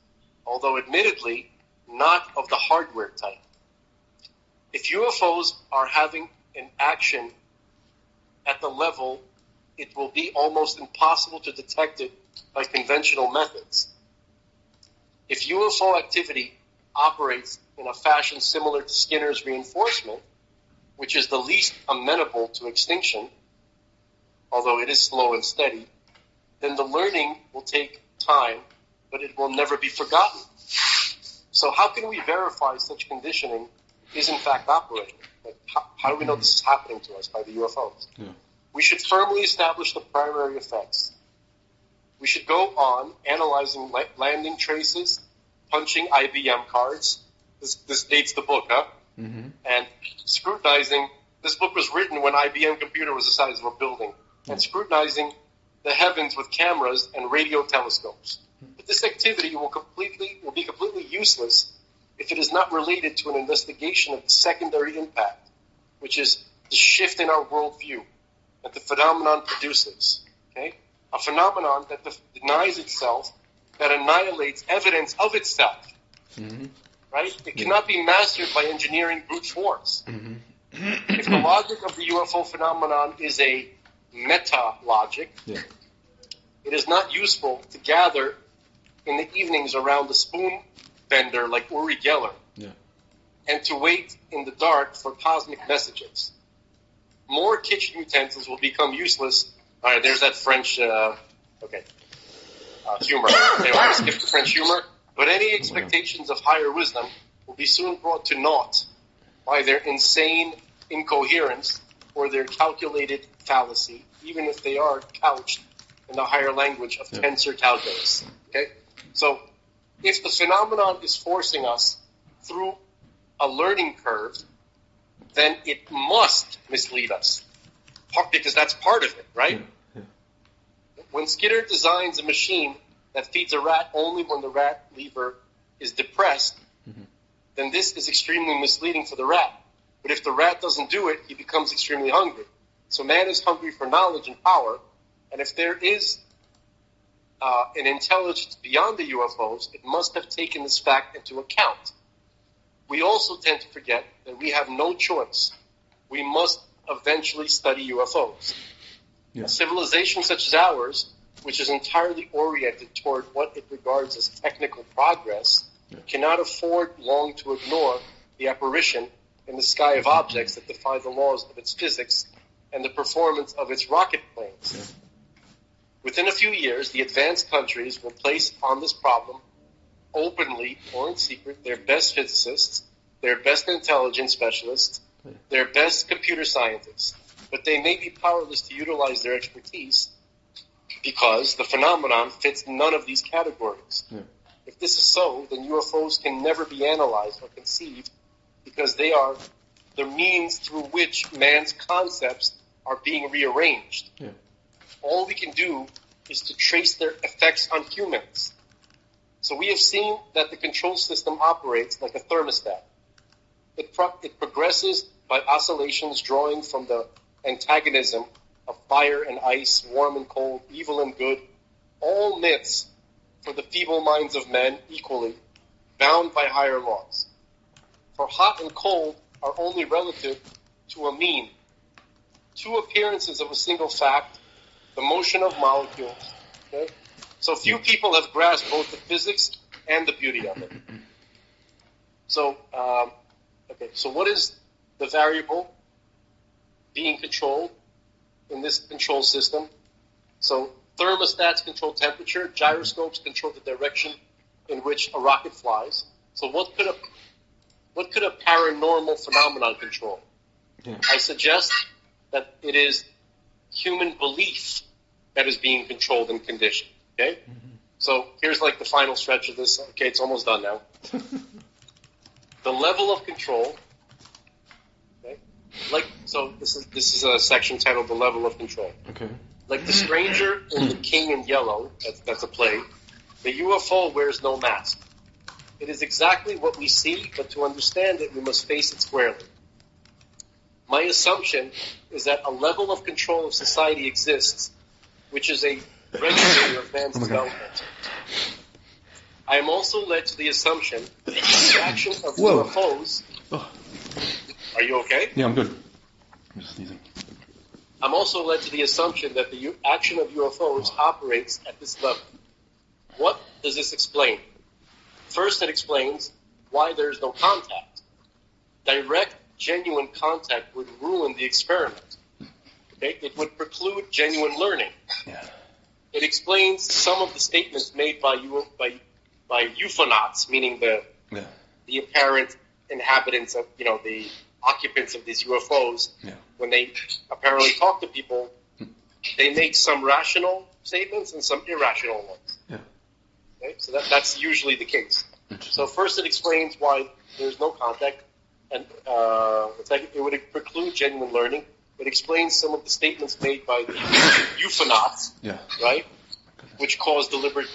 although admittedly not of the hardware type. If UFOs are having an action at the level, it will be almost impossible to detect it by conventional methods. If UFO activity operates in a fashion similar to Skinner's reinforcement, which is the least amenable to extinction, although it is slow and steady, then the learning will take time, but it will never be forgotten. So how can we verify such conditioning is in fact operating? Like, how do we know this is happening to us by the UFOs? Yeah. We should firmly establish the primary effects. We should go on analyzing landing traces, punching IBM cards. This dates the book, huh? Mm-hmm. And scrutinizing. This book was written when IBM computer was the size of a building. And scrutinizing the heavens with cameras and radio telescopes. But this activity will be completely useless if it is not related to an investigation of the secondary impact, which is the shift in our worldview that the phenomenon produces. Okay? A phenomenon that denies itself, that annihilates evidence of itself. Mm-hmm. Right? It cannot be mastered by engineering brute force. Mm-hmm. If the logic of the UFO phenomenon is a meta-logic, it is not useful to gather in the evenings around the spoon vendor like Uri Geller and to wait in the dark for cosmic messages. More kitchen utensils will become useless. All right, there's that French, humor. Anyway, I'll skip the French humor. But any expectations of higher wisdom will be soon brought to naught by their insane incoherence or their calculated fallacy, even if they are couched in the higher language of tensor calculus. Okay? So, if the phenomenon is forcing us through a learning curve, then it must mislead us, because that's part of it, right? Yeah. When Skinner designs a machine that feeds a rat only when the rat lever is depressed, then this is extremely misleading for the rat. But if the rat doesn't do it, he becomes extremely hungry. So man is hungry for knowledge and power, and if there is an intelligence beyond the UFOs, it must have taken this fact into account. We also tend to forget that we have no choice. We must eventually study UFOs. Yeah. A civilization such as ours, which is entirely oriented toward what it regards as technical progress, cannot afford long to ignore the apparition in the sky of objects that defy the laws of its physics and the performance of its rocket planes. Yeah. Within a few years, the advanced countries will place on this problem, openly or in secret, their best physicists, their best intelligence specialists, their best computer scientists. But they may be powerless to utilize their expertise because the phenomenon fits none of these categories. Yeah. If this is so, then UFOs can never be analyzed or conceived because they are the means through which man's concepts are being rearranged. Yeah. All we can do is to trace their effects on humans. So we have seen that the control system operates like a thermostat. It progresses by oscillations drawing from the antagonism of fire and ice, warm and cold, evil and good, all myths for the feeble minds of men equally, bound by higher laws. For hot and cold are only relative to a mean. Two appearances of a single fact, the motion of molecules. Okay? So few people have grasped both the physics and the beauty of it. So, so what is the variable being controlled in this control system? So thermostats control temperature, gyroscopes control the direction in which a rocket flies. So what could a paranormal phenomenon control? Yeah. I suggest that it is human belief that is being controlled and conditioned. Okay? Mm-hmm. So here's like the final stretch of this. Okay, it's almost done now. The level of control. Okay, this is a section titled "The Level of Control." Okay. Like the stranger in The King in Yellow. That's a play. The UFO wears no mask. It is exactly what we see, but to understand it, we must face it squarely. My assumption is that a level of control of society exists, which is a regulator of man's development. I am also led to the assumption that the action of UFOs... Are you okay? Yeah, I'm good. I'm just sneezing. I'm also led to the assumption that the action of UFOs operates at this level. What does this explain? First, it explains why there is no contact. Direct, genuine contact would ruin the experiment. Okay? It would preclude genuine learning. Yeah. It explains some of the statements made by euphonauts, meaning the apparent inhabitants of, the occupants of these UFOs. Yeah. When they apparently talk to people, they make some rational statements and some irrational ones. Yeah. Okay? So that's usually the case. So first it explains why there's no contact, and it would preclude genuine learning. It explains some of the statements made by the euphonauts, right, which cause deliberate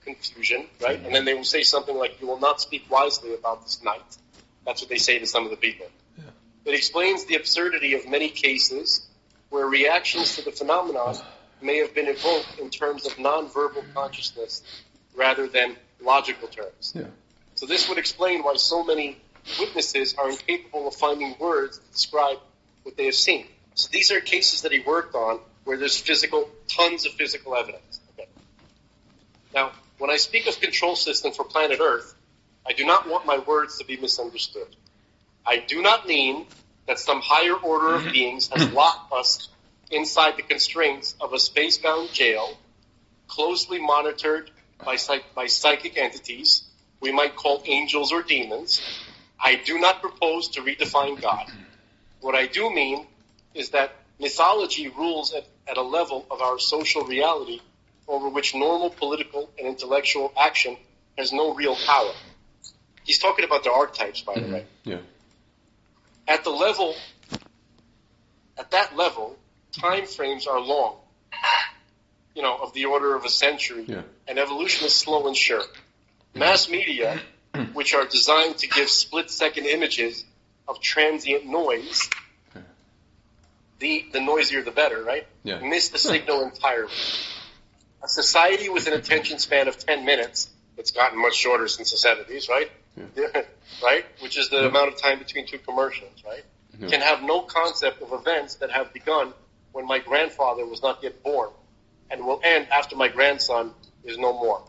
confusion, right? And then they will say something like, "You will not speak wisely about this night." That's what they say to some of the people. Yeah. It explains the absurdity of many cases where reactions to the phenomenon may have been evoked in terms of nonverbal consciousness rather than logical terms. Yeah. So this would explain why so many witnesses are incapable of finding words to describe what they have seen. So these are cases that he worked on where there's tons of physical evidence. Okay. Now, when I speak of control system for planet Earth, I do not want my words to be misunderstood. I do not mean that some higher order of beings has locked us inside the constraints of a spacebound jail, closely monitored by psychic entities we might call angels or demons. I do not propose to redefine God. What I do mean is that mythology rules at a level of our social reality over which normal political and intellectual action has no real power. He's talking about the archetypes, by the way. Yeah. At that level, time frames are long, of the order of a century, and evolution is slow and sure. Mass media, which are designed to give split-second images of transient noise, the noisier the better, right? Yeah. Miss the signal entirely. A society with an attention span of 10 minutes, it's gotten much shorter since the 70s, right? Yeah. Right? Which is the amount of time between two commercials, right? Yeah. Can have no concept of events that have begun when my grandfather was not yet born and will end after my grandson is no more.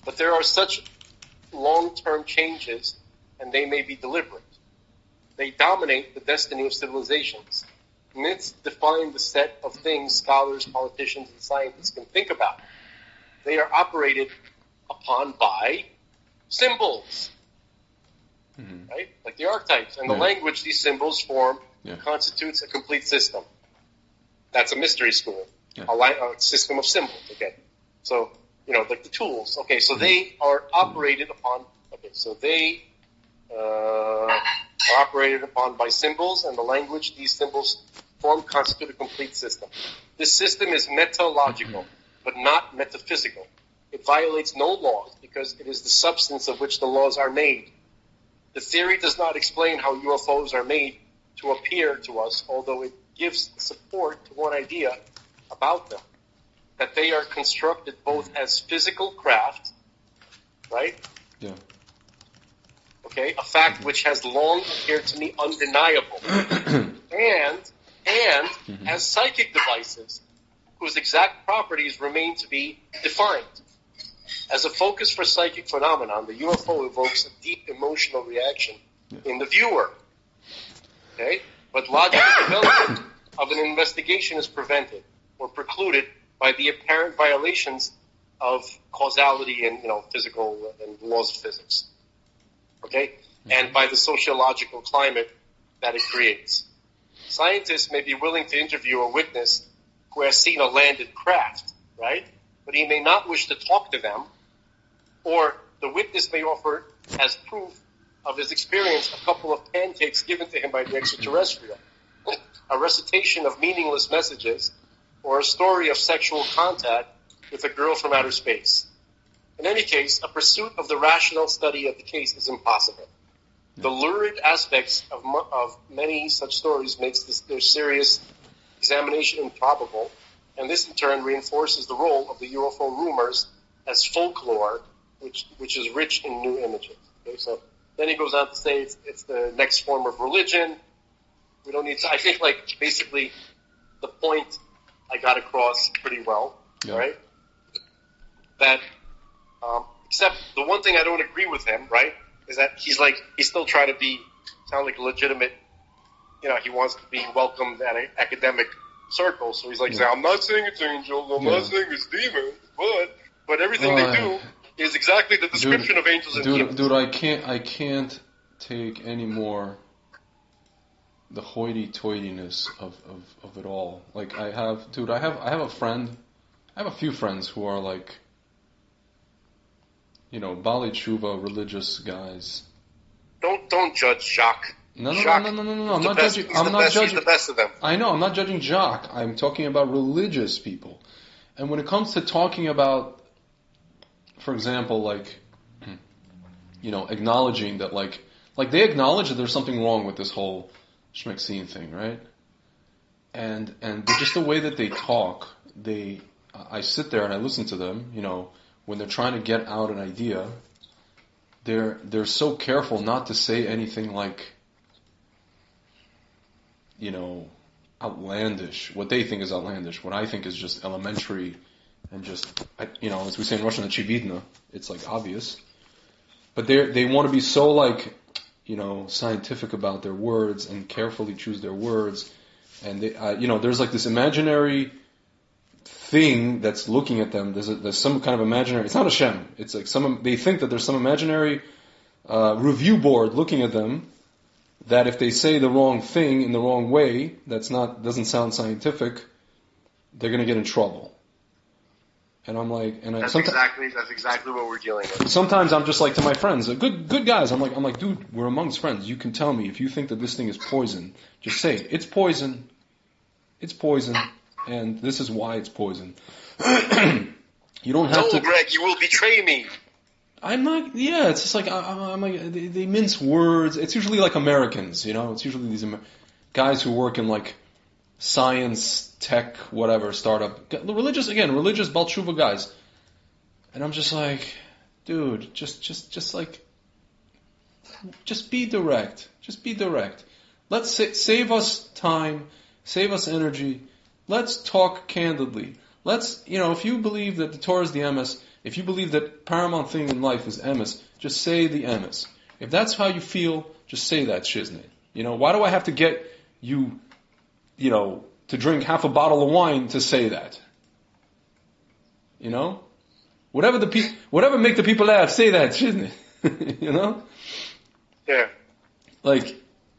But there are such long-term changes, and they may be deliberate. They dominate the destiny of civilizations. Myths define the set of things scholars, politicians, and scientists can think about. They are operated upon by symbols, right? Like the archetypes. And the language these symbols form constitutes a complete system. That's a mystery school, a system of symbols, okay? So, like the tools. Okay, so they are operated upon, are operated upon by symbols, and the language these symbols form constitute a complete system. This system is metalogical, but not metaphysical. It violates no laws because it is the substance of which the laws are made. The theory does not explain how UFOs are made to appear to us, although it gives support to one idea about them, that they are constructed both as physical craft, right? Yeah. Okay, a fact which has long appeared to me undeniable, and as psychic devices whose exact properties remain to be defined. As a focus for psychic phenomenon, the UFO evokes a deep emotional reaction in the viewer. Okay? But logical development of an investigation is prevented or precluded by the apparent violations of causality and, physical and laws of physics. Okay? And by the sociological climate that it creates. Scientists may be willing to interview a witness who has seen a landed craft, right? But he may not wish to talk to them Or the witness may offer as proof of his experience a couple of pancakes given to him by the extraterrestrial, a recitation of meaningless messages, or a story of sexual contact with a girl from outer space. In any case, a pursuit of the rational study of the case is impossible. The lurid aspects of many such stories makes their serious examination improbable, and this in turn reinforces the role of the UFO rumors as folklore, which is rich in new images. Okay, so then he goes on to say it's the next form of religion. We don't need to. I think basically the point I got across pretty well, right? That except the one thing I don't agree with him, right, is that he's still trying to sound like a legitimate. He wants to be welcomed at an academic circle, so he's like, I'm not saying it's angels, I'm not saying it's demons, but everything they do is exactly the description of angels and demons. Dude, I can't take any more the hoity-toityness of it all. Like I have a friend, I have a few friends who are like, Bali Tshuva religious guys. Don't judge Jacques. No. I'm not judging. He's the best of them. I know. I'm not judging Jacques. I'm talking about religious people. And when it comes to talking about, for example, acknowledging that, like they acknowledge that there's something wrong with this whole Schmexine thing, right? And just the way that they talk, I sit there and I listen to them. When they're trying to get out an idea, they're so careful not to say anything like, outlandish. What they think is outlandish. What I think is just elementary and just, as we say in Russian, очевидно. It's obvious. But they want to be so scientific about their words and carefully choose their words. And they, there's this imaginary thing that's looking at them. There's some kind of imaginary. It's not Hashem. It's they think that there's some imaginary review board looking at them. That if they say the wrong thing in the wrong way, doesn't sound scientific, they're going to get in trouble. And I'm like, that's exactly what we're dealing with. Sometimes I'm just like to my friends, good guys. I'm like, dude, we're amongst friends. You can tell me if you think that this thing is poison. Just say it's poison. It's poison, and this is why it's poison. You don't have to. No, Greg, you will betray me. I'm not. Yeah, it's just I'm like they mince words. It's usually like Americans, It's usually these guys who work in science, tech, whatever, startup, religious Baal Tshuva guys. And I'm just like, dude, just be direct. Just be direct. Let's save us time, save us energy. Let's talk candidly. Let's, if you believe that the Torah is the emes, if you believe that paramount thing in life is emes, just say the emes. If that's how you feel, just say that shiznit. Why do I have to get you, to drink half a bottle of wine to say that? Whatever make the people laugh, say that shiznit. Yeah.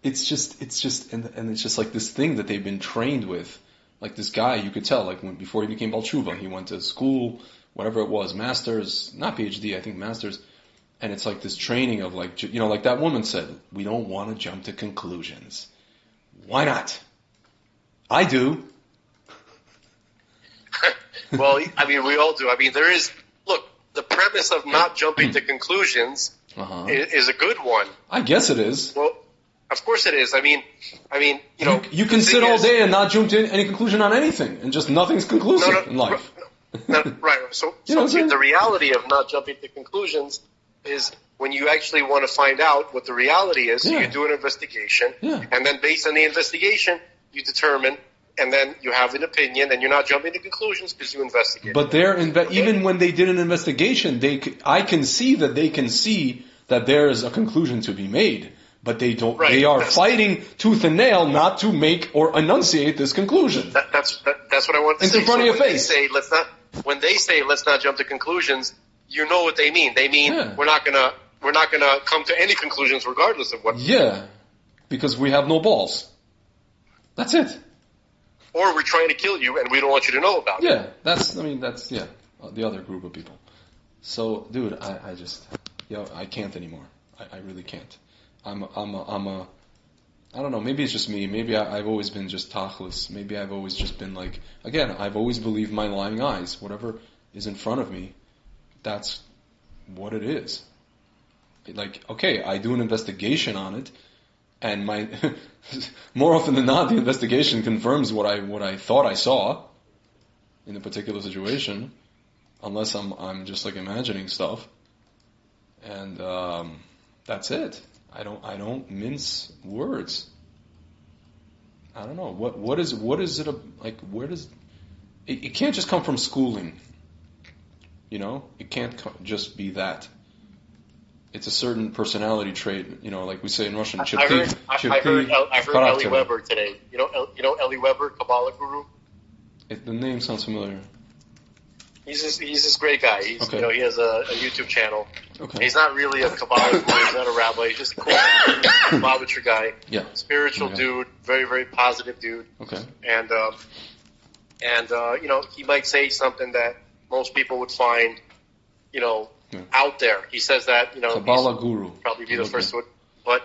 It's just, and it's just this thing that they've been trained with. This guy, you could tell, before he became Baal Tshuva, he went to school, whatever it was, master's, not PhD, I think master's, and it's this training of like that woman said, we don't want to jump to conclusions. Why not? I do. Well, we all do. The premise of not jumping to conclusions is a good one. I guess it is. Well, of course it is. You can sit all day and not jump to any conclusion on anything, and just nothing's conclusive in life. Right. So the reality of not jumping to conclusions is when you actually want to find out what the reality is, you do an investigation, and then based on the investigation, you determine, and then you have an opinion, and you're not jumping to conclusions because you investigate. But even when they did an investigation, I can see that they can see that there is a conclusion to be made. But they don't. Right. They are fighting tooth and nail not to make or enunciate this conclusion. That's what I want to say. In front of your face. When they say let's not jump to conclusions, you know what they mean. They mean we're not gonna come to any conclusions regardless of what. Yeah, because we have no balls. That's it. Or we're trying to kill you and we don't want you to know about it. Yeah, that's the other group of people. So, dude, I just, I can't anymore. I really can't. I don't know, maybe it's just me. Maybe I've always been just tachlis. Maybe I've always just been like, again, I've always believed my lying eyes. Whatever is in front of me, that's what it is. Like, okay, I do an investigation on it, and more often than not, the investigation confirms what I thought I saw in a particular situation, unless I'm just like imagining stuff. And that's it. I don't mince words. I don't know what is it like. Where does it can't just come from schooling? It can't just be that. It's a certain personality trait. Like we say in Russian. I heard Eli Weber today. You know Eli Weber, Kabbalah guru. The name sounds familiar. He's this great guy. He has a YouTube channel. Okay. He's not really a Kabbalah guru. He's not a rabbi. He's just a cool Kabbalah guy. Yeah. Spiritual dude. Very, very positive dude. Okay. And he might say something that most people would find, out there. He says that, Kabbalah guru. Probably be the first to it. But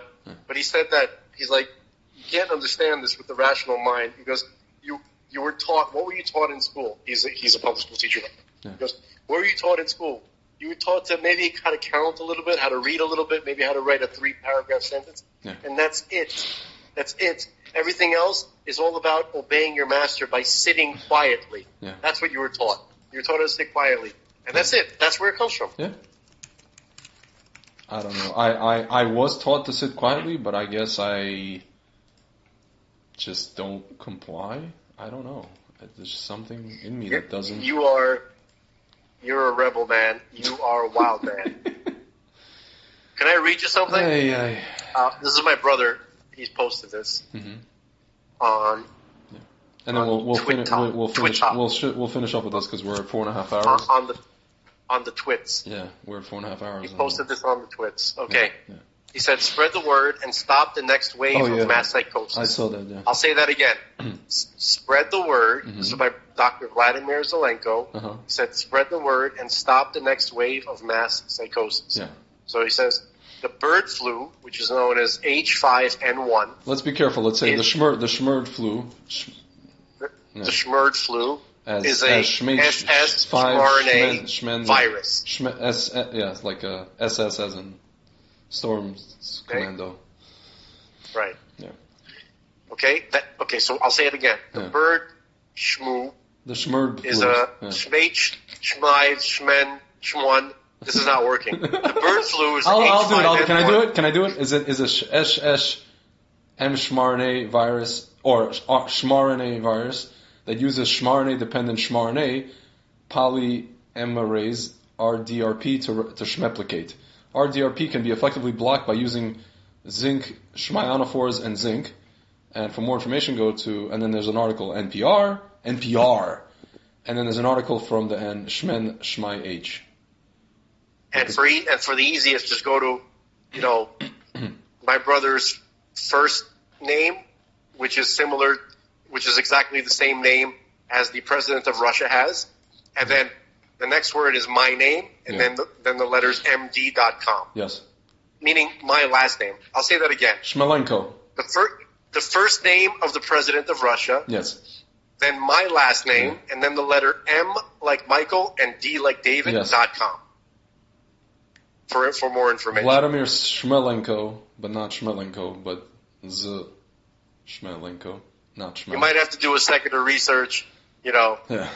he said that, he's like, you can't understand this with the rational mind. He goes, you were taught, what were you taught in school? He's a public school teacher. Yeah. He goes, what were you taught in school? You were taught to maybe how to count a little bit, how to read a little bit, maybe how to write a 3-paragraph sentence. Yeah. And that's it. That's it. Everything else is all about obeying your master by sitting quietly. Yeah. That's what you were taught. You were taught how to sit quietly. And that's it. That's where it comes from. Yeah. I don't know. I was taught to sit quietly, but I guess I just don't comply. I don't know. There's something in me that doesn't... You're a rebel, man. You are a wild man. Can I read you something? This is my brother. He's posted this on. Yeah. And then we'll finish up with this because we're at 4.5 hours. On the twits. Yeah, we're at 4.5 hours. He posted this on the twits. Okay. Yeah. He said, spread the word and stop the next wave of mass psychosis. I saw that, yeah. I'll say that again. Spread the word. This is by Dr. Vladimir Zelenko. He said, spread the word and stop the next wave of mass psychosis. Yeah. So he says, the bird flu, which is known as H5N1. Let's be careful. Let's say the Schmerd flu. The Schmerd flu is a SS mRNA virus. It's like a SS as in Storm's Commando. Right. Yeah. Okay. So I'll say it again. The bird shmoo. The Schmerd is a shmeich, shmai, shmen, shmon. This is not working. The bird flu is. I'll do it. Can I do it? Is a SS mRNA virus or shmRNA virus that uses shmRNA dependent shmRNA polymerase RDRP to shmeplicate. RDRP can be effectively blocked by using zinc schmionophores and zinc. And for more information, go to, and then there's an article, NPR, and then there's an article from the Shmen Shmai H. And for the easiest, just go to, my brother's first name, which is exactly the same name as the president of Russia has, and then the next word is my name, and then the letters md.com. Yes. Meaning my last name. I'll say that again. Shmelenko. The first name of the president of Russia. Yes. Then my last name, and then the letter M like Michael and D like David.com. For more information. Vladimir Shmelenko, but not Shmelenko, but Shmelenko, not Shmelenko. You might have to do a second of research, Yeah.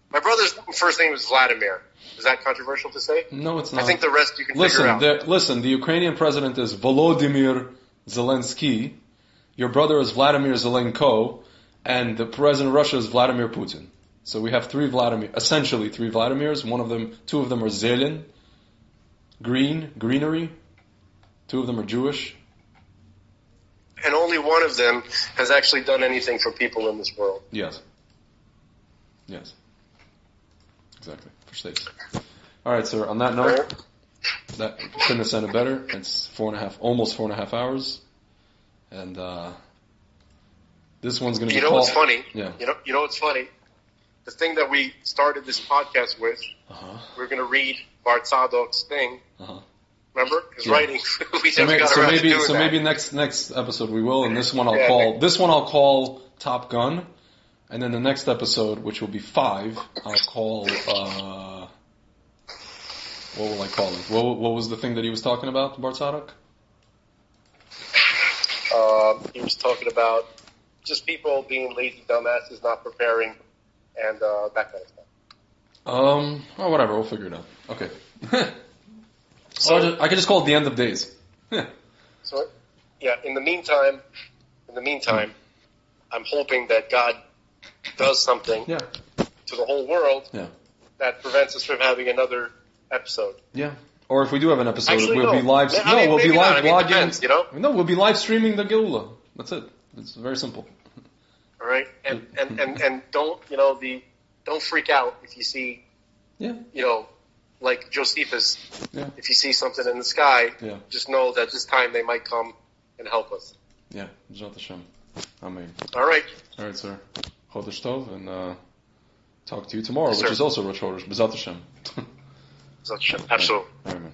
My brother's first name is Vladimir. Is that controversial to say? No, it's not. I think the rest you can figure out. Listen, the Ukrainian president is Volodymyr Zelensky. Your brother is Vladimir Zelenko. And the president of Russia is Vladimir Putin. So we have essentially three Vladimirs. Two of them are Zelin, greenery. Two of them are Jewish. And only one of them has actually done anything for people in this world. Yes. Exactly. For states. All right, sir. On that note, that couldn't have sounded better. It's almost 4.5 hours, and this one's going to be. What's funny? Yeah. You know what's funny? the thing that we started this podcast with, we're going to read Bar Tzadok's thing. Remember? His writing. We never got around to doing that. So maybe next episode we will, and this one I'll call Top Gun, and then the next episode, which will be 5, I'll call what will I call it? What was the thing that he was talking about, Bar Tzadok? He was talking about just people being lazy dumbasses, not preparing, and that kind of stuff. Well, whatever, we'll figure it out. Okay. So I can just call it the end of days. So, yeah. In the meantime, I'm hoping that God does something to the whole world that prevents us from having another episode. Yeah. Or if we do have an episode, Actually, we'll be live. we'll be live blogging. Depends, No, we'll be live streaming the Geula. That's it. It's very simple. All right, and don't don't freak out if you see, like Josephus. Yeah. If you see something in the sky, just know that this time they might come and help us. Yeah, B'ezrat Hashem. Amen. All right, sir. Chodesh Tov, and talk to you tomorrow, Yes, which sir. is also Rosh Chodesh. B'ezrat Hashem. B'ezrat Hashem. Absolutely. Amen.